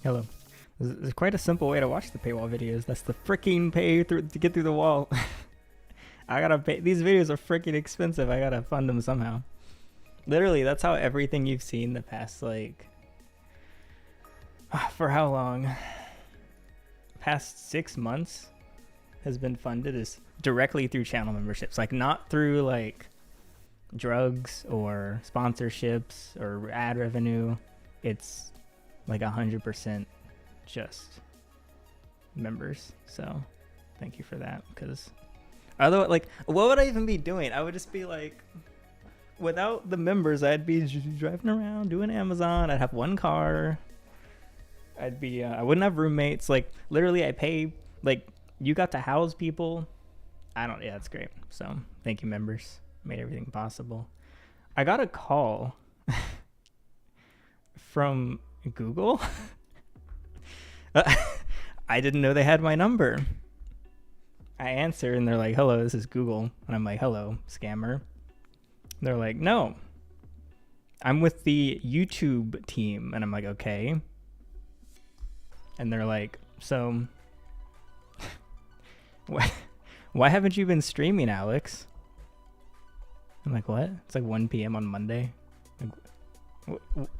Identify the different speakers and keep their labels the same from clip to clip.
Speaker 1: Hello. There's quite a simple way to watch the paywall videos. That's the freaking pay through to get through the wall. I gotta pay. These videos are freaking expensive. I gotta fund them somehow. Literally, that's how everything you've seen the past, like, for how long? Past 6 months has been funded is directly through channel memberships. Like, not through, like, drugs or sponsorships or ad revenue. It's like 100% just members. So thank you for that, because otherwise, like, what would I even be doing? I would just be like, without the members, I'd be driving around doing Amazon. I'd have one car. I'd be I wouldn't have roommates. Like, literally, I pay, like, you got to house people. Yeah, that's great. So thank you, members. Made everything possible. I got a call from Google. I didn't know they had my number. I answer and they're like, hello, this is Google. And I'm like, hello, scammer. They're like, no, I'm with the YouTube team. And I'm like, okay. And they're like, so why haven't you been streaming, Alex? I'm like, what? It's like 1 p.m. on Monday. Like,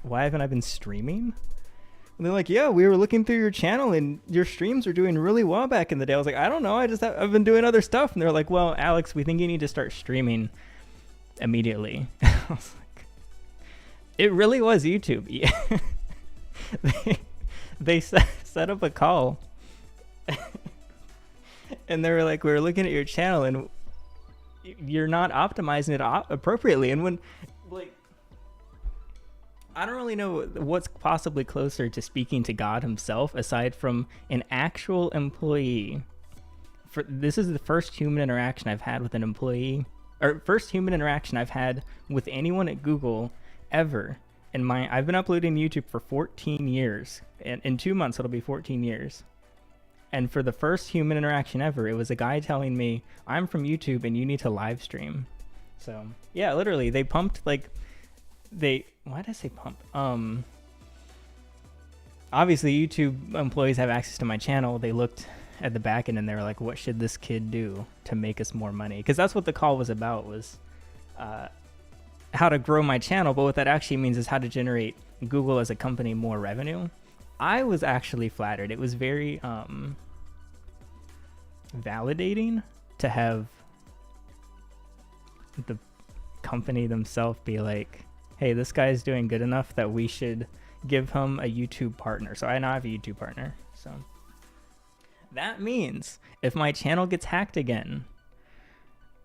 Speaker 1: why haven't I been streaming? And they're like, yeah, we were looking through your channel and your streams were doing really well back in the day. I was like, I don't know. I've been doing other stuff. And they're like, well, Alex, we think you need to start streaming immediately. I was like, it really was YouTube. Yeah. they set up a call and they were like, we were looking at your channel and you're not optimizing it appropriately. And when, like, I don't really know what's possibly closer to speaking to God himself aside from an actual employee. This is the first human interaction I've had with an employee, or first human interaction I've had with anyone at Google ever. I've been uploading YouTube for 14 years. And in 2 months, it'll be 14 years. And for the first human interaction ever, it was a guy telling me, I'm from YouTube and you need to live stream. So yeah, literally, they pumped, like, why did I say pump? Obviously YouTube employees have access to my channel. They looked at the back end and they were like, what should this kid do to make us more money? Because that's what the call was about, was how to grow my channel. But what that actually means is how to generate Google as a company more revenue. I was actually flattered. It was very validating to have the company themselves be like, hey, this guy's doing good enough that we should give him a YouTube partner. So I now have a YouTube partner. So that means if my channel gets hacked again,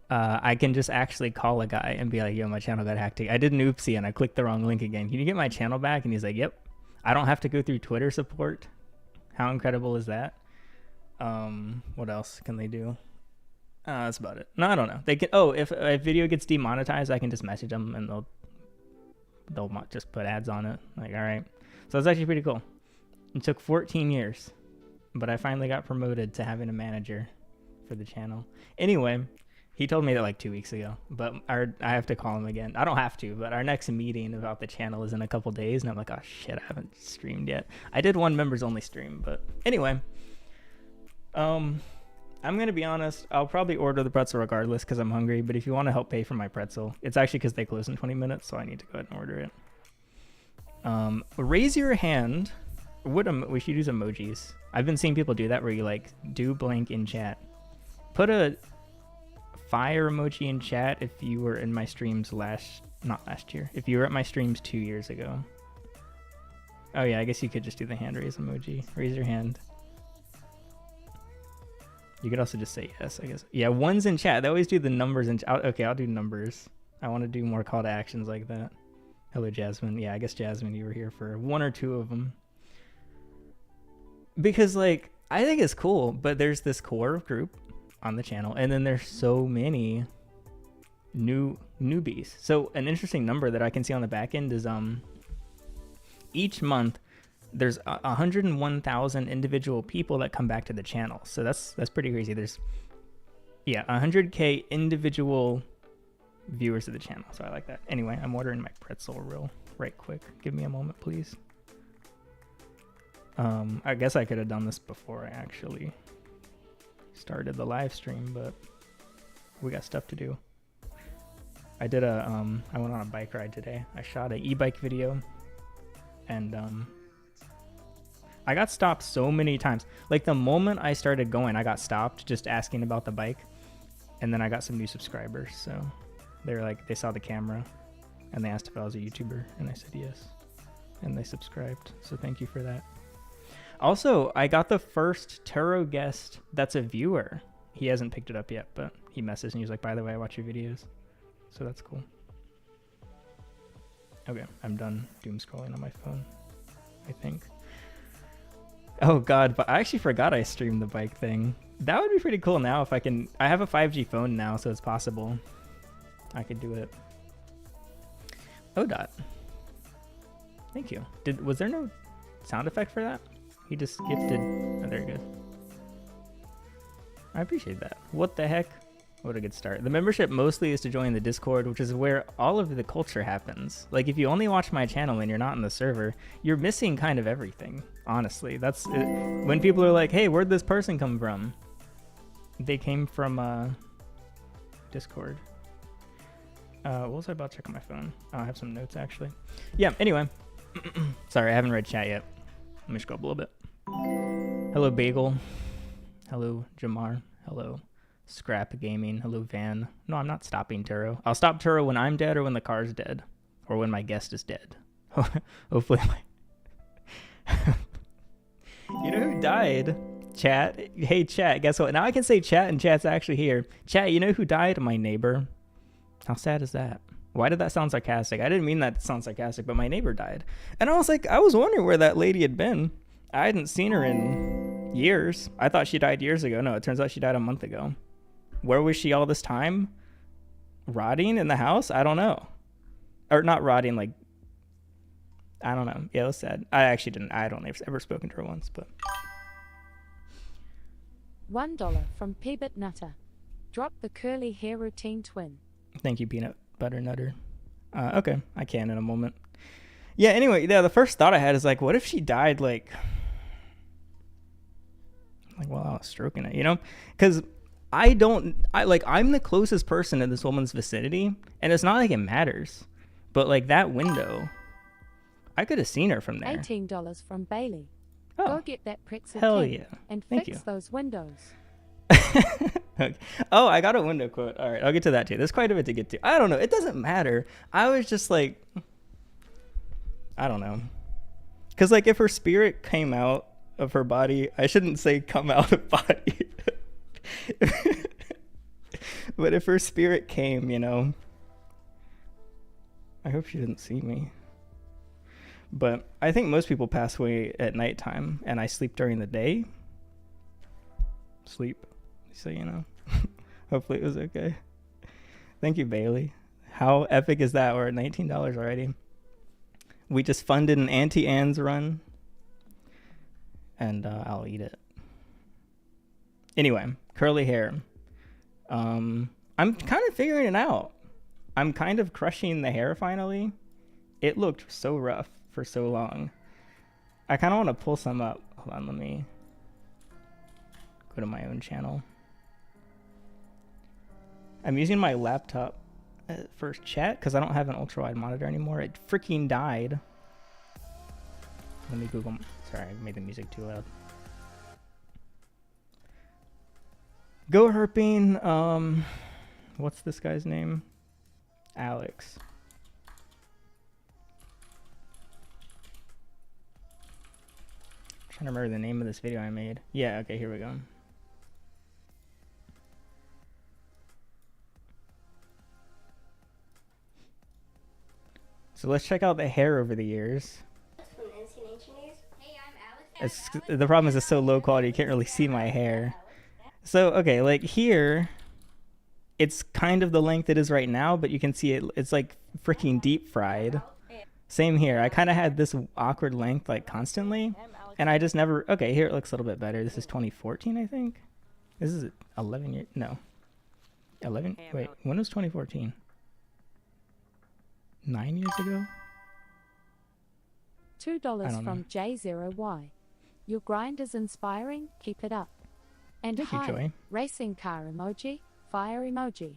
Speaker 1: I can just actually call a guy and be like, yo, my channel got hacked. I did an oopsie and I clicked the wrong link again. Can you get my channel back? And he's like, yep. I don't have to go through Twitter support. How incredible is that? What else can they do? That's about it. No, I don't know. They can. Oh, if a video gets demonetized, I can just message them and they'll just put ads on it. Like, all right. So that's actually pretty cool. It took 14 years, but I finally got promoted to having a manager for the channel. Anyway, he told me that like 2 weeks ago, but I have to call him again. I don't have to, but our next meeting about the channel is in a couple days, and I'm like, oh shit, I haven't streamed yet. I did one members only stream, but anyway, I'm gonna be honest. I'll probably order the pretzel regardless because I'm hungry. But if you want to help pay for my pretzel, it's actually because they close in 20 minutes, so I need to go ahead and order it. Raise your hand. We should use emojis. I've been seeing people do that where you like do blank in chat. Put a fire emoji in chat if you were in my streams not last year. If you were at my streams 2 years ago. Oh yeah, I guess you could just do the hand raise emoji. Raise your hand. You could also just say yes, I guess. Yeah, ones in chat. They always do the numbers in chat. Okay, I'll do numbers. I want to do more call to actions like that. Hello, Jasmine. Yeah, I guess, Jasmine, you were here for 1 or 2 of them. Because, like, I think it's cool, but there's this core group on the channel, and then there's so many newbies. So an interesting number that I can see on the back end is each month there's 101,000 individual people that come back to the channel. So that's pretty crazy. There's 100K individual viewers of the channel. So I like that. Anyway, I'm ordering my pretzel right quick. Give me a moment, please. I guess I could have done this before I actually started the live stream, but we got stuff to do. I did I went on a bike ride today. I shot an e-bike video, and I got stopped so many times. Like the moment I started going, I got stopped just asking about the bike, and then I got some new subscribers. So they were like, they saw the camera, and they asked if I was a YouTuber, and I said yes, and they subscribed. So thank you for that. Also, I got the first Turo guest that's a viewer. He hasn't picked it up yet, but he messaged and he was like, by the way, I watch your videos. So that's cool. Okay, I'm done doom scrolling on my phone, I think. Oh god, but I actually forgot I streamed the bike thing. That would be pretty cool now if I can. I have a 5G phone now, so it's possible I could do it. ODOT. Thank you. Was there no sound effect for that? He just gifted. Oh, there you go. I appreciate that. What the heck? What a good start. The membership mostly is to join the Discord, which is where all of the culture happens. Like, if you only watch my channel and you're not in the server, you're missing kind of everything, honestly. That's it. When people are like, hey, where'd this person come from? They came from Discord. What was I about to check on my phone? Oh, I have some notes, actually. Yeah, anyway. Sorry, I haven't read chat yet. Let me just go up a little bit. Hello, Bagel. Hello, Jamar. Hello, Scrap Gaming. Hello, Van. No, I'm not stopping Turo. I'll stop Turo when I'm dead or when the car's dead. Or when my guest is dead. Hopefully You know who died? Chat. Hey, chat, guess what? Now I can say chat and chat's actually here. Chat, you know who died? My neighbor. How sad is that? Why did that sound sarcastic? I didn't mean that to sound sarcastic, but my neighbor died. And I was like, I was wondering where that lady had been. I hadn't seen her in years. I thought she died years ago. No, it turns out she died a month ago. Where was she all this time? Rotting in the house? I don't know. Or not rotting, like, I don't know. Yeah, it was sad. I don't ever spoken to her once, but.
Speaker 2: $1 from Peanut Nutter. Drop the curly hair routine twin.
Speaker 1: Thank you, Peanut Butter Nutter. Okay, I can in a moment. Yeah, anyway, yeah, the first thought I had is like, what if she died like while I was stroking it, you know? Because I'm the closest person in this woman's vicinity, and it's not like it matters. But like that window, I could have seen her from there.
Speaker 2: $18 from Bailey.
Speaker 1: Oh,
Speaker 2: go get that pretzel
Speaker 1: hell
Speaker 2: king
Speaker 1: yeah.
Speaker 2: And
Speaker 1: Thank
Speaker 2: fix
Speaker 1: you.
Speaker 2: those windows.
Speaker 1: Okay. Oh, I got a window quote. All right, I'll get to that too. There's quite a bit to get to. I don't know. It doesn't matter. I was just like, I don't know. Because like if her spirit came out of her body, I shouldn't say come out of body. But if her spirit came, you know, I hope she didn't see me. But I think most people pass away at nighttime, and I sleep during the day. Sleep. So, you know, hopefully it was okay. Thank you, Bailey. How epic is that? We're at $19 already. We just funded an Auntie Anne's run, and I'll eat it. Anyway, curly hair. I'm kind of figuring it out. I'm kind of crushing the hair finally. It looked so rough for so long. I kind of want to pull some up. Hold on, let me go to my own channel. I'm using my laptop for chat because I don't have an ultra-wide monitor anymore. It freaking died. Let me Google. Sorry, I made the music too loud. Go herping. What's this guy's name? Alex. I'm trying to remember the name of this video I made. Yeah, okay, here we go. So let's check out the hair over the years. The problem is it's so low quality you can't really see my hair. So, okay, like here, it's kind of the length it is right now, but you can see it's like freaking deep fried. Same here. I kind of had this awkward length like constantly, and I just never... Okay, here it looks a little bit better. This is 2014, I think. This is 11 years... No. 11? Wait, when was 2014? 9 years ago?
Speaker 2: $2 from J0Y. Your grind is inspiring. Keep it up. And
Speaker 1: Thank you,
Speaker 2: hi,
Speaker 1: Joy.
Speaker 2: racing car emoji, fire emoji.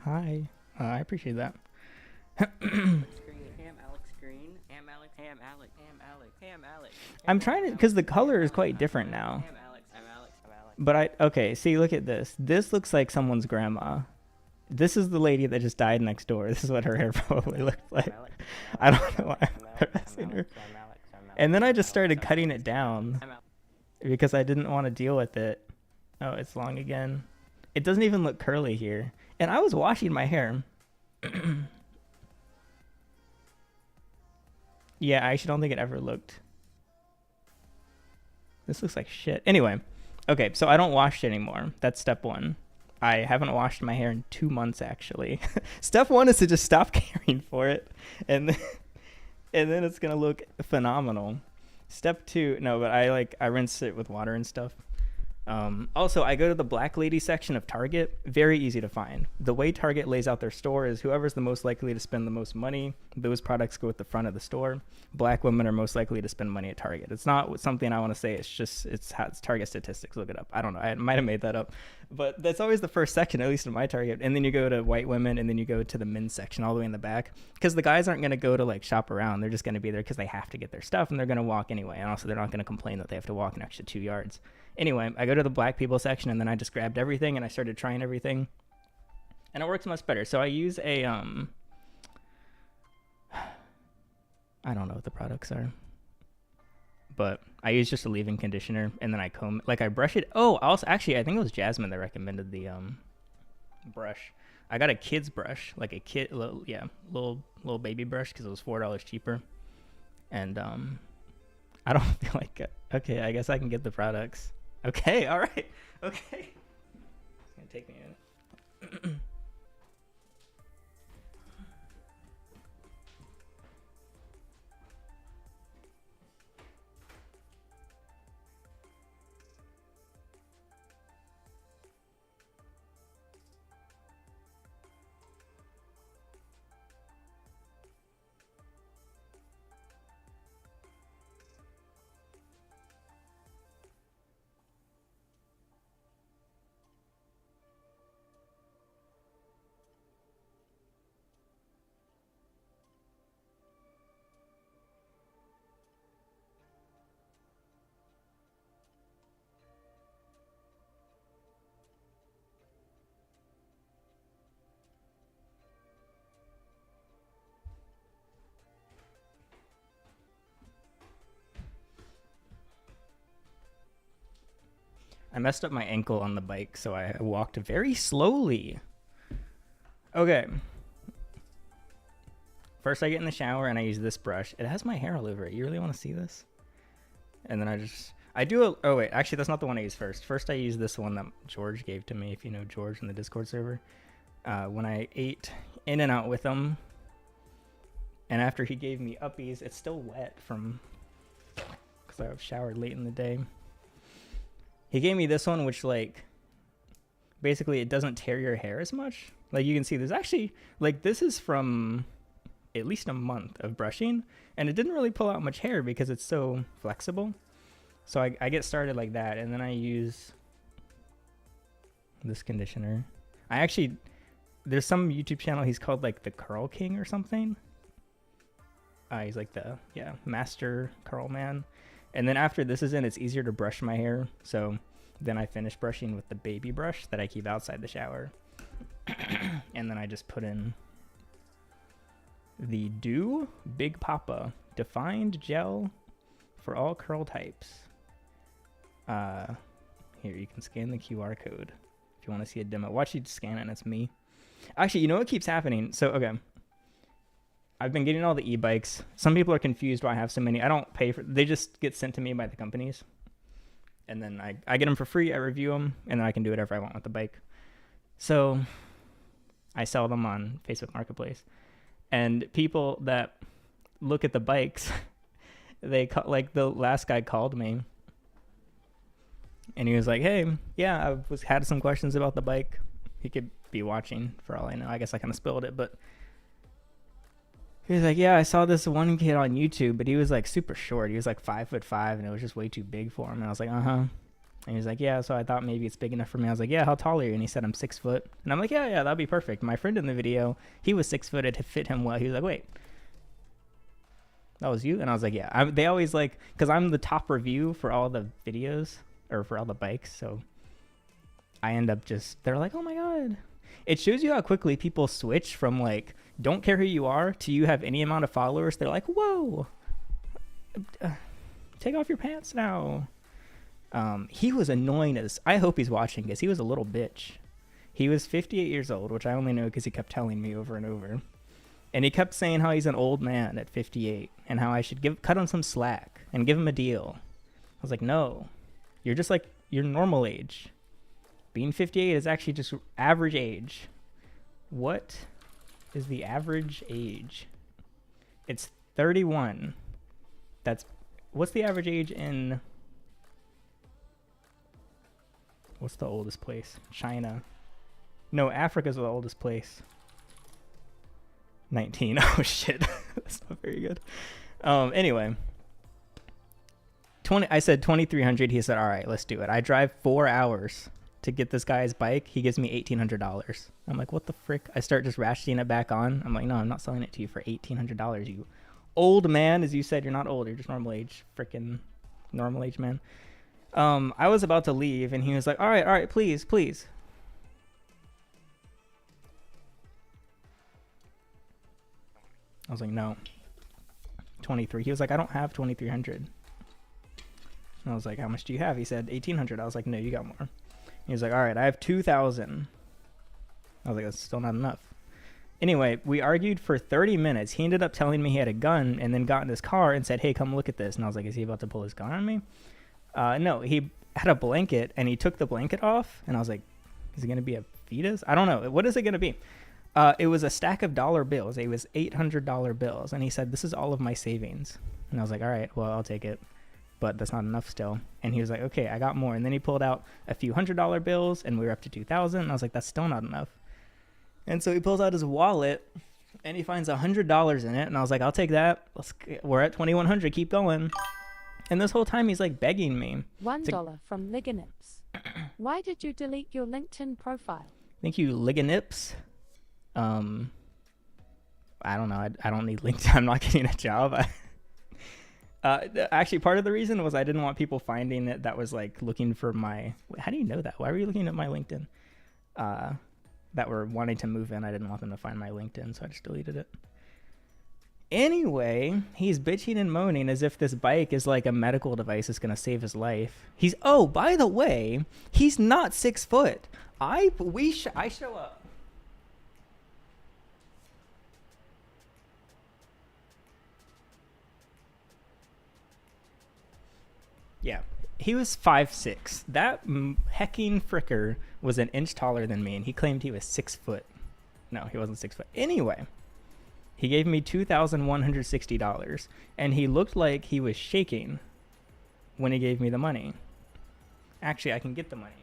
Speaker 1: Hi. I appreciate that. I'm trying to, because the color is quite different now. But okay, see, look at this. This looks like someone's grandma. This is the lady that just died next door. This is what her hair probably looked like. I don't know why I'm harassing her. And then I just started cutting it down because I didn't want to deal with it. Oh, it's long again. It doesn't even look curly here. And I was washing my hair. Yeah, I actually don't think it ever looked. This looks like shit. Anyway, okay, so I don't wash it anymore. That's step one. I haven't washed my hair in 2 months, actually. Step one is to just stop caring for it, and then it's gonna look phenomenal. Step two, no, but I rinse it with water and stuff. Also, I go to the black lady section of Target. Very easy to find. The way Target lays out their store is whoever's the most likely to spend the most money, those products go at the front of the store. Black women are most likely to spend money at Target. It's not something I want to say. It's Target statistics. Look it up. I don't know. I might have made that up. But that's always the first section, at least in my Target. And then you go to white women, and then you go to the men's section all the way in the back. Because the guys aren't going to go to like shop around. They're just going to be there because they have to get their stuff, and they're going to walk anyway. And also, they're not going to complain that they have to walk an extra 2 yards. Anyway, I go to the black people section, and then I just grabbed everything and I started trying everything, and it works much better. So I use a I don't know what the products are, but I use just a leave-in conditioner, and then I comb, like I brush it. Oh, also actually I think it was Jasmine that recommended the brush. I got a kid's brush, like a kid, little baby brush, because it was $4 cheaper, and I don't feel like it. Okay, I guess I can get the products. Okay, all right. Okay. It's going to take me a minute. I messed up my ankle on the bike, so I walked very slowly. Okay. First I get in the shower and I use this brush. It has my hair all over it. You really want to see this? And then oh wait, actually that's not the one I use first. First I use this one that George gave to me, if you know George in the Discord server. When I ate In and Out with him, and after he gave me uppies, it's still wet because I showered late in the day. He gave me this one, which like basically it doesn't tear your hair as much. Like you can see there's actually, like, this is from at least a month of brushing, and it didn't really pull out much hair because it's so flexible. So I get started like that, and then I use this conditioner. There's some YouTube channel he's called like the Curl King or something. He's like the master curl man. And then after this is in, it's easier to brush my hair. So then I finish brushing with the baby brush that I keep outside the shower. And then I just put in the Dew Big Papa Defined Gel for all curl types. Here, you can scan the QR code if you want to see a demo. Watch you scan it and it's me. Actually, you know what keeps happening? So, okay. I've been getting all the e-bikes. Some people are confused why I have so many. I don't pay for, they just get sent to me by the companies. And then I get them for free, I review them, and then I can do whatever I want with the bike. So I sell them on Facebook Marketplace. And people that look at the bikes, like the last guy called me. And he was like, hey, yeah, had some questions about the bike. He could be watching for all I know. I guess I kind of spilled it, but He was like, yeah, I saw this one kid on YouTube, but he was like super short. He was like 5'5", and it was just way too big for him. And I was like, uh-huh. And he was like, yeah, so I thought maybe it's big enough for me. I was like, yeah, how tall are you? And he said, I'm 6 foot. And I'm like, yeah, that'd be perfect. My friend in the video, he was 6 foot. It fit him well. He was like, wait, that was you? And I was like, yeah. They always like, because I'm the top review for all the videos, or for all the bikes. So I end up just, they're like, oh my God. It shows you how quickly people switch from like, don't care who you are, to you have any amount of followers. They're like, whoa, take off your pants now. He was annoying as, I hope he's watching because he was a little bitch. He was 58 years old, which I only know because he kept telling me over and over. And he kept saying how he's an old man at 58 and how I should cut him some slack and give him a deal. I was like, no, you're just like your normal age. Being 58 is actually just average age. What is the average age? It's 31. What's the average age in, what's the oldest place? China. No, Africa's the oldest place. 19. Oh shit. That's not very good. Anyway. I said 2,300. He said, all right, let's do it. I drive 4 hours to get this guy's bike. He gives me $1,800. I'm like, what the frick? I start just ratcheting it back on. I'm like, no, I'm not selling it to you for $1,800. You old man. As you said, you're not old. You're just normal age. Freaking normal age man. I was about to leave and he was like, all right, please. I was like, no. 23. He was like, I don't have 2,300. And I was like, how much do you have? He said 1,800. I was like, no, you got more. He was like, all right, I have 2,000. I was like, that's still not enough. Anyway, we argued for 30 minutes. He ended up telling me he had a gun and then got in his car and said, hey, come look at this. And I was like, is he about to pull his gun on me? No, he had a blanket and he took the blanket off. And I was like, is it going to be a fetus? I don't know. What is it going to be? It was a stack of dollar bills. It was $800 bills. And he said, this is all of my savings. And I was like, all right, well, I'll take it. But that's not enough still. And he was like, okay, I got more. And then he pulled out a few $100 bills and we were up to 2,000. And I was like, that's still not enough. And so he pulls out his wallet and he finds $100 in it. And I was like, I'll take that. We're at 2,100. Keep going. And this whole time he's like begging me.
Speaker 2: $1 from Ligonips. Why did you delete your LinkedIn profile?
Speaker 1: Thank you, Ligonips. I don't know. I don't need LinkedIn. I'm not getting a job. Actually, part of the reason was I didn't want people finding it that was like looking for my. How do you know that? Why were you looking at my LinkedIn? That were wanting to move in. I didn't want them to find my LinkedIn, so I just deleted it. Anyway, he's bitching and moaning as if this bike is like a medical device that's gonna save his life. Oh, by the way, he's not 6 foot. I show up. Yeah, he was 5'6". That hecking fricker was an inch taller than me, and he claimed he was 6 foot. No, he wasn't 6 foot. Anyway, he gave me $2,160, and he looked like he was shaking when he gave me the money. Actually, I can get the money.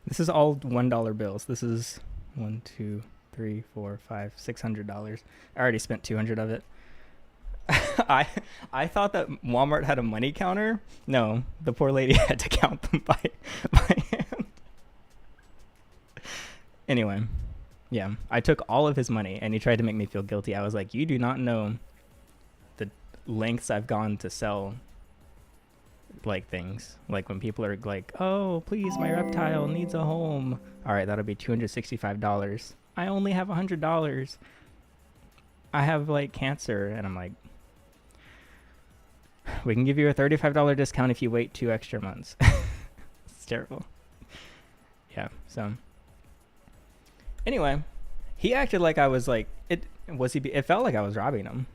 Speaker 1: This is all $1 bills. This is $1, $2, $3, $4, $5, $600. I already spent 200 of it. I thought that Walmart had a money counter. No, the poor lady had to count them by hand. Anyway, yeah, I took all of his money and he tried to make me feel guilty. I was like, you do not know the lengths I've gone to sell like things. Like when people are like, oh, please, my reptile needs a home. All right, that'll be $265. I only have $100. I have like cancer. And I'm like, we can give you a $35 discount if you wait 2 extra months. It's terrible. Yeah, so anyway, he acted like I was like, it felt like I was robbing him.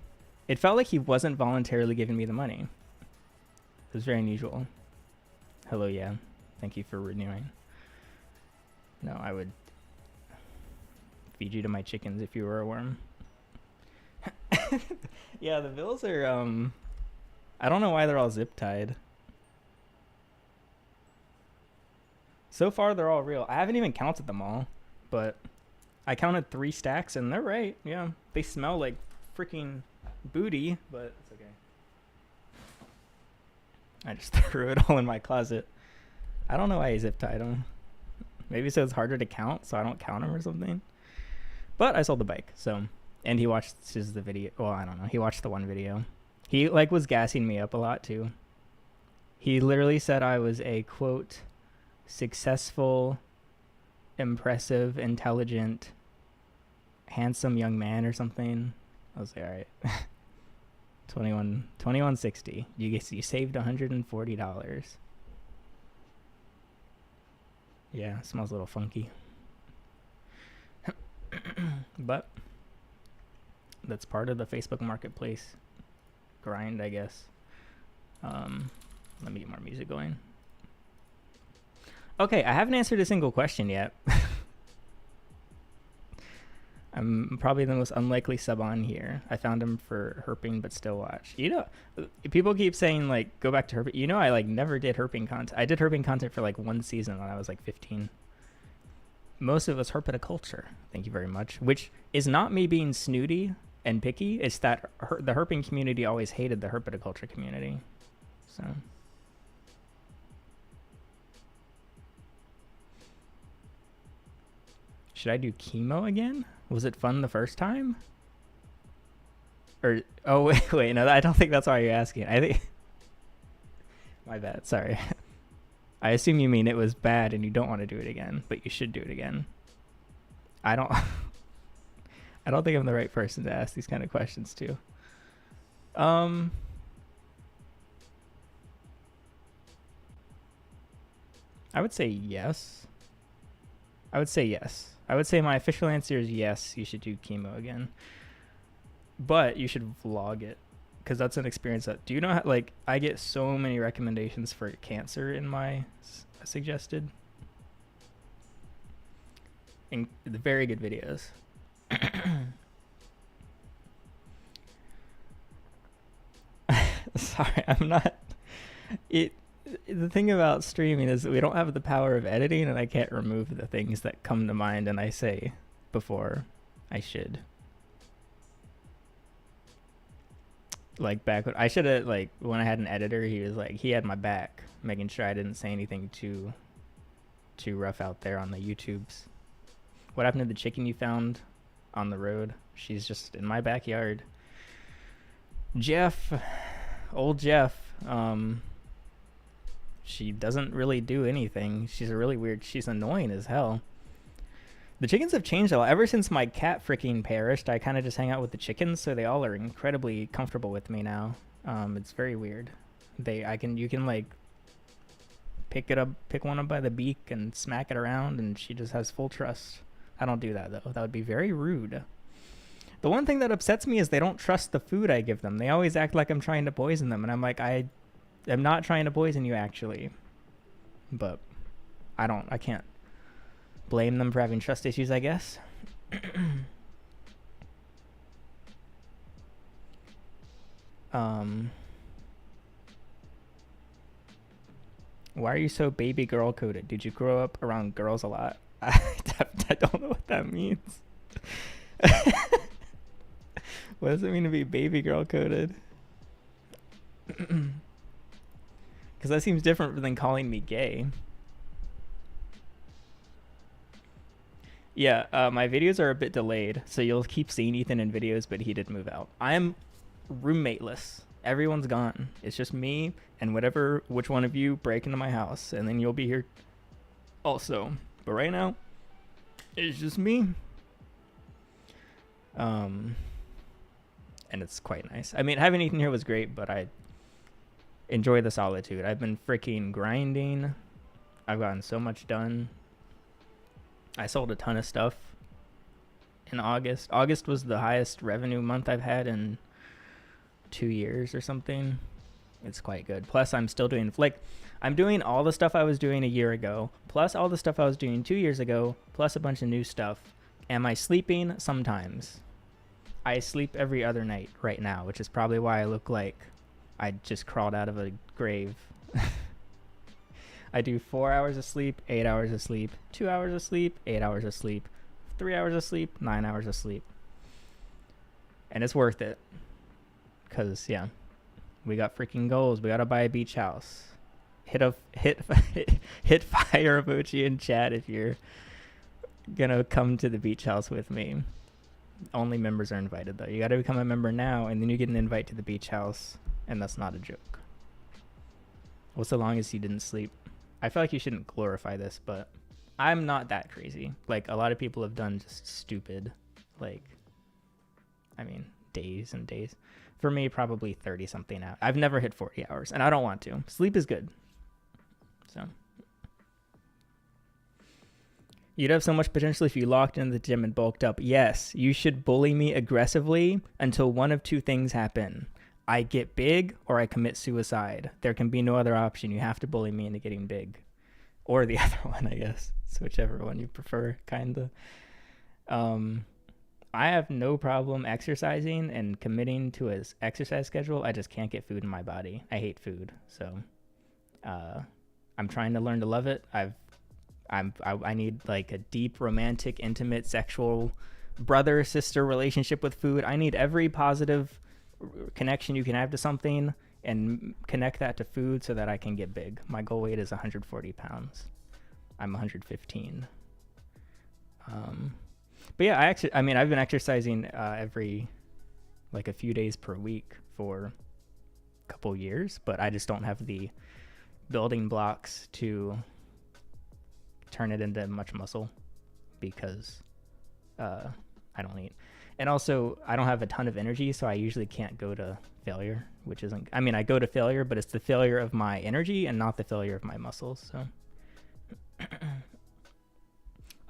Speaker 1: It felt like he wasn't voluntarily giving me the money. It was very unusual. Hello, yeah. Thank you for renewing. No, I would feed you to my chickens if you were a worm. Yeah, the bills are, I don't know why they're all zip tied. So far, they're all real. I haven't even counted them all, but I counted 3 stacks, and they're right. Yeah, they smell like freaking booty, but it's okay. I just threw it all in my closet. I don't know why he zip tied them. Maybe so it's harder to count, so I don't count them or something. But I sold the bike, so, and he watched the video. Well, I don't know. He watched the one video. He like was gassing me up a lot too. He literally said I was a quote successful, impressive, intelligent, handsome young man or something. I was like, all right. 2160. You saved $140. Yeah, smells a little funky. But that's part of the Facebook Marketplace grind, I guess. Let me get more music going. Okay, I haven't answered a single question yet. I'm probably the most unlikely sub on here. I found him for herping, but still watch. You know, people keep saying, like, go back to herping. You know, I, like, never did herping content. I did herping content for, like, 1 season when I was, like, 15. Most of it was herpetoculture. Thank you very much. Which is not me being snooty and picky. It's that the herping community always hated the herpetoculture community. So... should I do chemo again? Was it fun the first time? Or, oh, wait, no, I don't think that's why you're asking. I think, my bad, sorry. I assume you mean it was bad and you don't want to do it again, but you should do it again. I don't think I'm the right person to ask these kind of questions to. I would say yes. I would say my official answer is yes, you should do chemo again. But you should vlog it, because that's an experience that... Do you know how, like, I get so many recommendations for cancer in my suggested? And the very good videos. Sorry, I'm not... The thing about streaming is that we don't have the power of editing, and I can't remove the things that come to mind and I say before I should. Like back when I should have, like, when I had an editor, he was like, he had my back, making sure I didn't say anything too rough out there on the YouTubes. What happened to the chicken you found on the road? She's just in my backyard. Jeff, old Jeff, she doesn't really do anything. She's annoying as hell. The chickens have changed a lot. Ever since my cat freaking perished, I kind of just hang out with the chickens, so they all are incredibly comfortable with me now. It's very weird. You can like pick one up by the beak and smack it around, and she just has full trust. I don't do that though. That would be very rude. The one thing that upsets me is they don't trust the food I give them. They always act like I'm trying to poison them, and I'm like, I'm not trying to poison you, actually. But I can't blame them for having trust issues, I guess. Why are you so baby girl coded? Did you grow up around girls a lot? I don't know what that means. What does it mean to be baby girl coded? Because that seems different than calling me gay. Yeah, my videos are a bit delayed, so you'll keep seeing Ethan in videos, but he did move out. I'm roommateless. Everyone's gone. It's just me and which one of you break into my house, and then you'll be here also. But right now, it's just me. And it's quite nice. I mean, having Ethan here was great, but I enjoy the solitude. I've been freaking grinding. I've gotten so much done. I sold a ton of stuff in August. August was the highest revenue month I've had in 2 years or something. It's quite good. Plus, I'm still doing, like, I'm doing all the stuff I was doing a year ago, plus all the stuff I was doing 2 years ago, plus a bunch of new stuff. Am I sleeping? Sometimes. I sleep every other night right now, which is probably why I look like I just crawled out of a grave. I do 4 hours of sleep, 8 hours of sleep, 2 hours of sleep, 8 hours of sleep, 3 hours of sleep, 9 hours of sleep. And it's worth it. Because, yeah, we got freaking goals. We got to buy a beach house. Hit fire emoji in chat if you're going to come to the beach house with me. Only members are invited, though. You got to become a member now, and then you get an invite to the beach house. And that's not a joke. What's the longest you didn't sleep? I feel like you shouldn't glorify this, but I'm not that crazy. Like, a lot of people have done just stupid, like, I mean, days and days. For me, probably 30-something out. I've never hit 40 hours, and I don't want to. Sleep is good. So, you'd have so much potential if you locked into the gym and bulked up. Yes, you should bully me aggressively until one of two things happen. I get big or I commit suicide. There can be no other option. You have to bully me into getting big. Or the other one, I guess. It's whichever one you prefer, kind of. I have no problem exercising and committing to an exercise schedule. I just can't get food in my body. I hate food. So I'm trying to learn to love it. I need like a deep, romantic, intimate, sexual brother-sister relationship with food. I need every positive connection you can have to something and connect that to food so that I can get big. My goal weight is 140 pounds. I'm 115. But yeah, I've been exercising every like a few days per week for a couple years, but I just don't have the building blocks to turn it into much muscle because I don't eat. And also, I don't have a ton of energy, so I usually can't go to failure, which isn't... I mean, I go to failure, but it's the failure of my energy and not the failure of my muscles, so...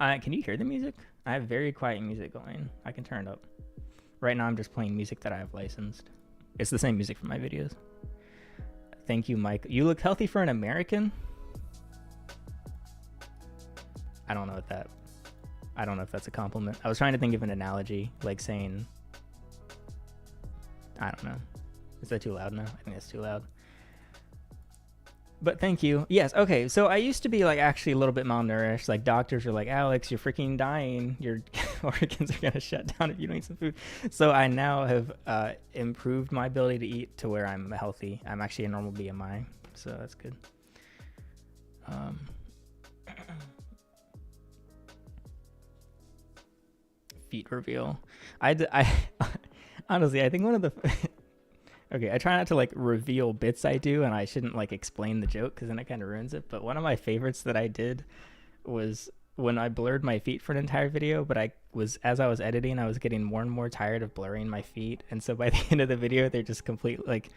Speaker 1: Can you hear the music? I have very quiet music going. I can turn it up. Right now, I'm just playing music that I have licensed. It's the same music from my videos. Thank you, Mike. You look healthy for an American? I don't know if that's a compliment. I was trying to think of an analogy, like saying, I don't know. Is that too loud now? I think that's too loud. But thank you. Yes, okay. So I used to be like actually a little bit malnourished. Like doctors are like, Alex, you're freaking dying. Your organs are going to shut down if you don't eat some food. So I now have improved my ability to eat to where I'm healthy. I'm actually a normal BMI, so that's good. Feet reveal. I honestly, I think one of the okay, I try not to like reveal bits I do, and I shouldn't like explain the joke because then it kind of ruins it. But one of my favorites that I did was when I blurred my feet for an entire video, but as I was editing, I was getting more and more tired of blurring my feet, and so by the end of the video, they're just complete like,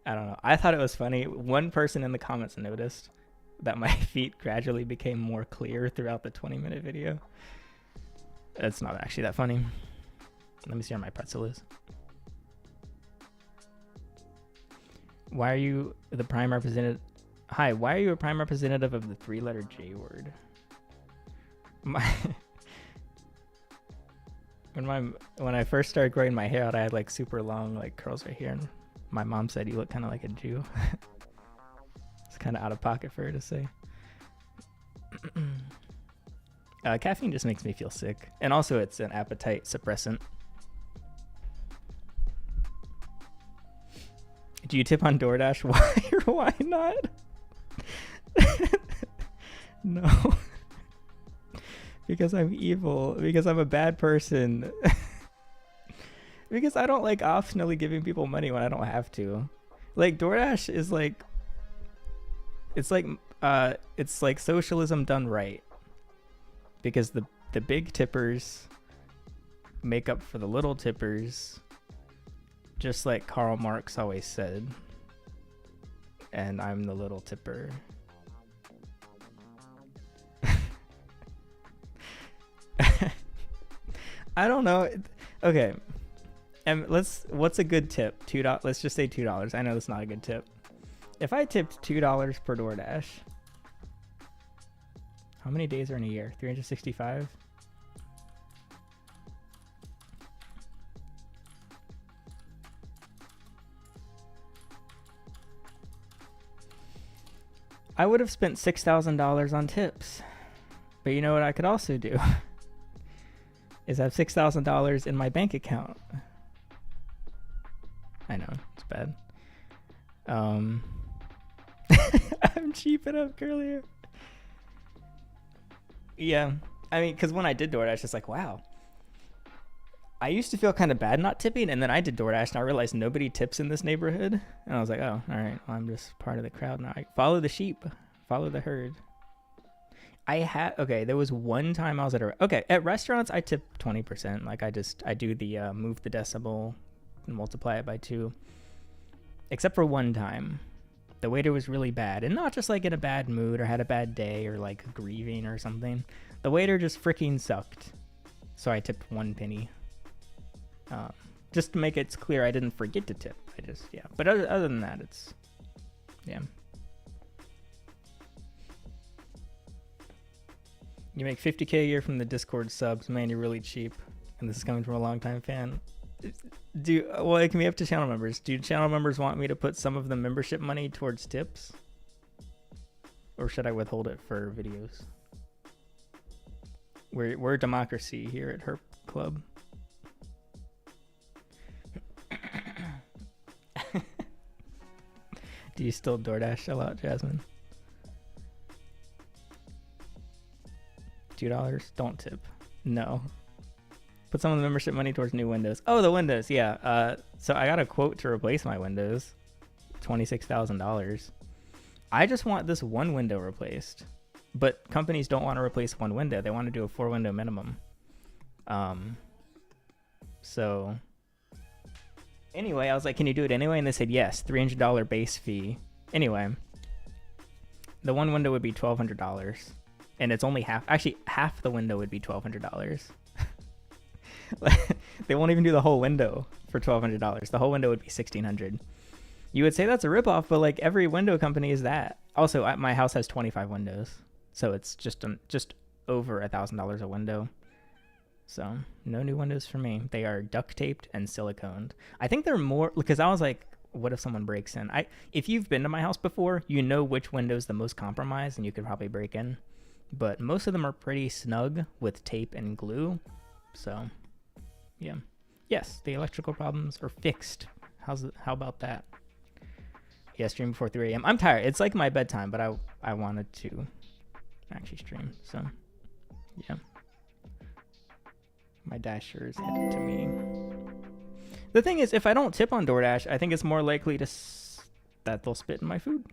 Speaker 1: I don't know. I thought it was funny. One person in the comments noticed that my feet gradually became more clear throughout the 20-minute video. It's not actually that funny. Let me see where my pretzel is. Why are you the prime representative? Hi, why are you a prime representative of the 3-letter J word? When I first started growing my hair out, I had like super long like curls right here, and my mom said you look kind of like a Jew. It's kind of out of pocket for her to say. Caffeine just makes me feel sick, and also it's an appetite suppressant. Do you tip on DoorDash? Why or why not? No. Because I'm evil. Because I'm a bad person. Because I don't like optionally giving people money when I don't have to. Like DoorDash is like, it's like socialism done right. Because the big tippers make up for the little tippers, just like Karl Marx always said. And I'm the little tipper. I don't know. Okay. And what's a good tip? $2. Let's just say $2. I know that's not a good tip. If I tipped $2 per DoorDash, how many days are in a year? 365? I would have spent $6,000 on tips. But you know what I could also do? Is have $6,000 in my bank account. I know, it's bad. I'm cheaping up earlier. Yeah, I mean, because when I did DoorDash, it's just like, wow. I used to feel kind of bad not tipping, and then I did DoorDash, and I realized nobody tips in this neighborhood. And I was like, oh, all right, well, I'm just part of the crowd now. I follow the sheep, follow the herd. Okay, there was one time I was at restaurants, I tip 20%. Like, I do the move the decimal and multiply it by 2. Except for one time. The waiter was really bad, and not just like in a bad mood or had a bad day or like grieving or something. The waiter just freaking sucked. So I tipped 1 penny. Just to make it clear, I didn't forget to tip. But other than that, it's, yeah. You make 50K a year from the Discord subs. Man, you're really cheap. And this is coming from a longtime fan. Well, it can be up to channel members. Do channel members want me to put some of the membership money towards tips? Or should I withhold it for videos? We're democracy here at Herp Club. Do you still DoorDash a lot, Jasmine? $2? Don't tip. No. Put some of the membership money towards new windows. Oh, the windows, yeah. So I got a quote to replace my windows. $26,000. I just want this one window replaced. But companies don't want to replace one window. They want to do a 4-window minimum. So anyway, I was like, can you do it anyway? And they said yes, $300 base fee. Anyway, the one window would be $1,200. And it's only half the window would be $1,200. They won't even do the whole window for $1,200. The whole window would be $1,600. You would say that's a ripoff, but like every window company is that. Also, my house has 25 windows, so it's just over $1,000 a window. So no new windows for me. They are duct taped and siliconed. I think they're more because I was like, what if someone breaks in? If you've been to my house before, you know which window is the most compromised, and you could probably break in. But most of them are pretty snug with tape and glue. So, yeah. Yes, the electrical problems are fixed. How about that? Yeah, stream before 3 a.m. I'm tired. It's like my bedtime, but I wanted to actually stream. So, yeah. My Dasher is headed to me. The thing is, if I don't tip on DoorDash, I think it's more likely that they'll spit in my food.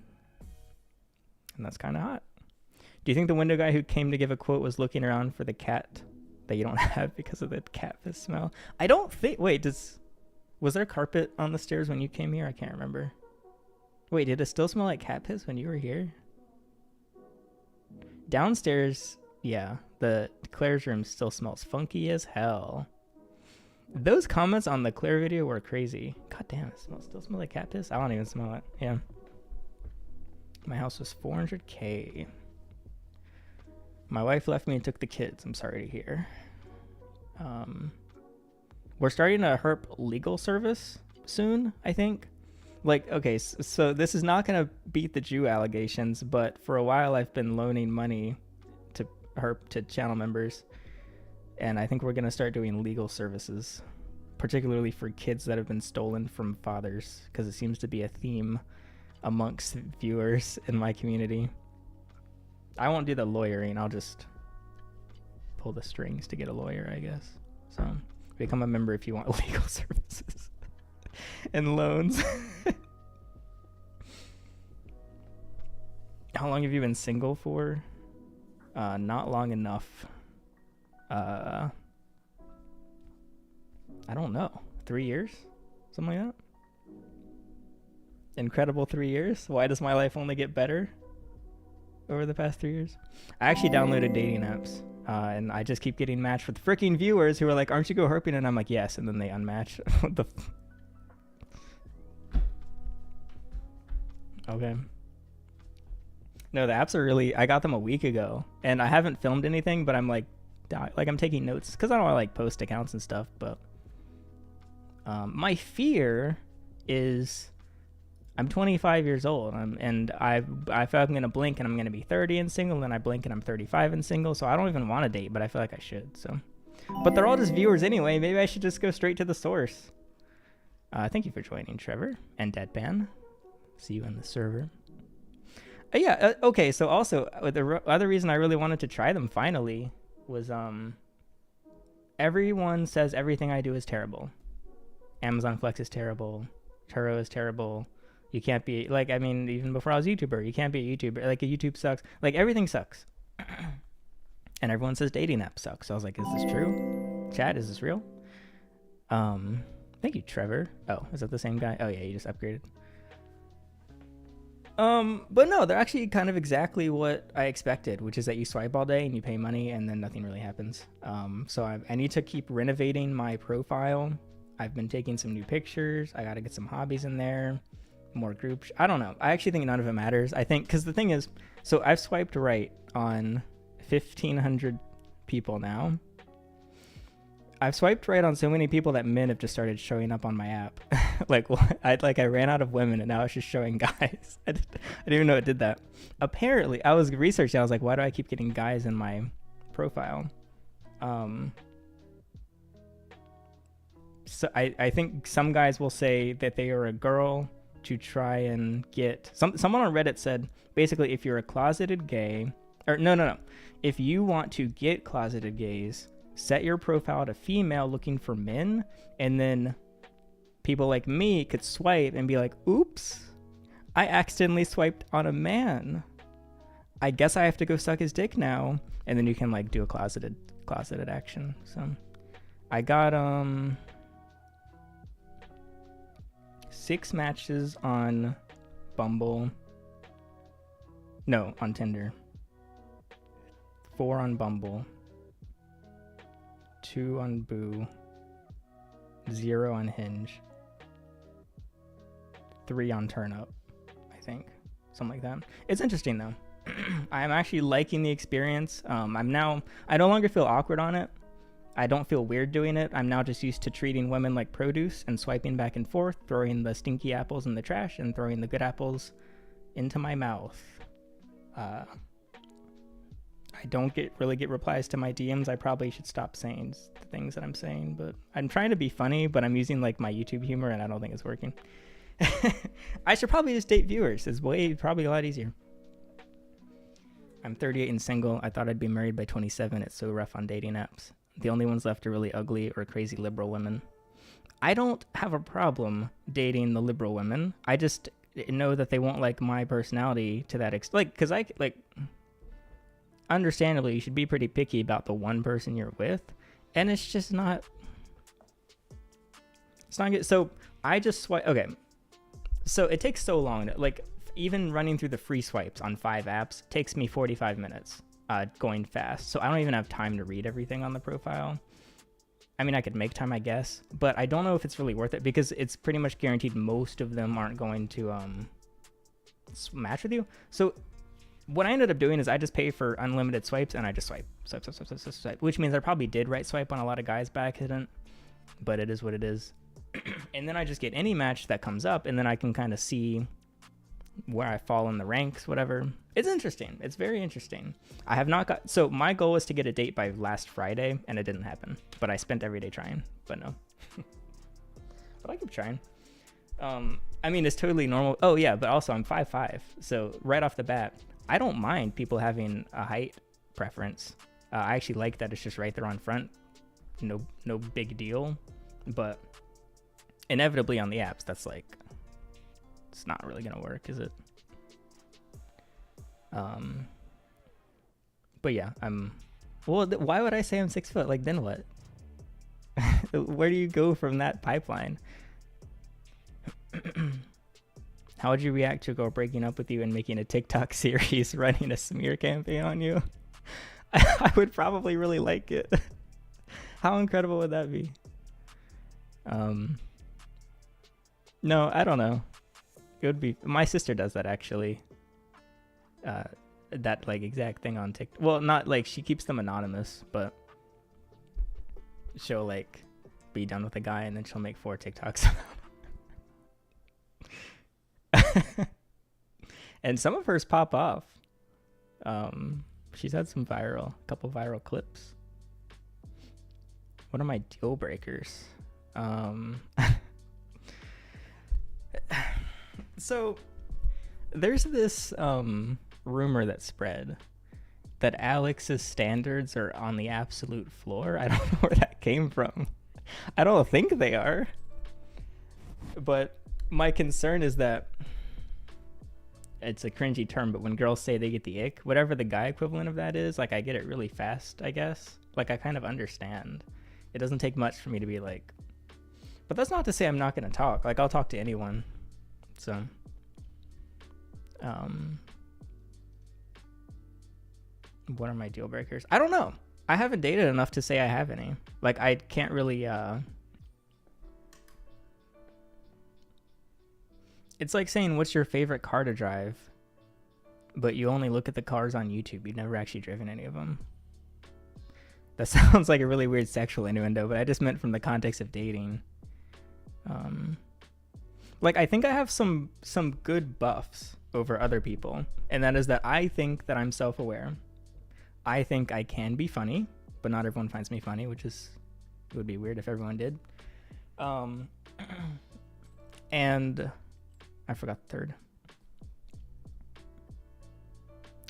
Speaker 1: And that's kind of hot. Do you think the window guy who came to give a quote was looking around for the cat that you don't have because of the cat piss smell? I don't think... Wait, was there carpet on the stairs when you came here? I can't remember. Wait, did it still smell like cat piss when you were here? Downstairs, yeah. The Claire's room still smells funky as hell. Those comments on the Claire video were crazy. God damn, it still smells like cat piss? I don't even smell it. Yeah. My house was $400K. My wife left me and took the kids. I'm sorry to hear. We're starting a Herp legal service soon, I think. Like, okay, so this is not going to beat the Jew allegations, but for a while I've been loaning money to Herp to channel members. And I think we're going to start doing legal services, particularly for kids that have been stolen from fathers, because it seems to be a theme amongst viewers in my community. I won't do the lawyering. I'll just pull the strings to get a lawyer, I guess. So become a member if you want legal services and loans. How long have you been single for? Not long enough. I don't know. 3 years? Something like that? Incredible 3 years? Why does my life only get better over the past 3 years? I actually downloaded dating apps, and I just keep getting matched with freaking viewers who are like, aren't you go herping? And I'm like, yes, and then they unmatch. What the Okay. No, the apps are really. I got them a week ago, and I haven't filmed anything, but I'm like I'm taking notes because I don't want to like post accounts and stuff. But my fear is I'm 25 years old, and I feel like I'm gonna blink and I'm gonna be 30 and single, and I blink and I'm 35 and single. So I don't even want to date, but I feel like I should. So, but they're all just viewers anyway. Maybe I should just go straight to the source. Thank you for joining, Trevor and Deadpan. See you in the server. Yeah. Okay. So also, the other reason I really wanted to try them finally was everyone says everything I do is terrible. Amazon Flex is terrible. Turo is terrible. You can't be like, I mean, even before I was a YouTuber, you can't be a YouTuber. Like, YouTube sucks. Like, everything sucks. And everyone says dating apps suck. So I was like, is this true? Chat, is this real? Thank you, Trevor. Oh, is that the same guy? Oh yeah, you just upgraded. But no, they're actually kind of exactly what I expected, which is that you swipe all day and you pay money and then nothing really happens. So I need to keep renovating my profile. I've been taking some new pictures. I got to get some hobbies in there, more groups. I don't know. I actually think none of it matters. I think, because the thing is, so I've swiped right on 1,500 people now. I've swiped right on so many people that men have just started showing up on my app. I ran out of women and now it's just showing guys. I didn't even know it did that. Apparently, I was researching. I was like, why do I keep getting guys in my profile? So I think some guys will say that they are a girl to try and get someone on Reddit said basically if you're a closeted gay, or no, if you want to get closeted gays, set your profile to female looking for men, and then people like me could swipe and be like, oops, I accidentally swiped on a man. I guess I have to go suck his dick now. And then you can like do a closeted action. So I got 6 matches on Bumble. No, on Tinder. 4 on Bumble. 2 on Boo, 0 on Hinge, 3 on Turnup, I think, something like that. It's interesting though. I'm actually liking the experience. I no longer feel awkward on it. I don't feel weird doing it. I'm now just used to treating women like produce and swiping back and forth, throwing the stinky apples in the trash and throwing the good apples into my mouth. I don't really get replies to my DMs. I probably should stop saying the things that I'm saying, but I'm trying to be funny, but I'm using like my YouTube humor and I don't think it's working. I should probably just date viewers. It's probably a lot easier. I'm 38 and single. I thought I'd be married by 27. It's so rough on dating apps. The only ones left are really ugly or crazy liberal women. I don't have a problem dating the liberal women. I just know that they won't like my personality to that extent. Like, because understandably, you should be pretty picky about the one person you're with, and it's just not. It's not good. So I just swipe. Okay, so it takes so long. Like even running through the free swipes on 5 apps takes me 45 minutes, going fast. So I don't even have time to read everything on the profile. I mean, I could make time, I guess, but I don't know if it's really worth it because it's pretty much guaranteed most of them aren't going to match with you. So what I ended up doing is I just pay for unlimited swipes and I just swipe, which means I probably did right swipe on a lot of guys by accident, but it is what it is. And then I just get any match that comes up and then I can kind of see where I fall in the ranks, whatever. It's interesting. It's very interesting. I have not got, so my goal was to get a date by last Friday and it didn't happen, but I spent every day trying, but no. But I keep trying. I mean, it's totally normal. Oh yeah, but also I'm 5'5", so right off the bat, I don't mind people having a height preference. I actually like that it's just right there on front. No big deal. But inevitably on the apps, that's like, it's not really going to work, is it? But yeah, why would I say I'm 6 foot? Like, then what? Where do you go from that pipeline? How would you react to a girl breaking up with you and making a TikTok series running a smear campaign on you? I would probably really like it. How incredible would that be? No, I don't know. It would be. My sister does that actually. That like exact thing on TikTok. Well, not like she keeps them anonymous, but she'll like be done with a guy and then she'll make 4 TikToks. And some of hers pop off. She's had some couple viral clips. What are my deal breakers? So there's this rumor that spread that Alex's standards are on the absolute floor. I don't know where that came from. I don't think they are. But my concern is that it's a cringy term, but when girls say they get the ick, whatever the guy equivalent of that is, like I get it really fast, I guess. Like I kind of understand. It doesn't take much for me to be like, but that's not to say I'm not going to talk. Like I'll talk to anyone. So, what are my deal breakers? I don't know. I haven't dated enough to say I have any. Like I can't really, it's like saying, what's your favorite car to drive? But you only look at the cars on YouTube. You've never actually driven any of them. That sounds like a really weird sexual innuendo, but I just meant from the context of dating. Like, I think I have some good buffs over other people. And that is that I think that I'm self-aware. I think I can be funny, but not everyone finds me funny, which is, it would be weird if everyone did. And I forgot the third.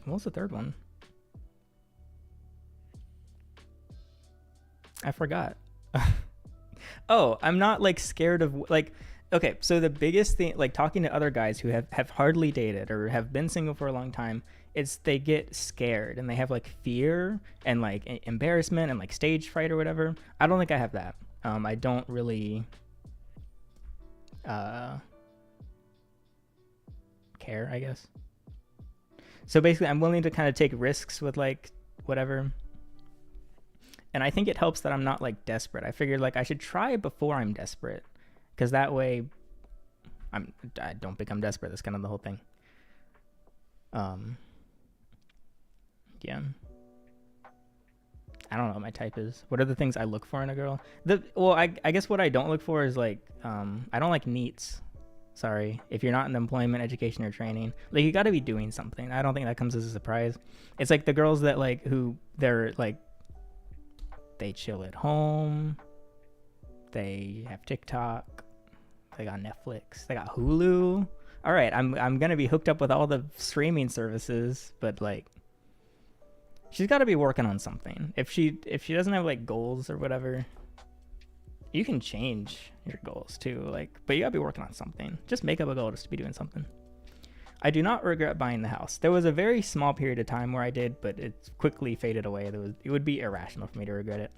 Speaker 1: What was the third one? I forgot. Oh, I'm not like scared of like, okay, so the biggest thing, like talking to other guys who have hardly dated or have been single for a long time, it's they get scared and they have like fear and like embarrassment and like stage fright or whatever. I don't think I have that. I don't really care, I guess. So basically I'm willing to kind of take risks with like whatever. And I think it helps that I'm not like desperate. I figured like I should try before I'm desperate, because that way I don't become desperate. That's kind of the whole thing. Yeah. I don't know what my type is. What are the things I look for in a girl? I guess what I don't look for is like I don't like neats. Sorry. If you're not in employment, education, or training, like you got to be doing something. I don't think that comes as a surprise. It's like the girls that like who they're like they chill at home. They have TikTok. They got Netflix. They got Hulu. All right, I'm gonna be hooked up with all the streaming services, but like, she's got to be working on something. If she doesn't have like goals or whatever, you can change your goals too. Like, but you gotta be working on something. Just make up a goal just to be doing something. I do not regret buying the house. There was a very small period of time where I did, but it's quickly faded away. It would be irrational for me to regret it.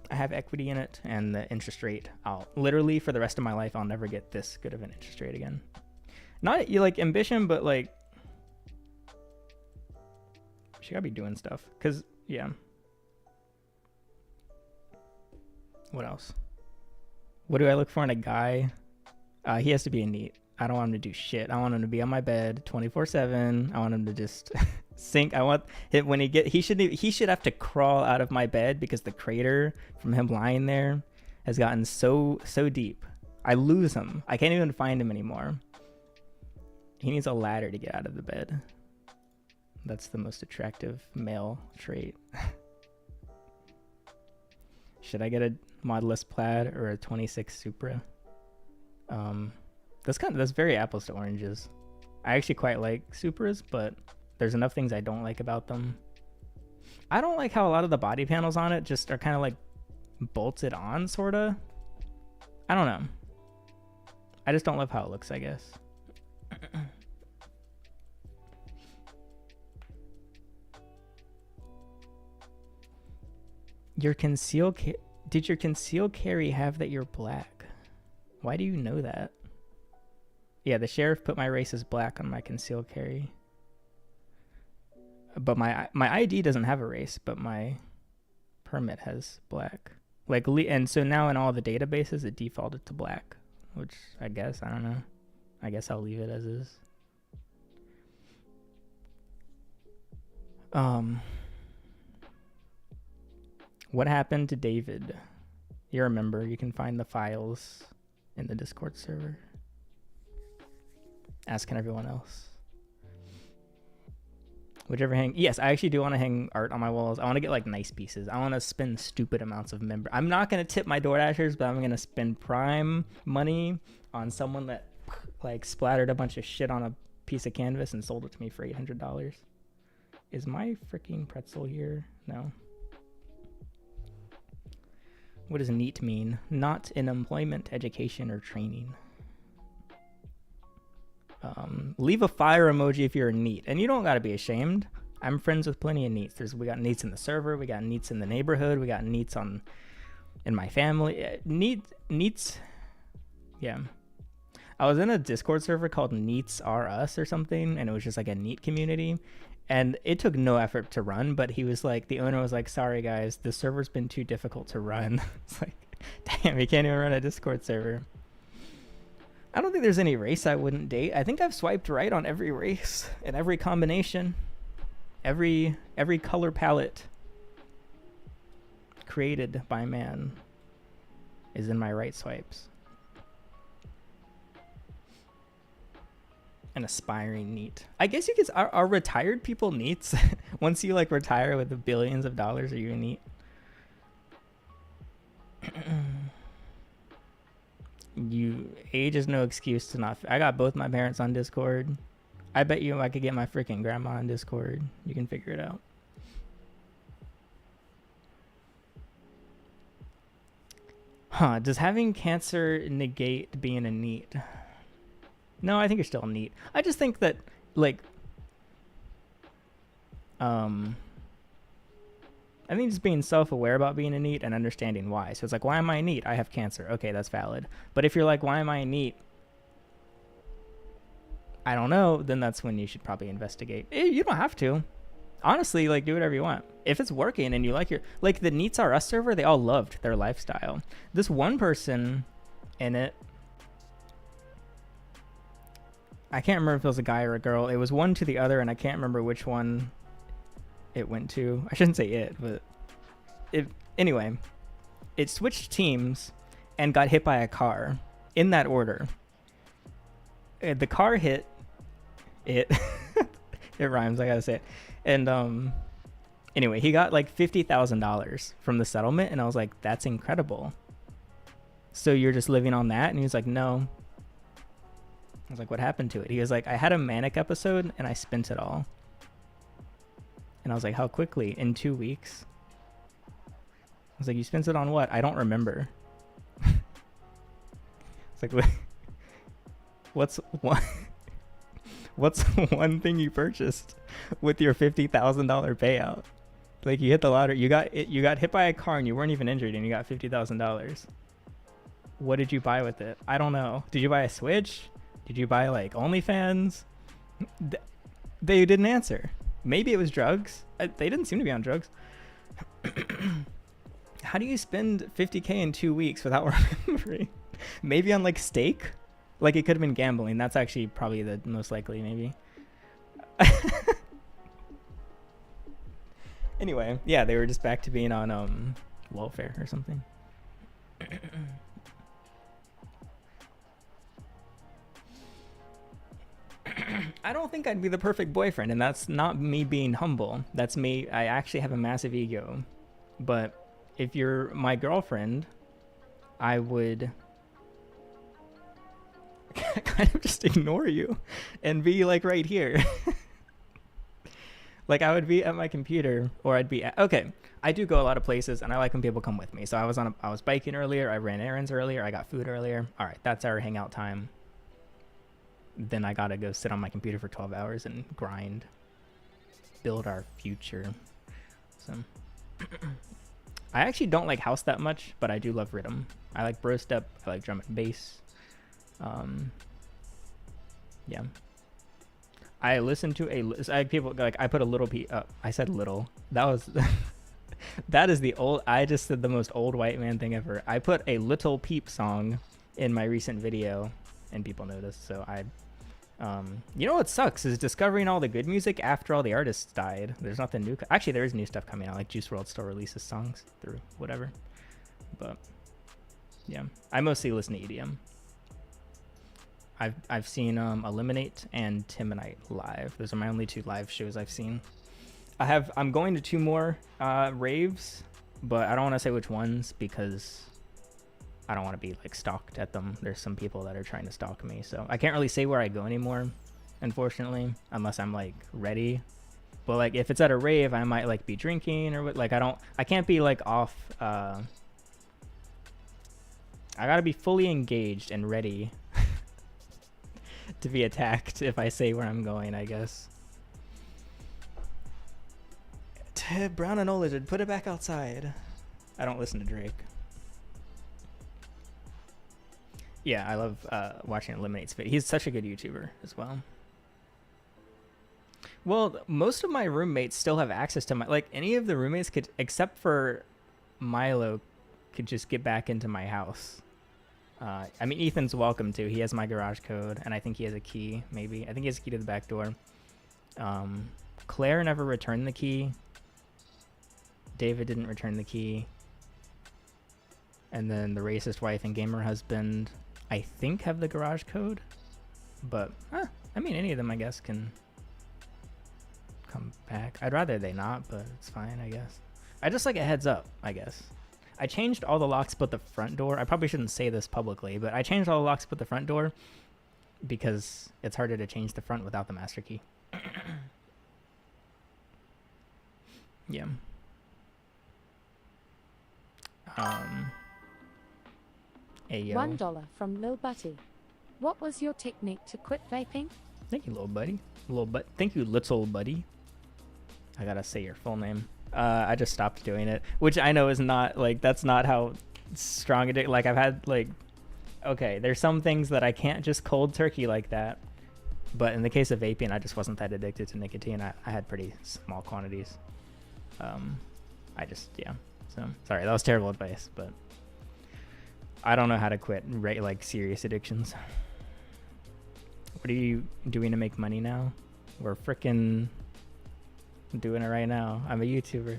Speaker 1: I have equity in it, and the interest rate, I'll literally for the rest of my life, I'll never get this good of an interest rate again. Not you like ambition, but like she gotta be doing stuff. Cause yeah. What else? What do I look for in a guy? He has to be a neat. I don't want him to do shit. I want him to be on my bed 24/7. I want him to just sink. I want him when he should have to crawl out of my bed because the crater from him lying there has gotten so deep. I lose him. I can't even find him anymore. He needs a ladder to get out of the bed. That's the most attractive male trait. Should I get a Model S Plaid or a 26 Supra? That's very apples to oranges. I actually quite like Supras, but there's enough things I don't like about them. I don't like how a lot of the body panels on it just are kind of like bolted on, sorta. I don't know. I just don't love how it looks, I guess. Did your conceal carry have that you're black? Why do you know that? Yeah, the sheriff put my race as black on my conceal carry. But my ID doesn't have a race, but my permit has black. And so now in all the databases it defaulted to black, which I guess, I don't know. I guess I'll leave it as is. What happened to David? You're a member. You can find the files in the Discord server. Asking everyone else. Whichever hang. Yes, I actually do want to hang art on my walls. I want to get like nice pieces. I want to spend stupid amounts of member. I'm not going to tip my DoorDashers, but I'm going to spend prime money on someone that like splattered a bunch of shit on a piece of canvas and sold it to me for $800. Is my freaking pretzel here? No. What does NEAT mean? Not in employment, education, or training. Leave a fire emoji if you're a NEAT. And you don't got to be ashamed. I'm friends with plenty of NEATs. We got NEATs in the server. We got NEATs in the neighborhood. We got NEATs in my family. NEATs. Yeah. I was in a Discord server called NEATs Are Us or something. And it was just like a NEAT community. And it took no effort to run. But he was like, the owner was like, sorry guys, the server's been too difficult to run. It's like, damn, you can't even run a Discord server. I don't think there's any race I wouldn't date. I think I've swiped right on every race and every combination, every color palette created by man is in my right swipes. An aspiring NEAT. I guess you could. Are retired people NEATs? Once you like retire with the billions of dollars, are you a NEAT? Age is no excuse to not. I got both my parents on Discord. I bet you I could get my freaking grandma on Discord. You can figure it out. Huh? Does having cancer negate being a NEAT? No, I think you're still NEAT. I just think that like, I think just being self-aware about being a NEAT and understanding why. So it's like, why am I a NEAT? I have cancer. Okay, that's valid. But if you're like, why am I a NEAT? I don't know. Then that's when you should probably investigate. You don't have to. Honestly, like, do whatever you want. If it's working and you like your... Like, the NEATs R Us server, they all loved their lifestyle. This one person in it... I can't remember if it was a guy or a girl. It was one to the other, and I can't remember which one it went to. I shouldn't say it, but anyway, it switched teams and got hit by a car in that order. The car hit it. It rhymes, I gotta say it. And anyway, he got like $50,000 from the settlement, and I was like, that's incredible. So you're just living on that? And he was like, no. I was like, what happened to it? He was like, I had a manic episode and I spent it all. And I was like, how quickly? In 2 weeks? I was like, you spent it on what? I don't remember. It's like, what's one thing you purchased with your $50,000 payout? Like, you hit the lottery, you got hit by a car and you weren't even injured and you got $50,000. What did you buy with it? I don't know. Did you buy a Switch? Did you buy like OnlyFans? They didn't answer. Maybe it was drugs. They didn't seem to be on drugs. How do you spend $50K in 2 weeks without remembering? Maybe on like steak? Like, it could have been gambling. That's actually probably the most likely, maybe. Anyway, yeah, they were just back to being on welfare or something. I don't think I'd be the perfect boyfriend, and that's not me being humble. That's me. I actually have a massive ego. But if you're my girlfriend, I would kind of just ignore you and be like right here. Like, I would be at my computer, or I'd be at, okay, I do go a lot of places and I like when people come with me. So I was biking earlier, I ran errands earlier, I got food earlier. All right, that's our hangout time. Then I gotta go sit on my computer for 12 hours and grind, build our future. So I actually don't like house that much, but I do love rhythm. I like bro step, I like drum and bass. Yeah. I listen to people like, I put a little I said little. That was that is the old, I just said the most old white man thing ever. I put a Little Peep song in my recent video, and people notice. So you know what sucks is discovering all the good music after all the artists died. There's nothing new. Actually, there is new stuff coming out. Like Juice WRLD still releases songs through whatever. But yeah, I mostly listen to EDM. I've seen Eliminate and Timonite live. Those are my only 2 live shows I've seen. I'm going to 2 more raves, but I don't want to say which ones because I don't want to be like stalked at them. There's some people that are trying to stalk me, so I can't really say where I go anymore, unfortunately, unless I'm like ready. But like if it's at a rave, I might like be drinking or what. Like I can't be like off. I gotta be fully engaged and ready to be attacked if I say where I'm going, I guess. Brown and Olid, put it back outside. I don't listen to Drake. Yeah, I love watching Eliminate's video. He's such a good YouTuber as well. Well, most of my roommates still have access to my... Like, any of the roommates could, except for Milo, could just get back into my house. I mean, Ethan's welcome to. He has my garage code, and I think he has a key, maybe. I think he has a key to the back door. Claire never returned the key. David didn't return the key. And then the racist wife and gamer husband, I think, have the garage code. But, I mean, any of them, I guess, can come back. I'd rather they not, but it's fine, I guess. I just like a heads up, I guess. I changed all the locks but the front door. I probably shouldn't say this publicly, but I changed all the locks but the front door because it's harder to change the front without the master key. Yeah. Ayo.
Speaker 2: $1 from Lil Butty. What was your technique to quit vaping?
Speaker 1: Thank you, little buddy. Thank you, little buddy. I gotta say your full name. I just stopped doing it, which I know is not like, that's not how strong it is. Like I've had like, okay, there's some things that I can't just cold turkey like that. But in the case of vaping, I just wasn't that addicted to nicotine. I had pretty small quantities. Yeah. So sorry, that was terrible advice, but I don't know how to quit like serious addictions. What are you doing to make money now? We're frickin' doing it right now. I'm a YouTuber.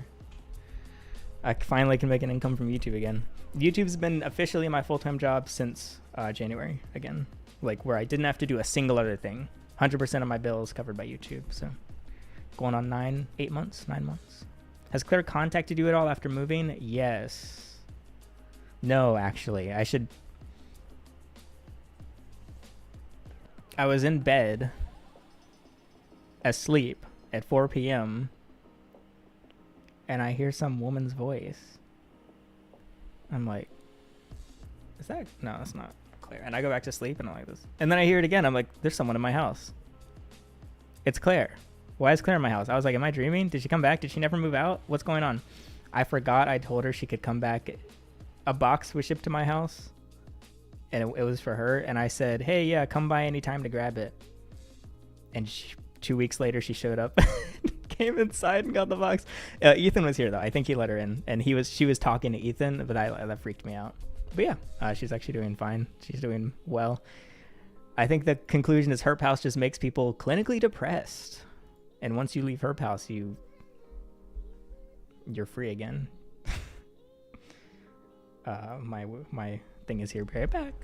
Speaker 1: I finally can make an income from YouTube again. YouTube's been officially my full-time job since January again. Like where I didn't have to do a single other thing. 100% of my bills covered by YouTube. So going on 9 months. Has Claire contacted you at all after moving? Yes. No, actually. I was in bed asleep at 4 p.m. and I hear some woman's voice. I'm like, is that? No, that's not Claire. And I go back to sleep and I'm like this. And then I hear it again. I'm like, there's someone in my house. It's Claire. Why is Claire in my house? I was like, am I dreaming? Did she come back? Did she never move out? What's going on? I forgot I told her she could come back. A box was shipped to my house and it was for her. And I said, hey, yeah, come by anytime to grab it. And 2 weeks later, she showed up, came inside and got the box. Ethan was here though. I think he let her in, and she was talking to Ethan, but that freaked me out. But yeah, she's actually doing fine. She's doing well. I think the conclusion is Herp House just makes people clinically depressed, and once you leave Herp House, you're free again. My thing is here. Be right back.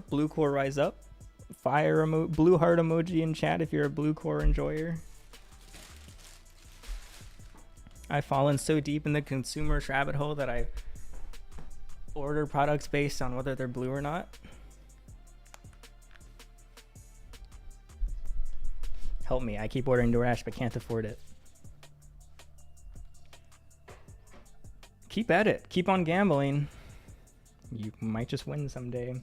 Speaker 1: Blue core rise up. Fire blue heart emoji in chat if you're a blue core enjoyer. I've fallen so deep in the consumerist rabbit hole that I order products based on whether they're blue or not. Help me, I keep ordering DoorDash but can't afford it. Keep at it. Keep on gambling. You might just win someday.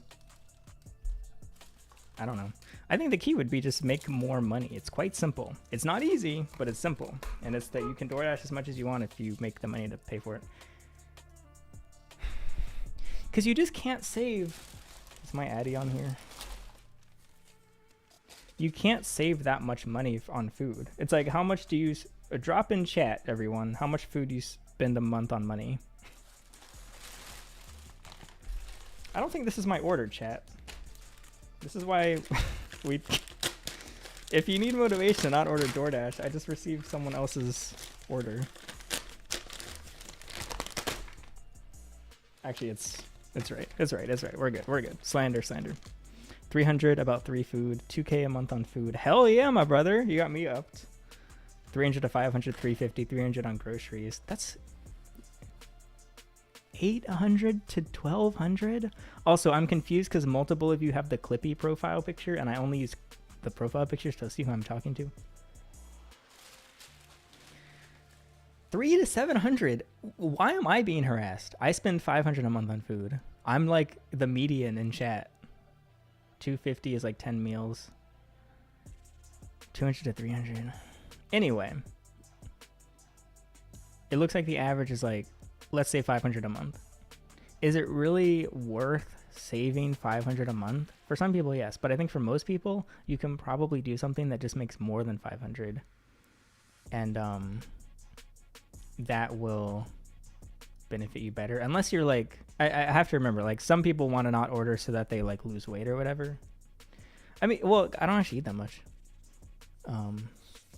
Speaker 1: I don't know. I think the key would be just make more money. It's quite simple. It's not easy, but it's simple. And it's that you can DoorDash as much as you want if you make the money to pay for it. Because you just can't save. Is my Addy on here? You can't save that much money on food. It's like, how much do you... drop in chat, everyone. How much food do you spend a month on money? I don't think this is my order, chat. This is why we... If you need motivation to not order DoorDash, I just received someone else's order. Actually, it's right. It's right. It's right. We're good. We're good. Slander. 300 about 3 food. 2K a month on food. Hell yeah, my brother. You got me upped. 300 to 500, 350, 300 on groceries. That's 800 to 1200. Also, I'm confused because multiple of you have the Clippy profile picture and I only use the profile pictures to see who I'm talking to. 3 to 700. Why am I being harassed? I spend 500 a month on food. I'm like the median in chat. 250 is like 10 meals. 200 to 300. Anyway, it looks like the average is like, let's say 500 a month. Is it really worth saving 500 a month? For some people, yes. But I think for most people, you can probably do something that just makes more than 500. And that will benefit you better. Unless you're like, I have to remember, like some people want to not order so that they like lose weight or whatever. I mean, well, I don't actually eat that much.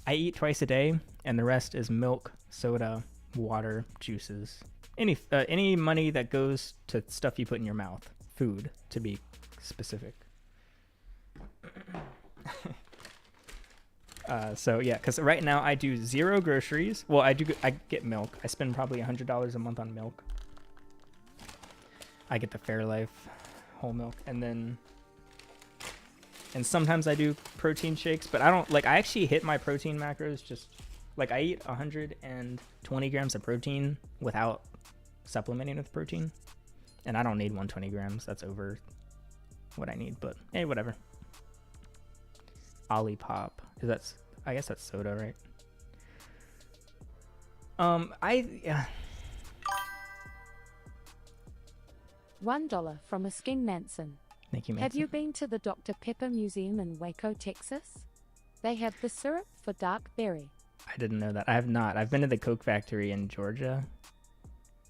Speaker 1: I eat twice a day, and the rest is milk, soda, water, juices. Any money that goes to stuff you put in your mouth. Food, to be specific. So yeah, because right now I do 0 groceries. Well, I get milk. I spend probably $100 a month on milk. I get the Fairlife whole milk, and sometimes I do protein shakes, but I don't like. I actually hit my protein macros. Just like I eat 120 grams of protein without supplementing with protein, and I don't need 120 grams. That's over what I need. But hey, whatever. Olipop. I guess that's soda, right? Yeah.
Speaker 2: $1 from a Skin Manson.
Speaker 1: Thank you, Manson.
Speaker 2: Have you been to the Dr. Pepper Museum in Waco, Texas? They have the syrup for dark berry.
Speaker 1: I didn't know that. I have not. I've been to the Coke factory in Georgia.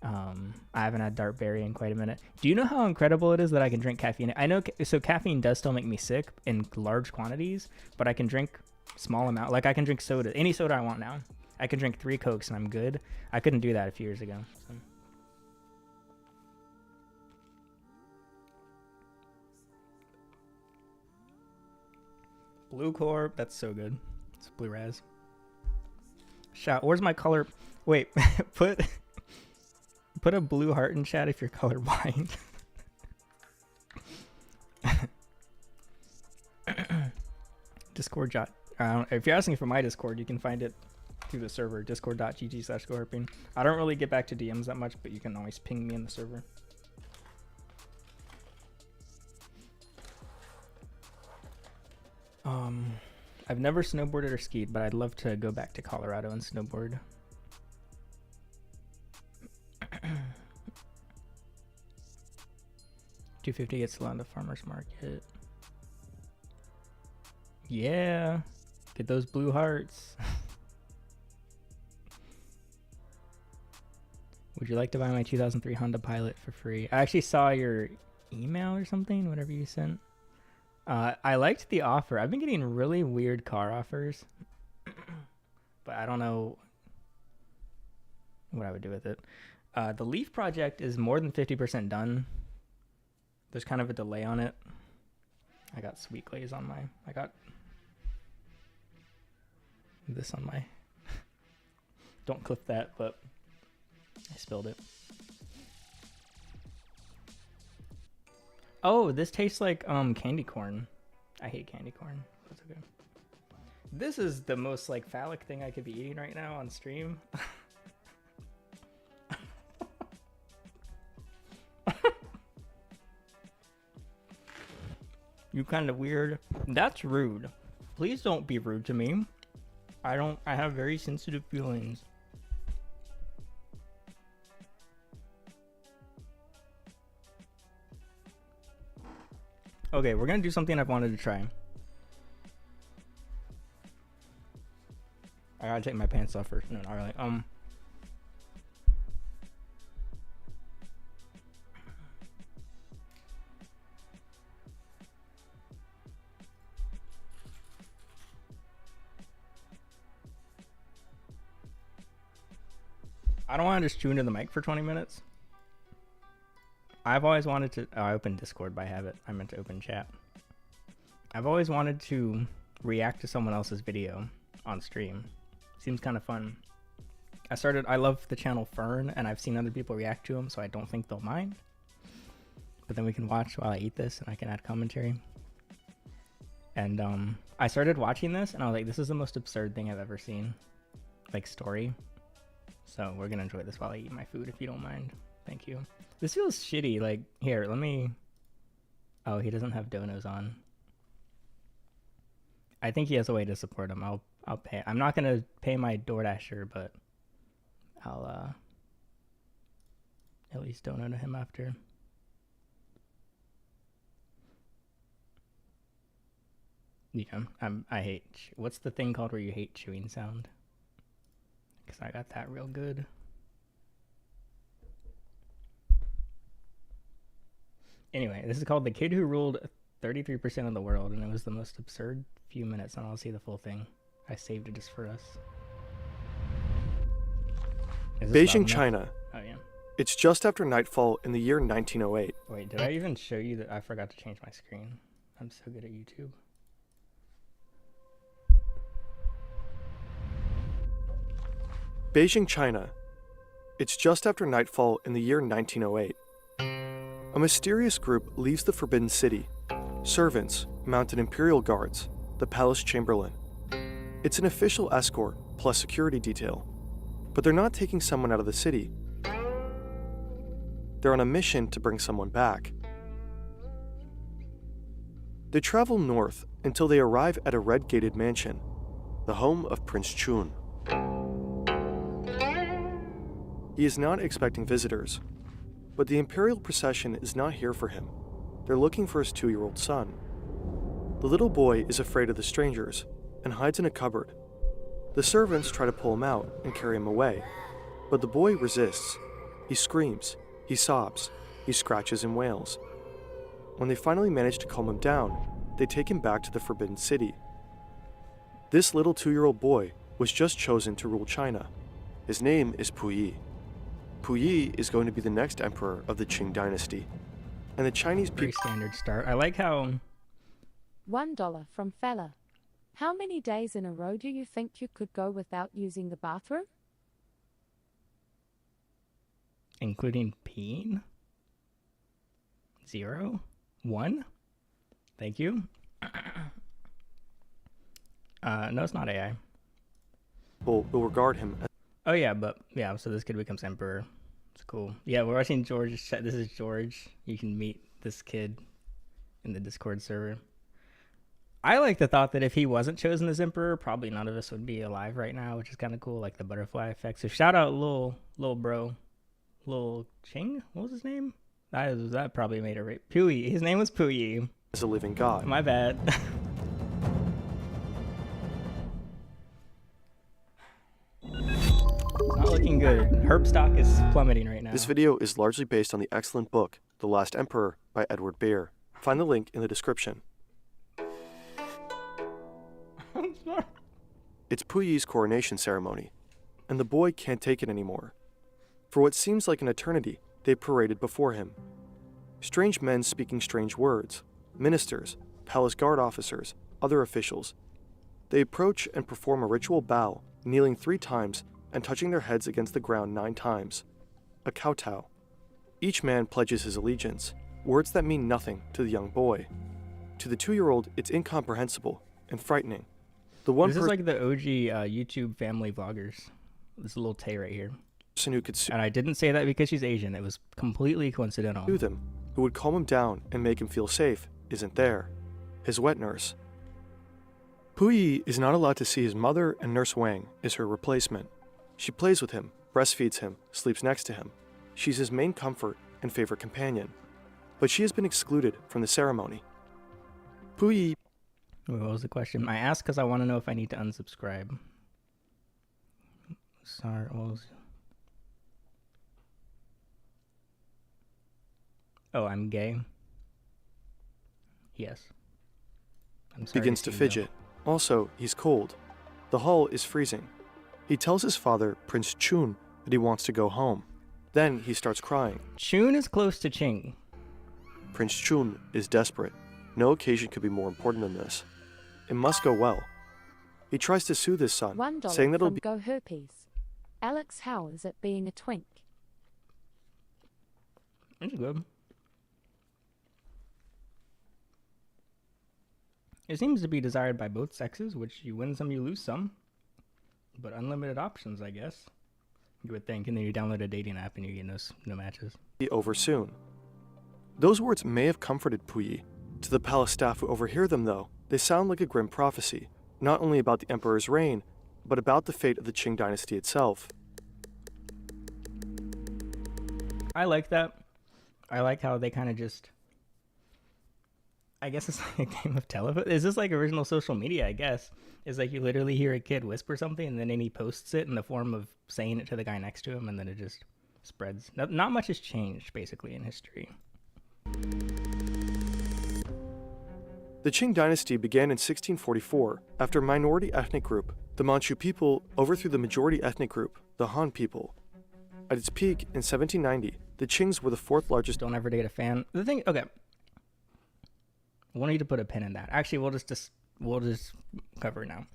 Speaker 1: I haven't had dark berry in quite a minute. Do you know how incredible it is that I can drink caffeine? I know, so caffeine does still make me sick in large quantities, but I can drink small amount. Like I can drink soda, any soda I want now. I can drink 3 Cokes and I'm good. I couldn't do that a few years ago. So. Blue Core, that's so good. It's blue raz. Shout, where's my color? Wait, put a blue heart in chat if you're colorblind. Discord. If you're asking for my Discord, you can find it through the server, discord.gg/goharping. I don't really get back to DMs that much, but you can always ping me in the server. I've never snowboarded or skied, but I'd love to go back to Colorado and snowboard. $250 gets Solana Farmers Market. Yeah, get those blue hearts. Would you like to buy my 2003 Honda Pilot for free? I actually saw your email or something, whatever you sent. I liked the offer. I've been getting really weird car offers, but I don't know what I would do with it. The Leaf project is more than 50% done. There's kind of a delay on it. I got sweet glaze on my... I got this on my... Don't clip that, but I spilled it. Oh, this tastes like candy corn. I hate candy corn. That's okay. This is the most like phallic thing I could be eating right now on stream. You kind of weird. That's rude. Please don't be rude to me. I have very sensitive feelings. Okay, we're gonna do something I've wanted to try. I gotta take my pants off first. No, not really. I don't want to just chew into the mic for 20 minutes. I've always wanted to... Oh, I opened Discord by habit. I meant to open chat. I've always wanted to react to someone else's video on stream. Seems kind of fun. I love the channel Fern, and I've seen other people react to him, so I don't think they'll mind. But then we can watch while I eat this, and I can add commentary. And I started watching this, and I was like, this is the most absurd thing I've ever seen. Like, story. So we're gonna enjoy this while I eat my food, if you don't mind. Thank you. This feels shitty. Like, here, let me... Oh, he doesn't have donos on. I think he has a way to support him. I'll pay. I'm not gonna pay my DoorDasher, but I'll at least donate to him after. Yeah, I hate... What's the thing called where you hate chewing sound? Because I got that real good. Anyway, this is called The Kid Who Ruled 33% of the World, and it was the most absurd few minutes, and I'll see the full thing. I saved it just for us.
Speaker 3: Beijing, China.
Speaker 1: Oh, yeah.
Speaker 3: It's just after nightfall in the year 1908.
Speaker 1: Wait, did I even show you that? I forgot to change my screen. I'm so good at YouTube.
Speaker 3: Beijing, China. It's just after nightfall in the year 1908. A mysterious group leaves the Forbidden City. Servants, mounted imperial guards, the palace chamberlain. It's an official escort plus security detail. But they're not taking someone out of the city. They're on a mission to bring someone back. They travel north until they arrive at a red-gated mansion, the home of Prince Chun. He is not expecting visitors, but the imperial procession is not here for him. They're looking for his 2-year-old son. The little boy is afraid of the strangers and hides in a cupboard. The servants try to pull him out and carry him away, but the boy resists. He screams, he sobs, he scratches and wails. When they finally manage to calm him down, they take him back to the Forbidden City. This little 2-year-old boy was just chosen to rule China. His name is Puyi. Puyi is going to be the next emperor of the Qing dynasty. And the Chinese people...
Speaker 1: Pretty standard start. I like how...
Speaker 2: $1 from Fella. How many days in a row do you think you could go without using the bathroom?
Speaker 1: Including peeing? 0? 1? Thank you. No, it's not AI.
Speaker 3: will regard him as...
Speaker 1: Oh yeah, but yeah, so this kid becomes emperor. It's cool. Yeah, we're watching George's chat. This is George. You can meet this kid in the Discord server. I like the thought that if he wasn't chosen as emperor, probably none of us would be alive right now, which is kind of cool, like the butterfly effect. So shout out little bro, Lil Ching. What was his name? That probably made it right. Puyi. His name was Puyi.
Speaker 3: as a living god.
Speaker 1: My bad. It's not looking good. Herb stock is plummeting right now.
Speaker 3: This video is largely based on the excellent book, The Last Emperor by Edward Beer. Find the link in the description. It's Puyi's coronation ceremony, and the boy can't take it anymore. For what seems like an eternity, they paraded before him. Strange men speaking strange words, ministers, palace guard officers, other officials. They approach and perform a ritual bow, kneeling 3 times and touching their heads against the ground 9 times. A kowtow. Each man pledges his allegiance, words that mean nothing to the young boy. To the 2-year-old, it's incomprehensible and frightening.
Speaker 1: This is like the OG YouTube family vloggers. This little Tay right here.
Speaker 3: Who could
Speaker 1: and I didn't say that because she's Asian. It was completely coincidental.
Speaker 3: Them, who would calm him down and make him feel safe, isn't there. his wet nurse. Puyi is not allowed to see his mother, and Nurse Wang is her replacement. She plays with him, breastfeeds him, sleeps next to him. She's his main comfort and favorite companion. But she has been excluded from the ceremony. Puyi...
Speaker 1: Wait, what was the question? I asked because I want to know if I need to unsubscribe. Sorry, what was... Oh, I'm gay? Yes. I'm sorry
Speaker 3: begins to fidget. Also, he's cold. The hall is freezing. He tells his father, Prince Chun, that he wants to go home. Then he starts crying.
Speaker 1: Chun is close to Ching.
Speaker 3: Prince Chun is desperate. No occasion could be more important than this. It must go well. He tries to soothe his son,
Speaker 2: $1
Speaker 3: saying that it'll
Speaker 2: from
Speaker 3: be...
Speaker 2: Go Herpes. Alex, how is it being a twink?
Speaker 1: It's good. It seems to be desired by both sexes, which you win some, you lose some. But unlimited options, I guess. You would think, and then you download a dating app and you get no matches.
Speaker 3: be over soon. Those words may have comforted Puyi. To the palace staff who overhear them, though, they sound like a grim prophecy, not only about the emperor's reign, but about the fate of the Qing dynasty itself.
Speaker 1: I like that. I like how they kind of just... I guess it's like a game of telephone. Is this like original social media, I guess? It's like you literally hear a kid whisper something and then he posts it in the form of saying it to the guy next to him and then it just spreads. Not much has changed, basically, in history.
Speaker 3: The Qing dynasty began in 1644 after a minority ethnic group, the Manchu people, overthrew the majority ethnic group, the Han people. At its peak in 1790, the Qings were the fourth largest...
Speaker 1: Don't ever date a fan. The thing, okay. I want you to put a pin in that. Actually, we'll just cover it now.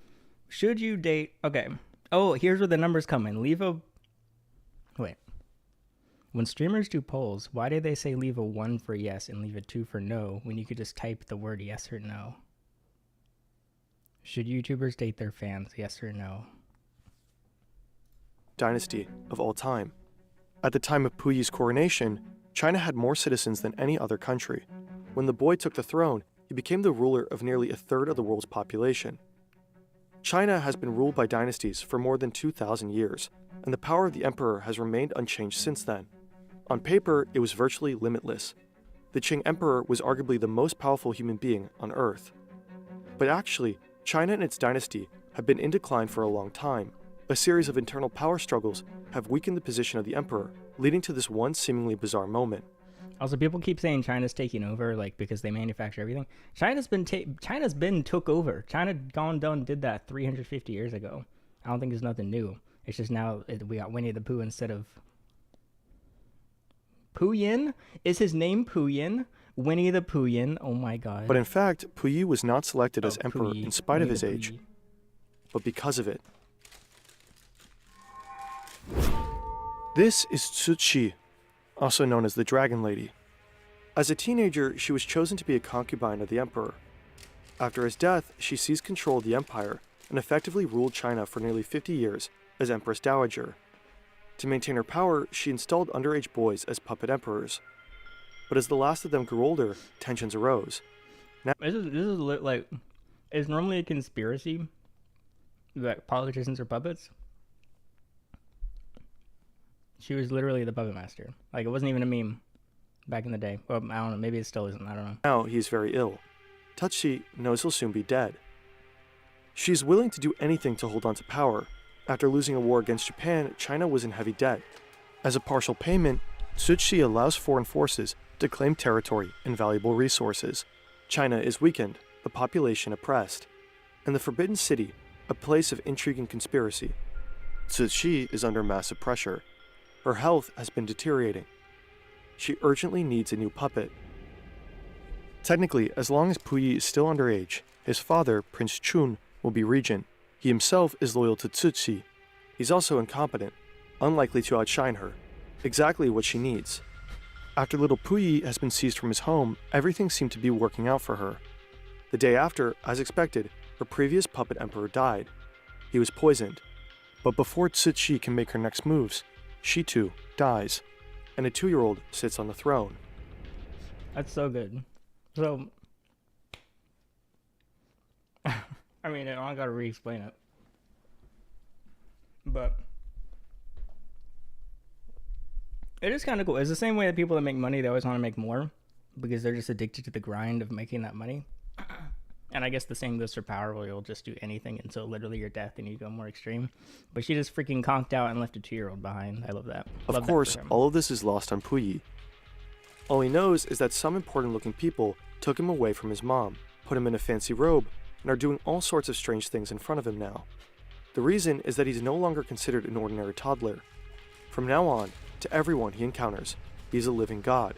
Speaker 1: Should you date... Okay. Oh, here's where the numbers come in. Wait. When streamers do polls, why do they say leave a 1 for yes and leave a 2 for no when you could just type the word yes or no? Should YouTubers date their fans, yes or no?
Speaker 3: Dynasty of all time. At the time of Puyi's coronation, China had more citizens than any other country. When the boy took the throne, he became the ruler of nearly a third of the world's population. China has been ruled by dynasties for more than 2,000 years, and the power of the emperor has remained unchanged since then. On paper, it was virtually limitless. The Qing emperor was arguably the most powerful human being on Earth. But actually, China and its dynasty have been in decline for a long time. A series of internal power struggles have weakened the position of the emperor, leading to this one seemingly bizarre moment.
Speaker 1: Also, people keep saying China's taking over, like, because they manufacture everything. China's been took over. China did that 350 years ago. I don't think there's nothing new. It's just now we got Winnie the Pooh instead of... Puyin? Is his name Puyin? Winnie the Poohin? Oh my god.
Speaker 3: But in fact, Puyi was not selected as emperor
Speaker 1: Puyi.
Speaker 3: in spite of
Speaker 1: Winnie
Speaker 3: his
Speaker 1: the
Speaker 3: age,
Speaker 1: Pooh.
Speaker 3: but because of it. This is Tzu, also known as the Dragon Lady. As a teenager, she was chosen to be a concubine of the emperor. After his death, she seized control of the empire and effectively ruled China for nearly 50 years as Empress Dowager. To maintain her power, she installed underage boys as puppet emperors. But as the last of them grew older, tensions arose.
Speaker 1: This is like, it's normally a conspiracy that politicians are puppets. She was literally the puppet master. Like, it wasn't even a meme back in the day. Well, I don't know, maybe it still isn't, I don't know.
Speaker 3: Now he is very ill. Tzu knows he'll soon be dead. She's willing to do anything to hold on to power. After losing a war against Japan, China was in heavy debt. As a partial payment, Tzu allows foreign forces to claim territory and valuable resources. China is weakened, the population oppressed, and the Forbidden City, a place of intrigue and conspiracy. Tzu is under massive pressure. Her health has been deteriorating. She urgently needs a new puppet. Technically, as long as Puyi is still underage, his father, Prince Chun, will be regent. He himself is loyal to Tzu. He's also incompetent, unlikely to outshine her. Exactly what she needs. After little Puyi has been seized from his home, everything seemed to be working out for her. The day after, as expected, her previous puppet emperor died. He was poisoned. But before Tzu can make her next moves, she too dies, and a 2-year-old sits on the throne.
Speaker 1: That's so good. So, I mean, I gotta re-explain it. But it is kind of cool. It's the same way that people that make money, they always want to make more because they're just addicted to the grind of making that money. And I guess the same goes for power, where you'll just do anything until literally your death and you go more extreme. But she just freaking conked out and left a 2-year-old behind. I love that.
Speaker 3: Of course, all of this is lost on Puyi. All he knows is that some important-looking people took him away from his mom, put him in a fancy robe, and are doing all sorts of strange things in front of him now. The reason is that he's no longer considered an ordinary toddler. From now on, to everyone he encounters, he's a living god.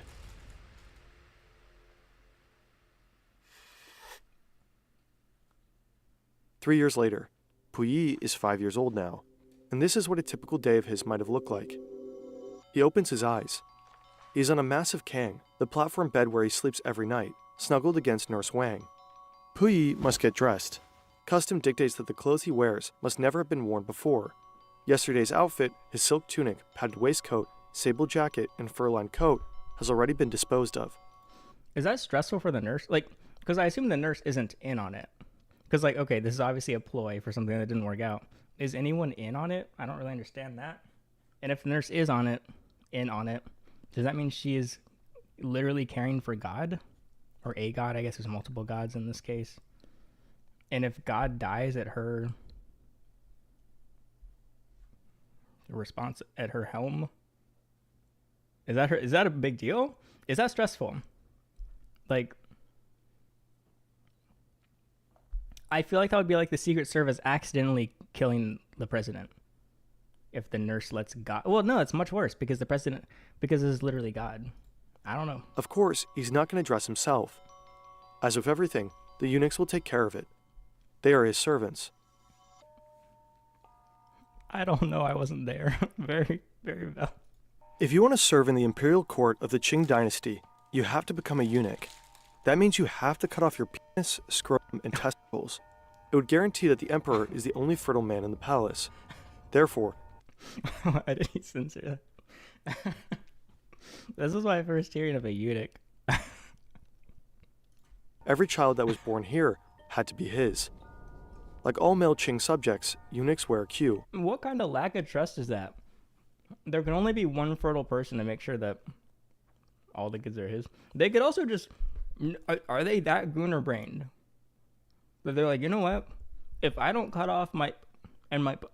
Speaker 3: Three years later, Puyi is 5 years old now, and this is what a typical day of his might have looked like. He opens his eyes. He is on a massive kang, the platform bed where he sleeps every night, snuggled against Nurse Wang. Puyi must get dressed. Custom dictates that the clothes he wears must never have been worn before. Yesterday's outfit, his silk tunic, padded waistcoat, sable jacket, and fur-lined coat, has already been disposed of.
Speaker 1: Is that stressful for the nurse? Like, because I assume the nurse isn't in on it. Because, like, okay, this is obviously a ploy for something that didn't work out. Is anyone in on it? I don't really understand that. And if the nurse is in on it, does that mean she is literally caring for God? Or a god? I guess there's multiple gods in this case. And if God dies at her response, at her helm, is that a big deal? Is that stressful? Like, I feel like that would be like the Secret Service accidentally killing the president if the nurse lets God. Well, no, it's much worse because because this is literally God. I don't know.
Speaker 3: Of course, he's not going to dress himself. As with everything, the eunuchs will take care of it. They are his servants.
Speaker 1: I don't know. I wasn't there. Very, very well.
Speaker 3: If you want to serve in the imperial court of the Qing dynasty, you have to become a eunuch. That means you have to cut off your penis, scrotum, and testicles. It would guarantee that the emperor is the only fertile man in the palace. Therefore,
Speaker 1: why did he censor that? This was my first hearing of a eunuch.
Speaker 3: every child that was born here had to be his. Like all male Qing subjects, eunuchs wear a queue.
Speaker 1: What kind of lack of trust is that? There can only be one fertile person to make sure that all the kids are his. They could also just... Are they that gooner brained? That they're like, you know what? If I don't cut off my... I don't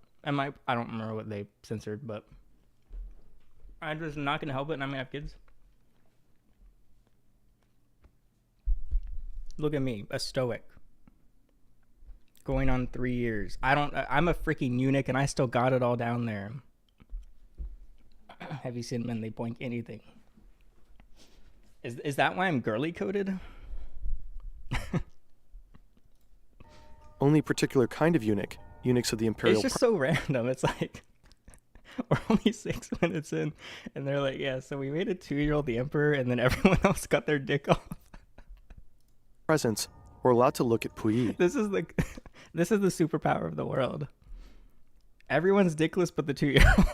Speaker 1: remember what they censored, but... I'm just not going to help it and I'm going to have kids. Look at me, a stoic. Going on 3 years. I'm a freaking eunuch and I still got it all down there. Have you seen men? They boink anything. Is that why I'm girly coded?
Speaker 3: Only particular kind of eunuch. Eunuchs of the imperial...
Speaker 1: It's just so random. It's like... We're only 6 minutes in and they're like, yeah, so we made a 2-year-old the emperor and then everyone else got their dick off.
Speaker 3: Presence were allowed to look at Puyi.
Speaker 1: This is the superpower of the world. Everyone's dickless but the 2-year-old.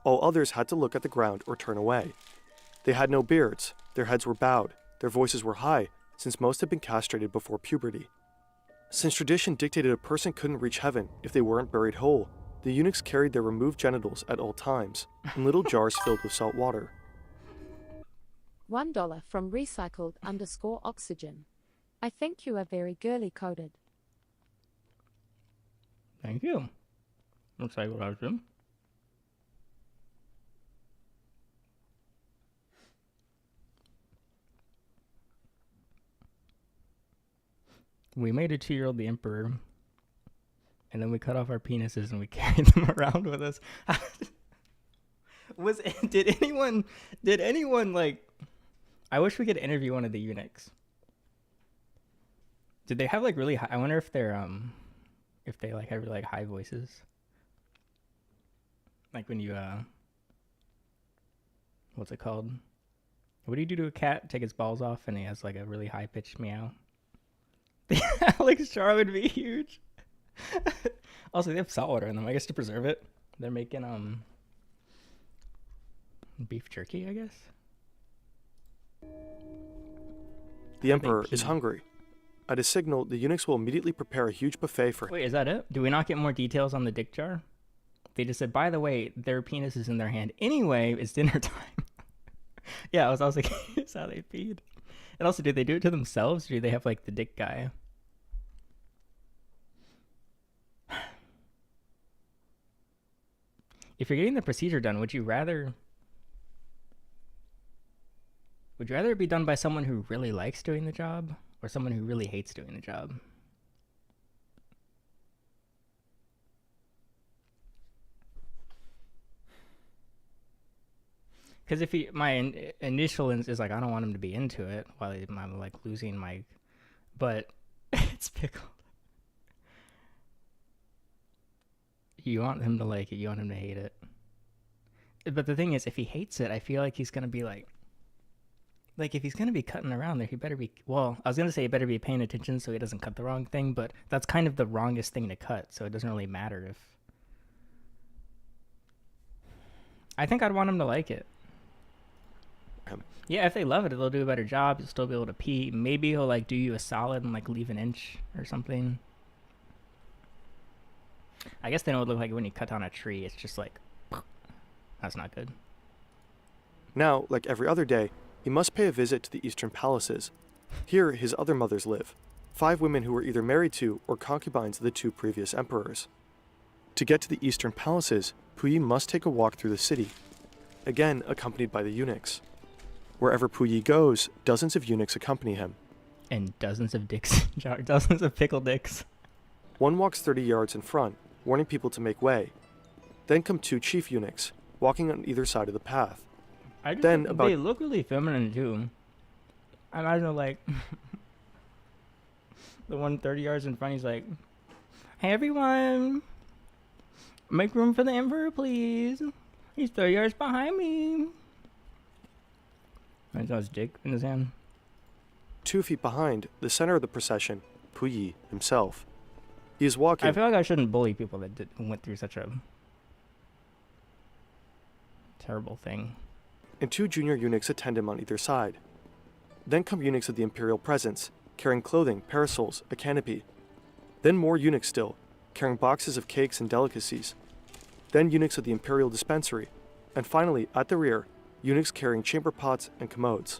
Speaker 3: All others had to look at the ground or turn away. They had no beards, their heads were bowed, their voices were high, since most had been castrated before puberty. Since tradition dictated a person couldn't reach heaven if they weren't buried whole, the eunuchs carried their removed genitals at all times, in little jars filled with salt water.
Speaker 2: $1 from recycled_oxygen. I think you are very girly coded.
Speaker 1: Thank you. Recycled oxygen. We made a 2-year-old the emperor, and then we cut off our penises and we carried them around with us. Did anyone like? I wish we could interview one of the eunuchs. Did they have like really high? I wonder if they like have really like high voices. Like when you what's it called? What do you do to a cat? Take its balls off and he has like a really high pitched meow. The Alex jar would be huge. Also, they have salt water in them, I guess, to preserve it. They're making beef jerky, I guess.
Speaker 3: The emperor is hungry. At a signal, the eunuchs will immediately prepare a huge buffet for him.
Speaker 1: Wait, is that it? Do we not get more details on the dick jar? They just said, by the way, their penis is in their hand. Anyway, it's dinner time. Yeah, I was like, here's how they feed. And also, do they do it to themselves, or do they have, like, the dick guy? If you're getting the procedure done, would you rather it be done by someone who really likes doing the job, or someone who really hates doing the job? Because if my initial is like, I don't want him to be into it while I'm like losing my, but it's pickled. You want him to like it, you want him to hate it. But the thing is, if he hates it, I feel like he's gonna be like if he's gonna be cutting around there, he better be. Well, I was gonna say he better be paying attention so he doesn't cut the wrong thing, but that's kind of the wrongest thing to cut, so it doesn't really matter if. I think I'd want him to like it. Yeah, if they love it, they'll do a better job. You'll still be able to pee. Maybe he'll like do you a solid and like leave an inch or something. I guess they know what it look like when you cut down a tree. It's just like, that's not good.
Speaker 3: Now, like every other day, he must pay a visit to the eastern palaces. Here, his other mothers live, 5 women who were either married to or concubines of the 2 previous emperors. To get to the eastern palaces, Puyi must take a walk through the city, again accompanied by the eunuchs. Wherever Puyi goes, dozens of eunuchs accompany him.
Speaker 1: And dozens of dicks, dozens of pickle dicks.
Speaker 3: One walks 30 yards in front, warning people to make way. Then come 2 chief eunuchs, walking on either side of the path.
Speaker 1: They look really feminine too. I imagine like the one 30 yards in front, he's like, hey everyone, make room for the emperor please. He's 30 yards behind me. I saw his dick in his hand.
Speaker 3: 2 feet behind, the center of the procession, Puyi himself. He is walking.
Speaker 1: I feel like I shouldn't bully people that went through such a terrible thing.
Speaker 3: And 2 junior eunuchs attend him on either side. Then come eunuchs of the imperial presence, carrying clothing, parasols, a canopy. Then more eunuchs still, carrying boxes of cakes and delicacies. Then eunuchs of the imperial dispensary. And finally, at the rear, eunuchs carrying chamber pots and commodes.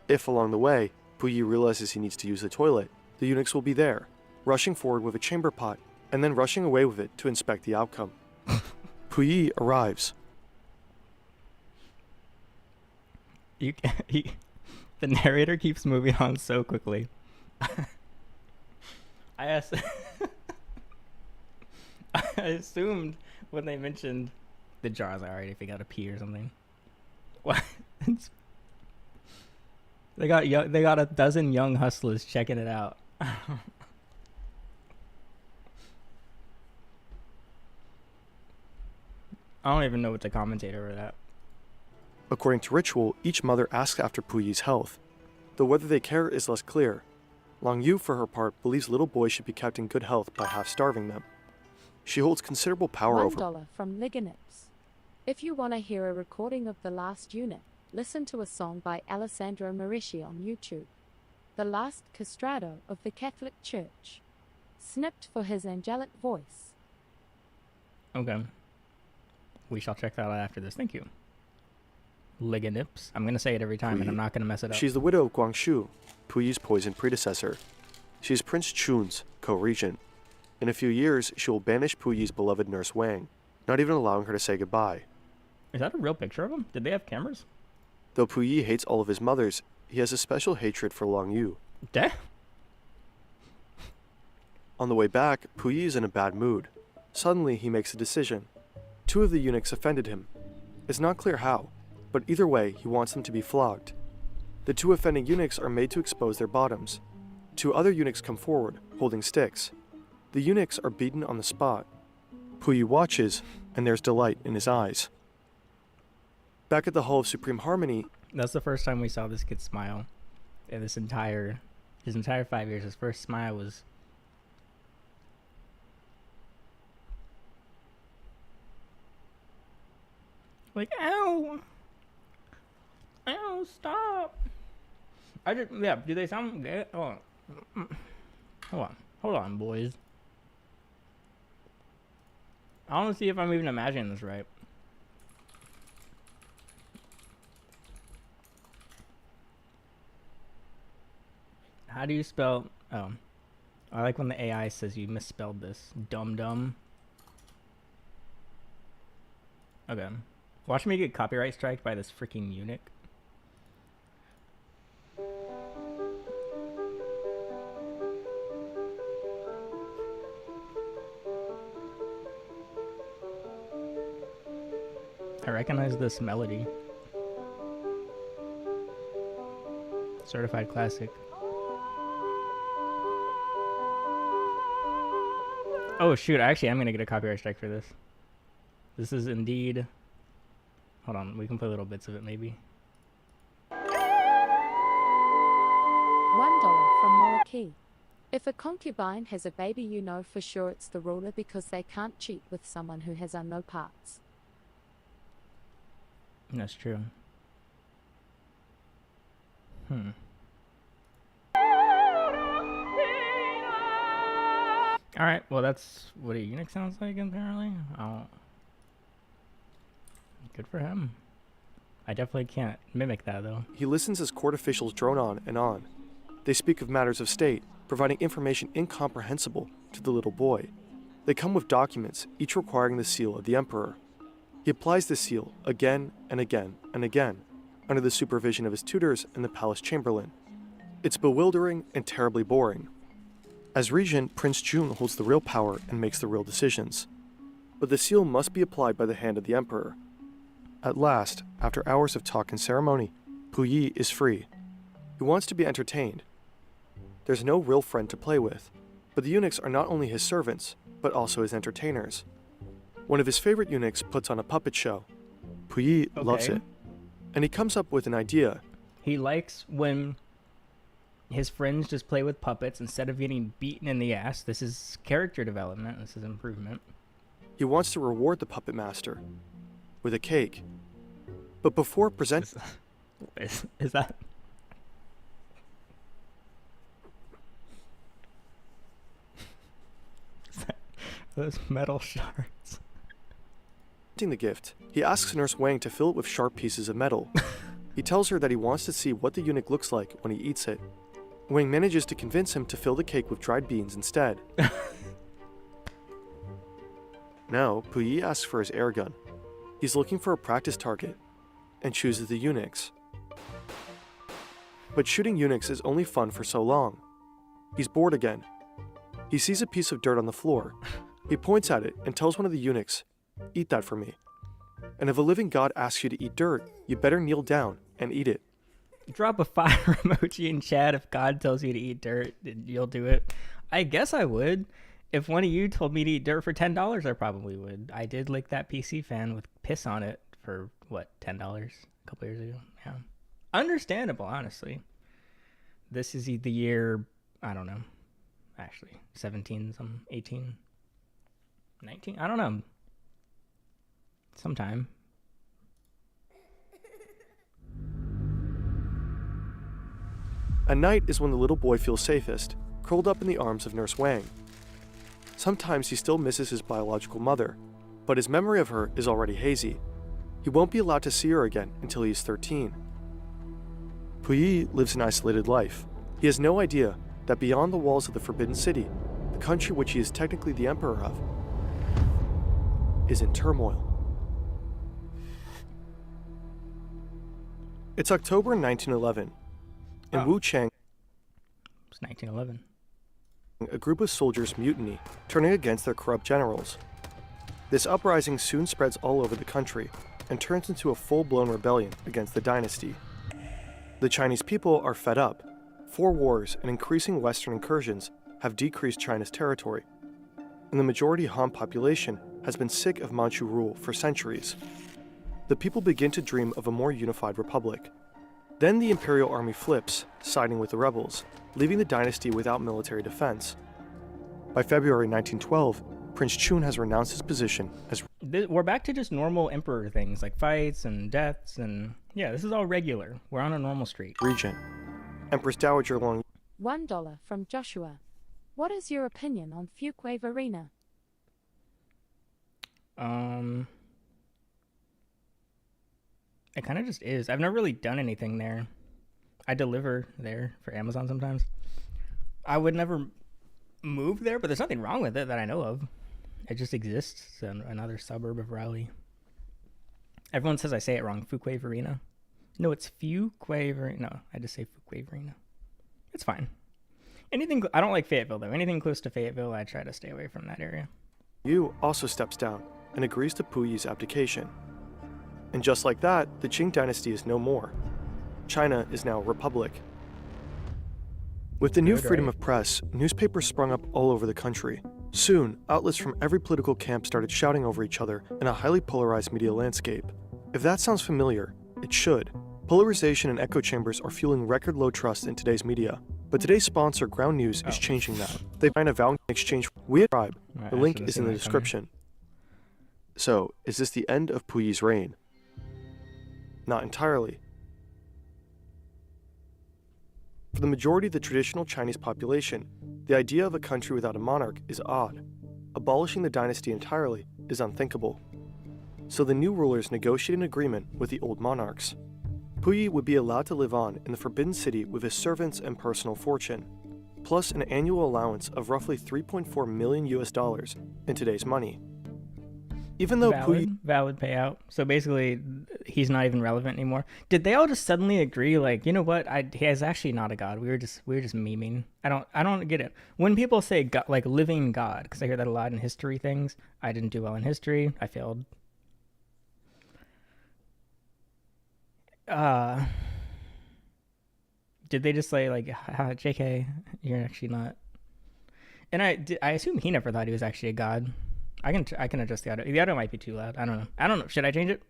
Speaker 3: If along the way, Puyi realizes he needs to use the toilet, the eunuchs will be there, rushing forward with a chamber pot, and then rushing away with it to inspect the outcome. Puyi arrives.
Speaker 1: The narrator keeps moving on so quickly. I assumed when they mentioned the jar, I was like, alright, if you gotta pee or something. What? They got a dozen young hustlers checking it out. I don't even know what to commentate over that.
Speaker 3: According to ritual, each mother asks after Puyi's health, though whether they care is less clear. Long Yu, for her part, believes little boys should be kept in good health by half-starving them. She holds considerable power over
Speaker 2: $1 from Ligonips. If you want to hear a recording of The Last Eunuch, listen to a song by Alessandro Maresci on YouTube. The Last Castrato of the Catholic Church. Snipped for his angelic voice.
Speaker 1: Okay. We shall check that out after this. Thank you. Ligonips. I'm going to say it every time,
Speaker 3: Puyi.
Speaker 1: and I'm not going to mess it up.
Speaker 3: She's the widow of Guangxu, Puyi's poisoned predecessor. She is Prince Chun's co-regent. In a few years, she will banish Puyi's beloved nurse Wang, not even allowing her to say goodbye.
Speaker 1: Is that a real picture of him? Did they have cameras?
Speaker 3: Though Puyi hates all of his mothers, he has a special hatred for Long Yu. On the way back, Puyi is in a bad mood. Suddenly, he makes a decision. 2 of the eunuchs offended him. It's not clear how, but either way, he wants them to be flogged. The 2 offending eunuchs are made to expose their bottoms. 2 other eunuchs come forward, holding sticks. The eunuchs are beaten on the spot. Puyi watches, and there's delight in his eyes. Back at the Hall of Supreme Harmony,
Speaker 1: That's the first time we saw this kid smile. In his entire 5 years, his first smile was... like, ow! Ow, stop! Do they sound gay? Oh, Hold on, boys. I want to see if I'm even imagining this right. How do you spell? Oh, I like when the AI says you misspelled this. Dum dum. Okay. Watch me get copyright striked by this freaking eunuch. I recognize this melody. Certified classic. Oh shoot, I actually am gonna get a copyright strike for this. This is indeed... Hold on, we can play little bits of it maybe.
Speaker 2: $1 from Moraki. If a concubine has a baby, you know for sure it's the ruler because they can't cheat with someone who has no parts.
Speaker 1: That's true. Alright, well that's what a eunuch sounds like apparently. Good for him. I definitely can't mimic that though.
Speaker 3: He listens as court officials drone on and on. They speak of matters of state, providing information incomprehensible to the little boy. They come with documents, each requiring the seal of the emperor. He applies the seal again and again and again, under the supervision of his tutors and the palace chamberlain. It's bewildering and terribly boring. As regent, Prince Jun holds the real power and makes the real decisions. But the seal must be applied by the hand of the emperor. At last, after hours of talk and ceremony, Puyi is free. He wants to be entertained. There's no real friend to play with, but the eunuchs are not only his servants, but also his entertainers. One of his favorite eunuchs puts on a puppet show. Puyi loves it, and he comes up with an idea.
Speaker 1: He likes when his friends just play with puppets instead of getting beaten in the ass. This is character development. This is improvement.
Speaker 3: He wants to reward the puppet master with a cake. But before presenting...
Speaker 1: Is that... Those metal shards.
Speaker 3: The gift, he asks Nurse Wang to fill it with sharp pieces of metal. He tells her that he wants to see what the eunuch looks like when he eats it. Wang manages to convince him to fill the cake with dried beans instead. Now, Puyi asks for his air gun. He's looking for a practice target, and chooses the eunuchs. But shooting eunuchs is only fun for so long. He's bored again. He sees a piece of dirt on the floor. He points at it and tells one of the eunuchs, "Eat that for me. And if a living god asks you to eat dirt, you better kneel down and eat it."
Speaker 1: Drop a fire emoji in chat if God tells you to eat dirt, you'll do it. I guess I would. If one of you told me to eat dirt for $10, I probably would. I did lick that PC fan with piss on it for, what, $10 a couple years ago? Yeah. Understandable, honestly. This is the year, I don't know, actually, 17, some 18, 19, I don't know. Sometime.
Speaker 3: At night is when the little boy feels safest, curled up in the arms of Nurse Wang. Sometimes he still misses his biological mother, but his memory of her is already hazy. He won't be allowed to see her again until he is 13. Puyi lives an isolated life. He has no idea that beyond the walls of the Forbidden City, the country which he is technically the emperor of, is in turmoil. It's October 1911. In Wuchang,
Speaker 1: it's 1911.
Speaker 3: A group of soldiers mutiny, turning against their corrupt generals. This uprising soon spreads all over the country and turns into a full-blown rebellion against the dynasty. The Chinese people are fed up. 4 wars and increasing Western incursions have decreased China's territory, and the majority Han population has been sick of Manchu rule for centuries. The people begin to dream of a more unified republic. Then the imperial army flips, siding with the rebels, leaving the dynasty without military defense. By February 1912, Prince Chun has renounced his position as...
Speaker 1: We're back to just normal emperor things, like fights and deaths, and yeah, this is all regular. We're on a normal streak.
Speaker 3: regent. Empress Dowager Long
Speaker 2: $1 from Joshua. What is your opinion on Fuquay Arena?
Speaker 1: It kind of just is. I've never really done anything there. I deliver there for Amazon sometimes. I would never move there, but there's nothing wrong with it that I know of. It just exists in another suburb of Raleigh. Everyone says I say it wrong. Fuquay Arena. No, it's Fuquay Arena. No, I just say Fuquay Arena. It's fine. I don't like Fayetteville though. Anything close to Fayetteville, I try to stay away from that area.
Speaker 3: Yu also steps down and agrees to Puyi's abdication. And just like that, the Qing dynasty is no more. China is now a republic. With the new freedom of press, newspapers sprung up all over the country. Soon, outlets from every political camp started shouting over each other in a highly polarized media landscape. If that sounds familiar, it should. Polarization and echo chambers are fueling record low trust in today's media. But today's sponsor, Ground News, is changing that. They find a vowing exchange. We at Tribe. The link is in the description. So, is this the end of Puyi's reign? Not entirely. For the majority of the traditional Chinese population, the idea of a country without a monarch is odd. Abolishing the dynasty entirely is unthinkable. So the new rulers negotiate an agreement with the old monarchs. Puyi would be allowed to live on in the Forbidden City with his servants and personal fortune, plus an annual allowance of roughly $3.4 million in today's money. Even though
Speaker 1: valid payout. So basically, he's not even relevant anymore. Did they all just suddenly agree? Like, you know what? He is actually not a god. We were just memeing. I don't get it. When people say god, like living god, because I hear that a lot in history things. I didn't do well in history. I failed. Did they just say like, JK, you're actually not? And I assume he never thought he was actually a god. I can adjust the audio. The audio might be too loud. I don't know. Should I change it?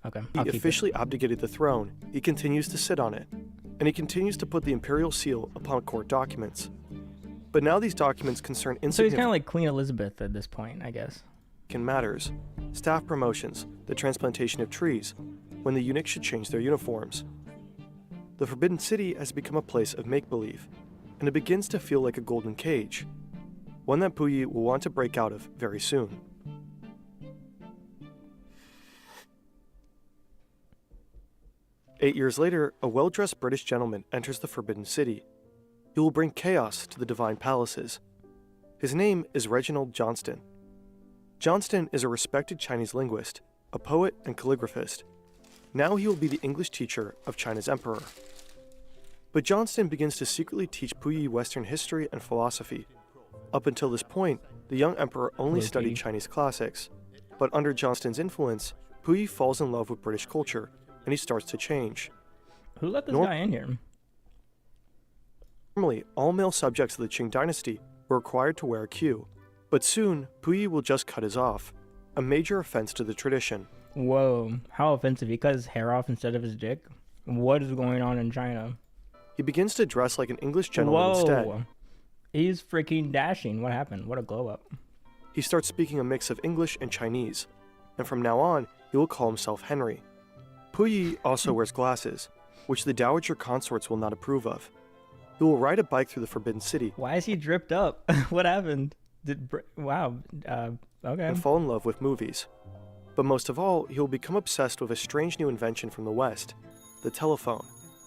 Speaker 1: Okay.
Speaker 3: He officially abdicated the throne. He continues to sit on it, and he continues to put the imperial seal upon court documents. But now these documents concern insignificant.
Speaker 1: So he's kind of like Queen Elizabeth at this point, I guess.
Speaker 3: Matters, staff promotions, the transplantation of trees, when the eunuchs should change their uniforms. The Forbidden City has become a place of make-believe, and it begins to feel like a golden cage, one that Puyi will want to break out of very soon. Eight years later, a well-dressed British gentleman enters the Forbidden City. He will bring chaos to the divine palaces. His name is Reginald Johnston. Johnston is a respected Chinese linguist, a poet and calligraphist. Now he will be the English teacher of China's emperor. But Johnston begins to secretly teach Puyi Western history and philosophy. Up until this point, the young emperor only studied Chinese classics. But under Johnston's influence, Puyi falls in love with British culture, and he starts to change.
Speaker 1: Who let this guy in here?
Speaker 3: Normally, all male subjects of the Qing dynasty were required to wear a queue. But soon, Puyi will just cut his off, a major offense to the tradition.
Speaker 1: Whoa, how offensive. He cut his hair off instead of his dick? What is going on in China?
Speaker 3: He begins to dress like an English gentleman instead.
Speaker 1: He's freaking dashing. What happened? What a glow up.
Speaker 3: He starts speaking a mix of English and Chinese, and from now on, he will call himself Henry. Puyi also wears glasses, which the dowager consorts will not approve of. He will ride a bike through the Forbidden City.
Speaker 1: Why is he dripped up? What happened? Okay.
Speaker 3: And fall in love with movies. But most of all, he will become obsessed with a strange new invention from the West, the telephone.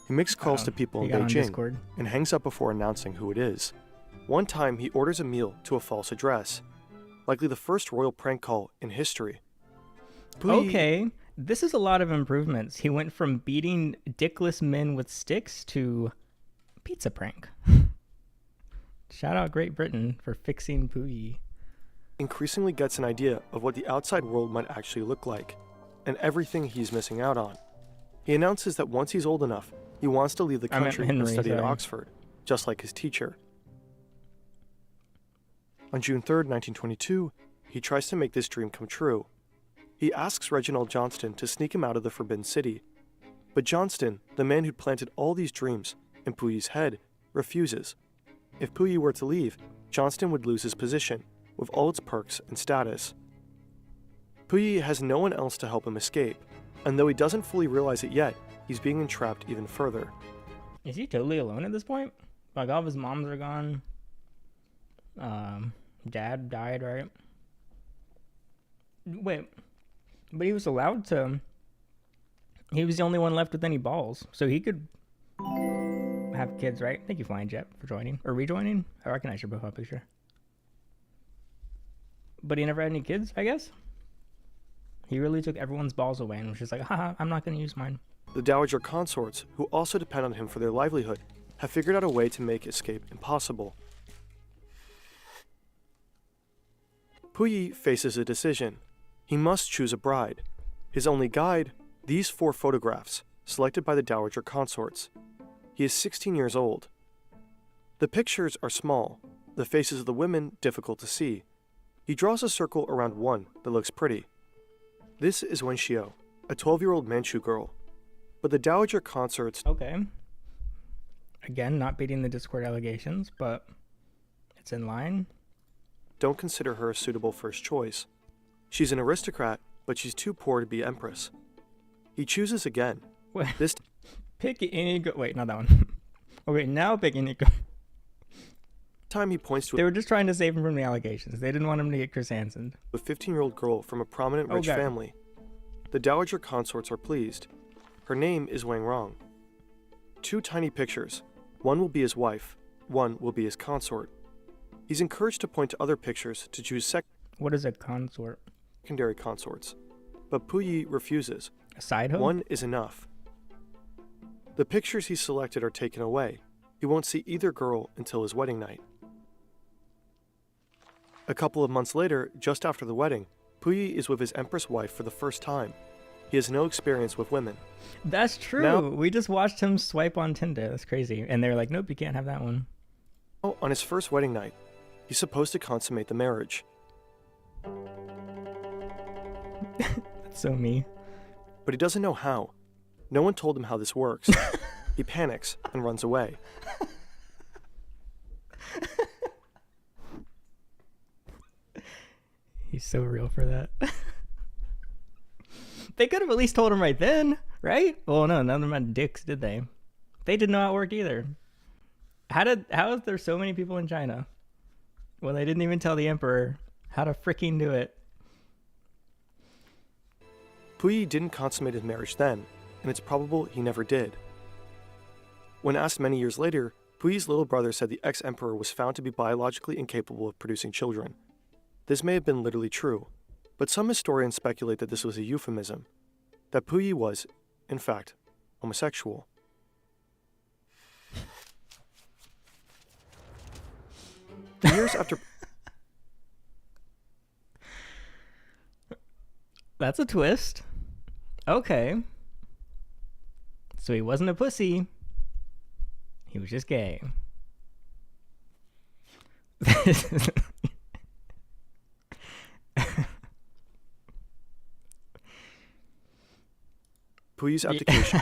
Speaker 3: He makes calls to people in Beijing and hangs up before announcing who it is. One time, he orders a meal to a false address, likely the first royal prank call in history.
Speaker 1: Okay, this is a lot of improvements. He went from beating dickless men with sticks to pizza prank. Shout out Great Britain for fixing Puyi.
Speaker 3: Increasingly gets an idea of what the outside world might actually look like, and everything he's missing out on. He announces that once he's old enough, he wants to leave the country and study at Oxford, just like his teacher. On June 3rd, 1922, he tries to make this dream come true. He asks Reginald Johnston to sneak him out of the Forbidden City. But Johnston, the man who'd planted all these dreams in Puyi's head, refuses. If Puyi were to leave, Johnston would lose his position, with all its perks and status. Puyi has no one else to help him escape, and though he doesn't fully realize it yet, he's being entrapped even further.
Speaker 1: Is he totally alone at this point? Like, all of his moms are gone. Dad died, right? Wait, but he was allowed to. He was the only one left with any balls, so he could have kids, right? Thank you, Flying Jet, for joining or rejoining. I recognize your profile picture. But he never had any kids, I guess. He really took everyone's balls away and was just like, haha, I'm not going to use mine.
Speaker 3: The dowager consorts, who also depend on him for their livelihood, have figured out a way to make escape impossible. Puyi faces a decision. He must choose a bride. His only guide, these 4 photographs, selected by the dowager consorts. He is 16 years old. The pictures are small, the faces of the women difficult to see. He draws a circle around one that looks pretty. This is Wen Xiao, a 12-year-old Manchu girl. But the dowager consorts...
Speaker 1: Okay. Again, not beating the Discord allegations, but it's in line.
Speaker 3: ...don't consider her a suitable first choice. She's an aristocrat, but she's too poor to be empress. He chooses again.
Speaker 1: Wait,
Speaker 3: This
Speaker 1: pick any... Wait, not that one. Okay, now pick any...
Speaker 3: time he points to
Speaker 1: They were just trying to save him from the allegations. They didn't want him to get Chris Hansen.
Speaker 3: a 15-year-old girl from a prominent rich
Speaker 1: Okay.
Speaker 3: family. The dowager consorts are pleased. Her name is Wang Rong. 2 tiny pictures. One will be his wife. One will be his consort. He's encouraged to point to other pictures to choose
Speaker 1: What is a consort?
Speaker 3: secondary consorts. But Puyi refuses.
Speaker 1: A side hoe?
Speaker 3: One is enough. The pictures he selected are taken away. He won't see either girl until his wedding night. A couple of months later, just after the wedding, Puyi is with his empress wife for the first time. He has no experience with women.
Speaker 1: That's true.
Speaker 3: Now-
Speaker 1: We just watched him swipe on Tinder. That's crazy. And they're like, nope, you can't have that one.
Speaker 3: On his first wedding night, he's supposed to consummate the marriage.
Speaker 1: That's so me.
Speaker 3: But he doesn't know how. No one told him how this works. He panics and runs away.
Speaker 1: He's so real for that. They could have at least told him right then, right? Well, no, none of them had dicks, did they? They didn't know how it worked either. How is there so many people in China? Well, they didn't even tell the emperor how to freaking do it.
Speaker 3: Puyi didn't consummate his marriage then, and it's probable he never did. When asked many years later, Puyi's little brother said the ex-emperor was found to be biologically incapable of producing children. This may have been literally true, but some historians speculate that this was a euphemism, that Puyi was, in fact, homosexual. Years after
Speaker 1: That's a twist. Okay. So he wasn't a pussy. He was just gay.
Speaker 3: Puyi's abdication,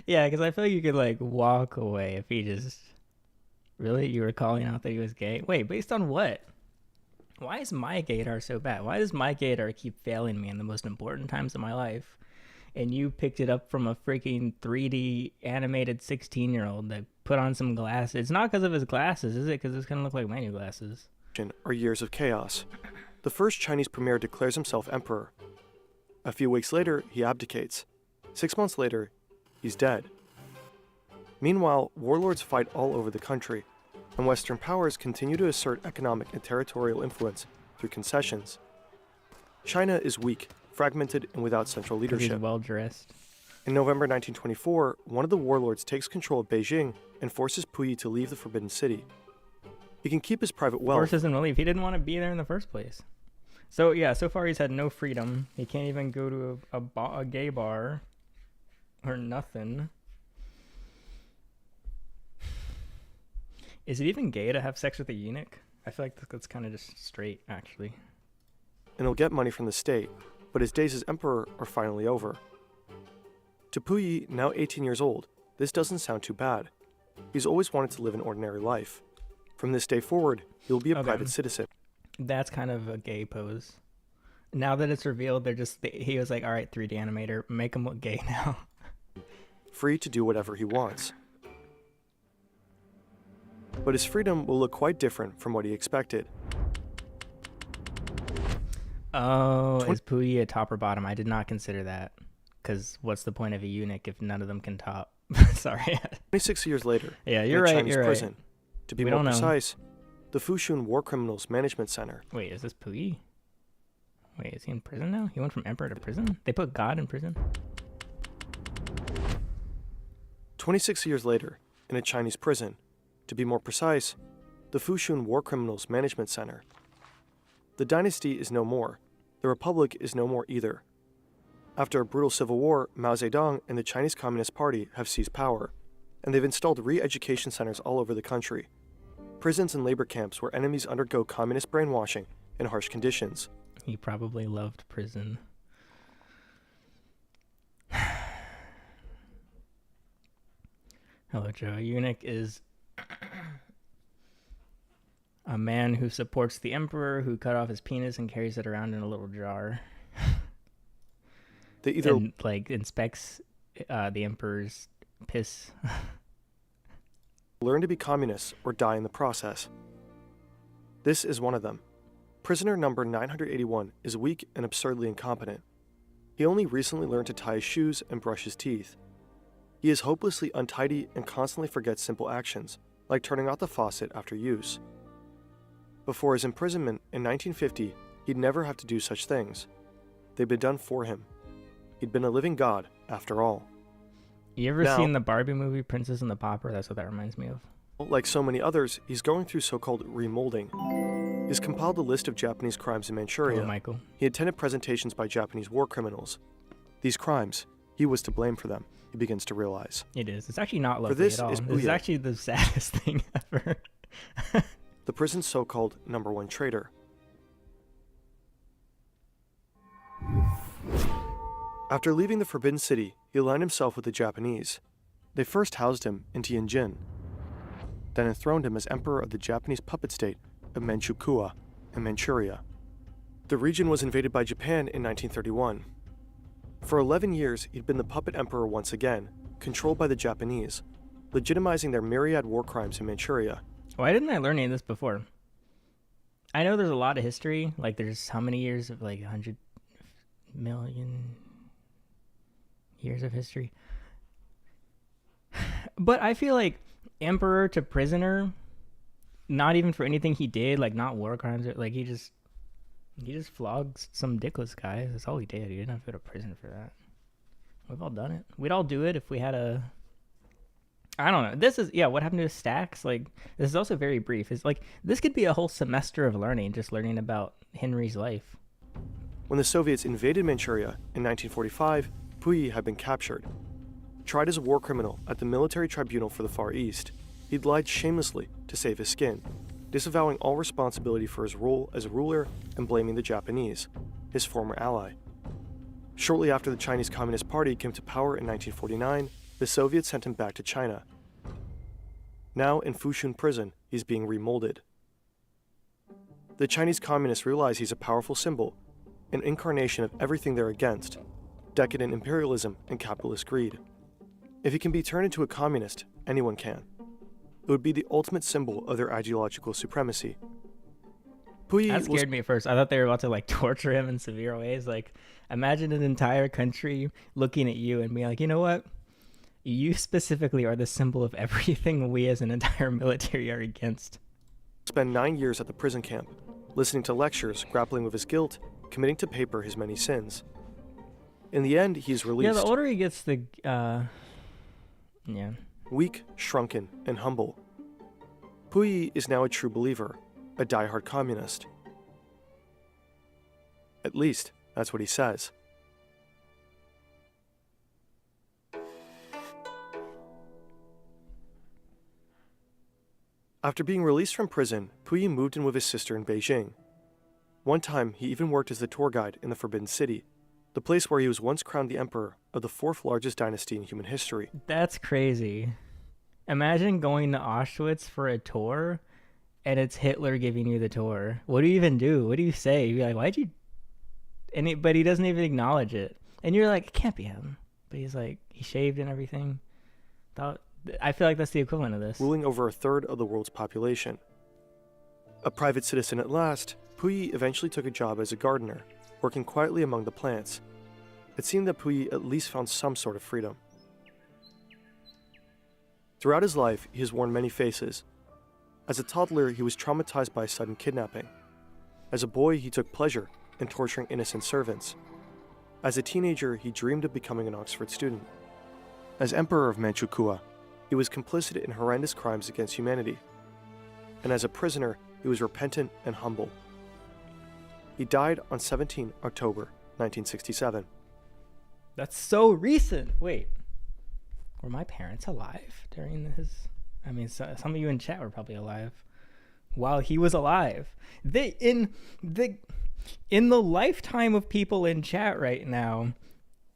Speaker 1: Yeah, because I feel like you could like walk away if he just really you were calling out that he was gay. Wait, based on what? Why is my gaydar so bad? Why does my gaydar keep failing me in the most important times of my life? And you picked it up from a freaking 3D animated 16-year-old that put on some glasses. It's not because of his glasses, is it? Because it's gonna look like my new glasses.
Speaker 3: are years of chaos. The first Chinese premier declares himself emperor. A few weeks later, he abdicates. 6 months later, he's dead. Meanwhile, warlords fight all over the country, and Western powers continue to assert economic and territorial influence through concessions. China is weak, fragmented, and without central
Speaker 1: 'Cause he's
Speaker 3: leadership.
Speaker 1: well dressed.
Speaker 3: In November 1924, one of the warlords takes control of Beijing and forces Puyi to leave the Forbidden City. He can keep his private wealth.
Speaker 1: Forces him to leave. He didn't want to be there in the first place. So yeah, so far he's had no freedom. He can't even go to a gay bar or nothing. Is it even gay to have sex with a eunuch? I feel like that's kind of just straight, actually.
Speaker 3: And he'll get money from the state, but his days as emperor are finally over. To Puyi, now 18 years old, this doesn't sound too bad. He's always wanted to live an ordinary life. From this day forward, he'll be a
Speaker 1: Okay.
Speaker 3: private citizen.
Speaker 1: That's kind of a gay pose. Now that it's revealed, he was like, all right, 3D animator, make him look gay now.
Speaker 3: Free to do whatever he wants. But his freedom will look quite different from what he expected.
Speaker 1: Oh, is Puyi a top or bottom? I did not consider that. Because what's the point of a eunuch if none of them can top? Sorry.
Speaker 3: 26 years later,
Speaker 1: Yeah,
Speaker 3: in
Speaker 1: you're
Speaker 3: a
Speaker 1: right.
Speaker 3: Chinese
Speaker 1: You're
Speaker 3: prison,
Speaker 1: right.
Speaker 3: to be
Speaker 1: We
Speaker 3: more
Speaker 1: don't know.
Speaker 3: precise, the Fushun War Criminals Management Center.
Speaker 1: Wait, is this Puyi? Wait, is he in prison now? He went from emperor to prison? They put God in prison?
Speaker 3: 26 years later, in a Chinese prison, to be more precise, the Fushun War Criminals Management Center. The dynasty is no more. The republic is no more either. After a brutal civil war, Mao Zedong and the Chinese Communist Party have seized power, and they've installed re-education centers all over the country. Prisons and labor camps where enemies undergo communist brainwashing in harsh conditions.
Speaker 1: He probably loved prison. Hello, Joe. A eunuch is a man who supports the emperor, who cut off his penis and carries it around in a little jar.
Speaker 3: They either
Speaker 1: And, like, inspects the emperor's piss.
Speaker 3: learn to be communists or die in the process. This is one of them. Prisoner number 981 is weak and absurdly incompetent. He only recently learned to tie his shoes and brush his teeth. He is hopelessly untidy and constantly forgets simple actions, like turning off the faucet after use. Before his imprisonment in 1950, he'd never have to do such things. They'd been done for him. He'd been a living god, after all.
Speaker 1: You ever
Speaker 3: Now-
Speaker 1: seen the Barbie movie, Princess and the Pauper? That's what that reminds me of.
Speaker 3: Like so many others, he's going through so-called remolding. He's compiled a list of Japanese crimes in Manchuria.
Speaker 1: Hello, Michael.
Speaker 3: He attended presentations by Japanese war criminals. These crimes, he was to blame for them, he begins to realize.
Speaker 1: It is. It's actually not lovely
Speaker 3: this
Speaker 1: at all.
Speaker 3: is
Speaker 1: This is
Speaker 3: Booyah.
Speaker 1: actually the saddest thing ever.
Speaker 3: The prison's so-called number one traitor. After leaving the Forbidden City, he aligned himself with the Japanese. They first housed him in Tianjin, then enthroned him as emperor of the Japanese puppet state of Manchukuo in Manchuria. The region was invaded by Japan in 1931. For 11 years, he'd been the puppet emperor once again, controlled by the Japanese, legitimizing their myriad war crimes in Manchuria.
Speaker 1: Why didn't I learn any of this before? I know there's a lot of history. Like, there's how many years of, like, 100 million years of history. But I feel like emperor to prisoner, not even for anything he did, like, not war crimes, like, he just flogged some dickless guy. That's all he did. He didn't have to go to prison for that. We've all done it. We'd all do it if we had a... I don't know. This is, yeah, what happened to his stacks? Like, this is also very brief. It's like, this could be a whole semester of learning, just learning about Henry's life.
Speaker 3: When the Soviets invaded Manchuria in 1945, Puyi had been captured. Tried as a war criminal at the military tribunal for the Far East, he'd lied shamelessly to save his skin, disavowing all responsibility for his role as a ruler and blaming the Japanese, his former ally. Shortly after the Chinese Communist Party came to power in 1949, the Soviets sent him back to China. Now in Fushun prison, he's being remolded. The Chinese communists realize he's a powerful symbol, an incarnation of everything they're against, decadent imperialism and capitalist greed. If he can be turned into a communist, anyone can. It would be the ultimate symbol of their ideological supremacy. Puyi
Speaker 1: That scared me at first. I thought they were about to, like, torture him in severe ways. Like, imagine an entire country looking at you and being like, you know what? You specifically are the symbol of everything we as an entire military are against.
Speaker 3: Spent 9 years at the prison camp, listening to lectures, grappling with his guilt, committing to paper his many sins. In the end, he is released.
Speaker 1: Yeah, the older he gets, the yeah.
Speaker 3: Weak, shrunken, and humble. Puyi is now a true believer, a die-hard communist. At least, that's what he says. After being released from prison, Puyi moved in with his sister in Beijing. One time, he even worked as the tour guide in the Forbidden City, the place where he was once crowned the emperor of the fourth largest dynasty in human history.
Speaker 1: That's crazy. Imagine going to Auschwitz for a tour and it's Hitler giving you the tour. What do you even do? What do you say? You're like, why'd you... But he doesn't even acknowledge it. And you're like, it can't be him. But he's like, he shaved and everything. Thought I feel like that's the equivalent of this.
Speaker 3: ruling over a third of the world's population. A private citizen at last, Puyi eventually took a job as a gardener, working quietly among the plants. It seemed that Puyi at least found some sort of freedom. Throughout his life, he has worn many faces. As a toddler, he was traumatized by a sudden kidnapping. As a boy, he took pleasure in torturing innocent servants. As a teenager, he dreamed of becoming an Oxford student. As Emperor of Manchukuo, he was complicit in horrendous crimes against humanity. And as a prisoner, he was repentant and humble. He died on 17 October 1967.
Speaker 1: That's so recent. Wait, were my parents alive during his? I mean, some of you in chat were probably alive while he was alive. In the lifetime of people in chat right now,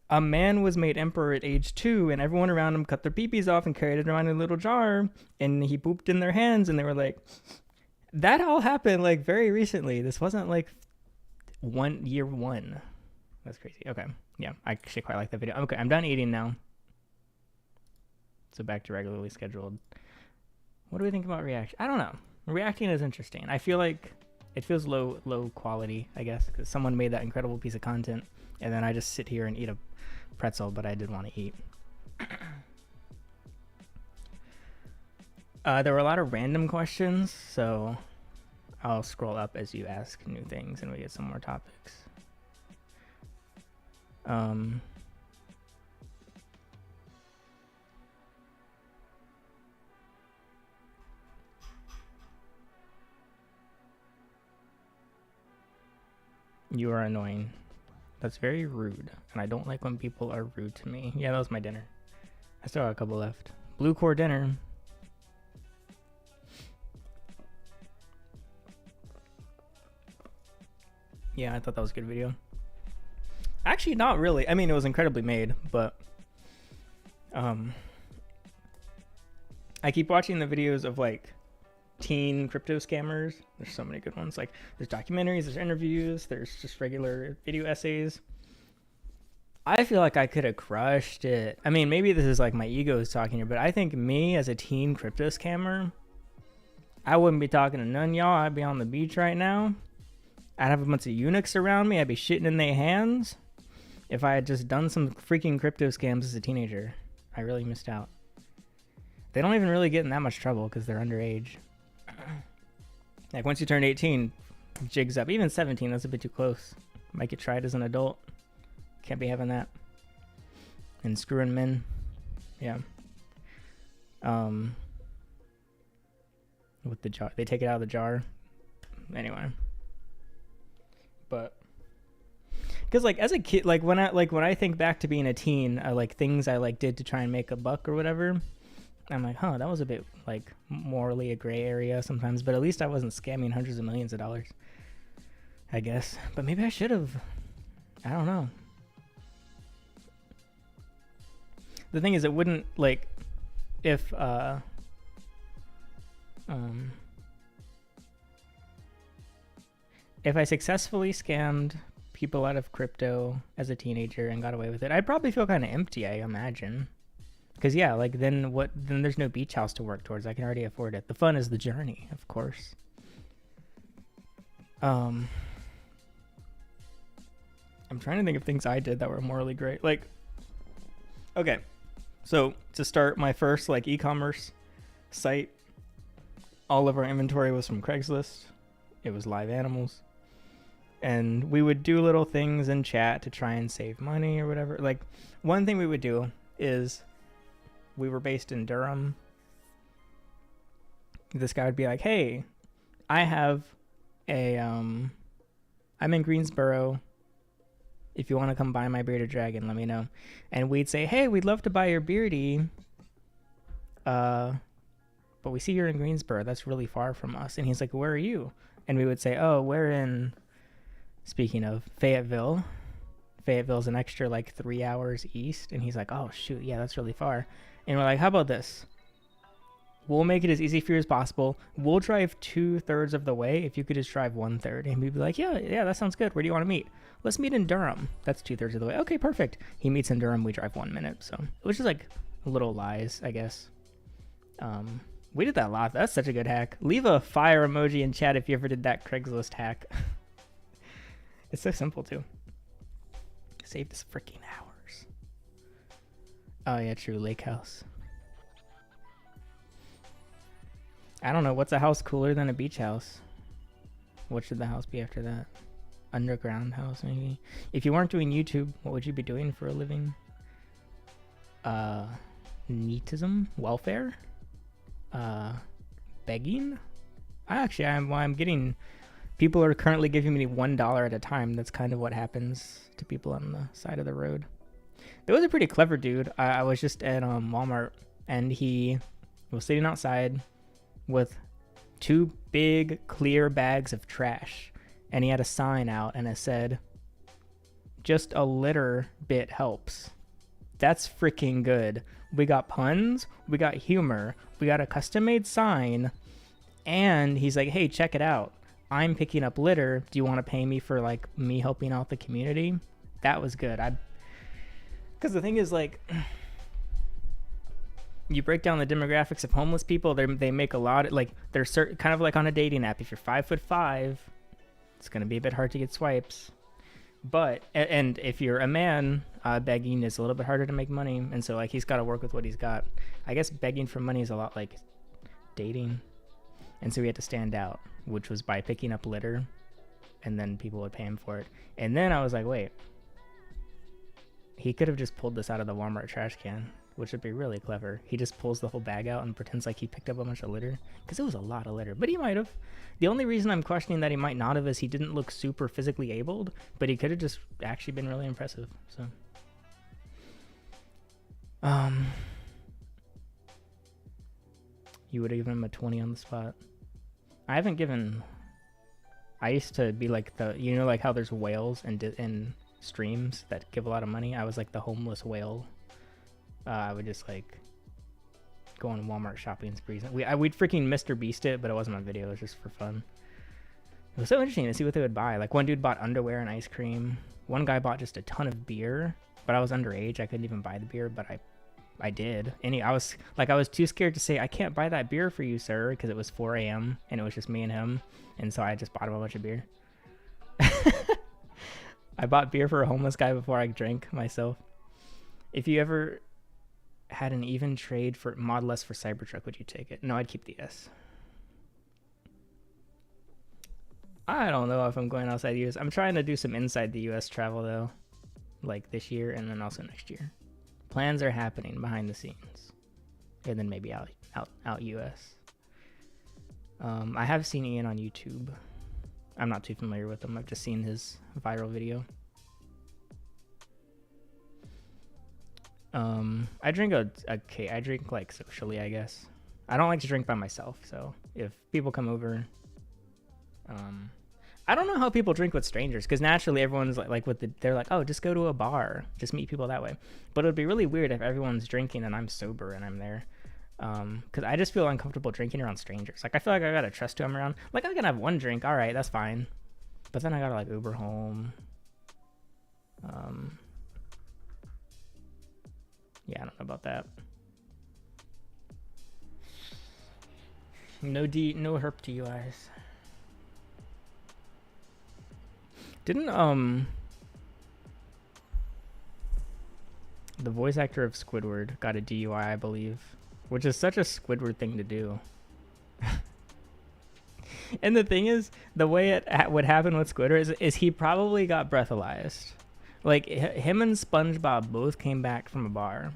Speaker 1: a man was made emperor at age 2, and everyone around him cut their peepees off and carried it around in a little jar, and he pooped in their hands, and they were like, that all happened like very recently. This wasn't like year one. That's crazy. Okay. Yeah, I actually quite like that video. Okay, I'm done eating now. So back to regularly scheduled. What do we think about reaction? I don't know. Reacting is interesting. I feel like it feels low quality, I guess, because someone made that incredible piece of content, and then I just sit here and eat a pretzel, but I did want to eat. There were a lot of random questions, so I'll scroll up as you ask new things and we get some more topics. You are annoying. That's very rude, and I don't like when people are rude to me. Yeah, that was my dinner. I still got a couple left. Blue core dinner. Yeah, I thought that was a good video. Actually, not really. I mean, it was incredibly made, but I keep watching the videos of like teen crypto scammers. There's so many good ones. Like there's documentaries, there's interviews, there's just regular video essays. I feel like I could have crushed it. I mean, maybe this is like my ego is talking here, but I think me as a teen crypto scammer, I wouldn't be talking to none of y'all. I'd be on the beach right now. I'd have a bunch of eunuchs around me. I'd be shitting in their hands. If I had just done some freaking crypto scams as a teenager, I really missed out. They don't even really get in that much trouble because they're underage. Like once you turn 18, jigs up. Even 17, that's a bit too close. Might get tried as an adult. Can't be having that. And screwing men. Yeah. With the jar. They take it out of the jar. Anyway. But because like as a kid, like when I think back to being a teen, like things I like did to try and make a buck or whatever, I'm like, huh, that was a bit like morally a gray area sometimes, but at least I wasn't scamming hundreds of millions of dollars, I guess. But maybe I should have. I don't know. The thing is, it wouldn't like if I successfully scammed people out of crypto as a teenager and got away with it, I'd probably feel kind of empty, I imagine. Because yeah, like then there's no beach house to work towards. I can already afford it. The fun is the journey, of course. I'm trying to think of things I did that were morally great. Like, okay, so to start my first like e-commerce site, all of our inventory was from Craigslist. It was live animals. And we would do little things in chat to try and save money or whatever. Like one thing we would do is we were based in Durham. This guy would be like, hey, I have I'm in Greensboro. If you want to come buy my bearded dragon, let me know. And we'd say, hey, we'd love to buy your beardy. But we see you're in Greensboro. That's really far from us. And he's like, where are you? And we would say, oh, we're in, speaking of, Fayetteville. Fayetteville's an extra like 3 hours east. And he's like, oh, shoot, yeah, that's really far. And we're like, how about this? We'll make it as easy for you as possible. We'll drive 2/3 of the way if you could just drive 1/3. And we'd be like, yeah, that sounds good. Where do you want to meet? Let's meet in Durham. That's 2/3 of the way. Okay, perfect. He meets in Durham. We drive 1 minute. So it was just like little lies, I guess. We did that a lot. That's such a good hack. Leave a fire emoji in chat if you ever did that Craigslist hack. It's so simple too. Saved us freaking hours. Oh yeah, true. Lake house. I don't know. What's a house cooler than a beach house? What should the house be after that? Underground house, maybe? If you weren't doing YouTube, what would you be doing for a living? Neatism? Welfare? Begging? I'm getting... People are currently giving me $1 at a time. That's kind of what happens to people on the side of the road. There was a pretty clever dude. I was just at Walmart, and he was sitting outside with 2 big clear bags of trash, and he had a sign out, and it said, "Just a little bit helps." That's freaking good. We got puns, we got humor, we got a custom-made sign, and he's like, "Hey, check it out. I'm picking up litter. Do you want to pay me for like me helping out the community?" That was good. Because the thing is, like, you break down the demographics of homeless people. They make a lot. Like, they're kind of like on a dating app. If you're 5'5", it's gonna be a bit hard to get swipes. But and if you're a man, begging is a little bit harder to make money. And so like he's got to work with what he's got. I guess begging for money is a lot like dating. And so he had to stand out, which was by picking up litter, and then people would pay him for it. And then I was like, wait, he could have just pulled this out of the Walmart trash can, which would be really clever. He just pulls the whole bag out and pretends like he picked up a bunch of litter, because it was a lot of litter. But he might have. The only reason I'm questioning that he might not have is he didn't look super physically abled, but he could have just actually been really impressive. So, you would have given him a 20 on the spot. I haven't given... I used to be like the... You know, like how there's whales in streams that give a lot of money? I was like the homeless whale. I would just like go on Walmart shopping sprees. We'd freaking Mr. Beast it, but it wasn't on video. It was just for fun. It was so interesting to see what they would buy. Like one dude bought underwear and ice cream. One guy bought just a ton of beer, but I was underage. I couldn't even buy the beer, but I did. I was too scared to say, "I can't buy that beer for you, sir," because it was 4 a.m. and it was just me and him. And so I just bought him a bunch of beer. I bought beer for a homeless guy before I drank myself. If you ever had an even trade for Model S for Cybertruck, would you take it? No, I'd keep the S. I don't know if I'm going outside the US. I'm trying to do some inside the US travel though, like this year and then also next year. Plans are happening behind the scenes, and then maybe out US. I have seen Ian on YouTube. I'm not too familiar with him. I've just seen his viral video. I drink I drink like socially, I guess. I don't like to drink by myself, so if people come over, I don't know how people drink with strangers, because naturally everyone's they're like, oh, just go to a bar, just meet people that way. But it would be really weird if everyone's drinking and I'm sober and I'm there, because I just feel uncomfortable drinking around strangers. Like I feel like I gotta trust who I'm around. Like I can have one drink, all right, that's fine, but then I gotta like Uber home. Yeah, I don't know about that. No herp TUIs. Didn't the voice actor of Squidward got a DUI, I believe, which is such a Squidward thing to do. And the thing is, the way it would happen with Squidward is he probably got breathalyzed. Like him and SpongeBob both came back from a bar.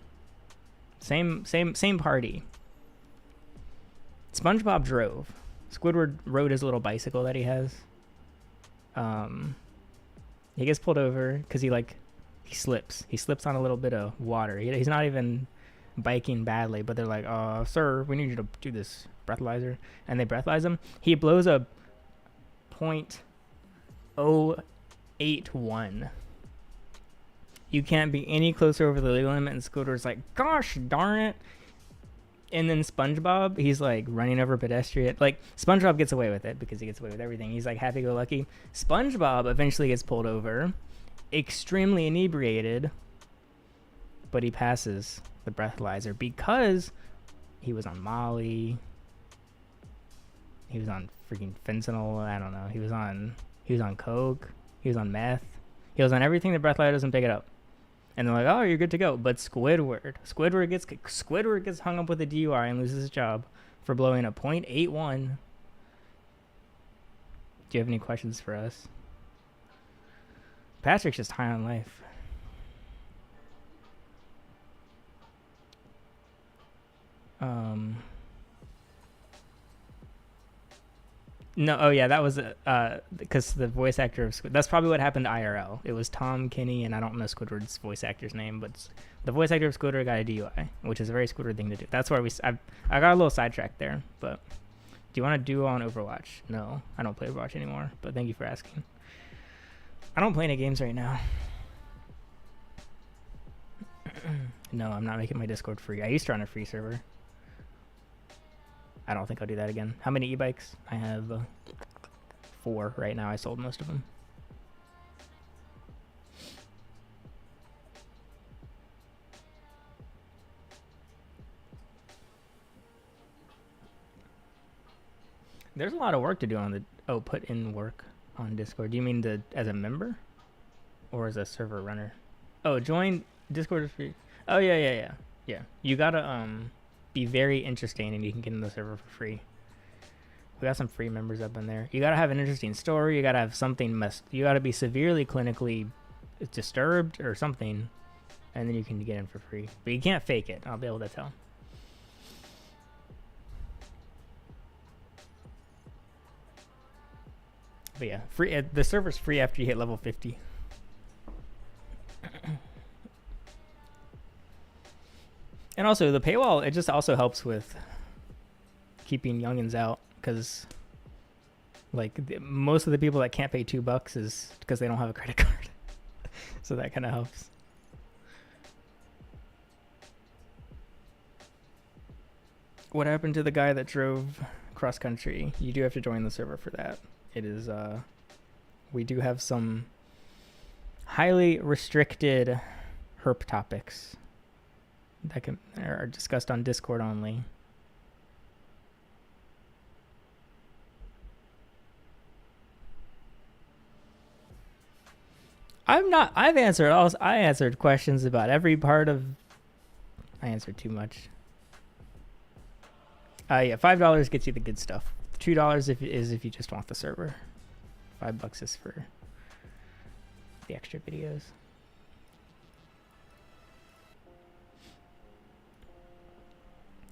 Speaker 1: Same party. SpongeBob drove. Squidward rode his little bicycle that he has. He gets pulled over because he slips. He slips on a little bit of water. He's not even biking badly, but they're like, sir, we need you to do this breathalyzer. And they breathalyze him. He blows a .081. You can't be any closer over the legal limit. And Squidward's like, gosh darn it. And then SpongeBob, he's like running over pedestrian. Like SpongeBob gets away with it because he gets away with everything. He's like happy-go-lucky. SpongeBob eventually gets pulled over, extremely inebriated, but he passes the breathalyzer because He was on Molly. He was on freaking fentanyl. I don't know. He was on coke. He was on meth. He was on everything that breathalyzer doesn't pick it up. And they're like, oh, you're good to go. But Squidward gets hung up with a DUI and loses his job for blowing a .81. Do you have any questions for us? Patrick's just high on life. No, oh yeah, that was because the voice actor of that's probably what happened to IRL. It was Tom Kinney, and I don't know Squidward's voice actor's name, but the voice actor of Squidward got a DUI, which is a very Squidward thing to do. That's where I got a little sidetracked there. But do you want to duo on Overwatch? No, I don't play Overwatch anymore. But thank you for asking. I don't play any games right now. No, I'm not making my Discord free. I used to run a free server. I don't think I'll do that again. How many e-bikes? I have 4 right now. I sold most of them. There's a lot of work to do on the... Oh, put in work on Discord. Do you mean as a member? Or as a server runner? Oh, join Discord is free. Oh, yeah. Yeah. You gotta, be very interesting and you can get in the server for free. We got some free members up in there. You gotta have an interesting story. You gotta have something you gotta be severely clinically disturbed or something, and then you can get in for free. But you can't fake it. I'll be able to tell. But yeah, free. The server's free after you hit level 50. And also, the paywall, it just also helps with keeping youngins out, because like most of the people that can't pay $2 is because they don't have a credit card. So that kind of helps. What happened to the guy that drove cross country? You do have to join the server for that. It is, we do have some highly restricted herp topics that are discussed on Discord only. I answered questions about every part of... I answered too much. Yeah, $5 gets you the good stuff. $2 if you just want the server. $5 is for the extra videos.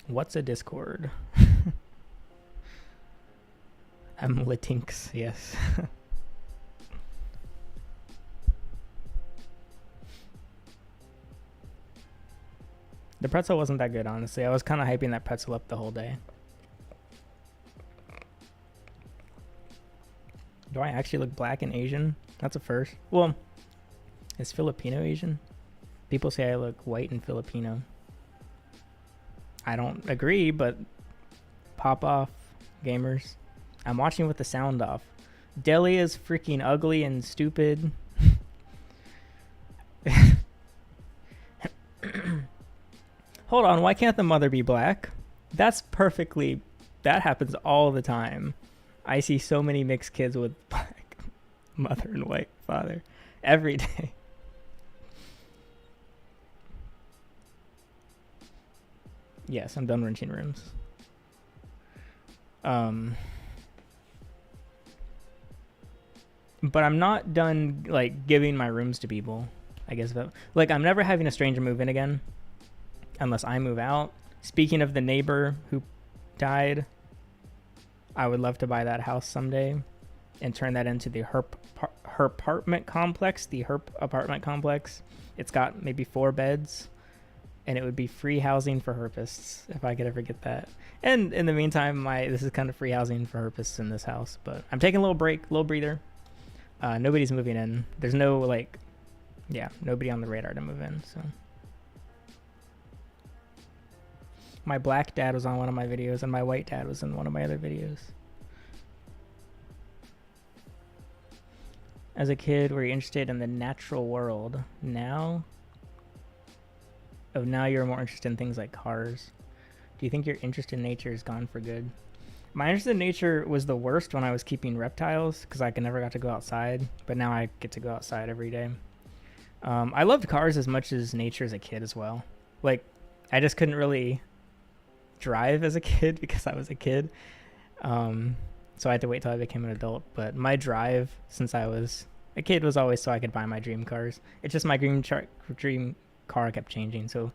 Speaker 1: What's a Discord? I'm Latinx, yes. The pretzel wasn't that good, honestly. I was kind of hyping that pretzel up the whole day. Do I actually look black and Asian? That's a first. Well, is Filipino Asian? People say I look white and Filipino. I don't agree, but pop off, gamers. I'm watching with the sound off. Deli is freaking ugly and stupid. Hold on, why can't the mother be black? That happens all the time. I see so many mixed kids with black mother and white father every day. Yes, I'm done wrenching rooms. But I'm not done like giving my rooms to people. I guess like I'm never having a stranger move in again unless I move out. Speaking of the neighbor who died, I would love to buy that house someday and turn that into the Herp apartment complex. The Herp apartment complex. It's got maybe 4 beds. And it would be free housing for herpists if I could ever get that. And in the meantime, this is kind of free housing for herpists in this house. But I'm taking a little break, little breather. Nobody's moving in. There's no nobody on the radar to move in. So my black dad was on one of my videos, and my white dad was in one of my other videos. As a kid, were you interested in the natural world? Now you're more interested in things like cars. Do you think your interest in nature is gone for good? My interest in nature was the worst when I was keeping reptiles because I never got to go outside, but now I get to go outside every day. I loved cars as much as nature as a kid as well. Like, I just couldn't really drive as a kid because I was a kid. So I had to wait till I became an adult. But my drive since I was a kid was always so I could buy my dream cars. It's just my dream car kept changing. So,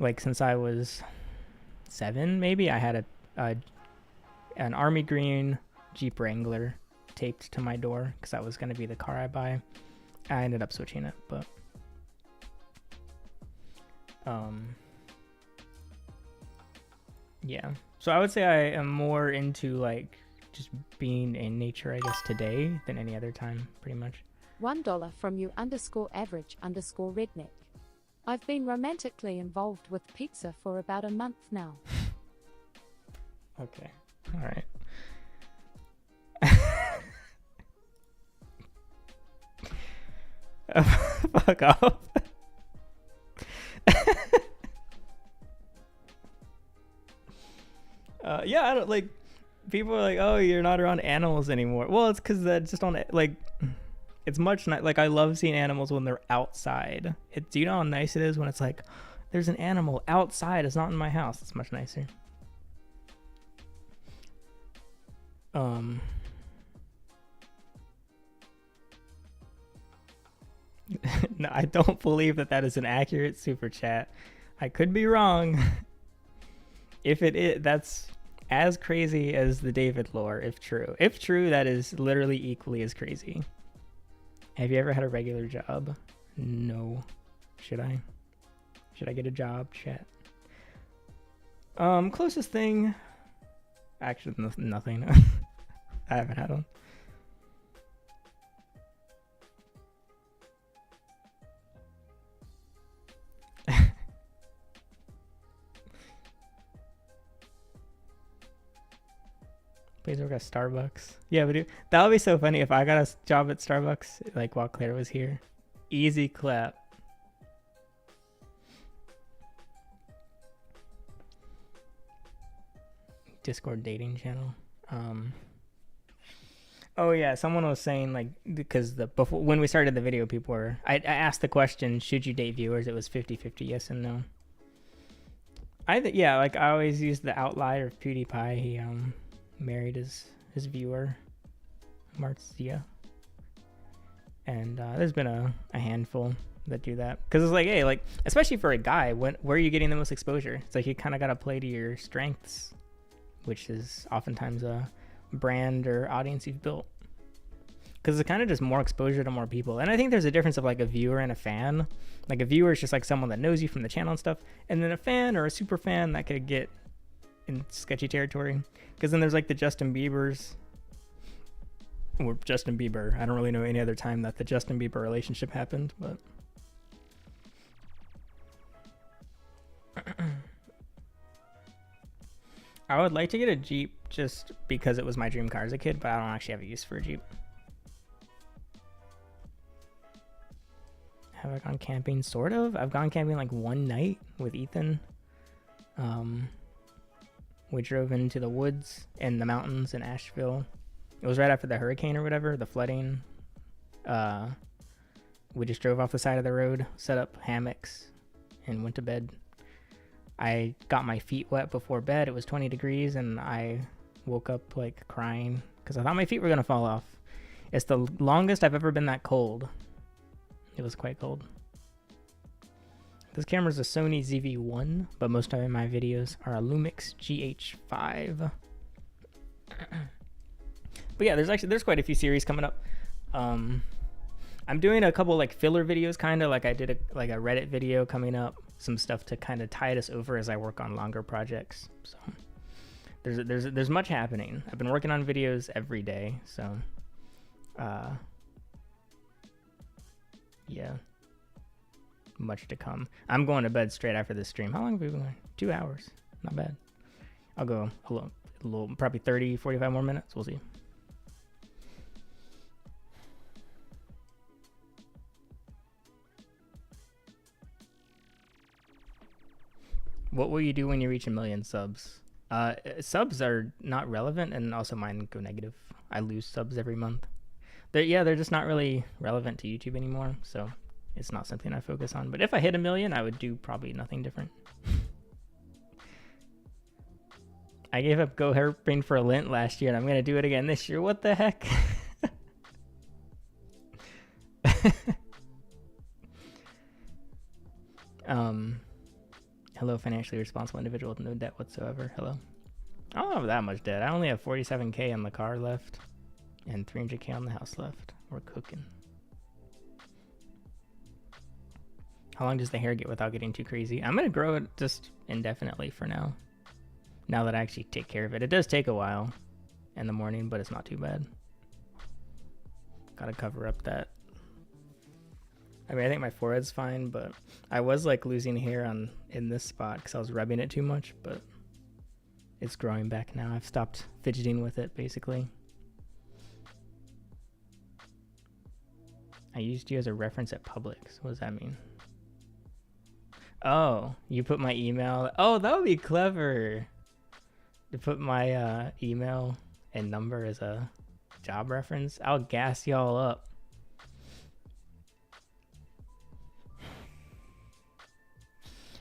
Speaker 1: like, since I was 7, maybe, I had an army green Jeep Wrangler taped to my door because that was going to be the car I buy. I ended up switching it, but yeah. So I would say I am more into like just being in nature, I guess, today than any other time, pretty much.
Speaker 2: $1 from you_average_redneck. I've been romantically involved with pizza for about a month now.
Speaker 1: Okay. All right. Fuck off. Yeah, I don't like. People are like, "Oh, you're not around animals anymore." Well, it's because that just don't like. It's much like I love seeing animals when they're outside. Do you know how nice it is when it's like, there's an animal outside. It's not in my house. It's much nicer. No, I don't believe that is an accurate super chat. I could be wrong. If it is, that's as crazy as the David lore, if true. If true, that is literally equally as crazy. Have you ever had a regular job? No. Should I? Should I get a job, chat? Closest thing. Actually, nothing. I haven't had one. Please work at Starbucks. Yeah, but that would be so funny if I got a job at Starbucks, like while Claire was here. Easy clap. Discord dating channel. Oh yeah, someone was saying like because before when we started the video, people were I asked the question, should you date viewers? It was 50-50 yes and no. Yeah, like I always use the outlier of PewDiePie. He married his viewer Marzia, and there's been a handful that do that because it's like, hey, like especially for a guy, where are you getting the most exposure? It's like you kind of got to play to your strengths, which is oftentimes a brand or audience you've built, because it's kind of just more exposure to more people. And I think there's a difference of like a viewer and a fan. Like a viewer is just like someone that knows you from the channel and stuff, and then a fan or a super fan that could get in sketchy territory, because then there's like the Justin Biebers or Justin Bieber. I don't really know any other time that the Justin Bieber relationship happened, but I would like to get a Jeep just because it was my dream car as a kid, but I don't actually have a use for a Jeep. Have I gone camping? Sort of. I've gone camping like one night with Ethan. We drove into the woods and the mountains in Asheville. It was right after the hurricane or whatever, the flooding. We just drove off the side of the road, set up hammocks, and went to bed. I got my feet wet before bed. It was 20 degrees, and I woke up like crying because I thought my feet were going to fall off. It's the longest I've ever been that cold. It was quite cold. This camera's a Sony ZV-1, but most of my videos are a Lumix GH5. But yeah, there's quite a few series coming up. I'm doing a couple like filler videos, kind of like I did a Reddit video coming up, some stuff to kind of tide us over as I work on longer projects. So there's much happening. I've been working on videos every day, so yeah, much to come. I'm going to bed straight after this stream. How long have we been going? 2 hours. Not bad. I'll go a little probably 30, 45 more minutes. We'll see. What will you do when you reach 1 million subs? Subs are not relevant, and also mine go negative. I lose subs every month. They're just not really relevant to YouTube anymore, so it's not something I focus on. But if I hit 1 million, I would do probably nothing different. I gave up Go Herping for Lent last year, and I'm gonna do it again this year. What the heck? Hello, financially responsible individual with no debt whatsoever. Hello. I don't have that much debt. I only have 47k on the car left and 300k on the house left. We're cooking. How long does the hair get without getting too crazy? I'm gonna grow it just indefinitely for now. Now that I actually take care of it. It does take a while in the morning, but it's not too bad. Gotta cover up that. I mean, I think my forehead's fine, but I was like losing hair in this spot because I was rubbing it too much, but it's growing back now. I've stopped fidgeting with it, basically. I used you as a reference at Publix. What does that mean? Oh, you put my email. Oh, that would be clever. To put my email and number as a job reference. I'll gas y'all up.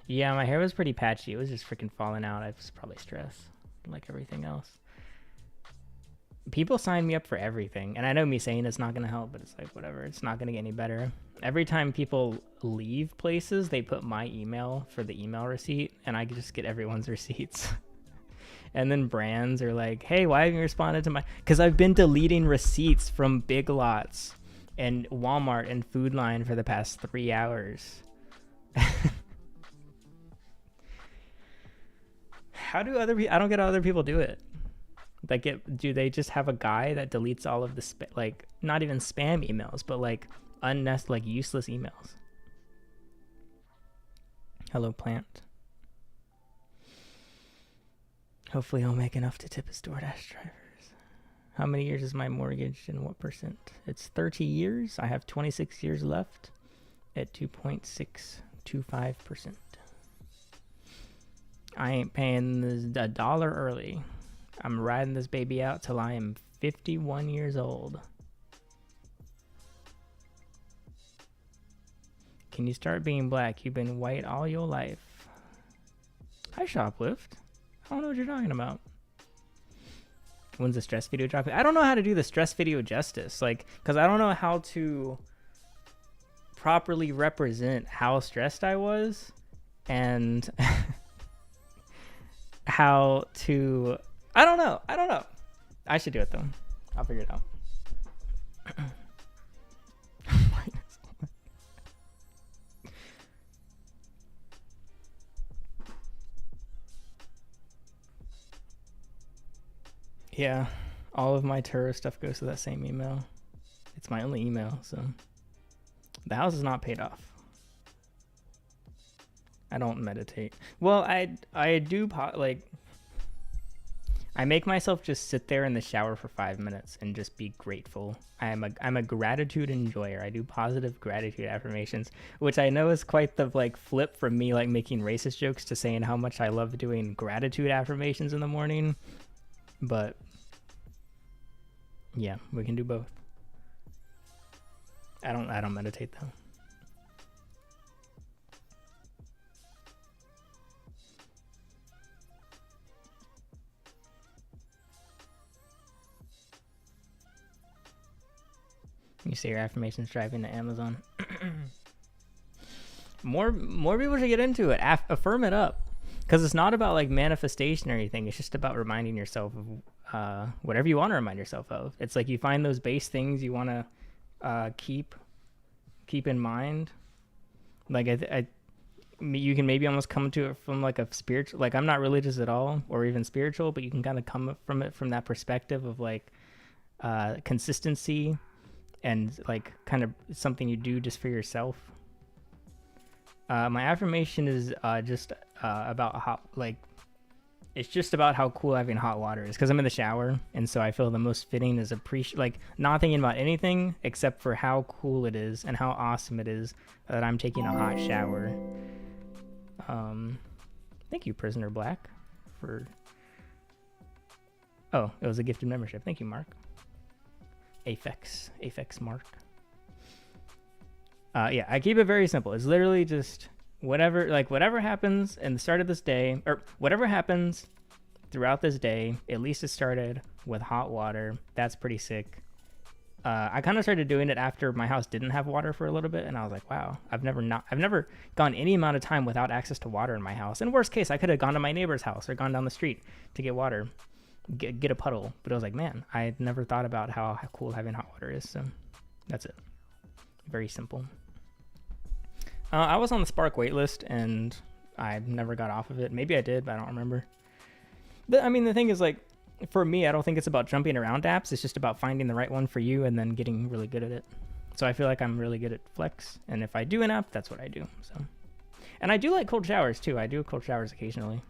Speaker 1: Yeah, my hair was pretty patchy. It was just freaking falling out. I was probably stressed, like everything else. People sign me up for everything, and I know me saying it's not going to help, but it's like, whatever. It's not going to get any better. Every time people leave places, they put my email for the email receipt, and I just get everyone's receipts. And then brands are like, hey, why haven't you responded to my... Because I've been deleting receipts from Big Lots and Walmart and Food Line for the past 3 hours. How do other people... I don't get how other people do it. Like, do they just have a guy that deletes all of the... like, not even spam emails, but like like useless emails. Hello, plant. Hopefully I'll make enough to tip his DoorDash drivers. How many years is my mortgage and what percent? It's 30 years. I have 26 years left at 2.625%. I ain't paying this $1 early. I'm riding this baby out till I am 51 years old. Can you start being black? You've been white all your life. I shoplift. I don't know what you're talking about. When's the stress video dropping? I don't know how to do the stress video justice. Like, because I don't know how to properly represent how stressed I was and how to... I don't know. I should do it though. I'll figure it out. Yeah, all of my Turo stuff goes to that same email. It's my only email, so the house is not paid off. I don't meditate. Well, I do like I make myself just sit there in the shower for 5 minutes and just be grateful. I'm a gratitude enjoyer. I do positive gratitude affirmations, which I know is quite the like flip from me like making racist jokes to saying how much I love doing gratitude affirmations in the morning. But yeah, we can do both. I don't meditate though. You say your affirmations driving to Amazon. More people should get into it. Affirm it up. Because it's not about like manifestation or anything. It's just about reminding yourself of whatever you want to remind yourself of. It's like you find those base things you want to keep in mind. Like you can maybe almost come to it from like a spiritual, like I'm not religious at all or even spiritual, but you can kind of come from it from that perspective of like consistency and like kind of something you do just for yourself. My affirmation is just about how like it's just about how cool having hot water is because I'm in the shower, and so I feel the most fitting is like not thinking about anything except for how cool it is and how awesome it is that I'm taking a hot shower. Thank you, Prisoner Black, for... Oh, it was a gifted membership. Thank you, Mark. Aphex Mark. Yeah, I keep it very simple. It's literally just whatever happens in the start of this day, or whatever happens throughout this day, at least it started with hot water. That's pretty sick. I kind of started doing it after my house didn't have water for a little bit, and I was like, wow, I've never gone any amount of time without access to water in my house. In worst case, I could have gone to my neighbor's house or gone down the street to get water, get a puddle. But I was like, man, I had never thought about how cool having hot water is. So that's it. Very simple. I was on the Spark waitlist, and I never got off of it. Maybe I did, but I don't remember. But I mean, the thing is, like, for me, I don't think it's about jumping around apps. It's just about finding the right one for you and then getting really good at it. So I feel like I'm really good at Flex, and if I do an app, that's what I do. So, and I do like cold showers too. I do cold showers occasionally.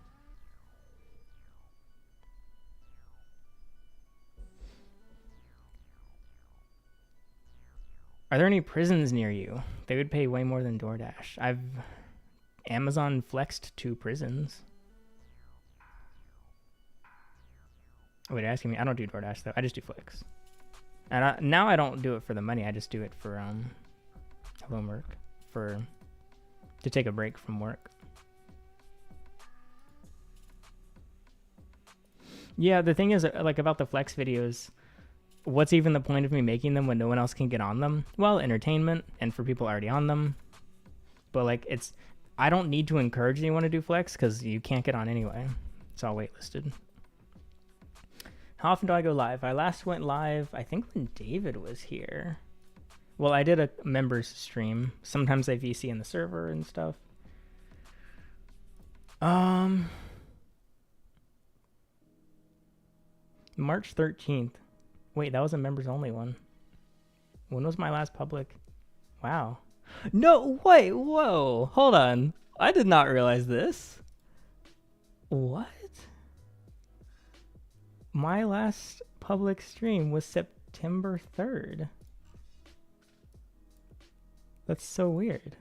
Speaker 1: Are there any prisons near you? They would pay way more than DoorDash. I've Amazon flexed 2 prisons. Oh, wait, asking me? I don't do DoorDash though. I just do Flex. And now I don't do it for the money. I just do it for homework, to take a break from work. Yeah, the thing is, like, about the Flex videos, what's even the point of me making them when no one else can get on them? Well, entertainment, and for people already on them. But like, I don't need to encourage anyone to do Flex because you can't get on anyway. It's all waitlisted. How often do I go live? I last went live, I think, when David was here. Well, I did a members stream. Sometimes I VC in the server and stuff. March 13th. Wait, that was a members only one. When was my last public? Wow. No, wait, whoa, hold on. I did not realize this. What? My last public stream was September 3rd. That's so weird.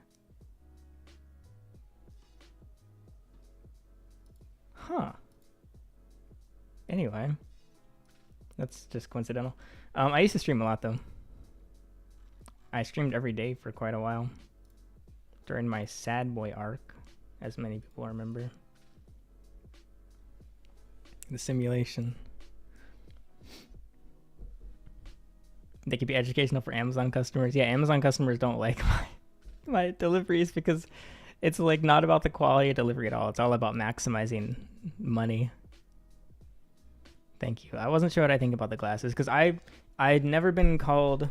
Speaker 1: Huh. Anyway. That's just coincidental. I used to stream a lot, though. I streamed every day for quite a while. During my sad boy arc, as many people remember. The simulation. They could be educational for Amazon customers. Yeah, Amazon customers don't like my deliveries because it's like not about the quality of delivery at all. It's all about maximizing money. Thank you. I wasn't sure what I think about the glasses because I'd never been called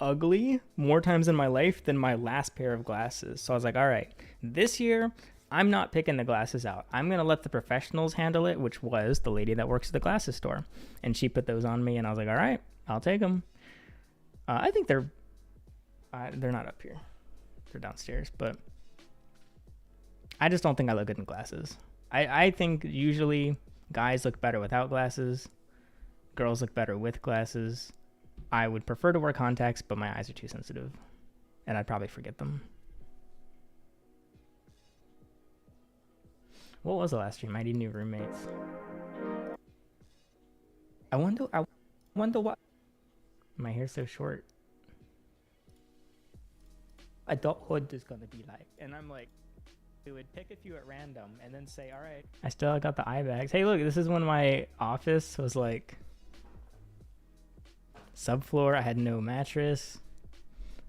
Speaker 1: ugly more times in my life than my last pair of glasses. So I was like, all right, this year I'm not picking the glasses out. I'm going to let the professionals handle it, which was the lady that works at the glasses store. And she put those on me and I was like, all right, I'll take them. I think they're not up here. They're downstairs, but I just don't think I look good in glasses. I think usually guys look better without glasses. Girls look better with glasses. I would prefer to wear contacts, but my eyes are too sensitive. And I'd probably forget them. What was the last stream? I need new roommates. I wonder what my hair's so short. Adulthood is gonna be like. And I'm like, we would pick a few at random and then say, all right. I still got the eye bags. Hey, look, this is when my office was like subfloor. I had no mattress.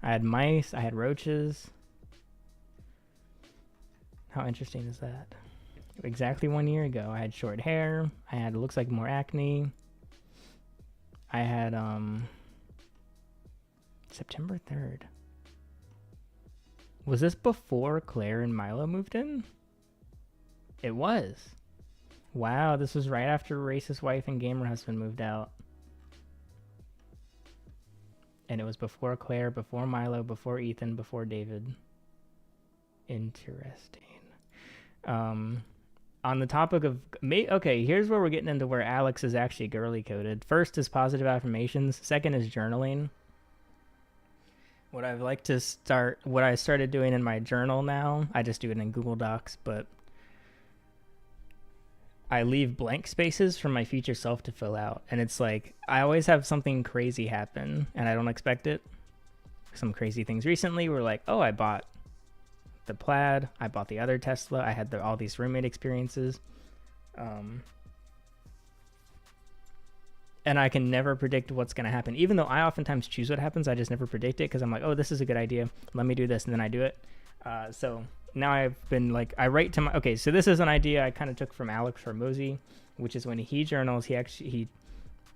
Speaker 1: I had mice. I had roaches. How interesting is that? Exactly 1 year ago, I had short hair. I had, looks like, more acne. I had, September 3rd. Was this before Claire and Milo moved in? It was. Wow, this was right after Racist Wife and Gamer Husband moved out. And it was before Claire, before Milo, before Ethan, before David. Interesting. On the topic of... Okay, here's where we're getting into where Alex is actually girly coded. First is positive affirmations. Second is journaling. What I'd like to start... What I started doing in my journal now, I just do it in Google Docs, but I leave blank spaces for my future self to fill out. And it's like, I always have something crazy happen and I don't expect it. Some crazy things recently were like, oh, I bought the Plaid. I bought the other Tesla. I had all these roommate experiences. And I can never predict what's going to happen. Even though I oftentimes choose what happens, I just never predict it because I'm like, oh, this is a good idea. Let me do this. And then I do it. So now I've been like, I write to my, okay, so this is an idea I kind of took from Alex Hormozy, which is when he journals, he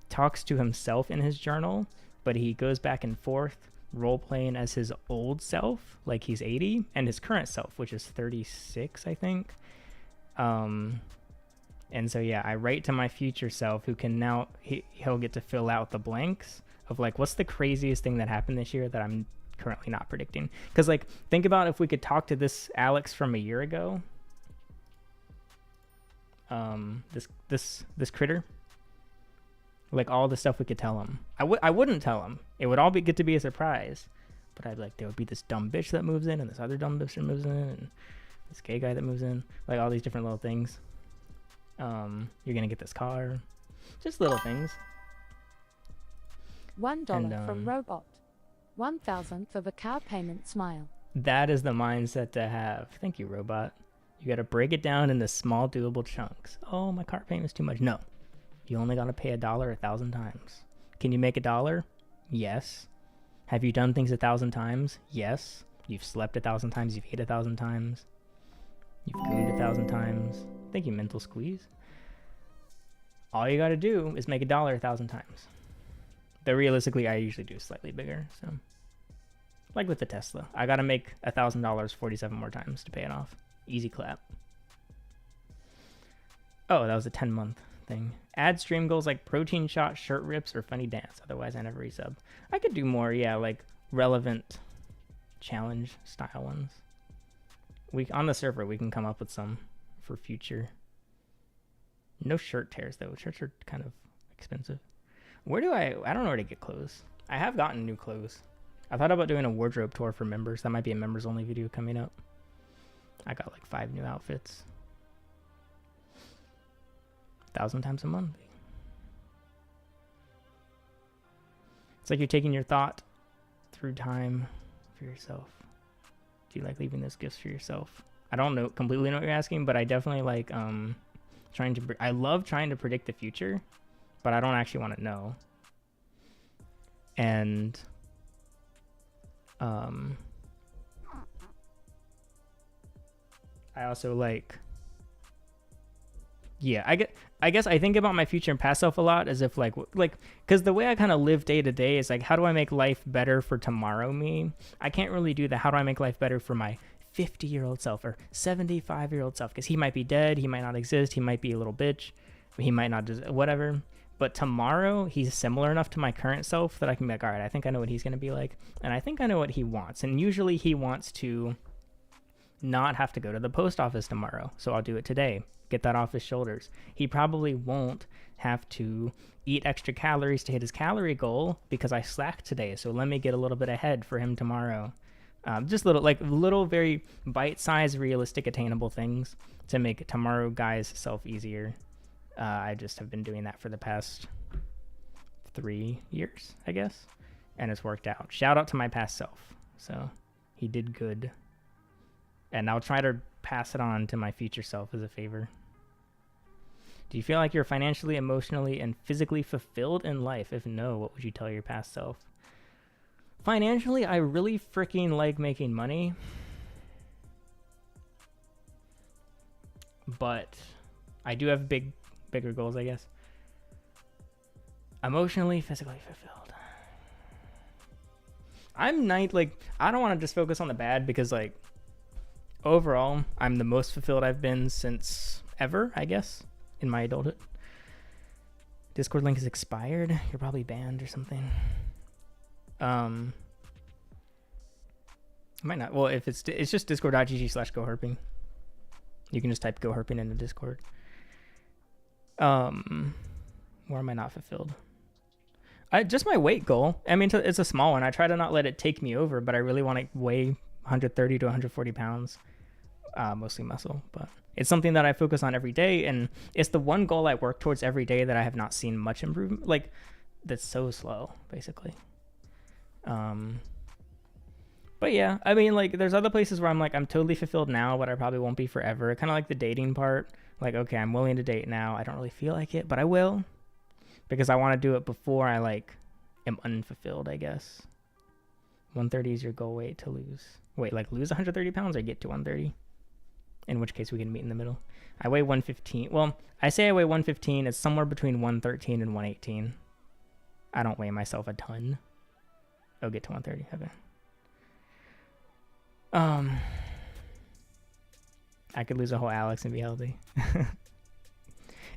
Speaker 1: talks to himself in his journal, but he goes back and forth role playing as his old self, like he's 80, and his current self, which is 36, I think. And so, yeah, I write to my future self who can now, he'll get to fill out the blanks of like, what's the craziest thing that happened this year that I'm currently not predicting? Because like, think about if we could talk to this Alex from a year ago, this critter, like all the stuff we could tell him. I wouldn't tell him. It would all get to be a surprise. But I'd like, there would be this dumb bitch that moves in and this other dumb bitch that moves in and this gay guy that moves in, like all these different little things. You're gonna get this car, just little things.
Speaker 2: $1 from Robot. 1,000th of a car payment smile.
Speaker 1: That is the mindset to have. Thank you, Robot. You got to break it down into small, doable chunks. Oh, my car payment's too much. No, you only got to pay $1 1,000 times. Can you make $1? Yes. Have you done things 1,000 times? Yes. You've slept 1,000 times. You've ate 1,000 times. You've gooned 1,000 times. Thank you, Mental Squeeze. All you got to do is make $1 1,000 times. Though realistically, I usually do slightly bigger. So, like with the Tesla, I got to make $1,000 47 more times to pay it off. Easy clap. Oh, that was a 10-month thing. Add stream goals like protein shot, shirt rips, or funny dance. Otherwise, I never resub. I could do more, yeah, like relevant challenge style ones. On the server, we can come up with some for future. No shirt tears though. Shirts are kind of expensive. Where do I don't know where to get clothes. I have gotten new clothes. I thought about doing a wardrobe tour for members. That might be a members only video coming up. I got like 5 new outfits. 1,000 times a month. It's like you're taking your thought through time for yourself. Do you like leaving those gifts for yourself? I don't completely know what you're asking, but I definitely like I love trying to predict the future, but I don't actually want to know. And I also like, yeah, I guess I think about my future and past self a lot as if like because the way I kind of live day to day is like, how do I make life better for tomorrow me? I can't really do that. How do I make life better for my 50-year-old self or 75-year-old self? Because he might be dead, he might not exist, he might be a little bitch, he might not just whatever. But tomorrow he's similar enough to my current self that I can be like, all right, I think I know what he's gonna be like, and I think I know what he wants. And usually he wants to not have to go to the post office tomorrow, so I'll do it today. Get that off his shoulders. He probably won't have to eat extra calories to hit his calorie goal because I slacked today, so let me get a little bit ahead for him tomorrow. Just little very bite-sized, realistic, attainable things to make tomorrow guy's self easier. I just have been doing that for the past 3 years, I guess, and it's worked out. Shout out to my past self. So he did good, and I'll try to pass it on to my future self as a favor. Do you feel like you're financially, emotionally, and physically fulfilled in life? If no, what would you tell your past self? Financially, I really freaking like making money. But I do have bigger goals, I guess. Emotionally, physically fulfilled. I don't want to just focus on the bad because, like, overall, I'm the most fulfilled I've been since ever, I guess, in my adulthood. Discord link is expired. You're probably banned or something. Might not. Well, if it's just discord.gg/goherping. You can just type goherping into Discord. Where am I not fulfilled? Just my weight goal. I mean, it's a small one. I try to not let it take me over, but I really want to weigh 130 to 140 pounds. Mostly muscle, but It's something that I focus on every day, and it's the one goal I work towards every day that I have not seen much improvement. Like, that's so slow, basically. But yeah, I mean, like, there's other places where I'm like, I'm totally fulfilled now, but I probably won't be forever. Kind of like the dating part. Like, okay, I'm willing to date now. I don't really feel like it, but I will, because I want to do it before I like am unfulfilled, I guess. 130 is your goal weight to lose. Wait, like lose 130 pounds or get to 130? In which case we can meet in the middle. I weigh 115. Well, I say I weigh 115. It's somewhere between 113 and 118. I don't weigh myself a ton. I'll get to 130. Okay. I could lose a whole Alex and be healthy.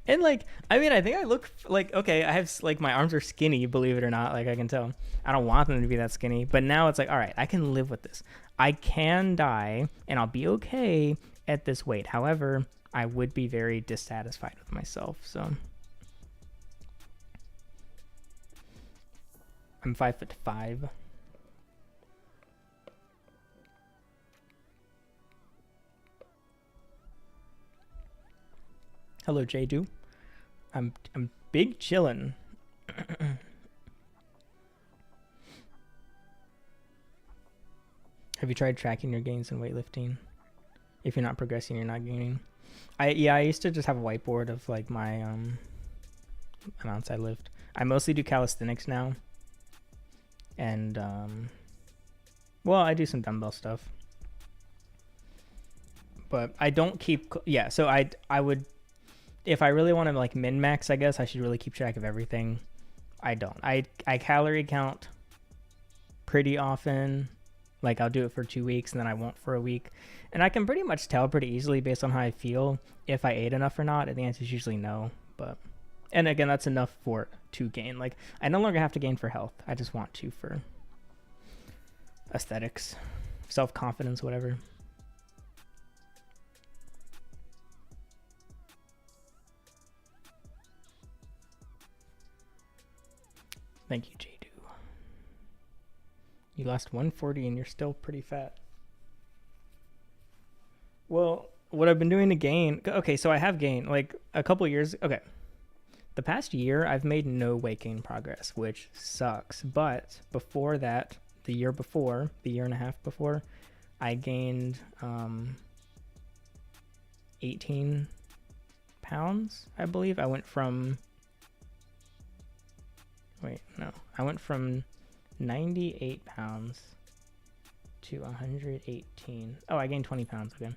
Speaker 1: And like, I mean, I think I look like, okay, I have like, my arms are skinny, believe it or not. Like, I can tell. I don't want them to be that skinny, but now it's like, all right, I can live with this. I can die and I'll be okay at this weight. However, I would be very dissatisfied with myself. So I'm 5'5". Hello, J-Do. I'm big chillin'. Have you tried tracking your gains in weightlifting? If you're not progressing, you're not gaining. I used to just have a whiteboard of like my amounts I lift. I mostly do calisthenics now. And well, I do some dumbbell stuff. But I don't keep so I would, if I really want to like min max, I guess I should really keep track of everything. I don't. I calorie count pretty often. Like, I'll do it for 2 weeks and then I won't for a week. And I can pretty much tell pretty easily based on how I feel if I ate enough or not. And the answer is usually no. But, and again, that's enough for to gain. Like, I no longer have to gain for health. I just want to for aesthetics, self-confidence, whatever. Thank you, J-Do. You lost 140 and you're still pretty fat. Well, what I've been doing to gain... Okay, so I have gained, like, a couple years... Okay. The past year, I've made no weight gain progress, which sucks. But before that, the year and a half before, I gained 18 pounds, I believe. I went from... Wait, no. I went from 98 pounds to 118. Oh, I gained 20 pounds again.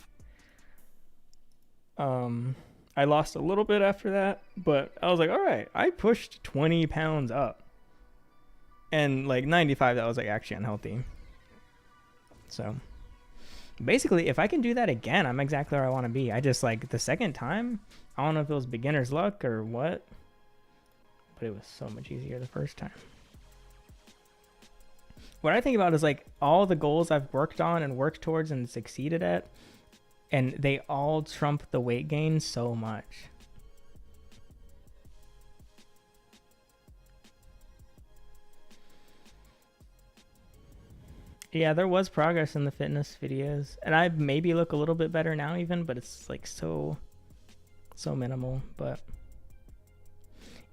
Speaker 1: I lost a little bit after that, but I was like, all right, I pushed 20 pounds up. And like 95, that was like actually unhealthy. So basically, if I can do that again, I'm exactly where I want to be. I just like the second time, I don't know if it was beginner's luck or what, but it was so much easier the first time. What I think about is like all the goals I've worked on and worked towards and succeeded at, and they all trump the weight gain so much. Yeah, there was progress in the fitness videos, and I maybe look a little bit better now even, but it's like so minimal. But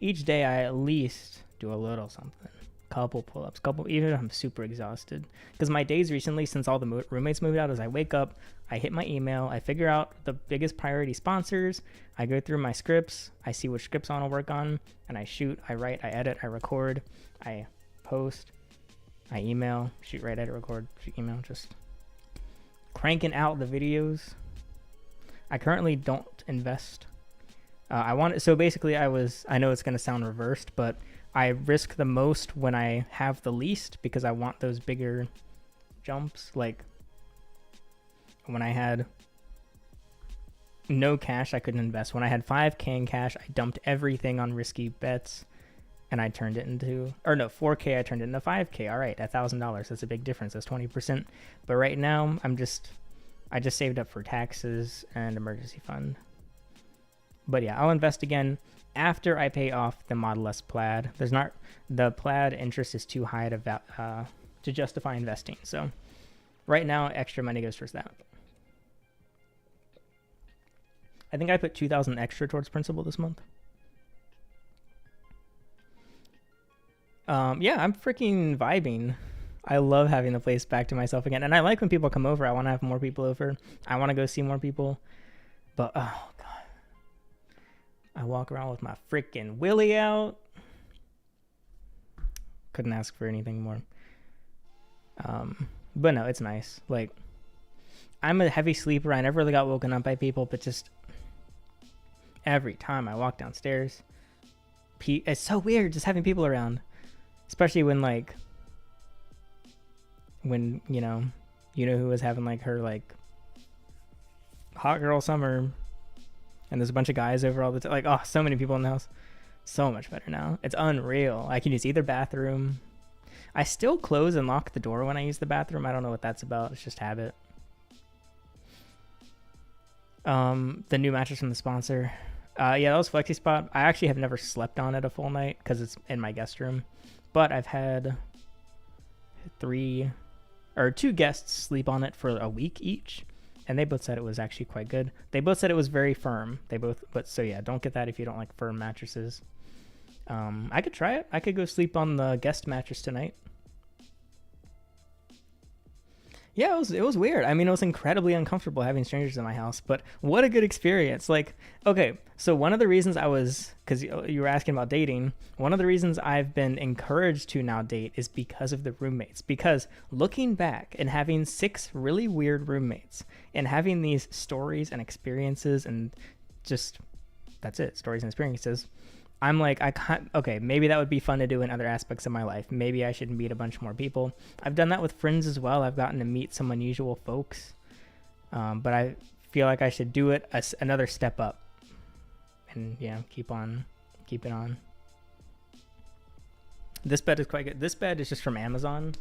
Speaker 1: each day I at least do a little something. Couple pull-ups, even if I'm super exhausted. Because my days recently, since all the roommates moved out, is I wake up, I hit my email, I figure out the biggest priority sponsors, I go through my scripts, I see which scripts I want to work on, and I shoot, I write, I edit, I record, I post, I email, shoot, write, edit, record, shoot, email, just cranking out the videos. I currently don't invest. So basically I know it's going to sound reversed, but I risk the most when I have the least because I want those bigger jumps. Like when I had no cash, I couldn't invest. When I had 5K in cash, I dumped everything on risky bets and I turned it into, 4K, I turned it into 5K. All right, $1,000. That's a big difference. That's 20%. But right now I just saved up for taxes and emergency fund. But yeah, I'll invest again after I pay off the Model S Plaid. The Plaid interest is too high to justify investing. So right now, extra money goes towards that. I think I put 2,000 extra towards principal this month. Yeah, I'm freaking vibing. I love having the place back to myself again. And I like when people come over. I want to have more people over. I want to go see more people. But, oh, God. I walk around with my freaking willy out. Couldn't ask for anything more. But no, it's nice. Like, I'm a heavy sleeper. I never really got woken up by people, but just every time I walk downstairs, it's so weird just having people around. Especially when, like, you know who was having, like, her, like, hot girl summer, and there's a bunch of guys over all the time. Like, oh, so many people in the house. So much better now. It's unreal. I can use either bathroom. I still close and lock the door when I use the bathroom. I don't know what that's about. It's just habit. The new mattress from the sponsor. Yeah, that was Flexi Spot. I actually have never slept on it a full night because it's in my guest room. But I've had 2 guests sleep on it for a week each, and they both said it was actually quite good. They both said it was very firm. So yeah, don't get that if you don't like firm mattresses. I could try it. I could go sleep on the guest mattress tonight. Yeah, it was weird. I mean, it was incredibly uncomfortable having strangers in my house, but what a good experience. Like, okay, so one of the reasons because you were asking about dating, one of the reasons I've been encouraged to now date is because of the roommates. Because looking back and having 6 really weird roommates and having these stories and experiences and just, that's it, stories and experiences, I'm like, okay, maybe that would be fun to do in other aspects of my life. Maybe I should meet a bunch more people. I've done that with friends as well. I've gotten to meet some unusual folks. But I feel like I should do it another step up. And, yeah, keep it on. This bed is quite good. This bed is just from Amazon.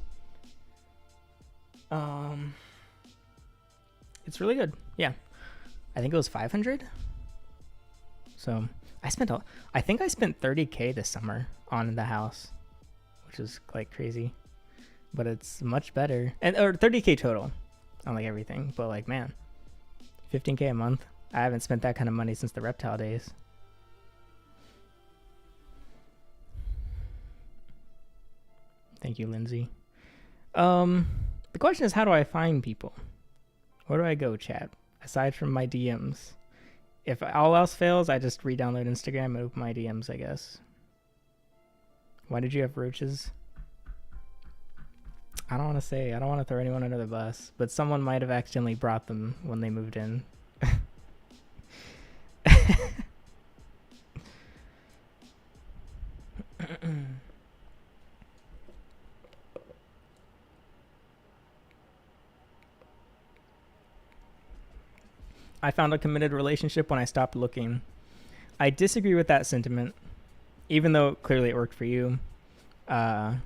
Speaker 1: It's really good. Yeah. I think it was $500. So I think I spent $30K this summer on the house, which is like crazy, but it's much better. Or $30K total on like everything. But like, man, $15K a month. I haven't spent that kind of money since the reptile days. Thank you, Lindsay. The question is, how do I find people? Where do I go, chat? Aside from my DMs. If all else fails, I just re-download Instagram and open my DMs, I guess. Why did you have roaches? I don't want to say. I don't want to throw anyone under the bus, but someone might have accidentally brought them when they moved in. I found a committed relationship when I stopped looking. I disagree with that sentiment, even though clearly it worked for you. I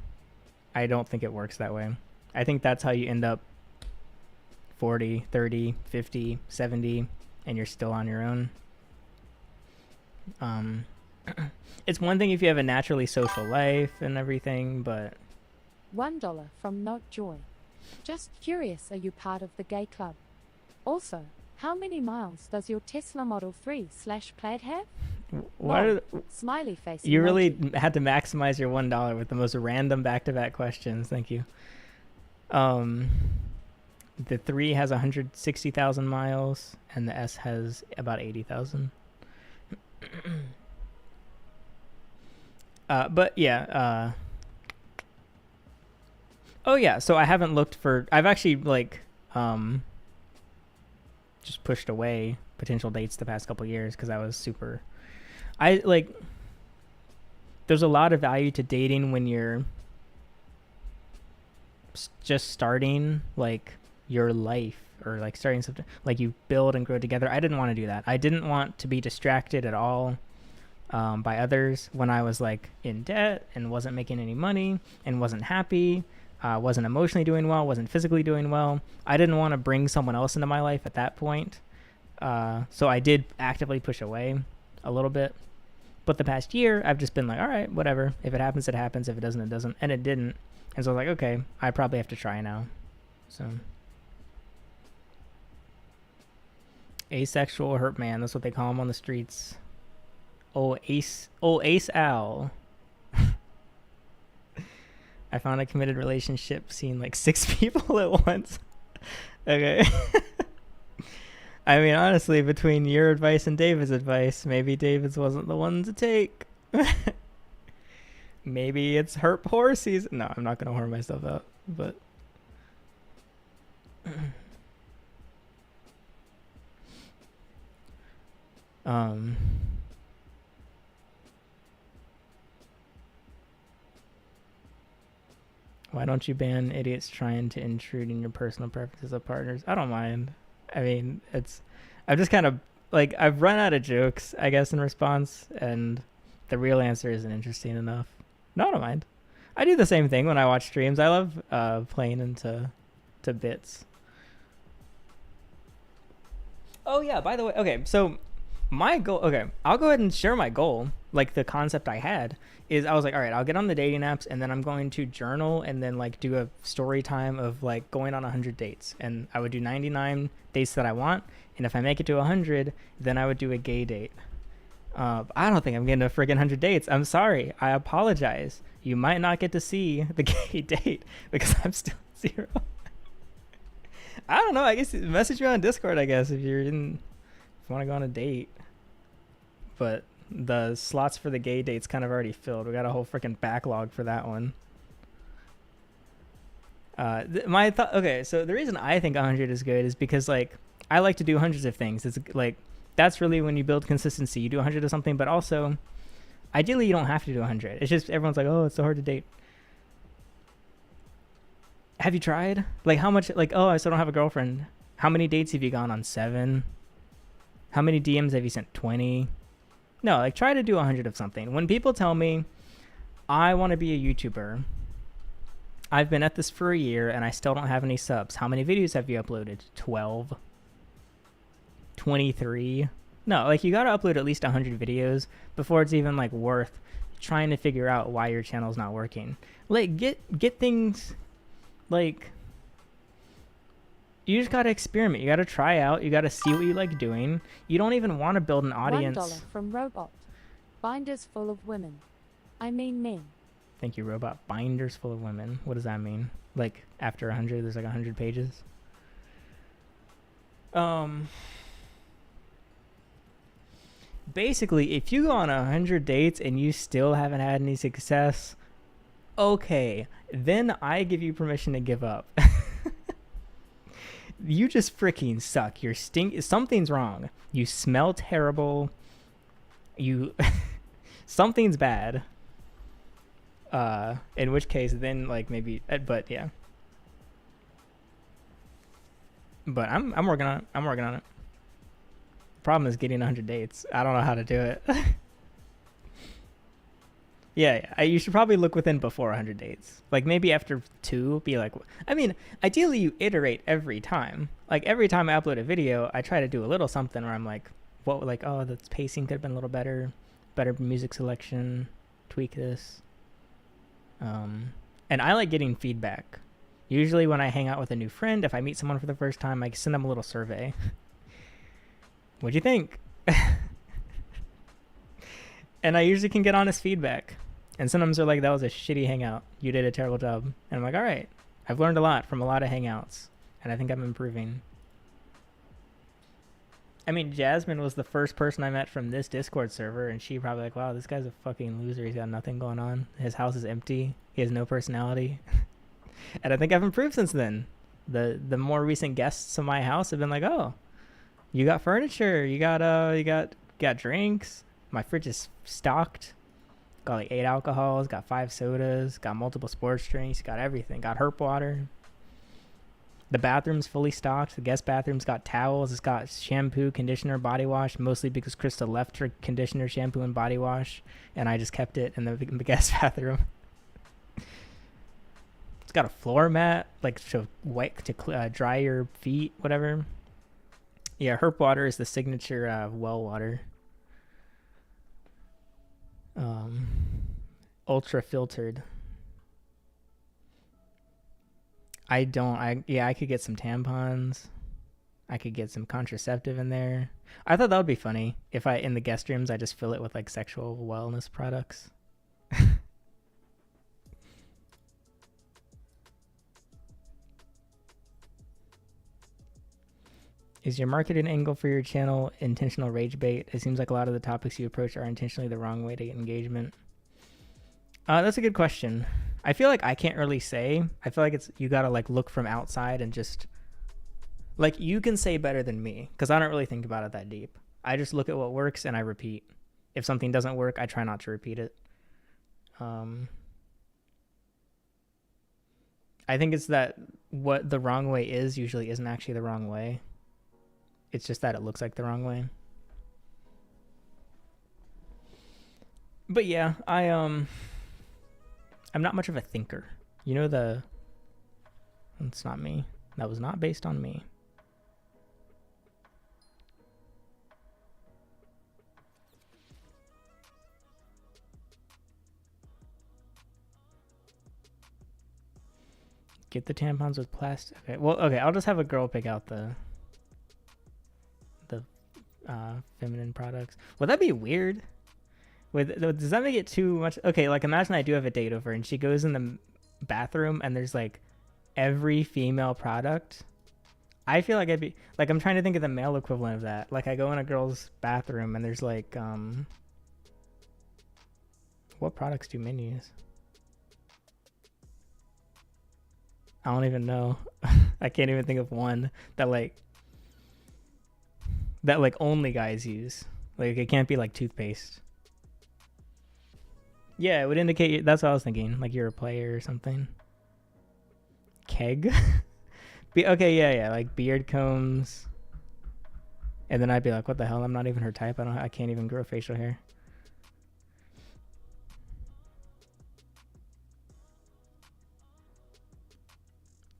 Speaker 1: don't think it works that way. I think that's how you end up 40, 30, 50, 70, and you're still on your own. It's one thing if you have a naturally social life and everything, but...
Speaker 2: $1 from Not Joy. Just curious, are you part of the gay club? Also, how many miles does your Tesla Model 3/Plaid have? Smiley face.
Speaker 1: You
Speaker 2: emoji.
Speaker 1: really had to maximize your $1 with the most random back-to-back questions. Thank you. The 3 has 160,000 miles, and the S has about 80,000. But yeah. Oh yeah. So I haven't looked for. I've actually like just pushed away potential dates the past couple years because I was super. There's a lot of value to dating when you're just starting like your life or like starting something, like you build and grow together. I didn't want to do that. I didn't want to be distracted at all by others when I was like in debt and wasn't making any money and wasn't happy, wasn't emotionally doing well, wasn't physically doing well. I didn't want to bring someone else into my life at that point. So I did actively push away a little bit. But the past year, I've just been like, all right, whatever. If it happens, it happens. If it doesn't, it doesn't. And it didn't. And so I was like, okay, I probably have to try now. So Asexual hurt man. That's what they call him on the streets. Oh, Ace Owl. I found a committed relationship seeing like 6 people at once. Okay. I mean, honestly, between your advice and David's advice, maybe David's wasn't the one to take. Maybe it's hurt horror season. No, I'm not going to whore myself out, but... Why don't you ban idiots trying to intrude in your personal preferences of partners? I don't mind. I mean, I'm just kind of like, I've run out of jokes, I guess, in response, and the real answer isn't interesting enough. No, I don't mind. I do the same thing when I watch streams. I love playing into bits. Oh yeah, by the way, okay, so my goal, okay, I'll go ahead and share my goal. Like the concept I had is I was like, all right, I'll get on the dating apps and then I'm going to journal and then like do a story time of like going on 100 dates. And I would do 99 dates that I want. And if I make it to 100, then I would do a gay date. I don't think I'm getting a friggin' 100 dates. I'm sorry. I apologize. You might not get to see the gay date because I'm still at 0. I don't know. I guess message me on Discord, I guess, if you want to go on a date. But the slots for the gay date's kind of already filled. We got a whole freaking backlog for that one. Okay, so the reason I think 100 is good is because like I like to do hundreds of things. It's like that's really when you build consistency. You do 100 of something, but also ideally you don't have to do 100. It's just everyone's like, oh, it's so hard to date. Have you tried? Like how much? Like, oh, I still don't have a girlfriend. How many dates have you gone on? 7? How many DMs have you sent? 20? No, like try to do 100 of something. When people tell me I want to be a YouTuber, I've been at this for a year and I still don't have any subs. How many videos have you uploaded? 12? 23? No, like you got to upload at least 100 videos before it's even like worth trying to figure out why your channel's not working. Like get things like you just got to experiment. You got to try out. You got to see what you like doing. You don't even want to build an audience.
Speaker 2: $1 from Robot. Binders full of women. I mean men.
Speaker 1: Thank you, Robot. Binders full of women. What does that mean? Like after 100, there's like 100 pages? Basically, if you go on 100 dates and you still haven't had any success, okay, then I give you permission to give up. You just freaking suck. You're something's wrong. You smell terrible. You something's bad. In which case then like maybe but yeah. But I'm working on it. I'm working on it. Problem is getting 100 dates. I don't know how to do it. Yeah, you should probably look within before 100 dates. Like maybe after 2, be like, I mean, ideally you iterate every time. Like every time I upload a video, I try to do a little something where I'm like, what, like, oh, the pacing could have been a little better music selection, tweak this. And I like getting feedback. Usually when I hang out with a new friend, if I meet someone for the first time, I send them a little survey. What'd you think? And I usually can get honest feedback. And sometimes they're like, that was a shitty hangout. You did a terrible job. And I'm like, all right. I've learned a lot from a lot of hangouts. And I think I'm improving. I mean, Jasmine was the first person I met from this Discord server. And she probably like, wow, this guy's a fucking loser. He's got nothing going on. His house is empty. He has no personality. And I think I've improved since then. The more recent guests of my house have been like, oh, you got furniture. You got drinks. My fridge is stocked. Got like 8 alcohols, got 5 sodas, got multiple sports drinks, got everything. Got herp water. The bathroom's fully stocked. The guest bathroom's got towels. It's got shampoo, conditioner, body wash, mostly because Krista left her conditioner, shampoo, and body wash, and I just kept it in the guest bathroom. It's got a floor mat, like to dry your feet, whatever. Yeah, herp water is the signature well water. Ultra filtered. I could get some tampons. I could get some contraceptive in there. I thought that would be funny if in the guest rooms, I just fill it with like sexual wellness products. Is your marketing angle for your channel intentional rage bait? It seems like a lot of the topics you approach are intentionally the wrong way to get engagement. That's a good question. I feel like I can't really say. I feel like you gotta like look from outside and just like you can say better than me because I don't really think about it that deep. I just look at what works and I repeat. If something doesn't work, I try not to repeat it. I think it's that what the wrong way is usually isn't actually the wrong way. It's just that it looks like the wrong way. But yeah, I'm not much of a thinker. You know it's not me. That was not based on me. Get the tampons with plastic. Okay, well, okay, I'll just have a girl pick out the feminine products. Would that be weird? Does that make it too much? Okay, like imagine I do have a date over and she goes in the bathroom and there's like every female product. I feel like I'd be like, I'm trying to think of the male equivalent of that. Like I go in a girl's bathroom and there's like, what products do men use? I don't even know. I can't even think of one that like only guys use. Like it can't be like toothpaste. Yeah, it would indicate, that's what I was thinking, like you're a player or something. Keg? Okay, yeah, like beard combs. And then I'd be like, what the hell? I'm not even her type. I can't even grow facial hair.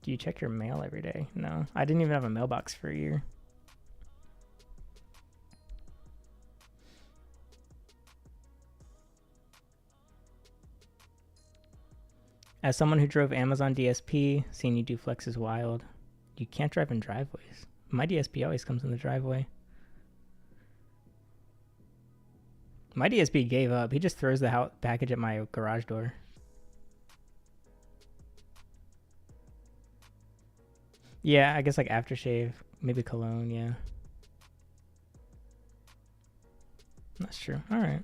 Speaker 1: Do you check your mail every day? No, I didn't even have a mailbox for a year. As someone who drove Amazon DSP, seeing you do flex is wild. You can't drive in driveways. My DSP always comes in the driveway. My DSP gave up. He just throws the package at my garage door. Yeah, I guess like aftershave, maybe cologne, yeah. That's true. All right.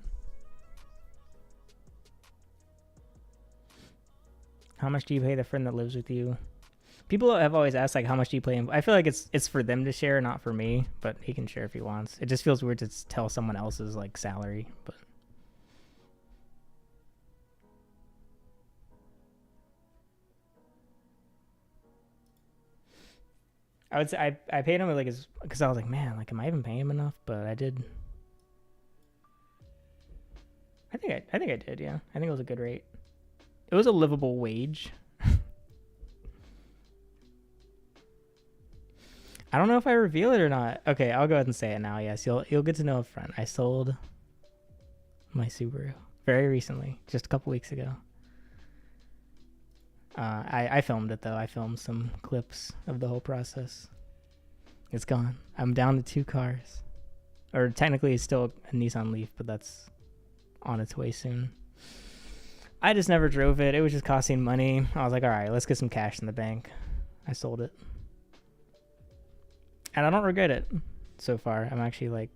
Speaker 1: How much do you pay the friend that lives with you? People have always asked like, how much do you pay him? I feel like it's for them to share, not for me, but he can share if he wants. It just feels weird to tell someone else's like salary, but I would say I paid him like because I was like, man, like am I even paying him enough? But I did. I think I did, yeah. I think it was a good rate. It was a livable wage. I don't know if I reveal it or not. Okay, I'll go ahead and say it now. Yes, you'll get to know up front. I sold my Subaru very recently, just a couple weeks ago. I filmed it though. I filmed some clips of the whole process. It's gone. I'm down to 2 cars. Or technically it's still a Nissan Leaf, but that's on its way soon. I just never drove it. It was just costing money. I was like, all right, let's get some cash in the bank. I sold it. And I don't regret it so far. I'm actually like,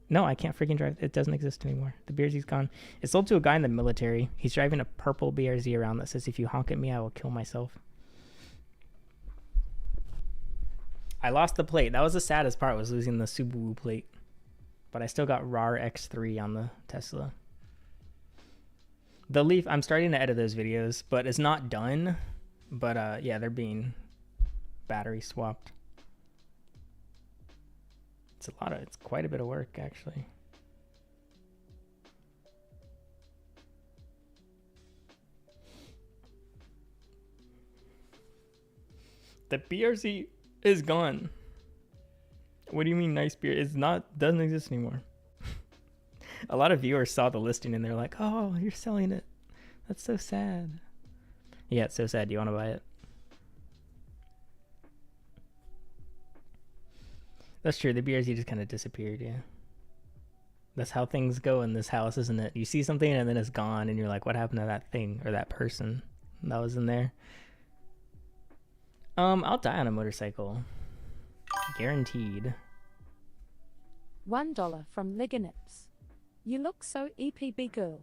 Speaker 1: no, I can't freaking drive. It doesn't exist anymore. The BRZ's gone. It's sold to a guy in the military. He's driving a purple BRZ around that says, if you honk at me, I will kill myself. I lost the plate. That was the saddest part, was losing the Subaru plate. But I still got RAR X3 on the Tesla. The Leaf, I'm starting to edit those videos, but it's not done. But yeah, they're being battery swapped. It's quite a bit of work, actually. The BRZ is gone. What do you mean nice beer? Doesn't exist anymore. A lot of viewers saw the listing and they're like, oh, you're selling it. That's so sad. Yeah, it's so sad. Do you want to buy it? That's true. The BRZ just kind of disappeared, yeah. That's how things go in this house, isn't it? You see something and then it's gone and you're like, what happened to that thing or that person that was in there? I'll die on a motorcycle. Guaranteed.
Speaker 2: $1 from Ligonips. You look so EPB girl.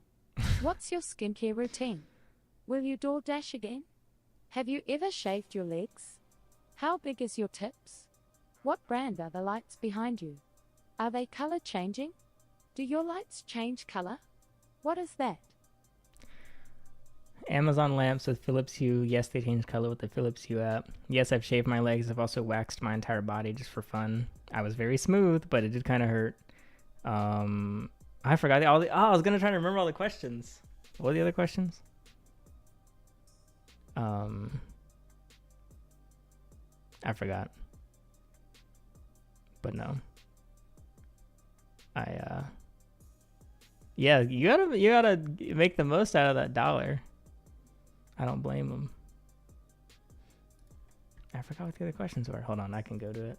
Speaker 2: What's your skincare routine? Will you DoorDash again? Have you ever shaved your legs? How big is your tips? What brand are the lights behind you? Are they color changing? Do your lights change color? What is that?
Speaker 1: Amazon lamps with Philips Hue. Yes, they change color with the Philips Hue app. Yes, I've shaved my legs. I've also waxed my entire body just for fun. I was very smooth, but it did kind of hurt. I forgot all the. Oh, I was gonna try to remember all the questions. What were the other questions? I forgot. But no. Yeah, you gotta make the most out of that dollar. I don't blame them. I forgot what the other questions were. Hold on, I can go to it.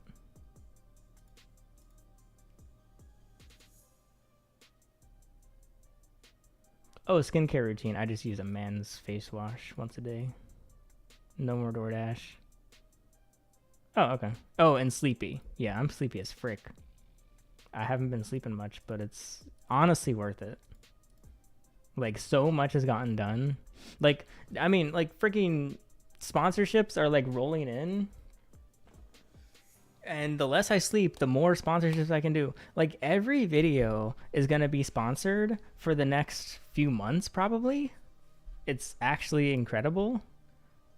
Speaker 1: Oh, skincare routine. I just use a man's face wash once a day. No more DoorDash. Oh, okay. Oh, and sleepy. Yeah, I'm sleepy as frick. I haven't been sleeping much, but it's honestly worth it. Like, so much has gotten done. Like, I mean, like, freaking sponsorships are, like, rolling in. And the less I sleep, the more sponsorships I can do. Like, every video is going to be sponsored for the next few months, probably. It's actually incredible.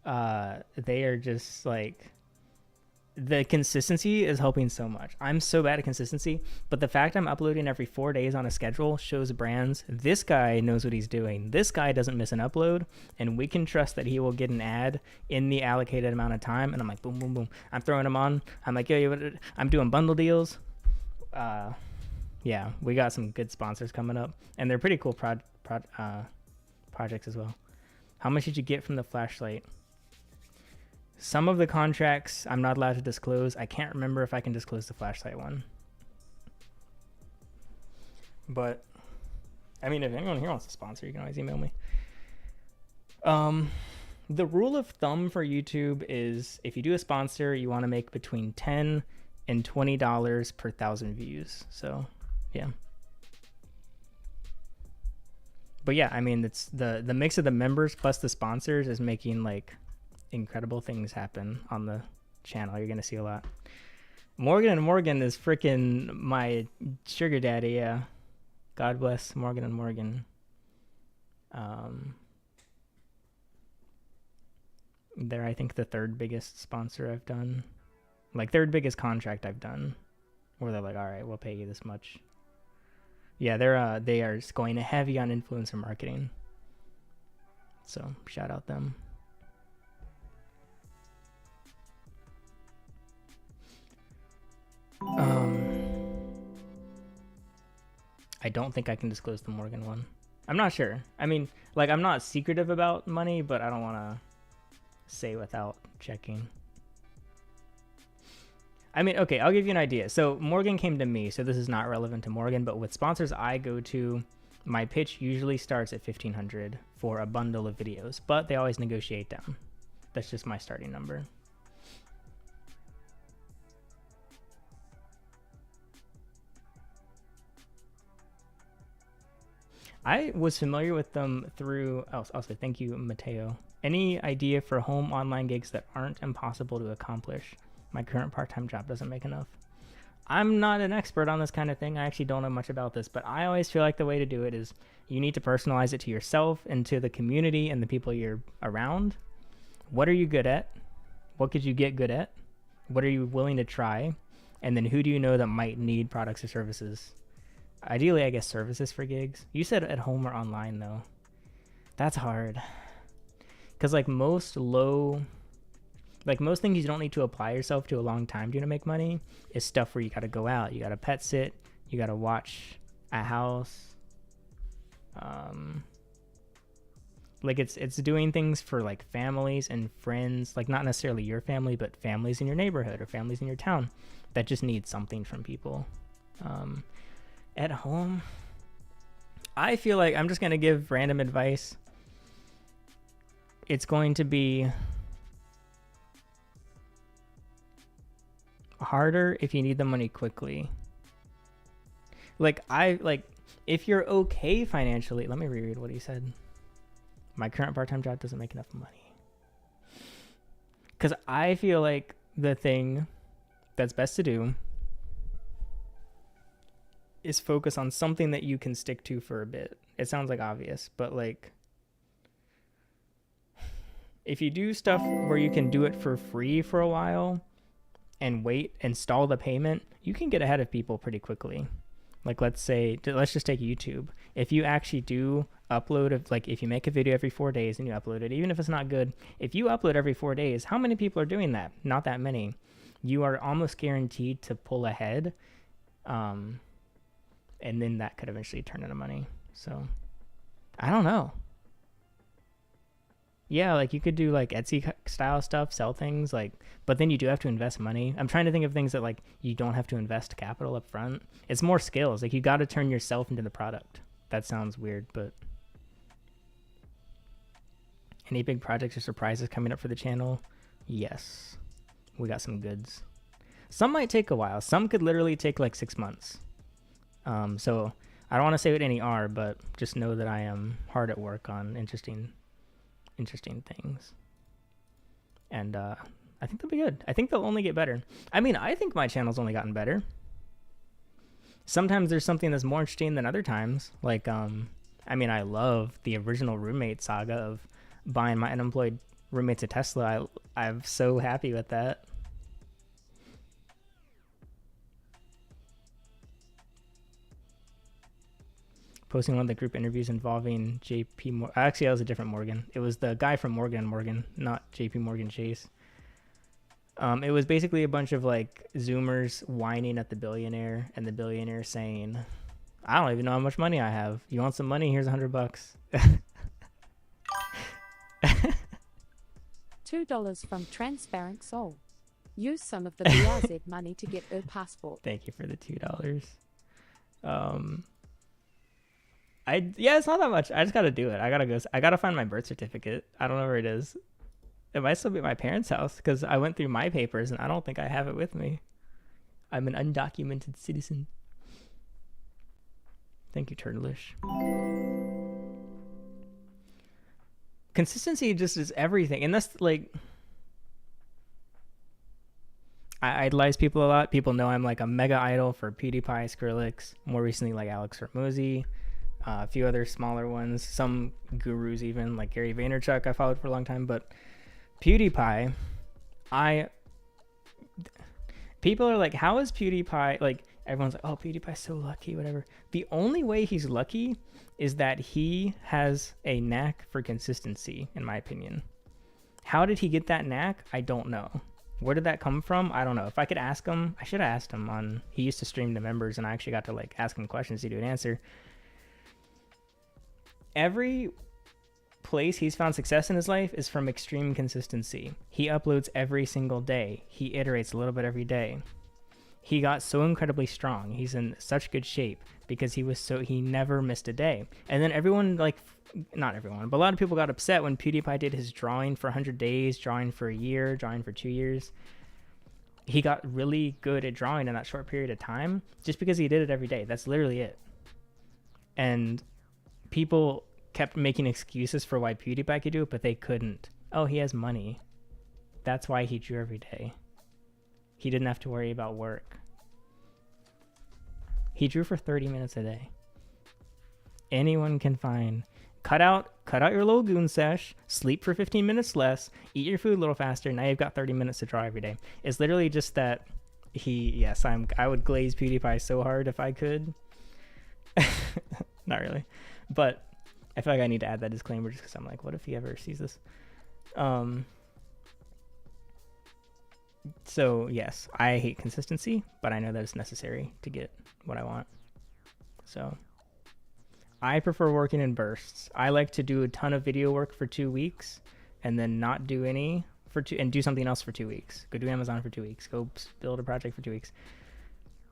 Speaker 1: They are just, like... The consistency is helping so much. I'm so bad at consistency, but the fact I'm uploading every 4 days on a schedule shows brands this guy knows what he's doing. This guy doesn't miss an upload, and we can trust that he will get an ad in the allocated amount of time. And I'm like, boom, boom, boom. I'm throwing them on. I'm like, yo, I'm doing bundle deals. Yeah, we got some good sponsors coming up, and they're pretty cool projects as well. How much did you get from the flashlight? Some of the contracts I'm not allowed to disclose. I can't remember if I can disclose the flashlight one. But, I mean, if anyone here wants to sponsor, you can always email me. The rule of thumb for YouTube is if you do a sponsor, you want to make between $10 and $20 per 1,000 views. So, yeah. But yeah, I mean, it's the mix of the members plus the sponsors is making, like, incredible things happen on the channel. You're gonna see a lot. Morgan and Morgan is freaking my sugar daddy. Yeah, God bless Morgan and Morgan. They're, I think, the third biggest sponsor I've done, like third biggest contract I've done, where they're like, all right, we'll pay you this much. Yeah, they are going heavy on influencer marketing, so shout out them. I don't think I can disclose the Morgan one. I'm not sure. I mean, like, I'm not secretive about money, but I don't want to say without checking. I mean, okay, I'll give you an idea. So Morgan came to me, so this is not relevant to Morgan, but with sponsors I go to, my pitch usually starts at $1,500 for a bundle of videos, but they always negotiate down. That's just my starting number. I was familiar with them through, also thank you, Mateo. Any idea for home online gigs that aren't impossible to accomplish? My current part-time job doesn't make enough. I'm not an expert on this kind of thing. I actually don't know much about this, but I always feel like the way to do it is you need to personalize it to yourself and to the community and the people you're around. What are you good at? What could you get good at? What are you willing to try? And then who do you know that might need products or services? Ideally, I guess services for gigs. You said at home or online, though. That's hard. Because, like, most things you don't need to apply yourself to a long time to make money is stuff where you got to go out. You got to pet sit. You got to watch a house. Like it's doing things for like families and friends, like not necessarily your family, but families in your neighborhood or families in your town that just need something from people. At home, I feel like I'm just going to give random advice. It's going to be harder if you need the money quickly. Like if you're okay financially, let me reread what he said. My current part-time job doesn't make enough money. Because I feel like the thing that's best to do is focus on something that you can stick to for a bit. It sounds like obvious, but like if you do stuff where you can do it for free for a while and wait and stall the payment, you can get ahead of people pretty quickly. Like let's just take YouTube. If you actually do upload, like if you make a video every 4 days and you upload it, even if it's not good, if you upload every 4 days, how many people are doing that? Not that many. You are almost guaranteed to pull ahead. And then that could eventually turn into money. So I don't know. Yeah, like you could do like Etsy style stuff, sell things, like, but then you do have to invest money. I'm trying to think of things that like you don't have to invest capital up front. It's more skills. Like you got to turn yourself into the product. That sounds weird, but any big projects or surprises coming up for the channel? Yes, we got some goods. Some might take a while. Some could literally take like 6 months. So I don't want to say what any are, but just know that I am hard at work on interesting things. And I think they'll be good. I think they'll only get better. I mean, I think my channel's only gotten better. Sometimes there's something that's more interesting than other times. Like, I mean, I love the original roommate saga of buying my unemployed roommates a Tesla. I'm so happy with that. Posting one of the group interviews involving JP Morgan. Actually, that was a different Morgan. It was the guy from Morgan, not JP Morgan Chase. It was basically a bunch of like Zoomers whining at the billionaire, and the billionaire saying, "I don't even know how much money I have. You want some money? Here's $100."
Speaker 2: $2 from Transparent Soul. Use some of the BRZ money to get a passport.
Speaker 1: Thank you for the $2. Yeah, it's not that much. I just gotta do it. I gotta find my birth certificate. I don't know where it is. It might still be at my parents' house because I went through my papers and I don't think I have it with me. I'm an undocumented citizen. Thank you, Turtleish. Consistency just is everything, and that's like, I idolize people a lot. People know I'm like a mega idol for PewDiePie, Skrillex, more recently like Alex Hormozy. A few other smaller ones, some gurus even, like Gary Vaynerchuk I followed for a long time. But PewDiePie, people are like, how is PewDiePie, like everyone's like, oh, PewDiePie's so lucky, whatever. The only way he's lucky is that he has a knack for consistency, in my opinion. How did he get that knack? I don't know. Where did that come from? I don't know. If I could ask him, I should have asked him on, he used to stream to members and I actually got to like ask him questions, he would answer. Every place he's found success in his life is from extreme consistency. He uploads every single day. He iterates a little bit every day. He got so incredibly strong. He's in such good shape because he never missed a day. And then everyone, like, not everyone, but a lot of people got upset when PewDiePie did his drawing for 100 days, drawing for a year, drawing for 2 years. He got really good at drawing in that short period of time just because he did it every day. That's literally it. And people kept making excuses for why PewDiePie could do it, but they couldn't. Oh, he has money. That's why he drew every day. He didn't have to worry about work. He drew for 30 minutes a day. Anyone can find. Cut out your little goon sesh, sleep for 15 minutes less, eat your food a little faster, now you've got 30 minutes to draw every day. It's literally just that I would glaze PewDiePie so hard if I could. Not really. But I feel like I need to add that disclaimer just because I'm like, what if he ever sees this? So yes, I hate consistency, but I know that it's necessary to get what I want. So I prefer working in bursts. I like to do a ton of video work for 2 weeks and then not do any for two and do something else for 2 weeks. Go do Amazon for 2 weeks. Go build a project for 2 weeks.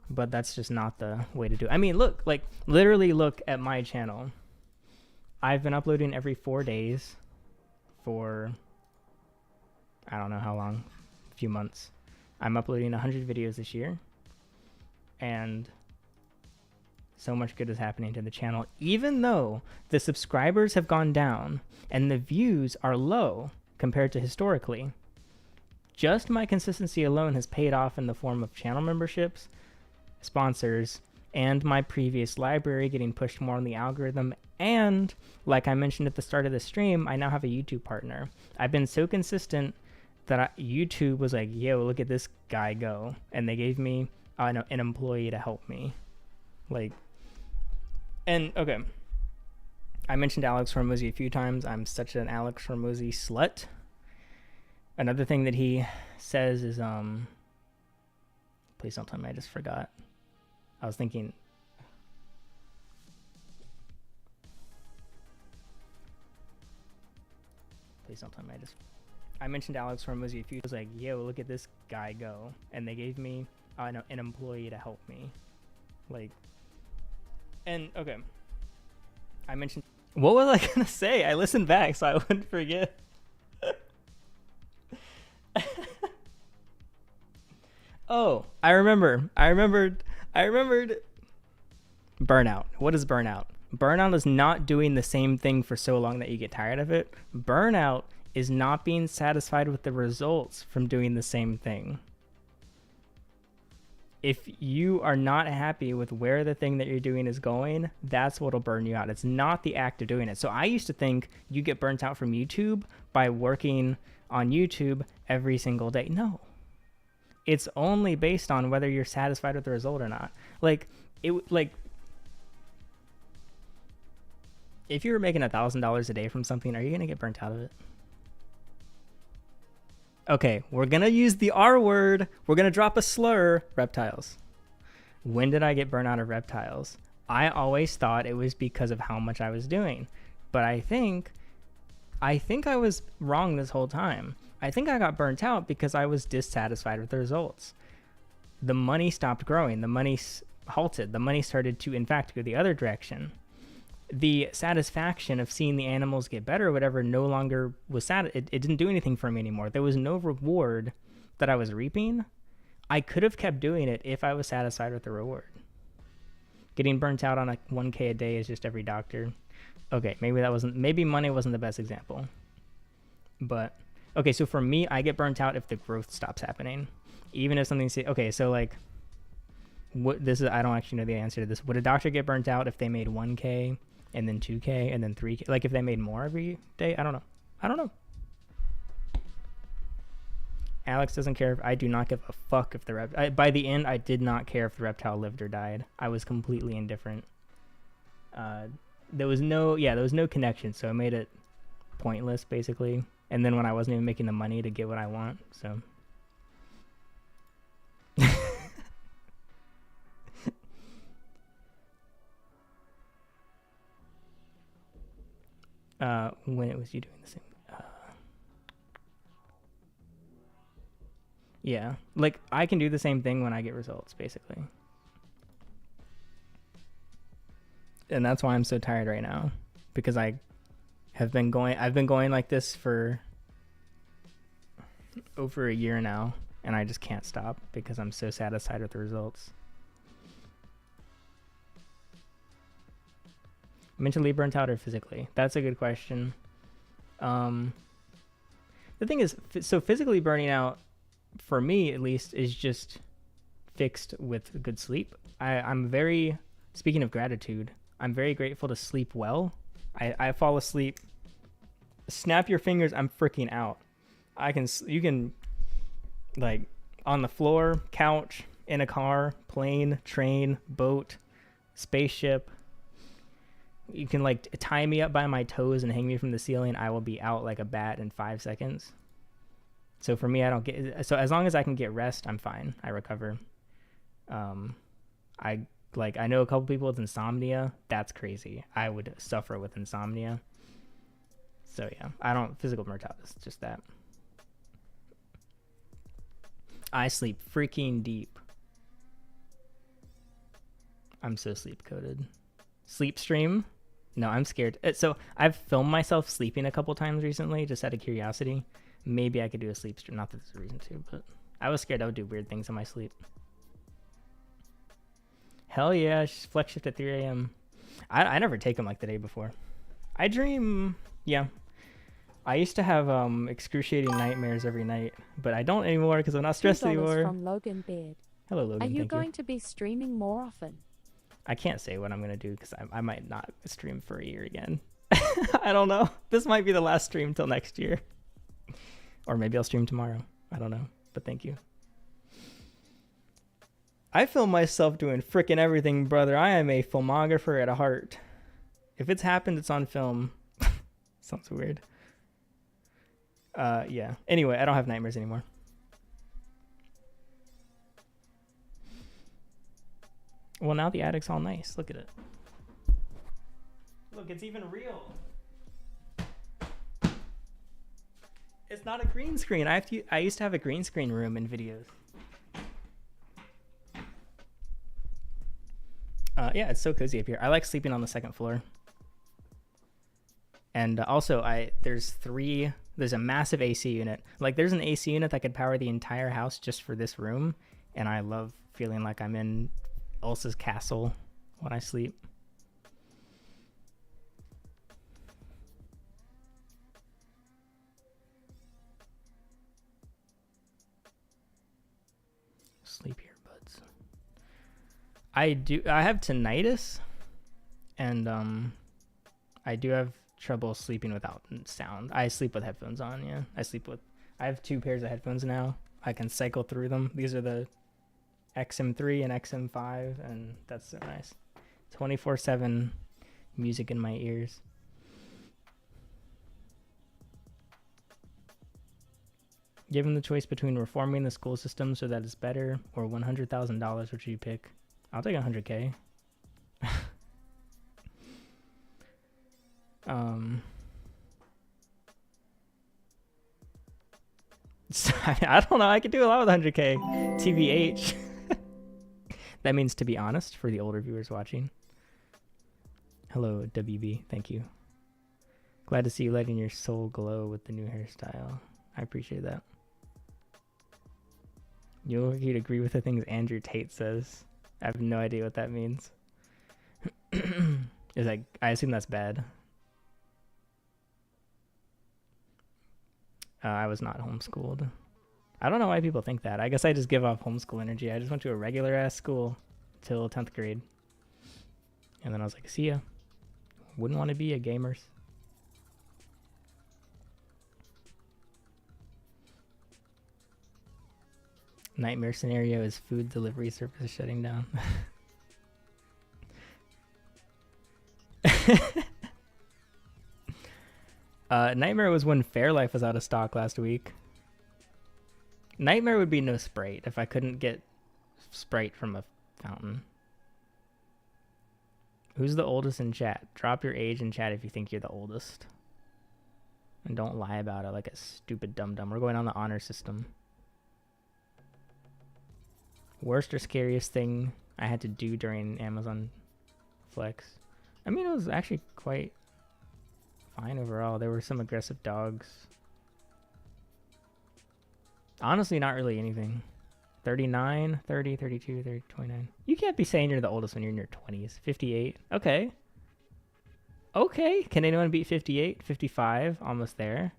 Speaker 1: But that's just not the way to do it. I mean, look, like literally look at my channel. I've been uploading every 4 days for I don't know how long, a few months. I'm uploading 100 videos this year, and so much good is happening to the channel, even though the subscribers have gone down and the views are low compared to historically. Just my consistency alone has paid off in the form of channel memberships, sponsors, and my previous library getting pushed more on the algorithm. And like I mentioned at the start of the stream, I now have a YouTube partner. I've been so consistent that YouTube was like, yo, look at this guy go. And they gave me an employee to help me. Like, and okay. I mentioned Alex Hormozy a few times. I'm such an Alex Hormozy slut. Another thing that he says is, please don't tell me I just forgot. I was thinking, please don't tell me I mentioned Alex Hormozy a few times. Like, yo, look at this guy go. And they gave me an employee to help me. Like, and okay. I mentioned, what was I gonna say? I listened back so I wouldn't forget. Oh, I remembered. Burnout. What is burnout? Burnout is not doing the same thing for so long that you get tired of it. Burnout is not being satisfied with the results from doing the same thing. If you are not happy with where the thing that you're doing is going, that's what'll burn you out. It's not the act of doing it. So I used to think you get burnt out from YouTube by working on YouTube every single day. No. It's only based on whether you're satisfied with the result or not. Like, if you were making $1,000 a day from something, are you going to get burnt out of it? Okay, we're going to use the R word. We're going to drop a slur. Reptiles. When did I get burnt out of reptiles? I always thought it was because of how much I was doing. But I think I was wrong this whole time. I think I got burnt out because I was dissatisfied with the results. The money stopped growing. The money halted. The money started to, in fact, go the other direction. The satisfaction of seeing the animals get better or whatever no longer was it didn't do anything for me anymore. There was no reward that I was reaping. I could have kept doing it if I was satisfied with the reward. Getting burnt out on a 1K a day is just every doctor. Okay, maybe money wasn't the best example. But okay, so for me, I get burnt out if the growth stops happening. Even if something okay, so like I don't actually know the answer to this. Would a doctor get burnt out if they made 1K and then 2K and then 3K? Like if they made more every day? I don't know. Alex doesn't care. I do not give a fuck if by the end, I did not care if the reptile lived or died. I was completely indifferent. There was no connection, so it made it pointless basically. And then when I wasn't even making the money to get what I want, so. When it was you doing the same. Yeah, like I can do the same thing when I get results, basically. And that's why I'm so tired right now, because I've been going like this for over a year now, and I just can't stop because I'm so satisfied with the results. Mentally burnt out or physically? That's a good question. The thing is, so physically burning out, for me at least, is just fixed with good sleep. Speaking of gratitude, I'm very grateful to sleep well. I fall asleep. Snap your fingers, I'm freaking out. You can, like, on the floor, couch, in a car, plane, train, boat, spaceship. You can, like, tie me up by my toes and hang me from the ceiling. I will be out like a bat in 5 seconds. So for me, so as long as I can get rest, I'm fine. I recover. I Like, I know a couple people with insomnia. That's crazy. I would suffer with insomnia. So yeah, I don't, physical mortality is just that. I sleep freaking deep. I'm so sleep coded. Sleep stream? No, I'm scared. So I've filmed myself sleeping a couple times recently, just out of curiosity. Maybe I could do a sleep stream. Not that there's a reason to, but I was scared I would do weird things in my sleep. Hell yeah, flex shift at 3 a.m. I never take them like the day before. I dream, yeah. I used to have excruciating nightmares every night, but I don't anymore because I'm not stressed anymore.
Speaker 2: From Logan Beard.
Speaker 1: Hello, Logan.
Speaker 2: Are you going to be streaming more often?
Speaker 1: I can't say what I'm going to do because I might not stream for a year again. I don't know. This might be the last stream till next year. Or maybe I'll stream tomorrow. I don't know, but thank you. I film myself doing frickin' everything, brother. I am a filmographer at heart. If it's happened, it's on film. Sounds weird. Yeah. Anyway, I don't have nightmares anymore. Well, now the attic's all nice. Look at it. Look, it's even real. It's not a green screen. I used to have a green screen room in videos. Yeah, it's so cozy up here. I like sleeping on the second floor. And also, there's a massive AC unit. Like, there's an AC unit that could power the entire house just for this room. And I love feeling like I'm in Elsa's castle when I sleep. Sleep earbuds. I have tinnitus, and I do have trouble sleeping without sound. I sleep with headphones on, yeah. I have 2 pairs of headphones now. I can cycle through them. These are the XM3 and XM5, and that's so nice. 24/7 music in my ears. Given the choice between reforming the school system so that it's better or $100,000, which you pick? I'll take 100K. I don't know. I could do a lot with 100K. TBH. That means to be honest for the older viewers watching. Hello, WB. Thank you. Glad to see you letting your soul glow with the new hairstyle. I appreciate that. You look like you'd agree with the things Andrew Tate says. I have no idea what that means. Is like, I assume that's bad. I was not homeschooled. I don't know why people think that. I guess I just give off homeschool energy. I just went to a regular ass school till 10th grade. And then I was like, see ya. Wouldn't want to be a gamers. Nightmare scenario is food delivery service shutting down. Nightmare was when Fairlife was out of stock last week. Nightmare would be no Sprite if I couldn't get Sprite from a fountain. Who's the oldest in chat? Drop your age in chat if you think you're the oldest. And don't lie about it like a stupid dum-dum. We're going on the honor system. Worst or scariest thing I had to do during Amazon Flex? I mean, it was actually quite fine overall. There were some aggressive dogs. Honestly, not really anything. 39, 30, 32, 30, 29. You can't be saying you're the oldest when you're in your 20s. 58. Okay. Okay. Can anyone beat 58? 55. Almost there.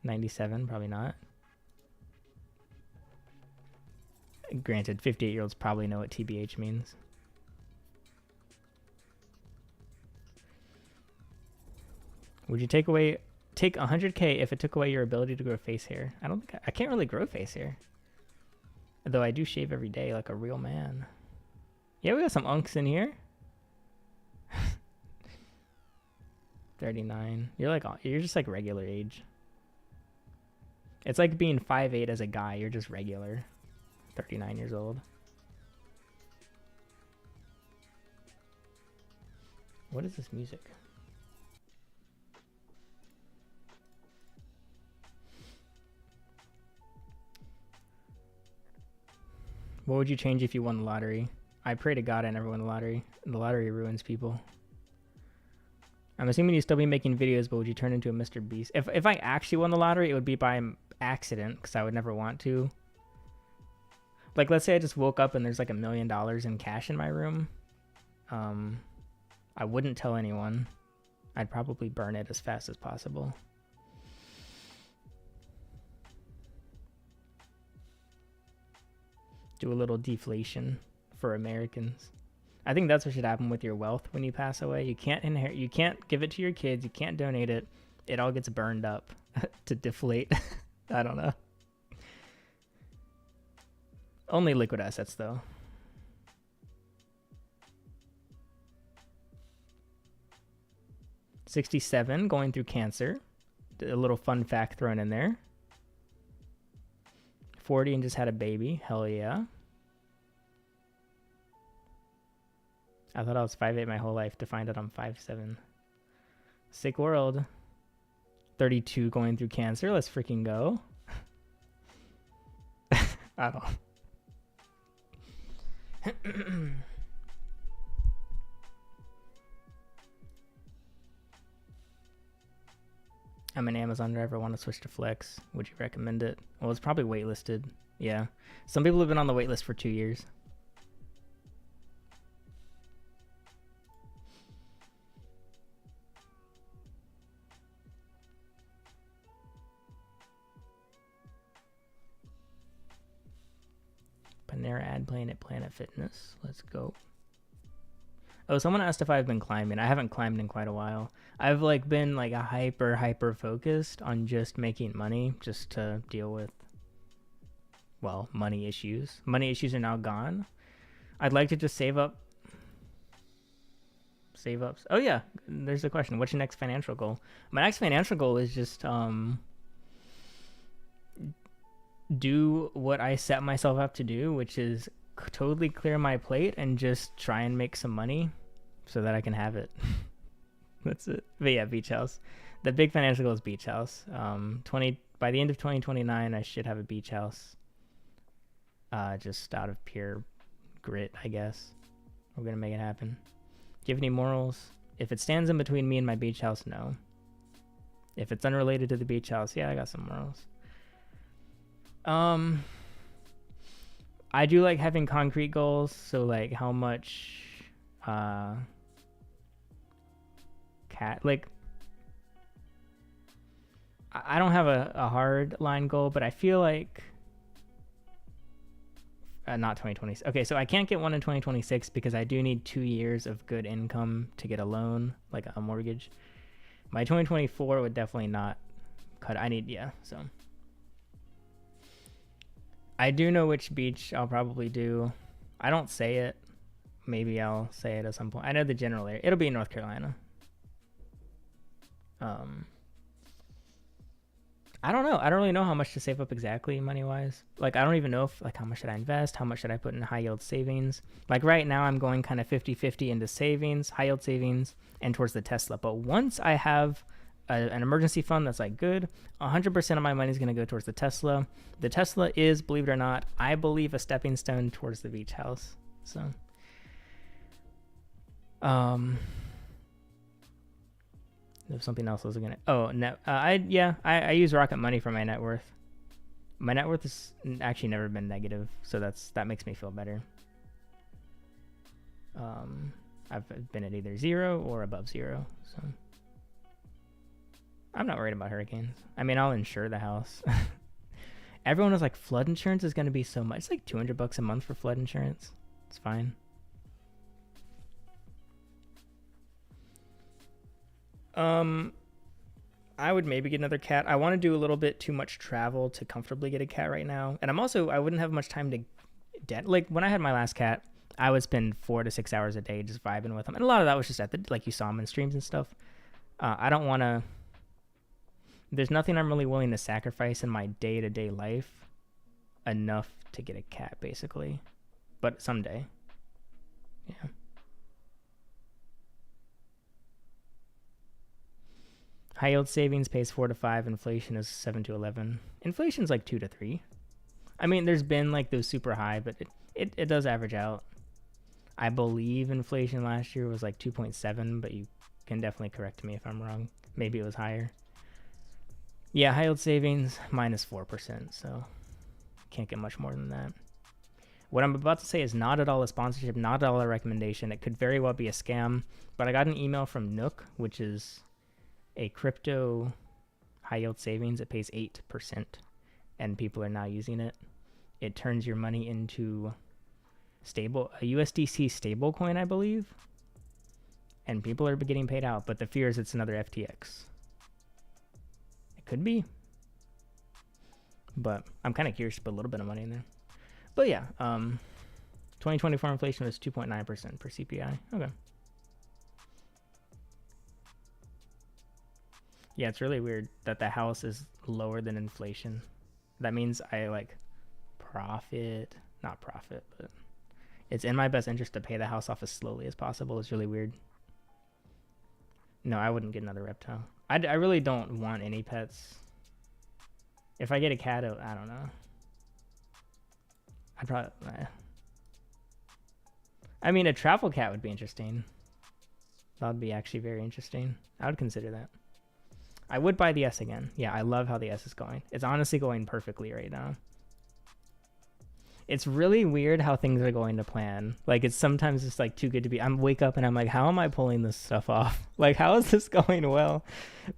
Speaker 1: 97. Probably not. Granted, 58-year-olds probably know what TBH means. Would you take 100K if it took away your ability to grow face hair? I can't really grow face hair. Though I do shave every day like a real man. Yeah, we got some unks in here. 39. You're just like regular age. It's like being 5'8" as a guy. You're just regular. 39 years old. What is this music? What would you change if you won the lottery? I pray to God I never won the lottery. The lottery ruins people. I'm assuming you'd still be making videos, but would you turn into a Mr. Beast? If I actually won the lottery, it would be by accident, because I would never want to. Like, let's say I just woke up and there's like $1 million in cash in my room. I wouldn't tell anyone. I'd probably burn it as fast as possible. Do a little deflation for Americans. I think that's what should happen with your wealth when you pass away. You can't inherit, you can't give it to your kids, you can't donate it. It all gets burned up to deflate. I don't know. Only liquid assets though. $67 going through cancer. A little fun fact thrown in there. 40 and just had a baby. Hell yeah. I thought I was 5'8" my whole life to find out I'm 5'7". Sick world. 32 going through cancer. Let's freaking go. I don't. I'm an Amazon driver. I want to switch to Flex. Would you recommend it? Well, it's probably waitlisted. Yeah. Some people have been on the waitlist for 2 years. Panera ad playing at Planet Fitness. Let's go. Oh, someone asked if I've been climbing. I haven't climbed in quite a while. I've like been like a hyper focused on just making money, just to deal with, well, money issues. Money issues are now gone. I'd like to just save up. Oh yeah, there's a question. What's your next financial goal? My next financial goal is just do what I set myself up to do, which is totally clear my plate and just try and make some money so that I can have it. That's it. But yeah, beach house. The big financial goal is beach house. By the end of 2029, I should have a beach house. Just out of pure grit, I guess. We're gonna make it happen. Do you have any morals? If it stands in between me and my beach house, no. If it's unrelated to the beach house, yeah, I got some morals. I do like having concrete goals, so like how much I don't have a hard line goal, but I feel like not 2020. Okay, so I can't get one in 2026 because I do need 2 years of good income to get a loan, like a mortgage. My 2024 would definitely not cut. So I do know which beach I'll probably do. I don't say it. Maybe I'll say it at some point. I know the general area. It'll be in North Carolina. I don't know. I don't really know how much to save up exactly money-wise. Like, I don't even know if, like, how much should I invest? How much should I put in high-yield savings? Like, right now I'm going kind of 50-50 into savings, high-yield savings, and towards the Tesla. But once I have an emergency fund that's, like, good, 100% of my money is going to go towards the Tesla. The Tesla is, believe it or not, I believe a stepping stone towards the beach house. So, if something else was gonna. Oh, I use Rocket Money for my net worth. My net worth has actually never been negative, so that makes me feel better. I've been at either 0 or above 0, so I'm not worried about hurricanes. I mean, I'll insure the house. Everyone was like, flood insurance is gonna be so much. It's like $200 a month for flood insurance. It's fine. I would maybe get another cat. I want to do a little bit too much travel to comfortably get a cat right now. And I wouldn't have much time to like when I had my last cat, I would spend 4 to 6 hours a day just vibing with him. And a lot of that was just like you saw him in streams and stuff. I don't want to, there's nothing I'm really willing to sacrifice in my day-to-day life enough to get a cat basically, but someday. Yeah. High yield savings pays 4 to 5. Inflation is 7 to 11. Inflation's like 2 to 3. I mean, there's been like those super high, but it does average out. I believe inflation last year was like 2.7, but you can definitely correct me if I'm wrong. Maybe it was higher. Yeah, high yield savings minus 4%, so can't get much more than that. What I'm about to say is not at all a sponsorship, not at all a recommendation. It could very well be a scam, but I got an email from Nook, which is a crypto high yield savings. It pays 8%, and people are now using it. It turns your money into a USDC stable coin, I believe, and people are getting paid out, but the fear is it's another FTX. It could be, but I'm kind of curious to put a little bit of money in there. But yeah, 2024 inflation was 2.9% per CPI. Okay. Yeah, it's really weird that the house is lower than inflation. That means I like not profit, but it's in my best interest to pay the house off as slowly as possible. It's really weird. No, I wouldn't get another reptile. I really don't want any pets. If I get a cat, I don't know. I'd probably... I mean, a travel cat would be interesting. That would be actually very interesting. I would consider that. I would buy the S again. Yeah, I love how the S is going. It's honestly going perfectly right now. It's really weird how things are going to plan. Like, it's sometimes just like too good to be. Wake up and I'm like, how am I pulling this stuff off? Like, how is this going well?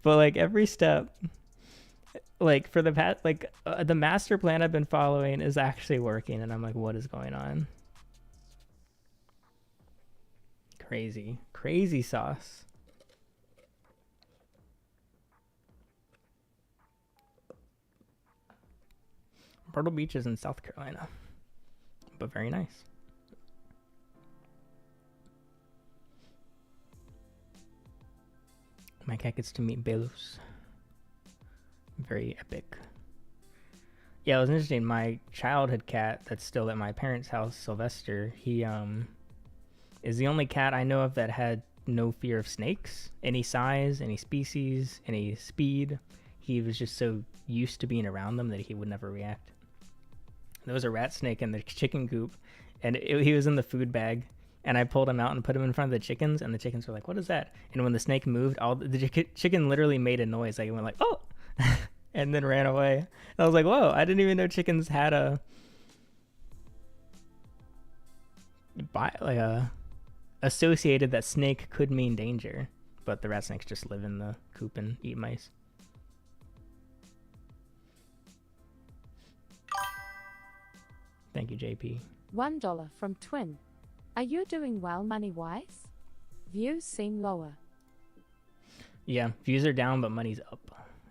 Speaker 1: But like every step, like for the past, like the master plan I've been following is actually working, and I'm like, what is going on? Crazy sauce. Myrtle Beach is in South Carolina, but very nice. My cat gets to meet Belus. Very epic. Yeah, it was interesting. My childhood cat that's still at my parents' house, Sylvester, he is the only cat I know of that had no fear of snakes, any size, any species, any speed. He was just so used to being around them that he would never react. There was a rat snake in the chicken coop, and he was in the food bag, and I pulled him out and put him in front of the chickens, and the chickens were like, what is that? And when the snake moved, the chicken literally made a noise. Like, it went like, oh, and then ran away. And I was like, whoa, I didn't even know chickens had associated that snake could mean danger, but the rat snakes just live in the coop and eat mice. Thank you, JP.
Speaker 2: $1 from Twin. Are you doing well money-wise? Views seem lower.
Speaker 1: Yeah, views are down, but money's up.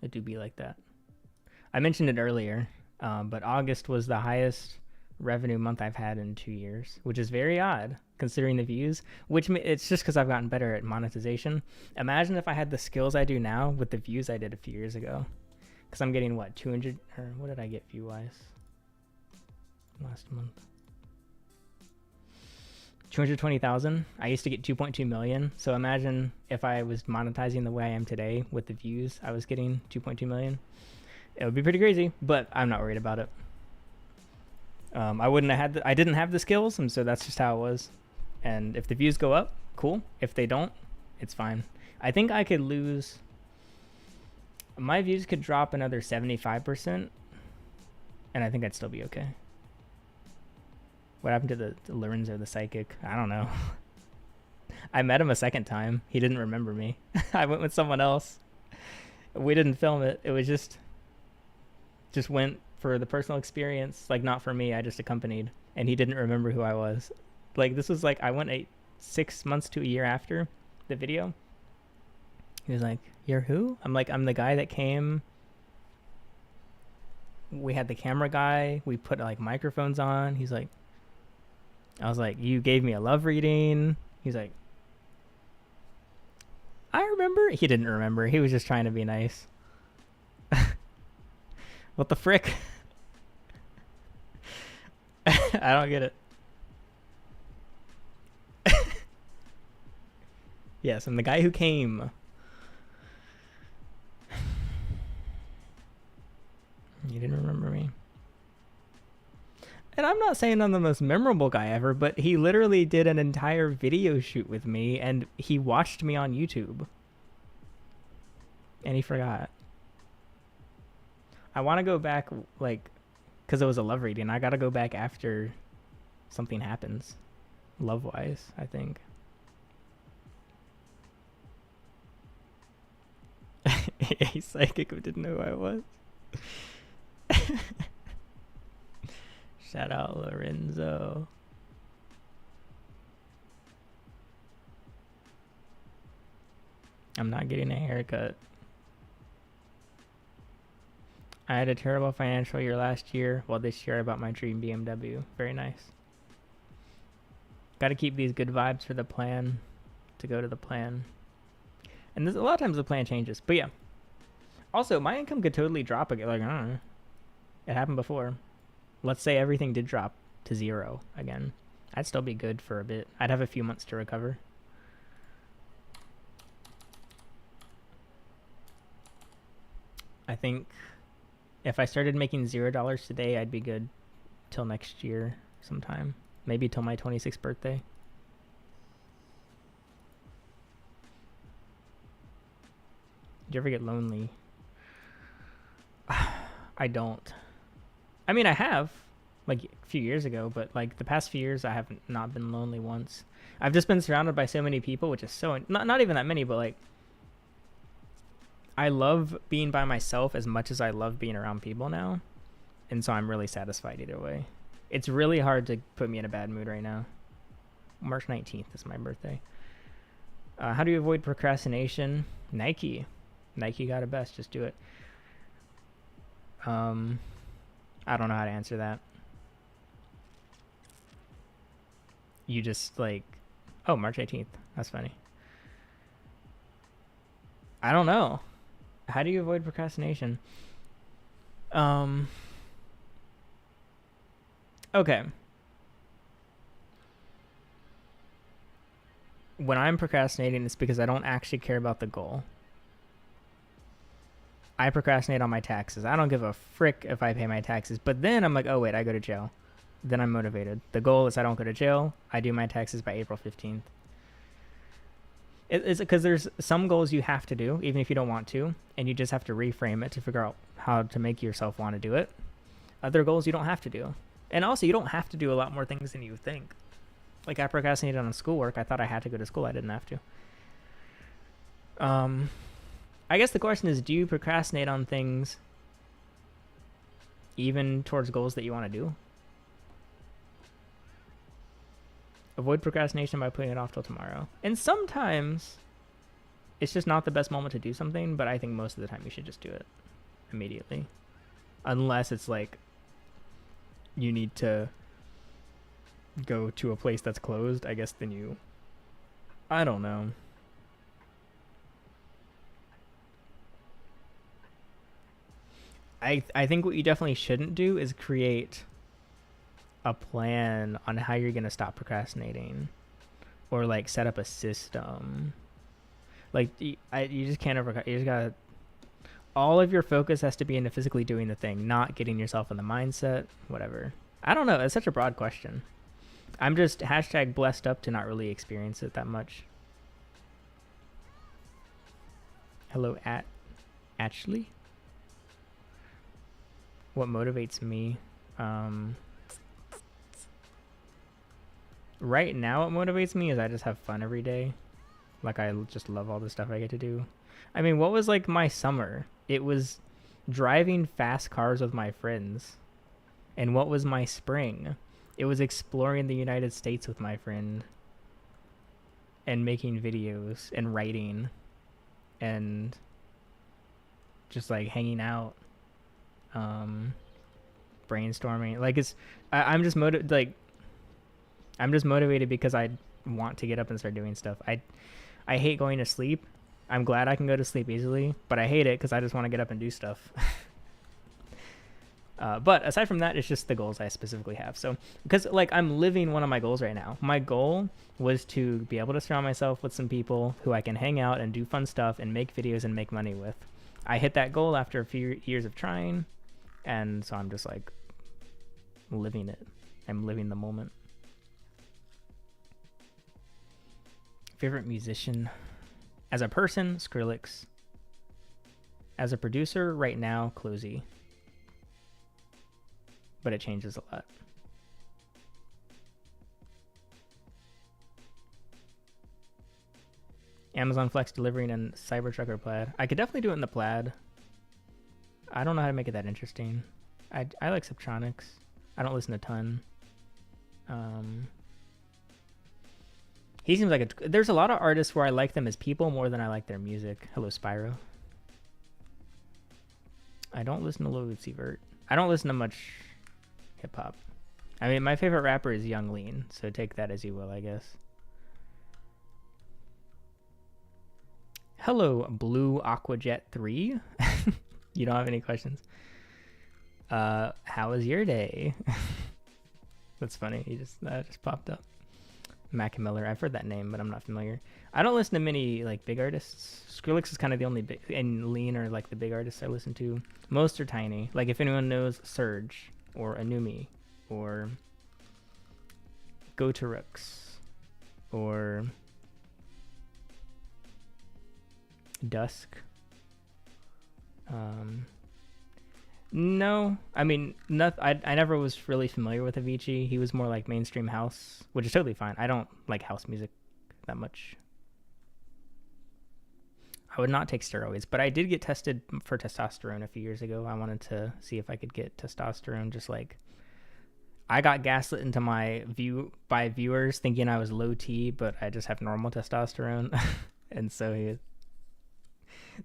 Speaker 1: It do be like that. I mentioned it earlier, but August was the highest revenue month I've had in 2 years, which is very odd considering the views, which it's just because I've gotten better at monetization. Imagine if I had the skills I do now with the views I did a few years ago, because I'm getting, what, 200, or what did I get view-wise last month? 220,000. I used to get 2.2 million. So imagine if I was monetizing the way I am today with the views I was getting 2.2 million. It would be pretty crazy, but I'm not worried about it. I didn't have the skills, and so that's just how it was. And if the views go up, cool. If they don't, it's fine. I think I could lose. My views could drop another 75%, and I think I'd still be okay. What happened to the Lorenzo, the psychic? I don't know. I met him a second time. He didn't remember me. I went with someone else. We didn't film it. It was just went for the personal experience. Like, not for me. I just accompanied. And he didn't remember who I was. Like, this was like, I went 6 months to a year after the video. He was like, you're who? I'm like, I'm the guy that came. We had the camera guy. We put like microphones on. He's like, I was like, you gave me a love reading. He's like, I remember. He didn't remember. He was just trying to be nice. What the frick? I don't get it. Yes, I'm the guy who came. You didn't remember me. And I'm not saying I'm the most memorable guy ever, but he literally did an entire video shoot with me, and he watched me on YouTube. And he forgot. I want to go back, like, because it was a love reading. I got to go back after something happens, love-wise, I think. A psychic who didn't know who I was. Shout out Lorenzo. I'm not getting a haircut. I had a terrible financial year last year. Well, this year I bought my dream BMW. Very nice. Got to keep these good vibes for the plan. To go to the plan. And there's a lot of times the plan changes. But yeah. Also, my income could totally drop again. Like, I don't know. It happened before. Let's say everything did drop to 0 again. I'd still be good for a bit. I'd have a few months to recover. I think if I started making $0 today, I'd be good till next year sometime. Maybe till my 26th birthday. Did you ever get lonely? I don't. I mean, I have, like, a few years ago, but, like, the past few years, I haven't not been lonely once. I've just been surrounded by so many people, which is so... Not even that many, but, like... I love being by myself as much as I love being around people now. And so I'm really satisfied either way. It's really hard to put me in a bad mood right now. March 19th is my birthday. How do you avoid procrastination? Nike. Nike got it best. Just do it. I don't know how to answer that. You just, like... Oh, March 18th. That's funny. I don't know. How do you avoid procrastination? Okay. When I'm procrastinating, it's because I don't actually care about the goal. I procrastinate on my taxes. I don't give a frick if I pay my taxes. But then I'm like, oh, wait, I go to jail. Then I'm motivated. The goal is I don't go to jail. I do my taxes by April 15th. It's because there's some goals you have to do, even if you don't want to, and you just have to reframe it to figure out how to make yourself want to do it. Other goals you don't have to do. And also, you don't have to do a lot more things than you think. Like, I procrastinated on schoolwork. I thought I had to go to school. I didn't have to. I guess the question is, do you procrastinate on things even towards goals that you want to do? Avoid procrastination by putting it off till tomorrow. And sometimes it's just not the best moment to do something, but I think most of the time you should just do it immediately. Unless it's like you need to go to a place that's closed, I guess then you... I don't know. I think what you definitely shouldn't do is create a plan on how you're going to stop procrastinating, or like set up a system. Like you just can't ever, you just gotta, all of your focus has to be into physically doing the thing, not getting yourself in the mindset, whatever. I don't know. It's such a broad question. I'm just hashtag blessed up to not really experience it that much. Hello, Ashley. What motivates me? Right now, what motivates me is I just have fun every day. Like, I just love all the stuff I get to do. I mean, what was like my summer? It was driving fast cars with my friends. And what was my spring? It was exploring the United States with my friend. And making videos and writing. And just like hanging out. Brainstorming. Like, it's, I'm just motivated because I want to get up and start doing stuff. I hate going to sleep. I'm glad I can go to sleep easily, but I hate it because I just want to get up and do stuff. But aside from that, it's just the goals I specifically have. So, because like I'm living one of my goals right now. My goal was to be able to surround myself with some people who I can hang out and do fun stuff and make videos and make money with. I hit that goal after a few years of trying, And so I'm just like living it. I'm living the moment. Favorite musician? As a person, Skrillex. As a producer, right now, Closey. But it changes a lot. Amazon Flex delivering in Cybertruck or Plaid. I could definitely do it in the Plaid. I don't know how to make it that interesting. I like Subtronics. I don't listen a ton. He seems like there's a lot of artists where I like them as people more than I like their music. Hello, Spyro. I don't listen to Lil Uzi Vert. I don't listen to much hip hop. I mean, my favorite rapper is Young Lean, so take that as you will, I guess. Hello, Blue Aquajet 3. You don't have any questions? How was your day? That's funny. That just popped up. Mac Miller. I've heard that name, but I'm not familiar. I don't listen to many like big artists. Skrillex is kind of the only big, and Lean are like the big artists I listen to. Most are tiny. Like if anyone knows Surge or Anumi or Go to Rooks or Dusk. No, I mean, I never was really familiar with Avicii. He was more like mainstream house, which is totally fine. I don't like house music that much. I would not take steroids, but I did get tested for testosterone a few years ago. I wanted to see if I could get testosterone. Just like I got gaslit into my view by viewers thinking I was low T, but I just have normal testosterone, and so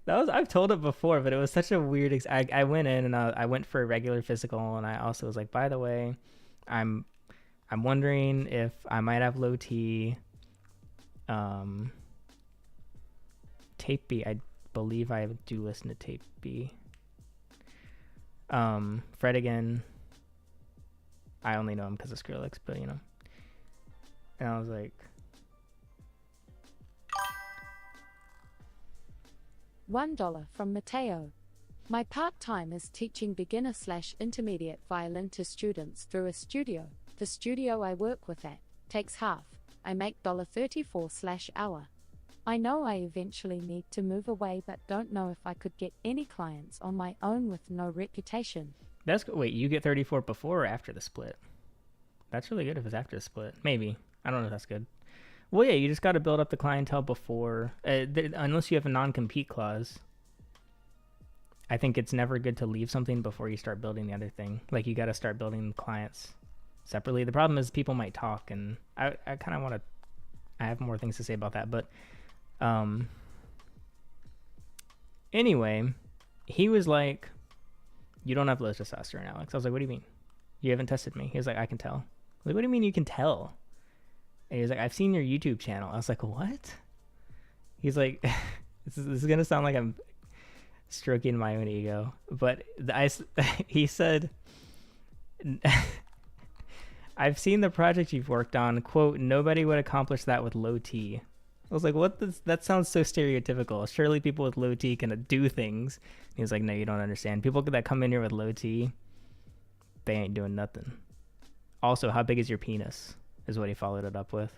Speaker 1: I've told it before, but it was such a weird. I went in and I went for a regular physical, and I also was like, by the way, I'm wondering if I might have low T. Tape B, I believe I do listen to Tape B. Fred again. I only know him because of Skrillex, but you know. And I was like,
Speaker 2: $1 from Mateo. My part-time is teaching beginner/intermediate violin to students through a studio. The studio I work with at takes half. I make $34/hour. I know I eventually need to move away, but don't know if I could get any clients on my own with no reputation.
Speaker 1: that's good. Wait, you get 34 before or after the split? That's really good if it's after the split. Maybe. I don't know if that's good. Well, yeah, you just got to build up the clientele before, unless you have a non-compete clause. I think it's never good to leave something before you start building the other thing. Like, you got to start building clients separately. The problem is people might talk, and I kind of want to, I have more things to say about that, but anyway, he was like, you don't have low testosterone, Alex. I was like, what do you mean? You haven't tested me. He was like, I can tell. I was like, what do you mean you can tell? And he was like, I've seen your YouTube channel. I was like, what? He's like, this is going to sound like I'm stroking my own ego. But he said, I've seen the project you've worked on. Quote, nobody would accomplish that with low T. I was like, that sounds so stereotypical. Surely people with low T can do things. He was like, no, you don't understand. People that come in here with low T, they ain't doing nothing. Also, how big is your penis? Is what he followed it up with.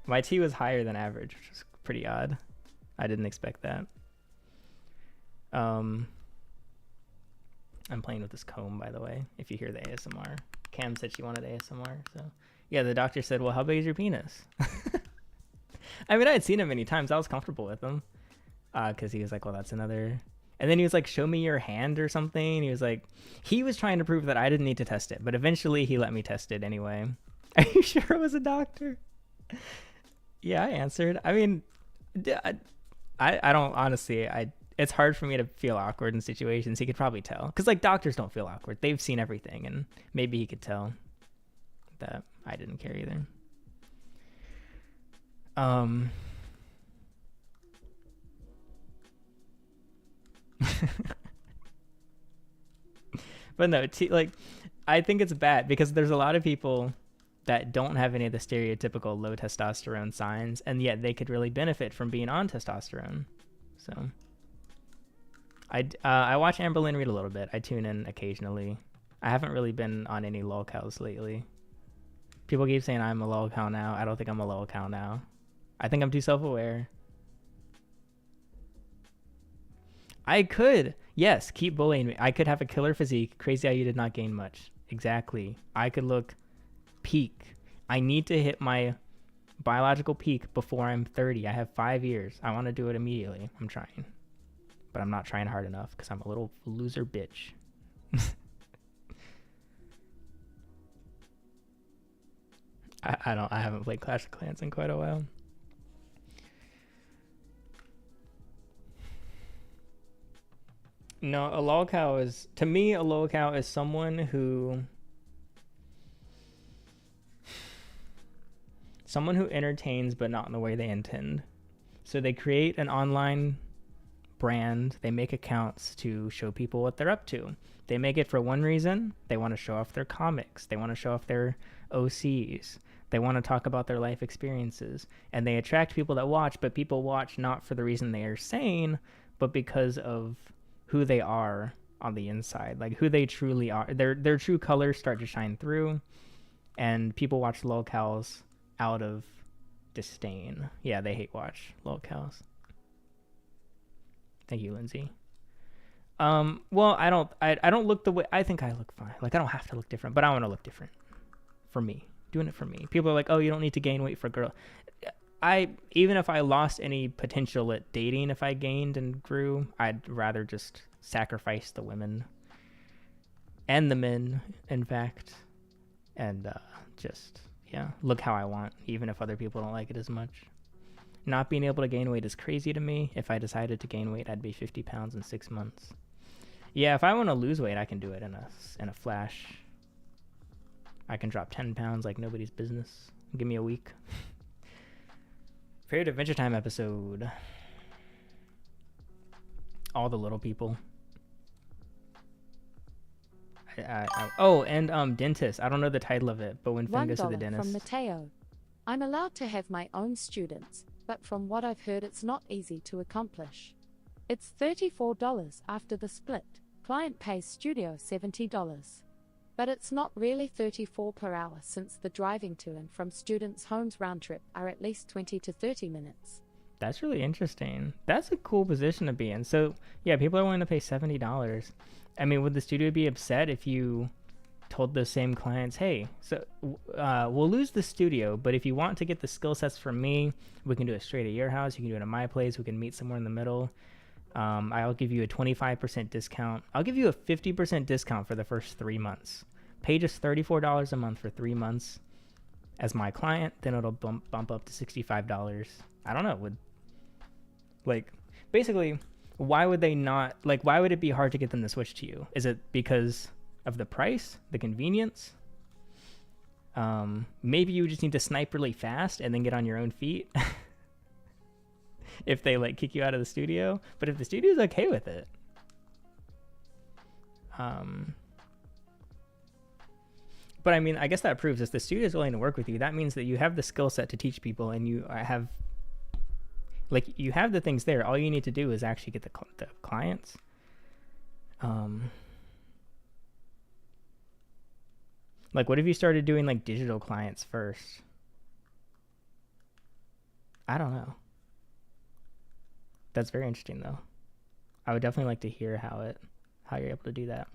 Speaker 1: My T was higher than average, which is pretty odd. I didn't expect that. I'm playing with this comb, by the way, if you hear the ASMR. Cam said she wanted ASMR, so... Yeah, the doctor said, well, how big is your penis? I mean, I had seen him many times. I was comfortable with him. Because he was like, well, that's another... And then he was like, show me your hand or something. He was like... He was trying to prove that I didn't need to test it. But eventually, he let me test it anyway. Are you sure it was a doctor? Yeah, I answered. I mean... I don't... Honestly, it's hard for me to feel awkward in situations. He could probably tell. Because, like, doctors don't feel awkward. They've seen everything. And maybe he could tell that I didn't care either. But no, like, I think it's bad because there's a lot of people that don't have any of the stereotypical low testosterone signs, and yet they could really benefit from being on testosterone. So I watch Amberlynn read a little bit. I tune in occasionally. I haven't really been on any lolcows lately. People keep saying I'm a lolcow now. I don't think I'm a lolcow now. I think I'm too self-aware. I could, yes, keep bullying me. I could have a killer physique. Crazy how you did not gain much. Exactly. I could look peak. I need to hit my biological peak before I'm 30. I have 5 years. I want to do it immediately. I'm trying. But I'm not trying hard enough because I'm a little loser bitch. I haven't played Clash of Clans in quite a while. No, a lolcow is, to me, a lolcow is someone who entertains but not in the way they intend. So they create an online brand, they make accounts to show people what they're up to. They make it for one reason: they want to show off their comics, they want to show off their OCs, they want to talk about their life experiences, and they attract people that watch, but people watch not for the reason they are saying, but because of who they are on the inside, like who they truly are. Their true colors start to shine through, and people watch lolcows out of disdain. Yeah, they hate watch lolcows. Thank you, Lindsay. Well, I don't look the way, I think I look fine. Like, I don't have to look different, but I want to look different for me. Doing it for me. People are like, oh, you don't need to gain weight for a girl. Even if I lost any potential at dating, if I gained and grew, I'd rather just sacrifice the women and the men, in fact, and just, yeah, look how I want, even if other people don't like it as much. Not being able to gain weight is crazy to me. If I decided to gain weight, I'd be 50 pounds in 6 months. Yeah, if I want to lose weight, I can do it in a flash. I can drop 10 pounds like nobody's business. Give me a week. Favorite Adventure Time episode. All the little people. Dentist. I don't know the title of it, but when Finn goes to the
Speaker 2: $1
Speaker 1: dentist.
Speaker 2: from Mateo. I'm allowed to have my own students, but from what I've heard, it's not easy to accomplish. It's $34 after the split. Client pays studio $70. But it's not really $34 per hour, since the driving to and from students' homes round trip are at least 20 to 30 minutes.
Speaker 1: That's really interesting. That's a cool position to be in. So, yeah, people are willing to pay $70. I mean, would the studio be upset if you told the same clients, hey, so we'll lose the studio, but if you want to get the skill sets from me, we can do it straight at your house. You can do it at my place. We can meet somewhere in the middle. I'll give you a 25% discount. I'll give you a 50% discount for the first 3 months. Pay just $34 a month for 3 months as my client. Then it'll bump up to $65. I don't know. Basically, why would they not, why would it be hard to get them to switch to you? Is it because of the price, the convenience? Maybe you just need to snipe really fast and then get on your own feet if they kick you out of the studio. But if the studio's okay with it, but I mean, I guess that proves if the studio is willing to work with you, that means that you have the skill set to teach people, and you have you have the things there. All you need to do is actually get the clients. What if you started doing digital clients first? I don't know. That's very interesting though. I would definitely like to hear how you're able to do that.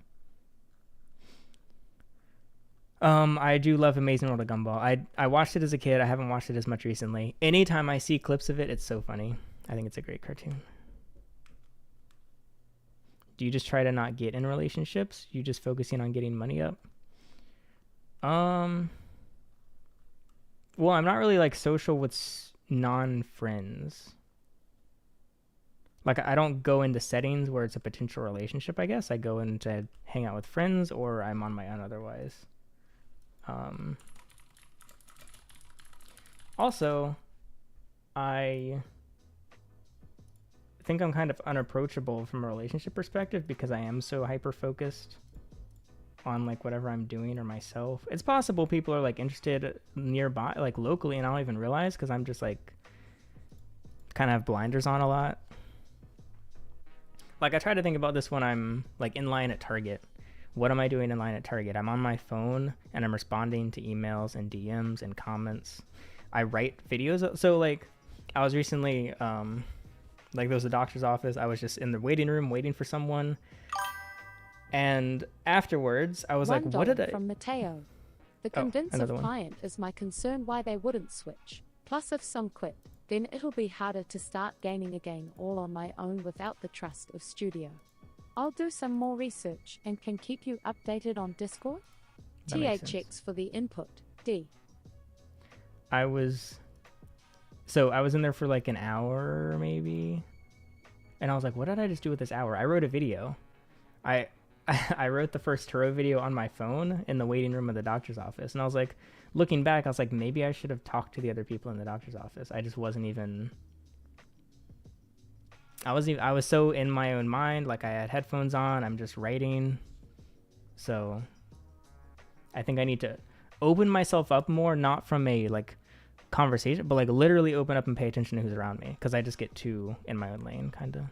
Speaker 1: I do love Amazing World of Gumball. I watched it as a kid. I haven't watched it as much recently. Anytime I see clips of it, it's so funny. I think it's a great cartoon. Do you just try to not get in relationships? You just focusing on getting money up? Well, I'm not really social with non-friends. I don't go into settings where it's a potential relationship, I guess. I go in to hang out with friends, or I'm on my own otherwise. Also, I think I'm kind of unapproachable from a relationship perspective because I am so hyper-focused on whatever I'm doing or myself. It's possible people are interested nearby, locally, and I don't even realize because I'm just kind of have blinders on a lot. like I try to think about this when I'm like in line at Target. What am I doing in line at Target? I'm on my phone and I'm responding to emails and DMs and comments. I write videos. So like I was recently like there was a doctor's office. I was just in the waiting room waiting for someone. And afterwards, I was like, what did I...
Speaker 2: from Mateo. The
Speaker 1: Oh,
Speaker 2: convincing
Speaker 1: another one.
Speaker 2: client is my concern why they wouldn't switch. Plus if some quit, then it'll be harder to start gaining again all on my own without the trust of studio. I'll do some more research and can keep you updated on Discord.
Speaker 1: That
Speaker 2: TA
Speaker 1: makes sense.
Speaker 2: checks for the input. D.
Speaker 1: I was in there for like an hour maybe. And I was like, what did I just do with this hour? I wrote a video. I wrote the first Turo video on my phone in the waiting room of the doctor's office. And I was like, looking back, I was like, maybe I should have talked to the other people in the doctor's office. I just wasn't even... I was so in my own mind. Like I had headphones on. I'm just writing. So I think I need to open myself up more, not from a like conversation, but like literally open up and pay attention to who's around me. Because I just get too in my own lane, kind of.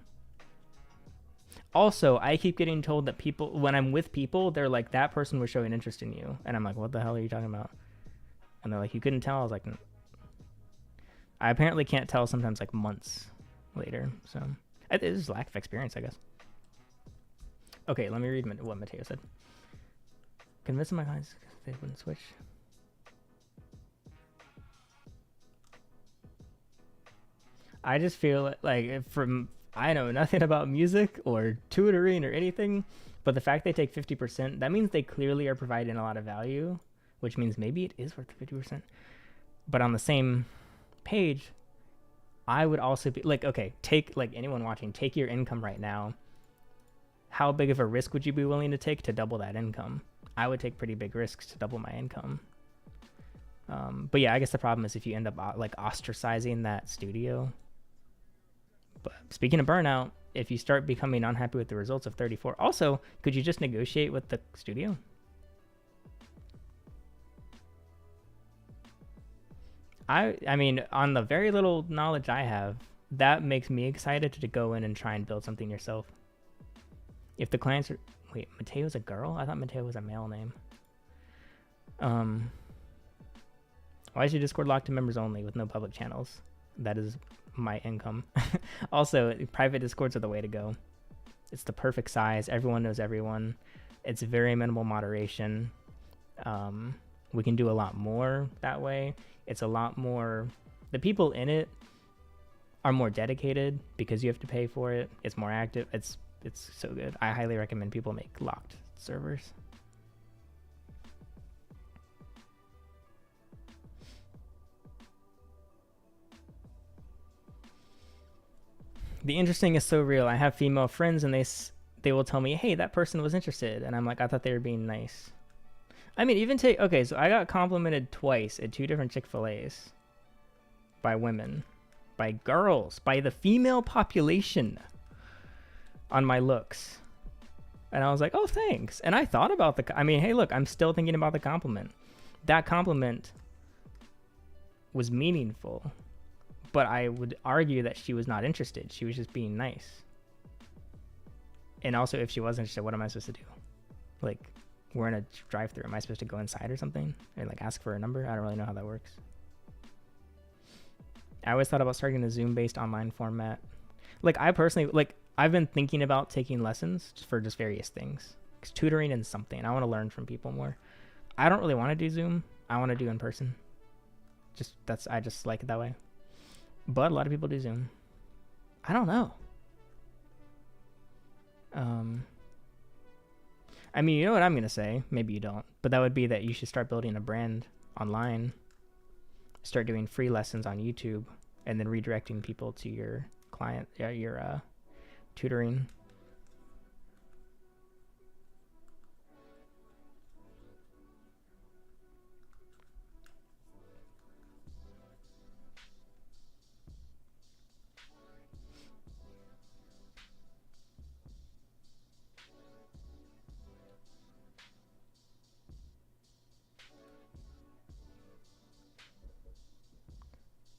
Speaker 1: Also, I keep getting told that people, when I'm with people, they're like, that person was showing interest in you. And I'm like, what the hell are you talking about? And they're like, you couldn't tell? I was like, I apparently can't tell sometimes like months later. So it's just lack of experience, I guess. Okay, let me read what Mateo said. Convincing my clients they wouldn't switch. I just feel like I know nothing about music or tutoring or anything, but the fact they take 50%, that means they clearly are providing a lot of value, which means maybe it is worth the 50%. But on the same page, I would also be like, okay, take, like anyone watching, take your income right now. How big of a risk would you be willing to take to double that income? I would take pretty big risks to double my income. But yeah, I guess the problem is if you end up like ostracizing that studio. But speaking of burnout, if you start becoming unhappy with the results of 34, also, could you just negotiate with the studio? I mean, on the very little knowledge I have, that makes me excited to go in and try and build something yourself. If the clients are... Wait, Mateo's a girl? I thought Mateo was a male name. Why is your Discord locked to members only with no public channels? That is my income. Also, private Discords are the way to go. It's the perfect size. Everyone knows everyone. It's very minimal moderation. We can do a lot more that way. It's a lot more... The people in it are more dedicated because you have to pay for it. It's more active. It's so good. I highly recommend people make locked servers. The interesting is so real. I have female friends and they will tell me, hey, that person was interested. And I'm like, I thought they were being nice. I mean, even take... Okay, so I got complimented twice at 2 different Chick-fil-A's by women, by girls, by the female population on my looks. And I was like, oh, thanks. And I thought about I mean, hey, look, I'm still thinking about the compliment. That compliment was meaningful. But I would argue that she was not interested. She was just being nice. And also, if she was interested, what am I supposed to do? Like, we're in a drive-thru. Am I supposed to go inside or something? Or, like, ask for a number? I don't really know how that works. I always thought about starting a Zoom-based online format. Like, I personally... Like, I've been thinking about taking lessons for just various things. Because tutoring is something. I want to learn from people more. I don't really want to do Zoom. I want to do in person. I just like it that way. But a lot of people do Zoom. I don't know. I mean, you know what I'm going to say? Maybe you don't. But that would be that you should start building a brand online. Start doing free lessons on YouTube. And then redirecting people to your client, your tutoring.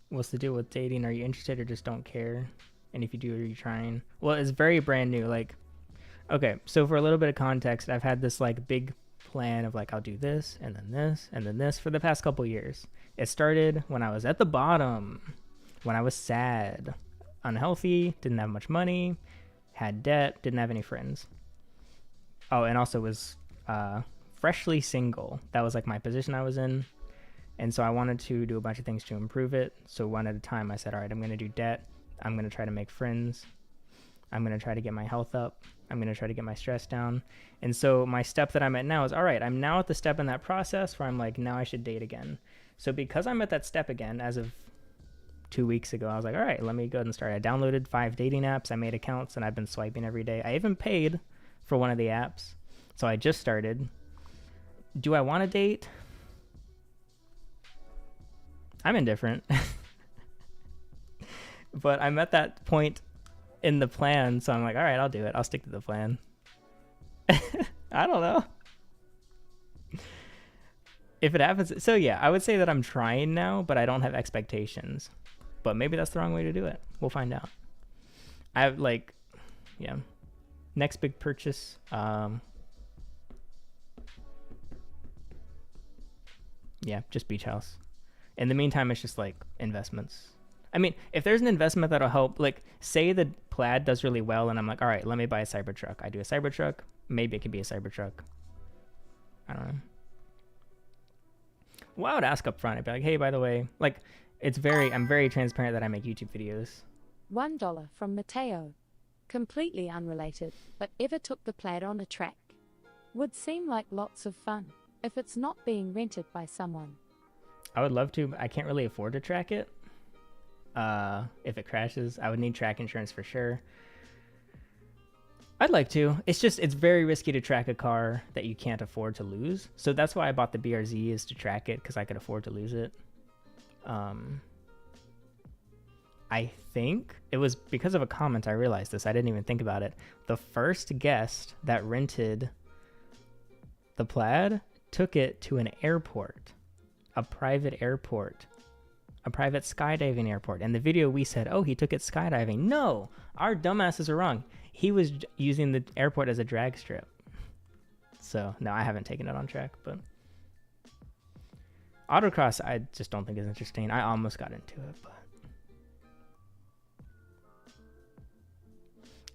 Speaker 1: What's the deal with dating? Are you interested or just don't care? And if you do, are you trying? Well, it's very brand new. Like, okay, so for a little bit of context, I've had this like big plan of like I'll do this and then this and then this for the past couple years. It started when I was at the bottom, when I was sad, unhealthy, didn't have much money, had debt, didn't have any friends. Oh, and also was freshly single. That was like my position I was in. And so I wanted to do a bunch of things to improve it. So one at a time, I said, all right, I'm going to do debt. I'm going to try to make friends. I'm going to try to get my health up. I'm going to try to get my stress down. And so my step that I'm at now is, all right, I'm now at the step in that process where I'm like, now I should date again. So because I'm at that step again, as of 2 weeks ago, I was like, all right, let me go ahead and start. I downloaded 5 dating apps. I made accounts and I've been swiping every day. I even paid for one of the apps. So I just started. Do I want to date? I'm indifferent. But I'm at that point in the plan, so I'm like, all right, I'll do it. I'll stick to the plan. I don't know. If it happens. So yeah, I would say that I'm trying now, but I don't have expectations. But maybe that's the wrong way to do it. We'll find out. I have like, yeah. Next big purchase. Yeah, just beach house. In the meantime, it's just like investments. I mean, if there's an investment that'll help, like say the Plaid does really well and I'm like, all right, let me buy a Cybertruck. I do a Cybertruck. Maybe it could be a Cybertruck. I don't know. Well, I would ask up front. I'd be like, hey, by the way, like I'm very transparent that I make YouTube videos.
Speaker 2: $1 from Mateo. Completely unrelated, but ever took the Plaid on a track? Would seem like lots of fun, if it's not being rented by someone.
Speaker 1: I would love to, but I can't really afford to track it. If it crashes, I would need track insurance for sure. I'd like to. It's very risky to track a car that you can't afford to lose. So that's why I bought the BRZ, is to track it because I could afford to lose it. I think it was because of a comment I realized this. I didn't even think about it. The first guest that rented the Plaid took it to an airport, a private airport, a private skydiving airport. And the video we said, oh, he took it skydiving. No, our dumbasses are wrong. He was using the airport as a drag strip. So no, I haven't taken it on track, but autocross, I just don't think is interesting. I almost got into it, but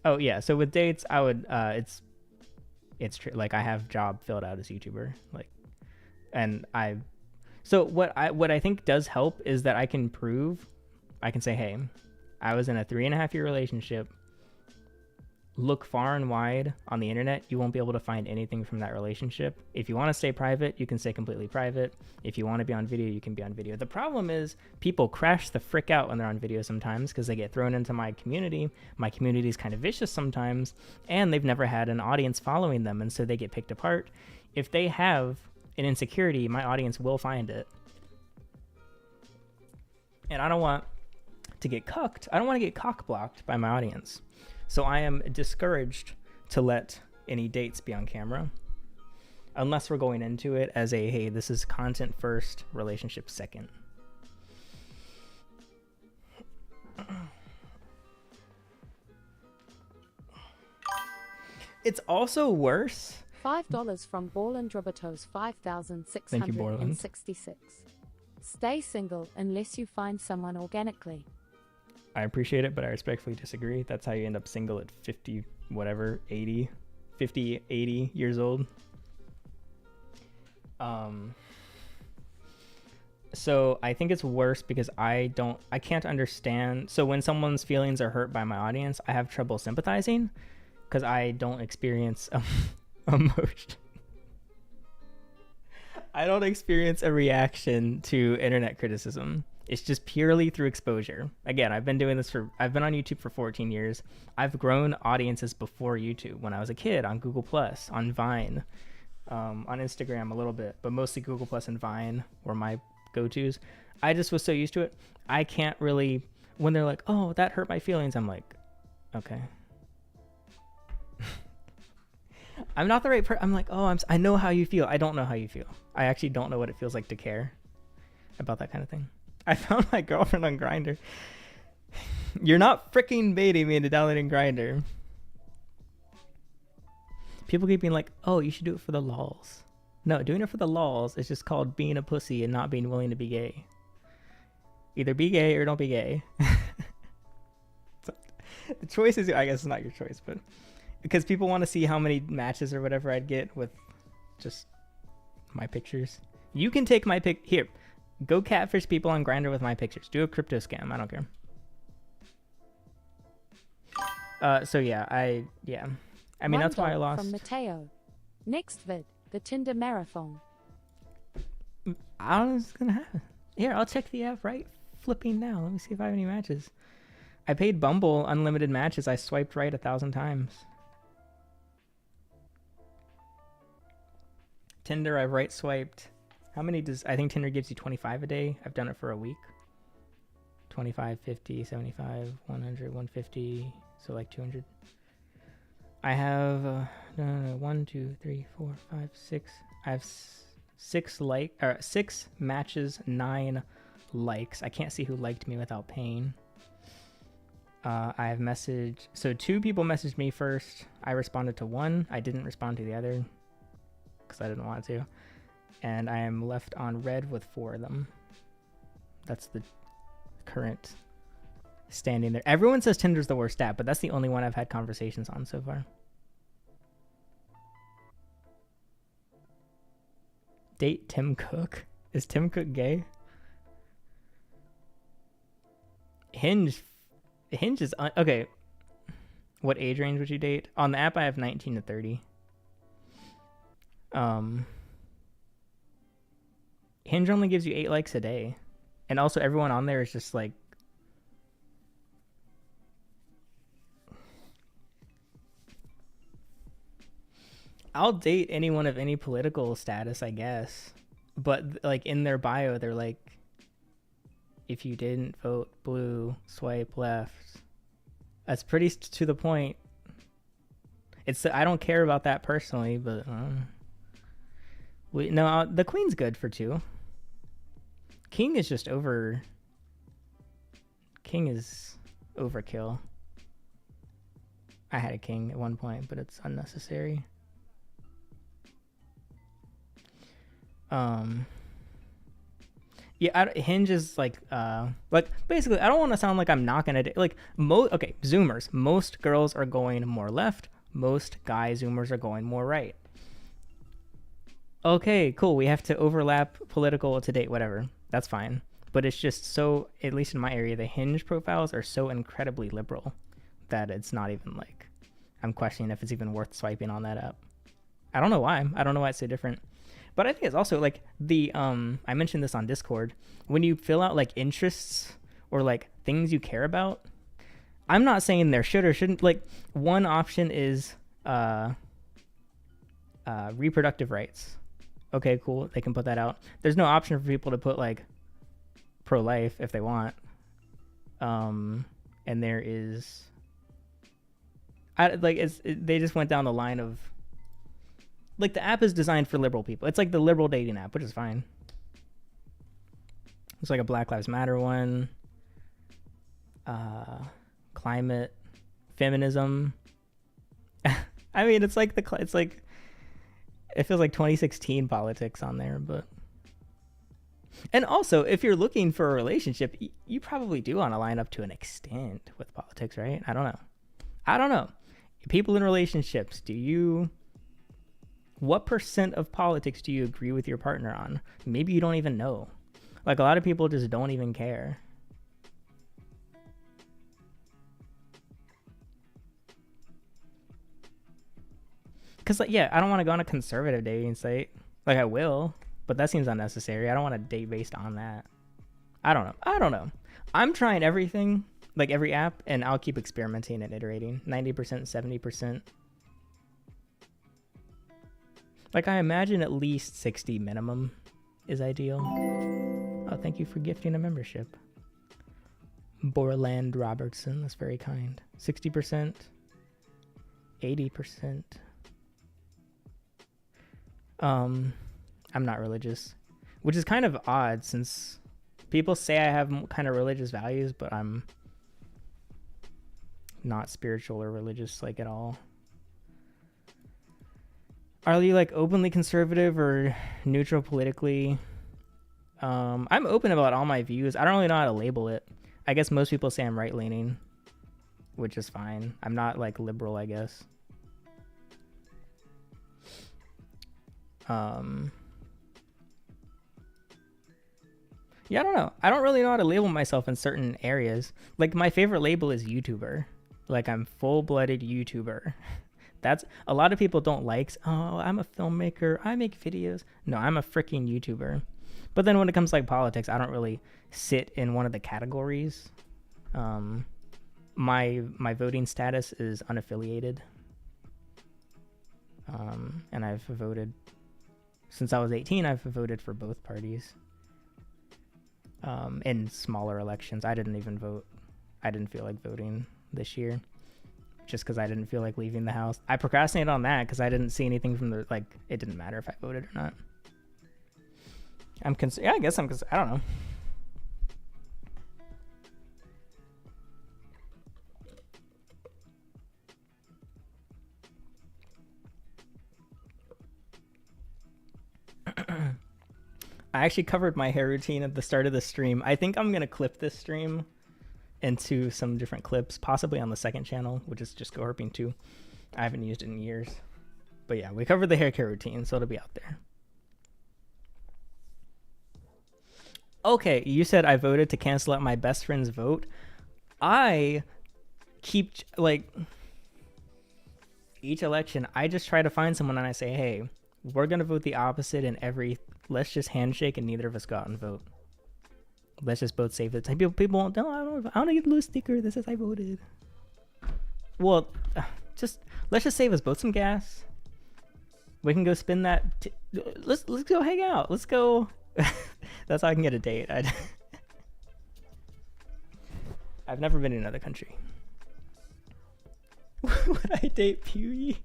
Speaker 1: oh yeah. So with dates, I would, it's true. Like I have job filled out as YouTuber, like, and so what I think does help is that I can say, hey, I was in a 3.5-year relationship. Look far and wide on the internet. You won't be able to find anything from that relationship. If you want to stay private, you can stay completely private. If you want to be on video, you can be on video. The problem is people crash the frick out when they're on video sometimes because they get thrown into my community. My community is kind of vicious sometimes, and they've never had an audience following them, and so they get picked apart. If they have an insecurity, my audience will find it. And I don't want to get cucked. I don't want to get cock-blocked by my audience. So I am discouraged to let any dates be on camera unless we're going into it as a, hey, this is content first, relationship second. It's also worse.
Speaker 2: $5 from Borland Roberto's 5,666. Stay single unless you find someone organically.
Speaker 1: I appreciate it, but I respectfully disagree. That's how you end up single at 50, whatever, 80 years old. So I think it's worse because I can't understand. So when someone's feelings are hurt by my audience, I have trouble sympathizing because I don't experience emotion. I don't experience a reaction to internet criticism. It's just purely through exposure. Again, I've been on YouTube for 14 years. I've grown audiences before YouTube when I was a kid, on Google+, on Vine, on Instagram a little bit, but mostly Google+ and Vine were my go-tos. I just was so used to it. I can't really, when they're like, oh, that hurt my feelings, I'm like, okay. I'm not the right person. I'm like, oh, I know how you feel. I don't know how you feel. I actually don't know what it feels like to care about that kind of thing. I found my girlfriend on Grindr. You're not freaking baiting me into downloading Grindr. People keep being like, oh, you should do it for the lols. No, doing it for the lols is just called being a pussy and not being willing to be gay. Either be gay or don't be gay. So, the choice is, I guess it's not your choice, but because people want to see how many matches or whatever I'd get with just my pictures. You can take my pic here. Go catfish people on Grindr with my pictures. Do a crypto scam. I don't care. So yeah, I mean, that's why I lost.
Speaker 2: From Mateo. Next vid, the Tinder marathon.
Speaker 1: I was gonna have it. Here, I'll check the app right flipping now. Let me see if I have any matches. I paid Bumble unlimited matches. I swiped right 1,000 times. Tinder, I've right swiped. How many does, I think Tinder gives you 25 a day. I've done it for a week. 25, 50, 75, 100, 150, so like 200. I have 1, 2, 3, 4, 5, 6. I have 6 matches, 9 likes. I can't see who liked me without paying. I have messaged, so 2 people messaged me first. I responded to 1. I didn't respond to the other because I didn't want to. And I am left on red with 4 of them. That's the current standing there. Everyone says Tinder's the worst app, but that's the only one I've had conversations on so far. Date Tim Cook. Is Tim Cook gay? Hinge is okay. What age range would you date? On the app I have 19 to 30. Hinge only gives you 8 likes a day. And also everyone on there is just like, I'll date anyone of any political status, I guess. But like in their bio, they're like, if you didn't vote blue, swipe left. That's pretty to the point. It's, I don't care about that personally, but the queen's good for 2. King is just over. King is overkill. I had a king at one point, but it's unnecessary. Yeah, Hinge is like basically, I don't want to sound like I'm not gonna like okay, Zoomers. Most girls are going more left. Most guy Zoomers are going more right. Okay, cool. We have to overlap political to date, whatever. That's fine. But it's just so, at least in my area, the Hinge profiles are so incredibly liberal that it's not even like, I'm questioning if it's even worth swiping on that app. I don't know why. I don't know why it's so different. But I think it's also like the, I mentioned this on Discord, when you fill out like interests or like things you care about, I'm not saying there should or shouldn't, like one option is reproductive rights. Okay, cool. They can put that out. There's no option for people to put like pro-life if they want. And there is, they just went down the line of, like the app is designed for liberal people. It's like the liberal dating app, which is fine. It's like a Black Lives Matter one. Climate, feminism. I mean, it's like it feels like 2016 politics on there, but. And also, if you're looking for a relationship, you probably do want to line up to an extent with politics, right? I don't know. People in relationships, what % of politics do you agree with your partner on? Maybe you don't even know. Like a lot of people just don't even care. Because, like, yeah, I don't want to go on a conservative dating site. Like, I will, but that seems unnecessary. I don't want to date based on that. I don't know. I'm trying everything, like every app, and I'll keep experimenting and iterating. 90%, 70%. Like, I imagine at least 60 minimum is ideal. Oh, thank you for gifting a membership. Borland Robertson, that's very kind. 60%, 80%. I'm not religious, which is kind of odd since people say I have kind of religious values, but I'm not spiritual or religious like at all. Are you like openly conservative or neutral politically? I'm open about all my views. I don't really know how to label it. I guess most people say I'm right-leaning, which is fine. I'm not like liberal, I guess. Yeah, I don't know. I don't really know how to label myself in certain areas. Like my favorite label is YouTuber. Like I'm full-blooded YouTuber. That's a lot of people don't like, oh, I'm a filmmaker, I make videos. No, I'm a freaking YouTuber. But then when it comes to like politics, I don't really sit in one of the categories. My voting status is unaffiliated. And I've voted since I was 18. I've voted for both parties. In smaller elections, I didn't even vote. I didn't feel like voting this year, just because I didn't feel like leaving the house. I procrastinated on that because I didn't see anything from the, like, it didn't matter if I voted or not. Yeah, I guess I don't know. I actually covered my hair routine at the start of the stream. I think I'm going to clip this stream into some different clips, possibly on the second channel, which is just Go Herping 2. I haven't used it in years. But yeah, we covered the hair care routine, so it'll be out there. Okay, you said I voted to cancel out my best friend's vote. I keep, like, each election, I just try to find someone and I say, hey, we're going to vote the opposite in every, let's just handshake and neither of us go out and vote. Let's just both save the time. People won't, no, I don't want to get a little sticker that says I voted. Well, let's just save us both some gas. We can go spend that. Let's go hang out. Let's go. That's how I can get a date. I've never been in another country. Would I date Pewee?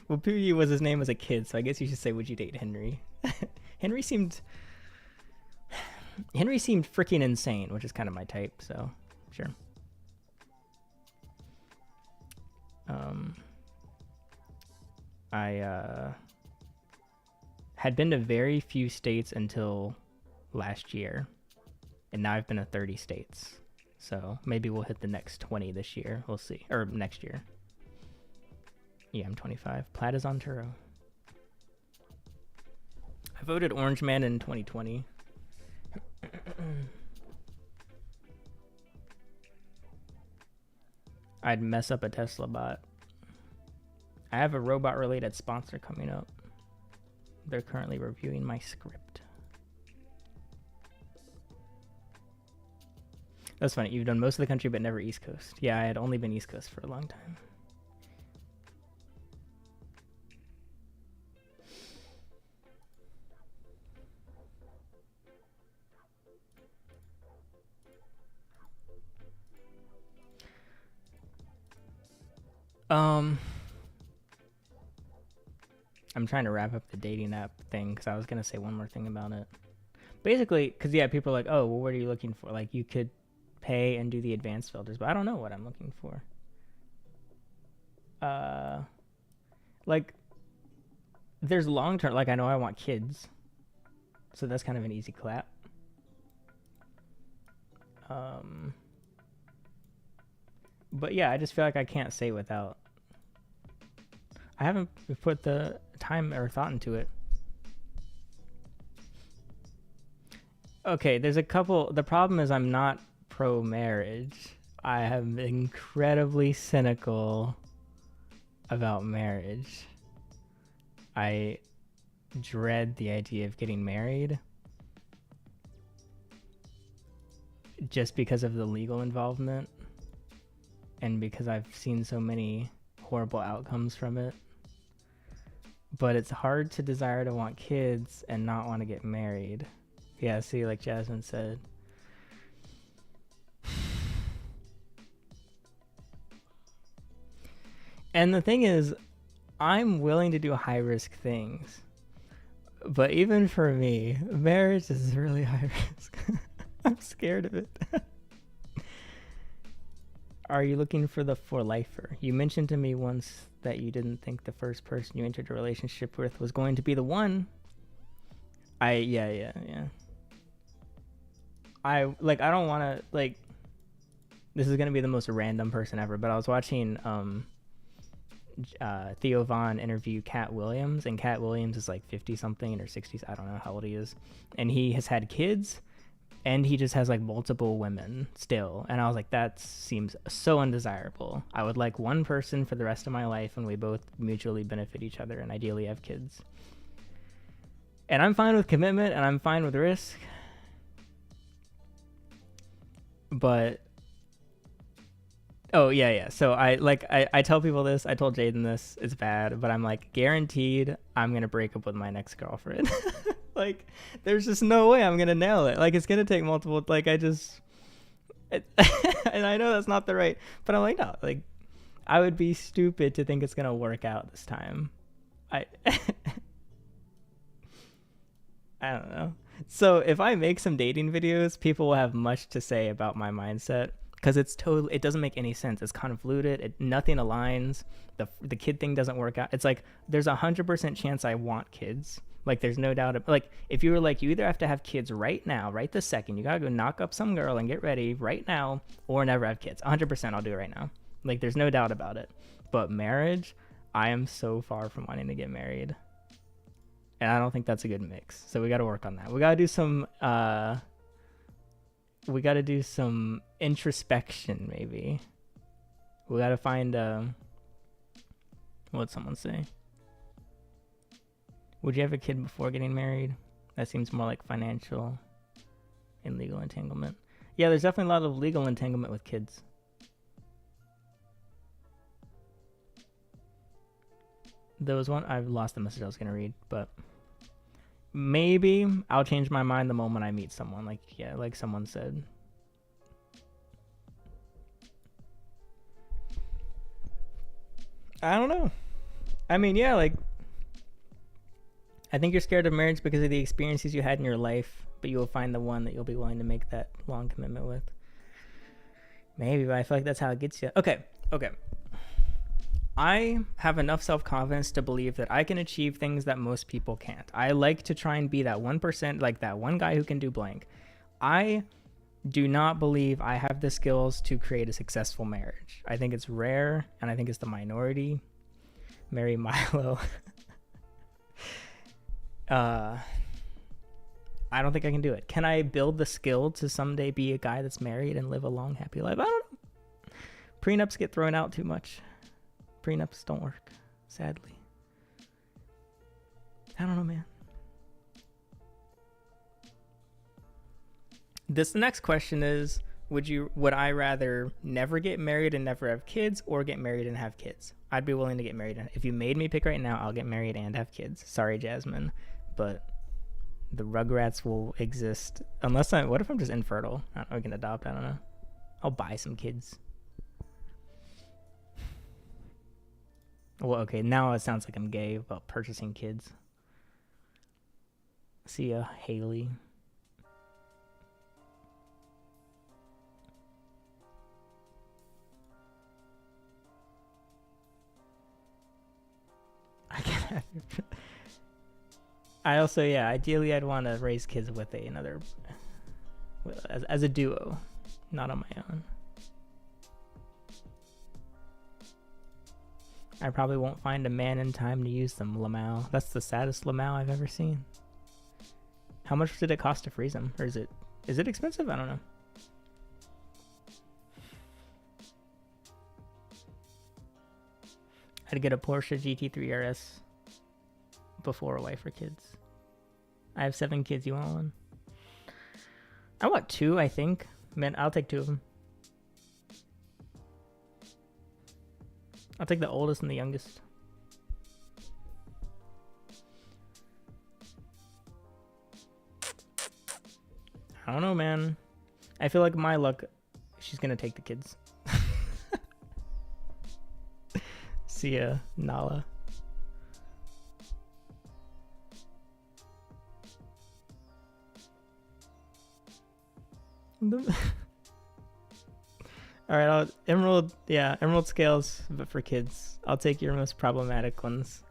Speaker 1: Well, Pewee was his name as a kid, so I guess you should say, would you date Henry? Henry seemed freaking insane, which is kind of my type, so sure. I had been to very few states until last year, and now I've been to 30 states. So maybe we'll hit the next 20 this year. We'll see. Or next year. Yeah, I'm 25. Plaid is on Turo. I voted Orange Man in 2020. I'd mess up a Tesla bot. I have a robot-related sponsor coming up. They're currently reviewing my script. That's funny. You've done most of the country, but never East Coast. Yeah, I had only been East Coast for a long time. I'm trying to wrap up the dating app thing because I was gonna say one more thing about it. Basically, because yeah, people are like, oh, well, what are you looking for? Like, you could pay and do the advanced filters, but I don't know what I'm looking for. Like, there's long term. Like, I know I want kids, so that's kind of an easy clap. But yeah, I just feel like I can't say without. I haven't put the time or thought into it. Okay, there's a couple. The problem is I'm not pro-marriage. I am incredibly cynical about marriage. I dread the idea of getting married just because of the legal involvement and because I've seen so many horrible outcomes from it. But it's hard to desire to want kids and not want to get married. Yeah, see, like Jasmine said. And the thing is, I'm willing to do high-risk things. But even for me, marriage is really high risk. I'm scared of it. are you looking for the for lifer? You mentioned to me once that you didn't think the first person you entered a relationship with was going to be the one. Yeah. I don't want to, like, this is going to be the most random person ever, but I was watching Theo Von interview Cat Williams, and Cat Williams is like 50 something or 60s, I don't know how old he is, and he has had kids, and he just has like multiple women still, and I was like, that seems so undesirable. I would like one person for the rest of my life, and we both mutually benefit each other, and ideally have kids. And I'm fine with commitment, and I'm fine with risk, but oh yeah. So I tell people this. I told Jaden this. It's bad, but I'm like, guaranteed I'm gonna break up with my next girlfriend. Like, there's just no way I'm gonna nail it. Like, it's gonna take multiple. Like, and I know that's not the right. But I'm like, no. Like, I would be stupid to think it's gonna work out this time. I don't know. So if I make some dating videos, people will have much to say about my mindset. Because it doesn't make any sense. It's convoluted. Nothing aligns. The kid thing doesn't work out. It's like there's 100% chance I want kids. Like, there's no doubt. Like, if you were like, you either have to have kids right now, right this second. You gotta go knock up some girl and get ready right now, or never have kids. 100% I'll do it right now. Like, there's no doubt about it. But marriage, I am so far from wanting to get married, and I don't think that's a good mix. So we got to work on that. We got to do some. We got to do some introspection, maybe. We got to find, what'd someone say? Would you have a kid before getting married? That seems more like financial and legal entanglement. Yeah, there's definitely a lot of legal entanglement with kids. There was one, I've lost the message I was going to read, but maybe I'll change my mind the moment I meet someone. Like, yeah, like someone said. I don't know. I mean, yeah, like, I think you're scared of marriage because of the experiences you had in your life, but you will find the one that you'll be willing to make that long commitment with. Maybe, but I feel like that's how it gets you. Okay. I have enough self-confidence to believe that I can achieve things that most people can't. I like to try and be that 1%, like that one guy who can do blank. I do not believe I have the skills to create a successful marriage. I think it's rare, and I think it's the minority. Marry Milo. I don't think I can do it. Can I build the skill to someday be a guy that's married and live a long, happy life? I don't know. Prenups get thrown out too much. Prenups don't work, sadly. I don't know, man. The next question is, would I rather never get married and never have kids, or get married and have kids? I'd be willing to get married. If you made me pick right now, I'll get married and have kids. Sorry, Jasmine, but the Rugrats will exist unless what if I'm just infertile? I don't know, I can adopt, I don't know. I'll buy some kids. Well, okay, now it sounds like I'm gay about purchasing kids. See ya, Haley. I also, yeah, ideally I'd want to raise kids with another, as a duo, not on my own. I probably won't find a man in time to use them, Lamau. That's the saddest Lamau I've ever seen. How much did it cost to freeze them? Or is it expensive? I don't know. I'd get a Porsche GT3 RS before a wife or kids. I have 7 kids. You want one? I want 2, I think. Man, I'll take 2 of them. I'll take the oldest and the youngest. I don't know, man. I feel like my luck, she's gonna take the kids. See ya, Nala. All right, Emerald. Yeah, Emerald scales, but for kids. I'll take your most problematic ones.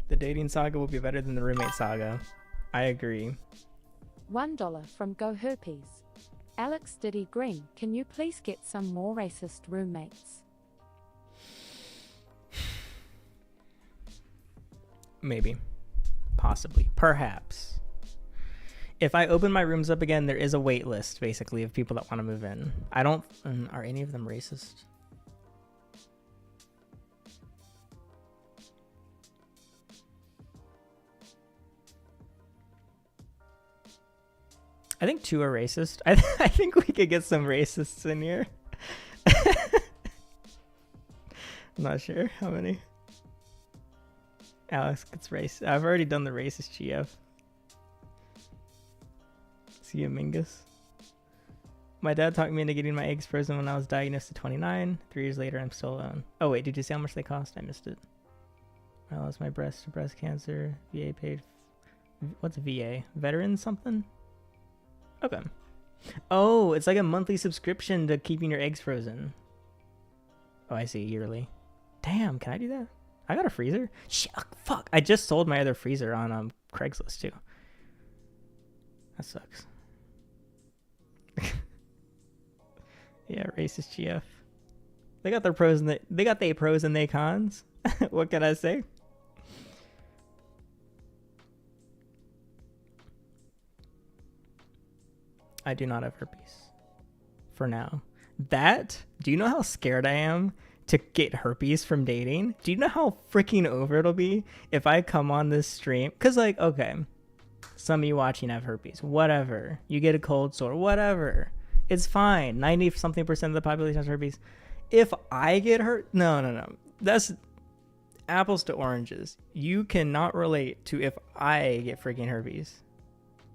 Speaker 1: The dating saga will be better than the roommate saga. I agree.
Speaker 2: $1 from Go Herpes. Alex Diddy Green, can you please get some more racist roommates?
Speaker 1: Maybe. Possibly. Perhaps. If I open my rooms up again, there is a wait list, basically, of people that want to move in. I don't... Are any of them racist? I think 2 are racist. I think we could get some racists in here. I'm not sure how many. Alex gets race. I've already done the racist GF. See you, Mingus. My dad talked me into getting my eggs frozen when I was diagnosed at 29. 3 years later, I'm still alone. Oh, wait, did you see how much they cost? I missed it. I lost my breast to breast cancer. VA paid. What's VA? Veteran something? Okay. Oh, it's like a monthly subscription to keeping your eggs frozen. Oh, I see. Yearly. Damn, can I do that? I got a freezer? Shit, fuck. I just sold my other freezer on Craigslist, too. That sucks. Yeah, racist GF. They got their pros and they got their pros and their cons. What can I say? I do not have herpes. For now. Do you know how scared I am to get herpes from dating? Do you know how freaking over it'll be if I come on this stream? Because, like, okay, some of you watching have herpes. Whatever. You get a cold sore. Whatever. It's fine. 90-something% of the population has herpes. If I get hurt... No. That's apples to oranges. You cannot relate to if I get freaking herpes.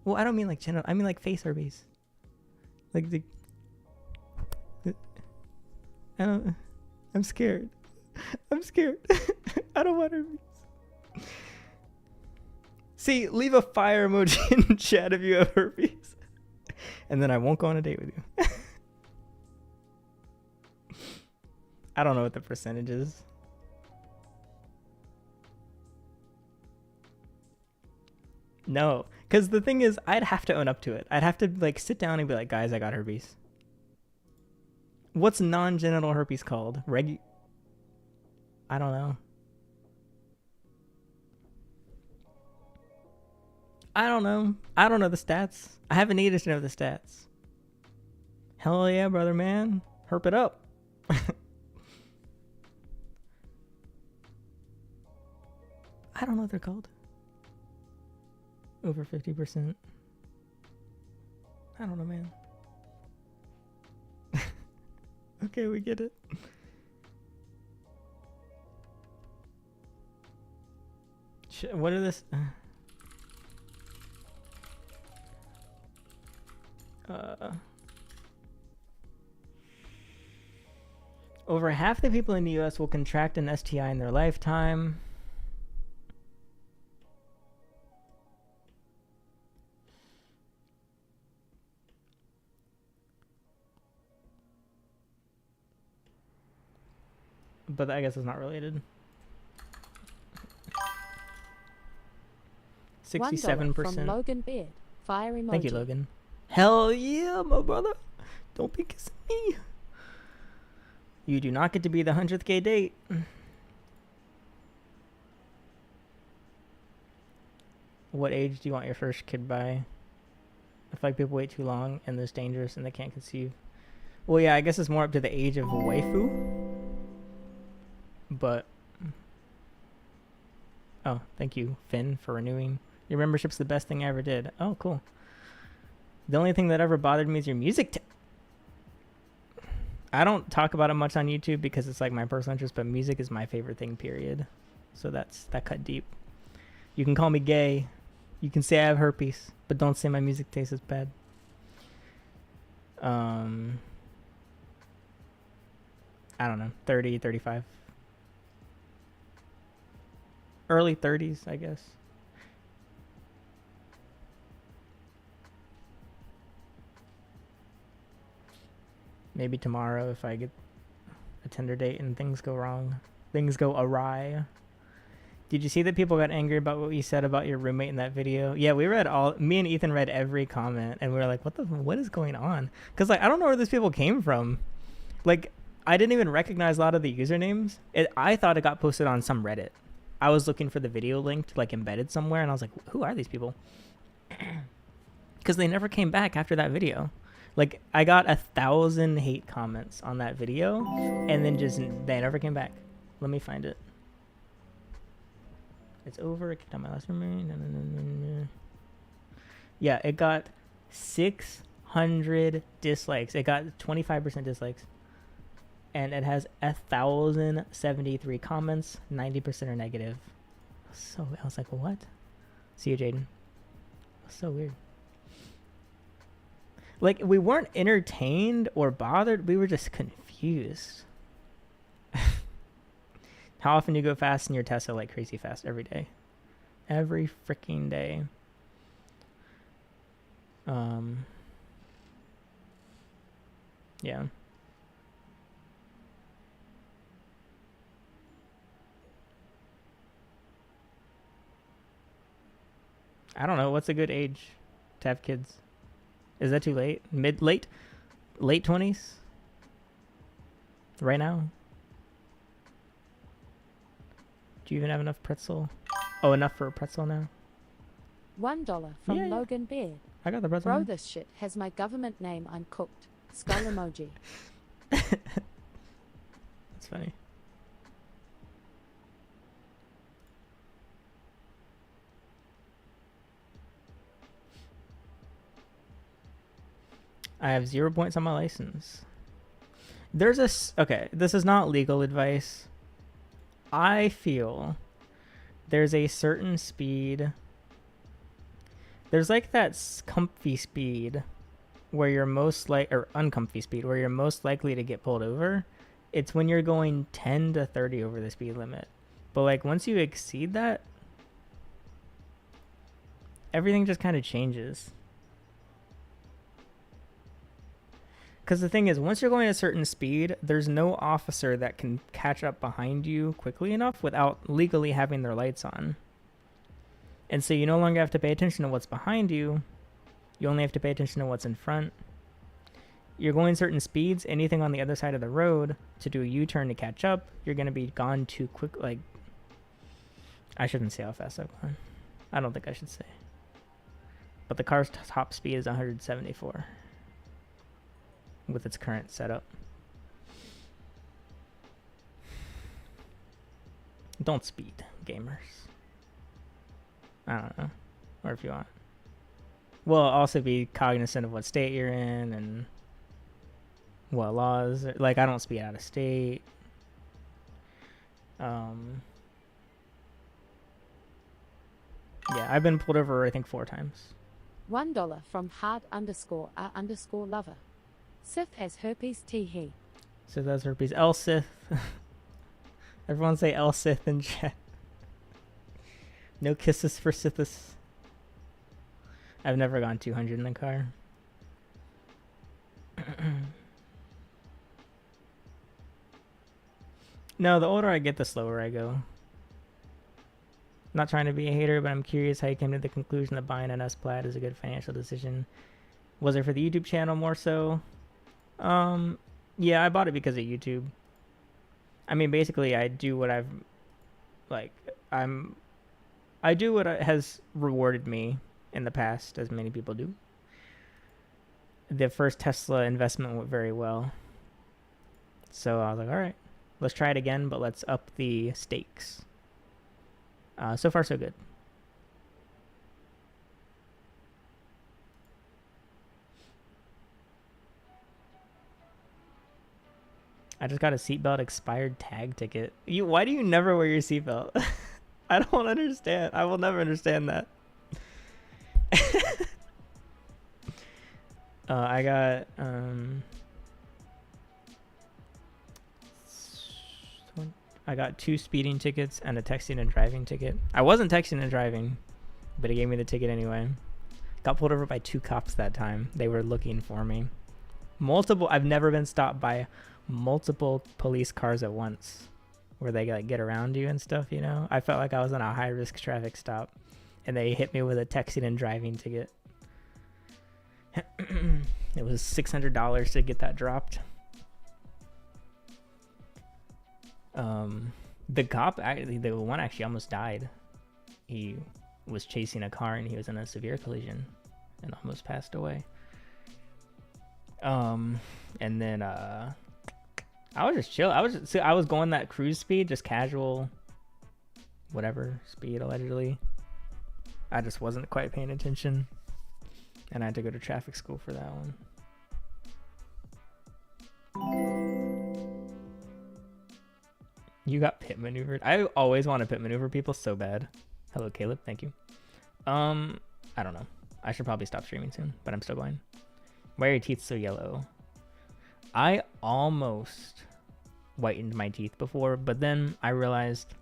Speaker 1: Well, I don't mean like genital. I mean like face herpes. Like I'm scared. I'm scared. I don't want herpes. See, leave a fire emoji in chat if you have herpes. And then I won't go on a date with you. I don't know what the percentage is. No, because the thing is, I'd have to own up to it. I'd have to like sit down and be like, guys, I got herpes. What's non-genital herpes called? I don't know. I don't know the stats. I haven't needed to know the stats. Hell yeah, brother, man. Herp it up. I don't know what they're called. Over 50%. I don't know, man. Okay, we get it. What are this? Over half the people in the US will contract an STI in their lifetime. But I guess it's not related. 67%.
Speaker 2: From Logan Beard. Fire emoji.
Speaker 1: Thank you, Logan. Hell yeah, my brother. Don't be kissing me. You do not get to be the 100th gay date. What age do you want your first kid by? I feel like people wait too long and it's dangerous and they can't conceive. Well, yeah, I guess it's more up to the age of a waifu. But... Oh, thank you, Finn, for renewing. Your membership's the best thing I ever did. Oh, cool. The only thing that ever bothered me is your music. I don't talk about it much on YouTube because it's like my personal interest, but music is my favorite thing, period. So that cut deep. You can call me gay. You can say I have herpes, but don't say my music taste is bad. I don't know, 30, 35. Early 30s, I guess. Maybe tomorrow if I get a Tinder date and things go wrong. Things go awry. Did you see that people got angry about what you said about your roommate in that video? Yeah, me and Ethan read every comment, and we were like, what is going on? Because, like, I don't know where these people came from. Like, I didn't even recognize a lot of the usernames. I thought it got posted on some Reddit. I was looking for the video linked, like, embedded somewhere, and I was like, who are these people? Because they never came back after that video. Like, I got 1,000 hate comments on that video, and then they never came back. Let me find it. It's over. I kicked out my last roommate. Yeah, it got 600 dislikes. It got 25% dislikes. And it has 1,073 comments. 90% are negative. So I was like, what? See you, Jaden. So weird. Like, we weren't entertained or bothered. We were just confused. How often do you go fast in your Tesla? Like crazy fast every day. Every freaking day. Yeah. I don't know. What's a good age to have kids? Is that too late? Late 20s? Right now? Do you even have enough pretzel? Oh, enough for a pretzel now?
Speaker 2: $1 from
Speaker 1: Yeah.
Speaker 2: Logan Beard.
Speaker 1: I got the pretzel.
Speaker 2: Bro,
Speaker 1: now.
Speaker 2: this shit has my government name uncooked. Skull emoji.
Speaker 1: That's funny. I have 0 points on my license. Okay, this is not legal advice. I feel there's a certain speed. There's like that comfy speed where you're or uncomfy speed where you're most likely to get pulled over. It's when you're going 10 to 30 over the speed limit. But like once you exceed that, everything just kind of changes. Because the thing is, once you're going a certain speed, there's no officer that can catch up behind you quickly enough without legally having their lights on. And so you no longer have to pay attention to what's behind you. You only have to pay attention to what's in front. You're going certain speeds, anything on the other side of the road to do a U-turn to catch up, you're going to be gone too quick. Like, I shouldn't say how fast I've gone. I don't think I should say. But the car's top speed is 174. With its current setup. Don't speed, gamers. I don't know. Or if you want. Well, also be cognizant of what state you're in and what laws. Like, I don't speed out of state. Yeah, I've been pulled over, I think, 4 times.
Speaker 2: $1 from hard_a_lover. Sith has herpes tee.
Speaker 1: So that's herpes. El Sith. Everyone say El Sith in chat. No kisses for Sithis. I've never gone 200 in the car. No, the older I get, the slower I go. Not trying to be a hater, but I'm curious how you came to the conclusion that buying an S Plaid is a good financial decision. Was it for the YouTube channel more so? Yeah, I bought it because of YouTube. I mean, basically, I do what I do what has rewarded me in the past, as many people do. The first Tesla investment went very well. So I was like, all right, let's try it again, but let's up the stakes. So far, so good. I just got a seatbelt expired tag ticket. Why do you never wear your seatbelt? I don't understand. I will never understand that. I got 2 speeding tickets and a texting and driving ticket. I wasn't texting and driving, but it gave me the ticket anyway. Got pulled over by 2 cops that time. They were looking for me. Multiple. I've never been stopped by multiple police cars at once, where they like get around you and stuff. You know, I felt like I was on a high risk traffic stop, and they hit me with a texting and driving ticket. It was $600 to get that dropped. The cop, actually, the one actually almost died. He was chasing a car and he was in a severe collision and almost passed away. And then I was just chill. I was going that cruise speed, just casual, whatever speed allegedly. I just wasn't quite paying attention, and I had to go to traffic school for that one. You got pit maneuvered. I always want to pit maneuver people so bad. Hello, Caleb. Thank you. I don't know. I should probably stop streaming soon, but I'm still going. Why are your teeth so yellow? I almost whitened my teeth before, but then I realized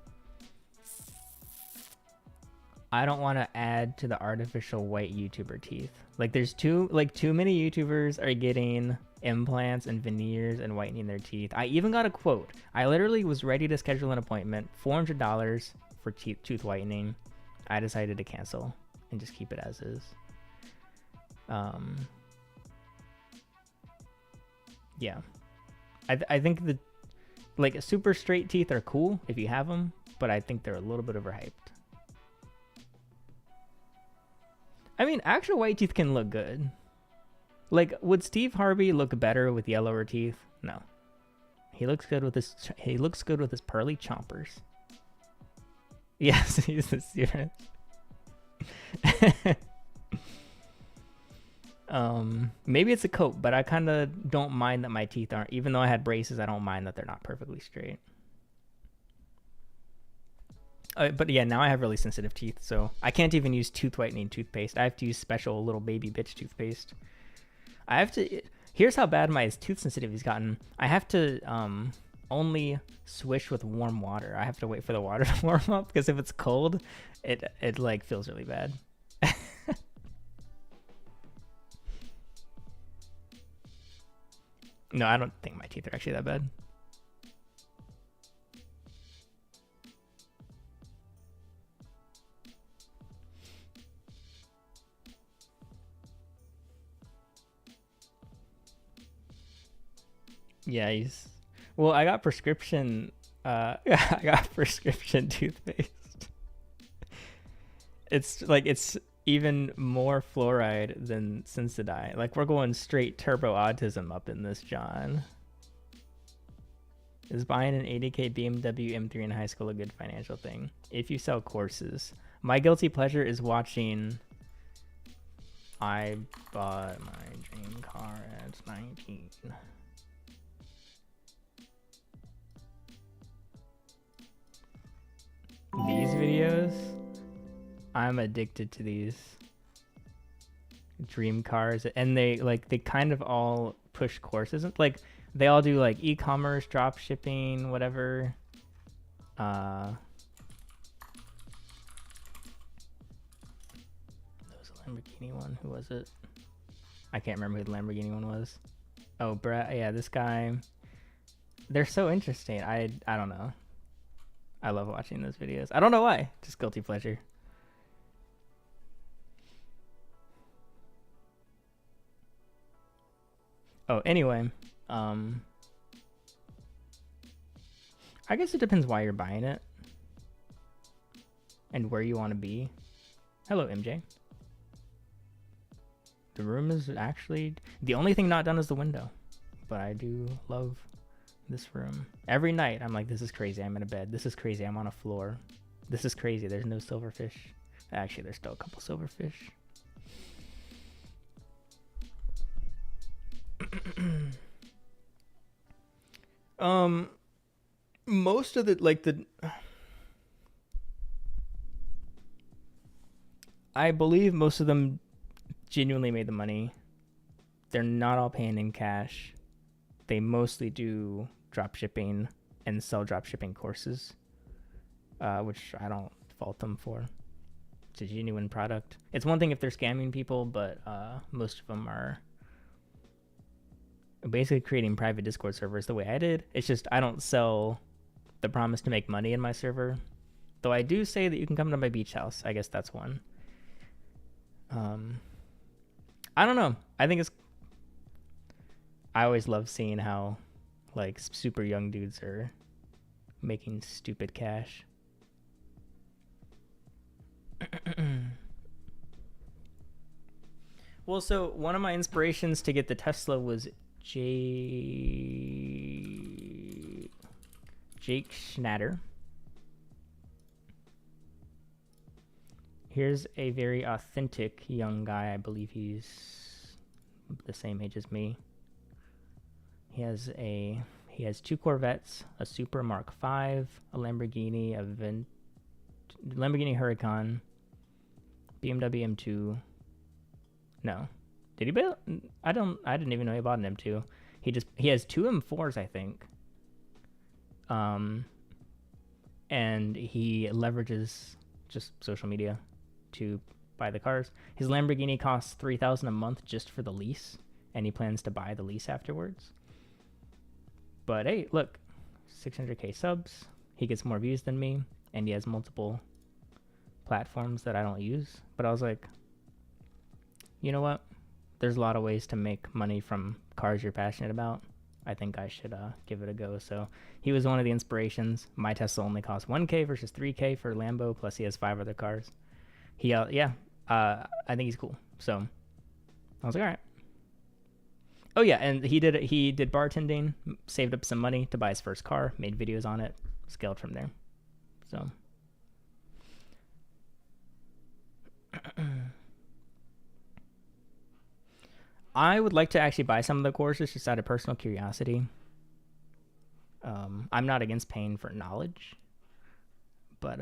Speaker 1: I don't want to add to the artificial white YouTuber teeth. Like there's too many YouTubers are getting implants and veneers and whitening their teeth. I even got a quote. I literally was ready to schedule an appointment, $400 for tooth whitening. I decided to cancel and just keep it as is. Yeah, I think the like super straight teeth are cool if you have them, but I think they're a little bit overhyped. I mean, actual white teeth can look good. Like, would Steve Harvey look better with yellower teeth? No. He looks good with his pearly chompers. Yes, he's a student. Maybe it's a coat, but I kind of don't mind that my teeth aren't, even though I had braces, I don't mind that they're not perfectly straight. But yeah, now I have really sensitive teeth, so I can't even use tooth whitening toothpaste. I have to use special little baby bitch toothpaste. Here's how bad my tooth sensitivity's gotten. I have to only swish with warm water. I have to wait for the water to warm up, because if it's cold, it like feels really bad. No, I don't think my teeth are actually that bad. Yeah, well, I got prescription I got prescription toothpaste. It's even more fluoride than Sensodyne. Like, we're going straight turbo autism up in this, John. Is buying an 80K BMW M3 in high school a good financial thing? If you sell courses. My guilty pleasure is watching I bought my dream car at 19. These videos, I'm addicted to these dream cars, and they kind of all push courses. Like, they all do like e-commerce, drop shipping, whatever. There was a Lamborghini one. Who was it? I can't remember who the Lamborghini one was. Oh, Brett. Yeah, this guy. They're so interesting. I don't know. I love watching those videos. I don't know why. Just guilty pleasure. Oh, anyway. I guess it depends why you're buying it and where you want to be. Hello, MJ. The room is actually... The only thing not done is the window. But I do love this room. Every night, I'm like, this is crazy. I'm in a bed. This is crazy. I'm on a floor. This is crazy. There's no silverfish. Actually, there's still a couple silverfish. Most of I believe most of them genuinely made the money. They're not all paying in cash. They mostly do drop shipping and sell drop shipping courses, which I don't fault them for. It's a genuine product. It's one thing if they're scamming people, but most of them are basically creating private Discord servers the way I did. It's just I don't sell the promise to make money in my server. Though I do say that you can come to my beach house. I guess that's one. I don't know. I think it's... I always love seeing how, like, super young dudes are making stupid cash. Well, so one of my inspirations to get the Tesla was Jake Schnatter. Here's a very authentic young guy. I believe he's the same age as me. He has 2 Corvettes, a Super Mark V, a Lamborghini, Lamborghini Huracan, BMW M2. No, did he build? I didn't even know he bought an M2. He has 2 M4s, I think. And he leverages just social media to buy the cars. His Lamborghini costs $3,000 a month just for the lease, and he plans to buy the lease afterwards. But hey, look, 600k subs. He gets more views than me, and he has multiple platforms that I don't use. But I was like, you know what? There's a lot of ways to make money from cars you're passionate about. I think I should give it a go. So he was one of the inspirations. My Tesla only costs 1k versus 3k for Lambo, plus he has 5 other cars. I think he's cool. So I was like, all right. Oh yeah, and he did bartending, saved up some money to buy his first car, made videos on it, scaled from there. So I would like to actually buy some of the courses just out of personal curiosity. I'm not against paying for knowledge, but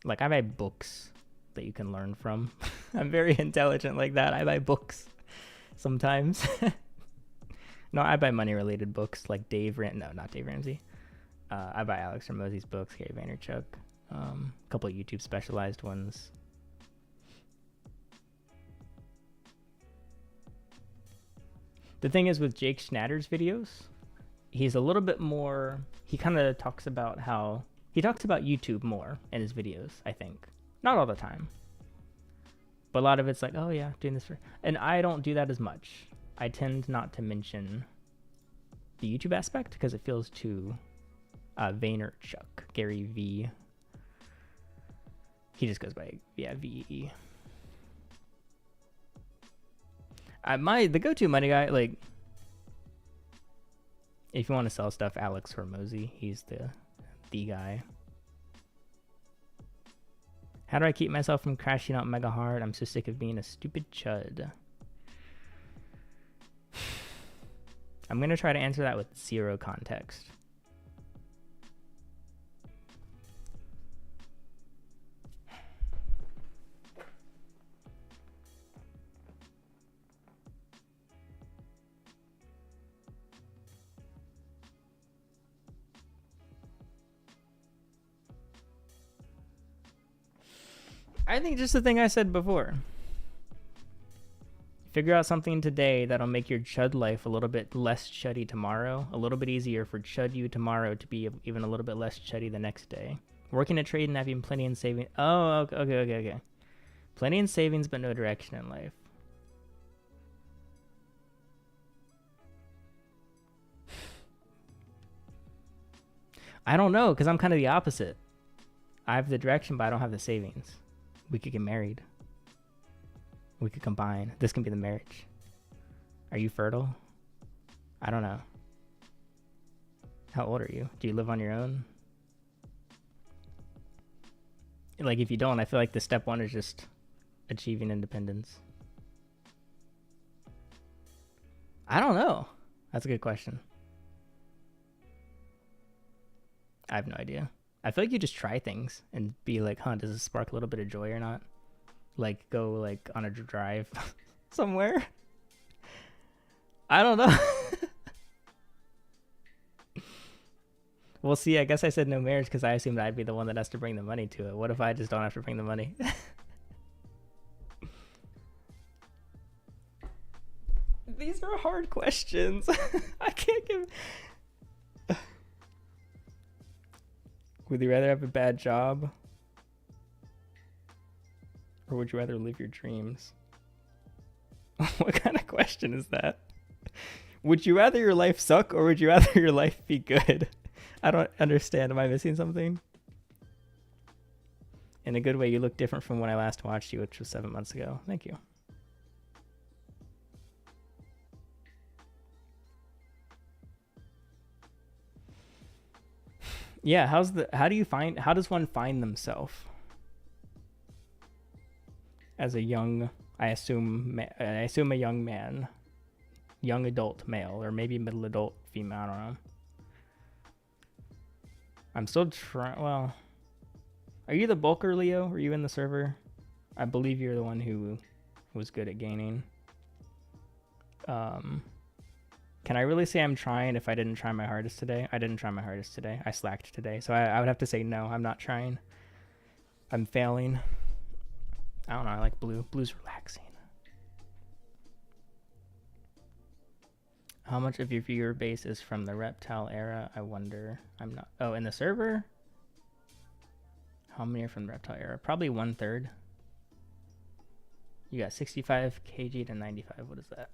Speaker 1: like I buy books that you can learn from. I'm very intelligent like that. I buy books sometimes. No, I buy money-related books like not Dave Ramsey. I buy Alex Hormozi's books, Gary Vaynerchuk, a couple of YouTube specialized ones. The thing is with Jake Schnatter's videos, he's a little bit more, he kind of talks about YouTube more in his videos, I think. Not all the time. But a lot of it's like, oh yeah, doing this and I don't do that as much. I tend not to mention the YouTube aspect because it feels too Vaynerchuk, Gary V. He just goes by, VE. The go-to money guy, like, if you want to sell stuff, Alex Hormozi, he's the guy. How do I keep myself from crashing out mega hard? I'm so sick of being a stupid chud. I'm going to try to answer that with 0 context. I think just the thing I said before. Figure out something today that'll make your chud life a little bit less chuddy tomorrow, a little bit easier for chud you tomorrow to be even a little bit less chuddy the next day. Working a trade and having plenty in savings. Oh, okay. Plenty in savings, but no direction in life. I don't know, because I'm kind of the opposite. I have the direction, but I don't have the savings. We could get married. We could combine. This can be the marriage. Are you fertile? I don't know. How old are you? Do you live on your own? Like, if you don't, I feel like the step 1 is just achieving independence. I don't know. That's a good question. I have no idea. I feel like you just try things and be like, huh, does this spark a little bit of joy or not? Like, go like on a drive somewhere. I don't know. Well, see, I guess I said no marriage because I assumed I'd be the one that has to bring the money to it. What if I just don't have to bring the money? These are hard. hard questions. I can't give. Would you rather have a bad job? Or would you rather live your dreams? What kind of question is that? Would you rather your life suck or would you rather your life be good? I don't understand. Am I missing something? In a good way, you look different from when I last watched you, which was 7 months ago. Thank you. Yeah, how does one find themselves as a young, I assume a young man, young adult male, or maybe middle adult female, I don't know. I'm still trying, well, are you the bulker, Leo? Are you in the server? I believe you're the one who was good at gaining. Can I really say I'm trying if I didn't try my hardest today? I didn't try my hardest today. I slacked today. So I would have to say no, I'm not trying. I'm failing. I don't know, I like blue. Blue's relaxing. How much of your viewer base is from the reptile era? I wonder. I'm not. Oh, in the server? How many are from the reptile era? Probably 1/3. You got 65 kg to 95. What is that?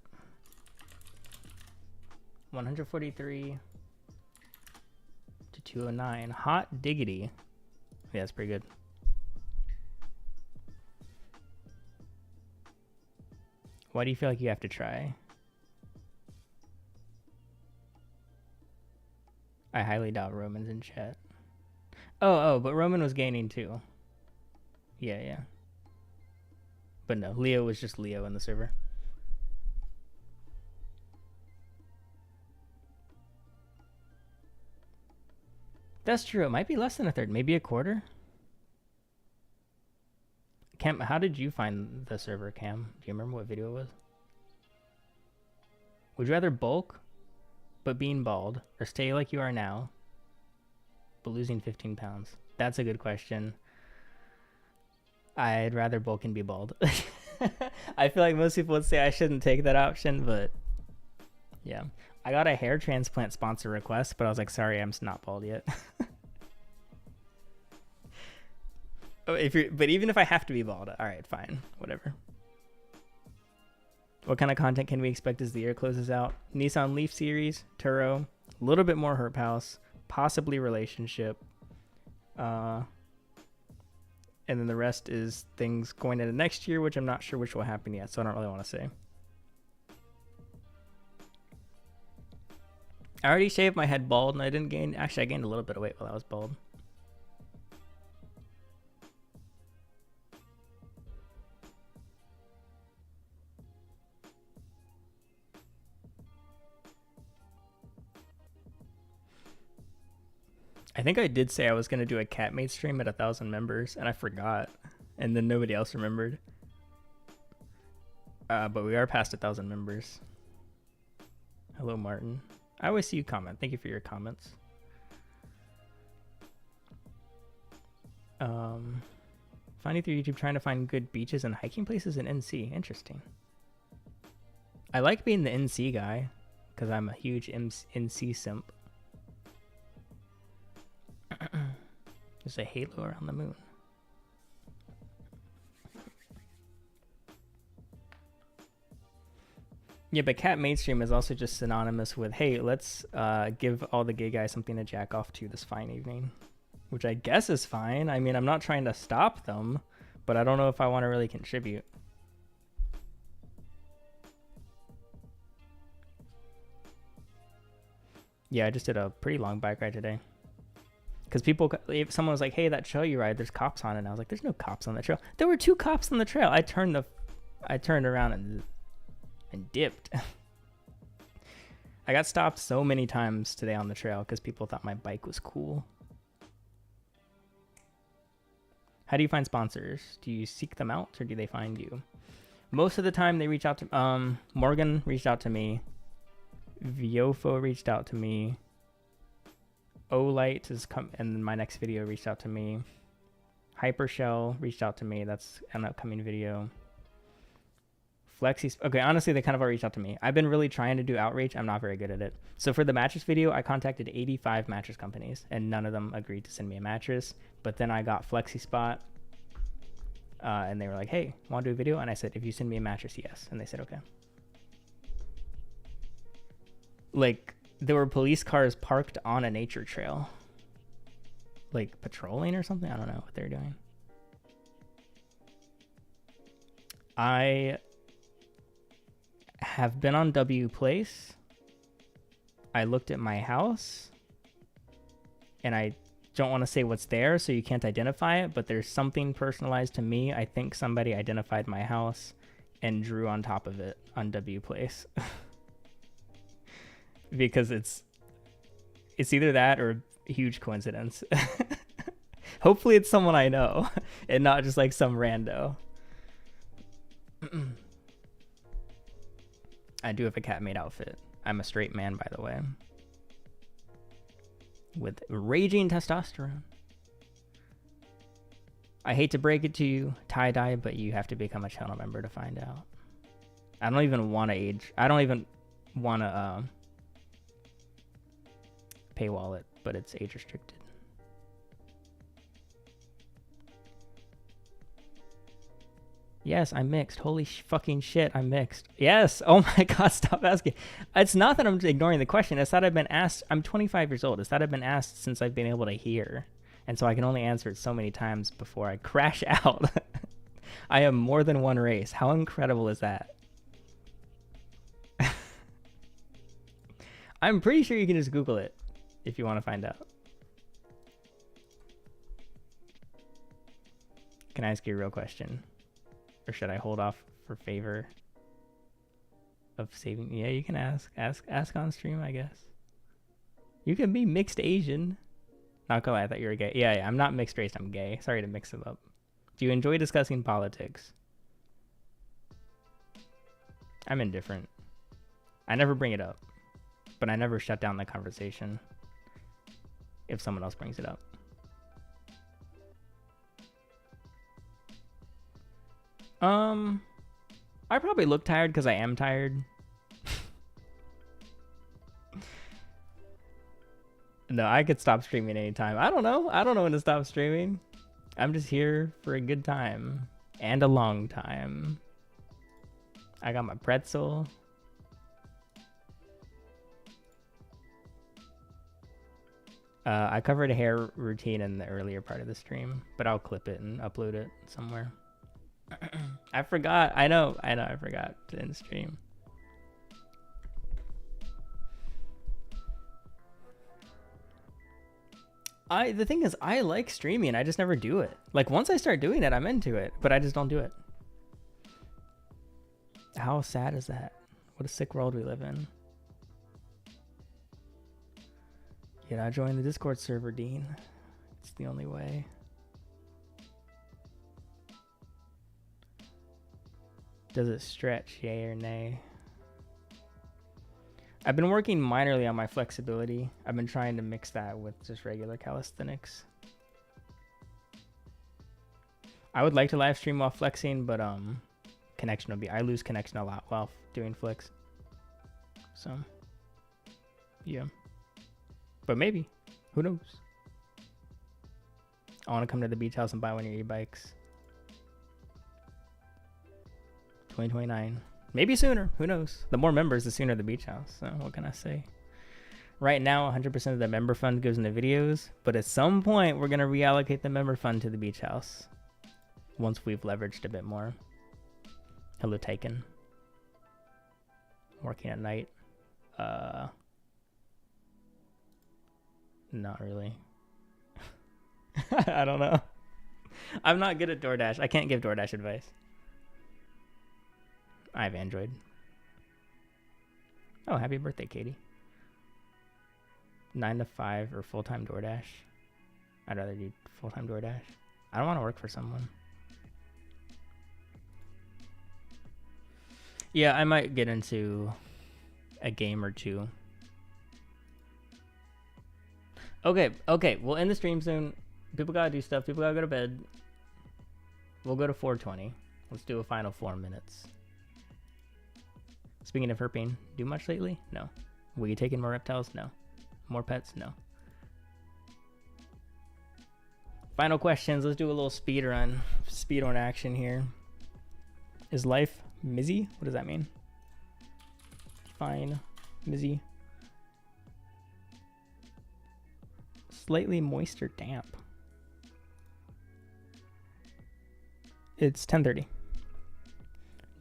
Speaker 1: 143 to 209. Hot diggity. Yeah, that's pretty good. Why do you feel like you have to try? I highly doubt Roman's in chat. Oh, but Roman was gaining too. Yeah. But no, Leo was just Leo in the server. That's true. It might be less than 1/3, maybe 1/4. Cam, how did you find the server, Cam? Do you remember what video it was? Would you rather bulk, but being bald, or stay like you are now, but losing 15 pounds? That's a good question. I'd rather bulk and be bald. I feel like most people would say I shouldn't take that option, but yeah. I got a hair transplant sponsor request, but I was like, sorry, I'm not bald yet. Oh, but even if I have to be bald, all right, fine, whatever. What kind of content can we expect as the year closes out? Nissan Leaf series, Turo, a little bit more Herp House, possibly relationship, and then the rest is things going into next year, which I'm not sure which will happen yet, so I don't really want to say. I already shaved my head bald, and I didn't gain. Actually, I gained a little bit of weight while I was bald. I think I did say I was going to do a Catmate stream at 1,000 members, and I forgot. And then nobody else remembered. But we are past 1,000 members. Hello, Martin. I always see you comment. Thank you for your comments. Finding through YouTube, trying to find good beaches and hiking places in NC. Interesting. I like being the NC guy, because I'm a huge NC simp. There's a halo around the moon. Yeah, but cat mainstream is also just synonymous with, hey, let's give all the gay guys something to jack off to this fine evening. Which I guess is fine. I mean, I'm not trying to stop them, but I don't know if I want to really contribute. Yeah, I just did a pretty long bike ride today. Because if someone was like, hey, that trail you ride, there's cops on it. And I was like, there's no cops on the trail. There were 2 cops on the trail. I turned around and dipped. I got stopped so many times today on the trail because people thought my bike was cool. How do you find sponsors? Do you seek them out or do they find you? Most of the time they reach out to Morgan reached out to me. Viofo reached out to me. Olight has come, and then my next video reached out to me. Hypershell reached out to me. That's an upcoming video. Flexi. Okay, honestly, they kind of all reached out to me. I've been really trying to do outreach. I'm not very good at it. So for the mattress video, I contacted 85 mattress companies, and none of them agreed to send me a mattress. But then I got Flexi Spot, and they were like, "Hey, want to do a video?" And I said, "If you send me a mattress, yes." And they said, "Okay." Like, there were police cars parked on a nature trail, like patrolling or something. I don't know what they're doing. I have been on W Place. I looked at my house, and I don't want to say what's there so you can't identify it, but there's something personalized to me. I think somebody identified my house and drew on top of it on W Place. Because it's either that or a huge coincidence. Hopefully it's someone I know and not just like some rando. I do have a cat made outfit. I'm a straight man, by the way, with raging testosterone. I hate to break it to you, tie-dye, but you have to become a channel member to find out. I don't even want to age. I don't even want to paywall it, but it's age restricted. Yes, I'm mixed. Holy fucking shit, I'm mixed. Yes. Oh my god, stop asking. It's not that I'm ignoring the question. It's that I've been asked. I'm 25 years old. It's that I've been asked since I've been able to hear. And so I can only answer it so many times before I crash out. I am more than one race. How incredible is that? I'm pretty sure you can just Google it if you want to find out. Can I ask you a real question? Or should I hold off for favor of saving? Yeah, you can ask. Ask on stream, I guess. You can be mixed Asian. Not gonna lie, I thought you were gay. Yeah, I'm not mixed race, I'm gay. Sorry to mix it up. Do you enjoy discussing politics? I'm indifferent. I never bring it up. But I never shut down the conversation if someone else brings it up. I probably look tired because I am tired. No, I could stop streaming anytime. I don't know. I don't know when to stop streaming. I'm just here for a good time and a long time. I got my pretzel. I covered a hair routine in the earlier part of the stream, but I'll clip it and upload it somewhere. I forgot. I know. I forgot to end the stream. The thing is, I like streaming. I just never do it. Like, once I start doing it, I'm into it, but I just don't do it. How sad is that? What a sick world we live in. You gotta join the Discord server, Dean. It's the only way. Does it stretch, yay or nay? I've been working minorly on my flexibility. I've been trying to mix that with just regular calisthenics. I would like to live stream while flexing, but connection will be, I lose connection a lot while doing flex. So, yeah. But maybe, who knows? I want to come to the beach house and buy one of your e-bikes. 2029. Maybe sooner. Who knows? The more members, the sooner the beach house. So what can I say? Right now, 100% of the member fund goes into videos. But at some point, we're going to reallocate the member fund to the beach house. Once we've leveraged a bit more. Hello, Taken. Working at night. Not really. I don't know. I'm not good at DoorDash. I can't give DoorDash advice. I have Android. Oh, happy birthday, Katie. 9 to 5 or full-time DoorDash. I'd rather do full-time DoorDash. I don't want to work for someone. Yeah, I might get into a game or two. Okay, we'll end the stream soon. People gotta do stuff. People gotta go to bed. We'll go to 4:20. Let's do a final 4 minutes. Speaking of herping, do much lately? No. Will you take in more reptiles? No. More pets? No. Final questions. Let's do a little speed run. Speed run action here. Is life Mizzy? What does that mean? Fine. Mizzy. Slightly moist or damp. It's 10:30.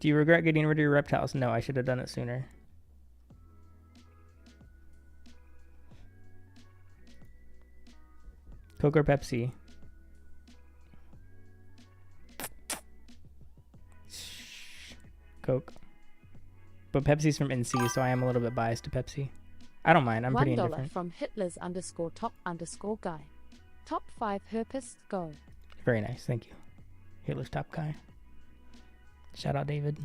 Speaker 1: Do you regret getting rid of your reptiles? No, I should have done it sooner. Coke or Pepsi? Coke. But Pepsi's from NC, so I am a little bit biased to Pepsi. I don't mind. I'm pretty
Speaker 2: $1
Speaker 1: indifferent.
Speaker 2: from Hitler's_top_guy. Top 5 herpists go.
Speaker 1: Very nice. Thank you. Hitler's top guy. Shout out, David.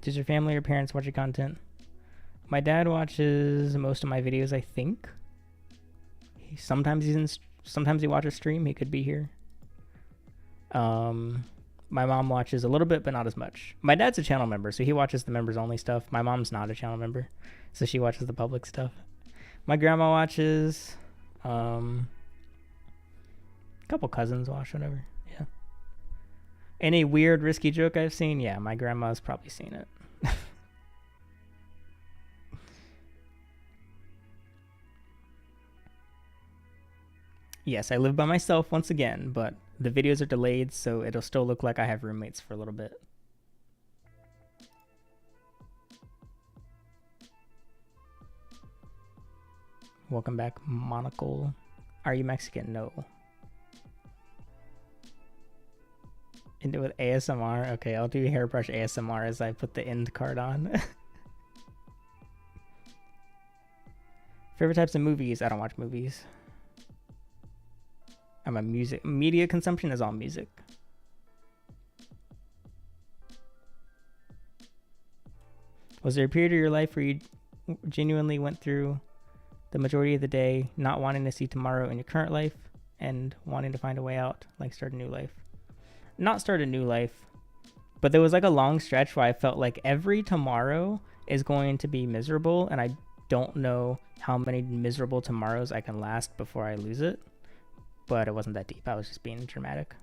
Speaker 1: Does your family or parents watch your content? My dad watches most of my videos, I think. Sometimes he watches stream. He could be here. My mom watches a little bit, but not as much. My dad's a channel member, so he watches the members only stuff. My mom's not a channel member, so she watches the public stuff. My grandma watches. A couple cousins watch, whatever. Yeah. Any weird, risky joke I've seen? Yeah, my grandma's probably seen it. Yes, I live by myself once again, but the videos are delayed, so it'll still look like I have roommates for a little bit. Welcome back, Monocle. Are you Mexican? No. Into with ASMR? Okay, I'll do hairbrush ASMR as I put the end card on. Favorite types of movies? I don't watch movies. I'm a media consumption is all music. Was there a period of your life where you genuinely went through the majority of the day not wanting to see tomorrow in your current life and wanting to find a way out, like start a new life? Not start a new life, but there was like a long stretch where I felt like every tomorrow is going to be miserable, and I don't know how many miserable tomorrows I can last before I lose it. But it wasn't that deep. I was just being dramatic.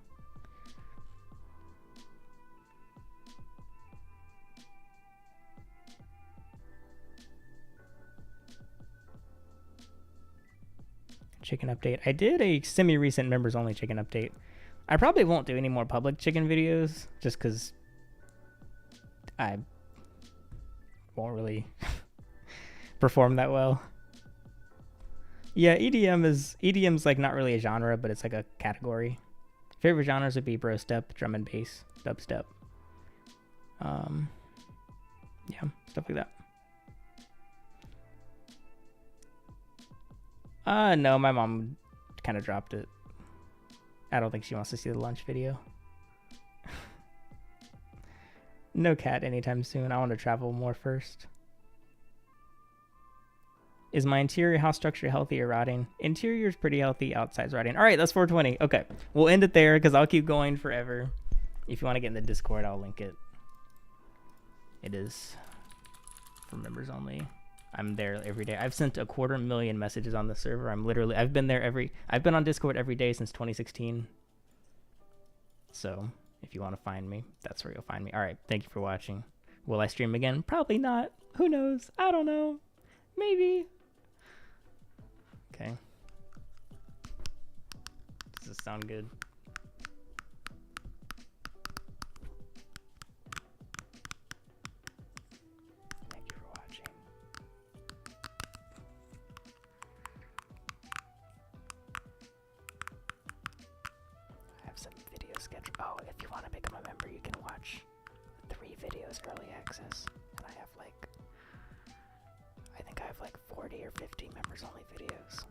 Speaker 1: Chicken update. I did a semi-recent members only chicken update. I probably won't do any more public chicken videos just because I won't really perform that well. Yeah, EDM's like not really a genre, but it's like a category. Favorite genres would be bro step, drum and bass, dubstep. Yeah, stuff like that. No, my mom kind of dropped it. I don't think she wants to see the lunch video. No cat anytime soon. I want to travel more first. Is my interior house structure healthy or rotting? Interior's pretty healthy, outside's rotting. All right, that's 420. Okay, we'll end it there because I'll keep going forever. If you want to get in the Discord, I'll link it. It is for members only. I'm there every day. I've sent 250,000 messages on the server. I've been on Discord every day since 2016. So if you want to find me, that's where you'll find me. All right, thank you for watching. Will I stream again? Probably not. Who knows? I don't know. Maybe. Okay. Does this sound good? Thank you for watching. I have some video schedule. Oh, if you want to become a member, you can watch 3 videos early access. And I think I have like 40 or 50 members only videos.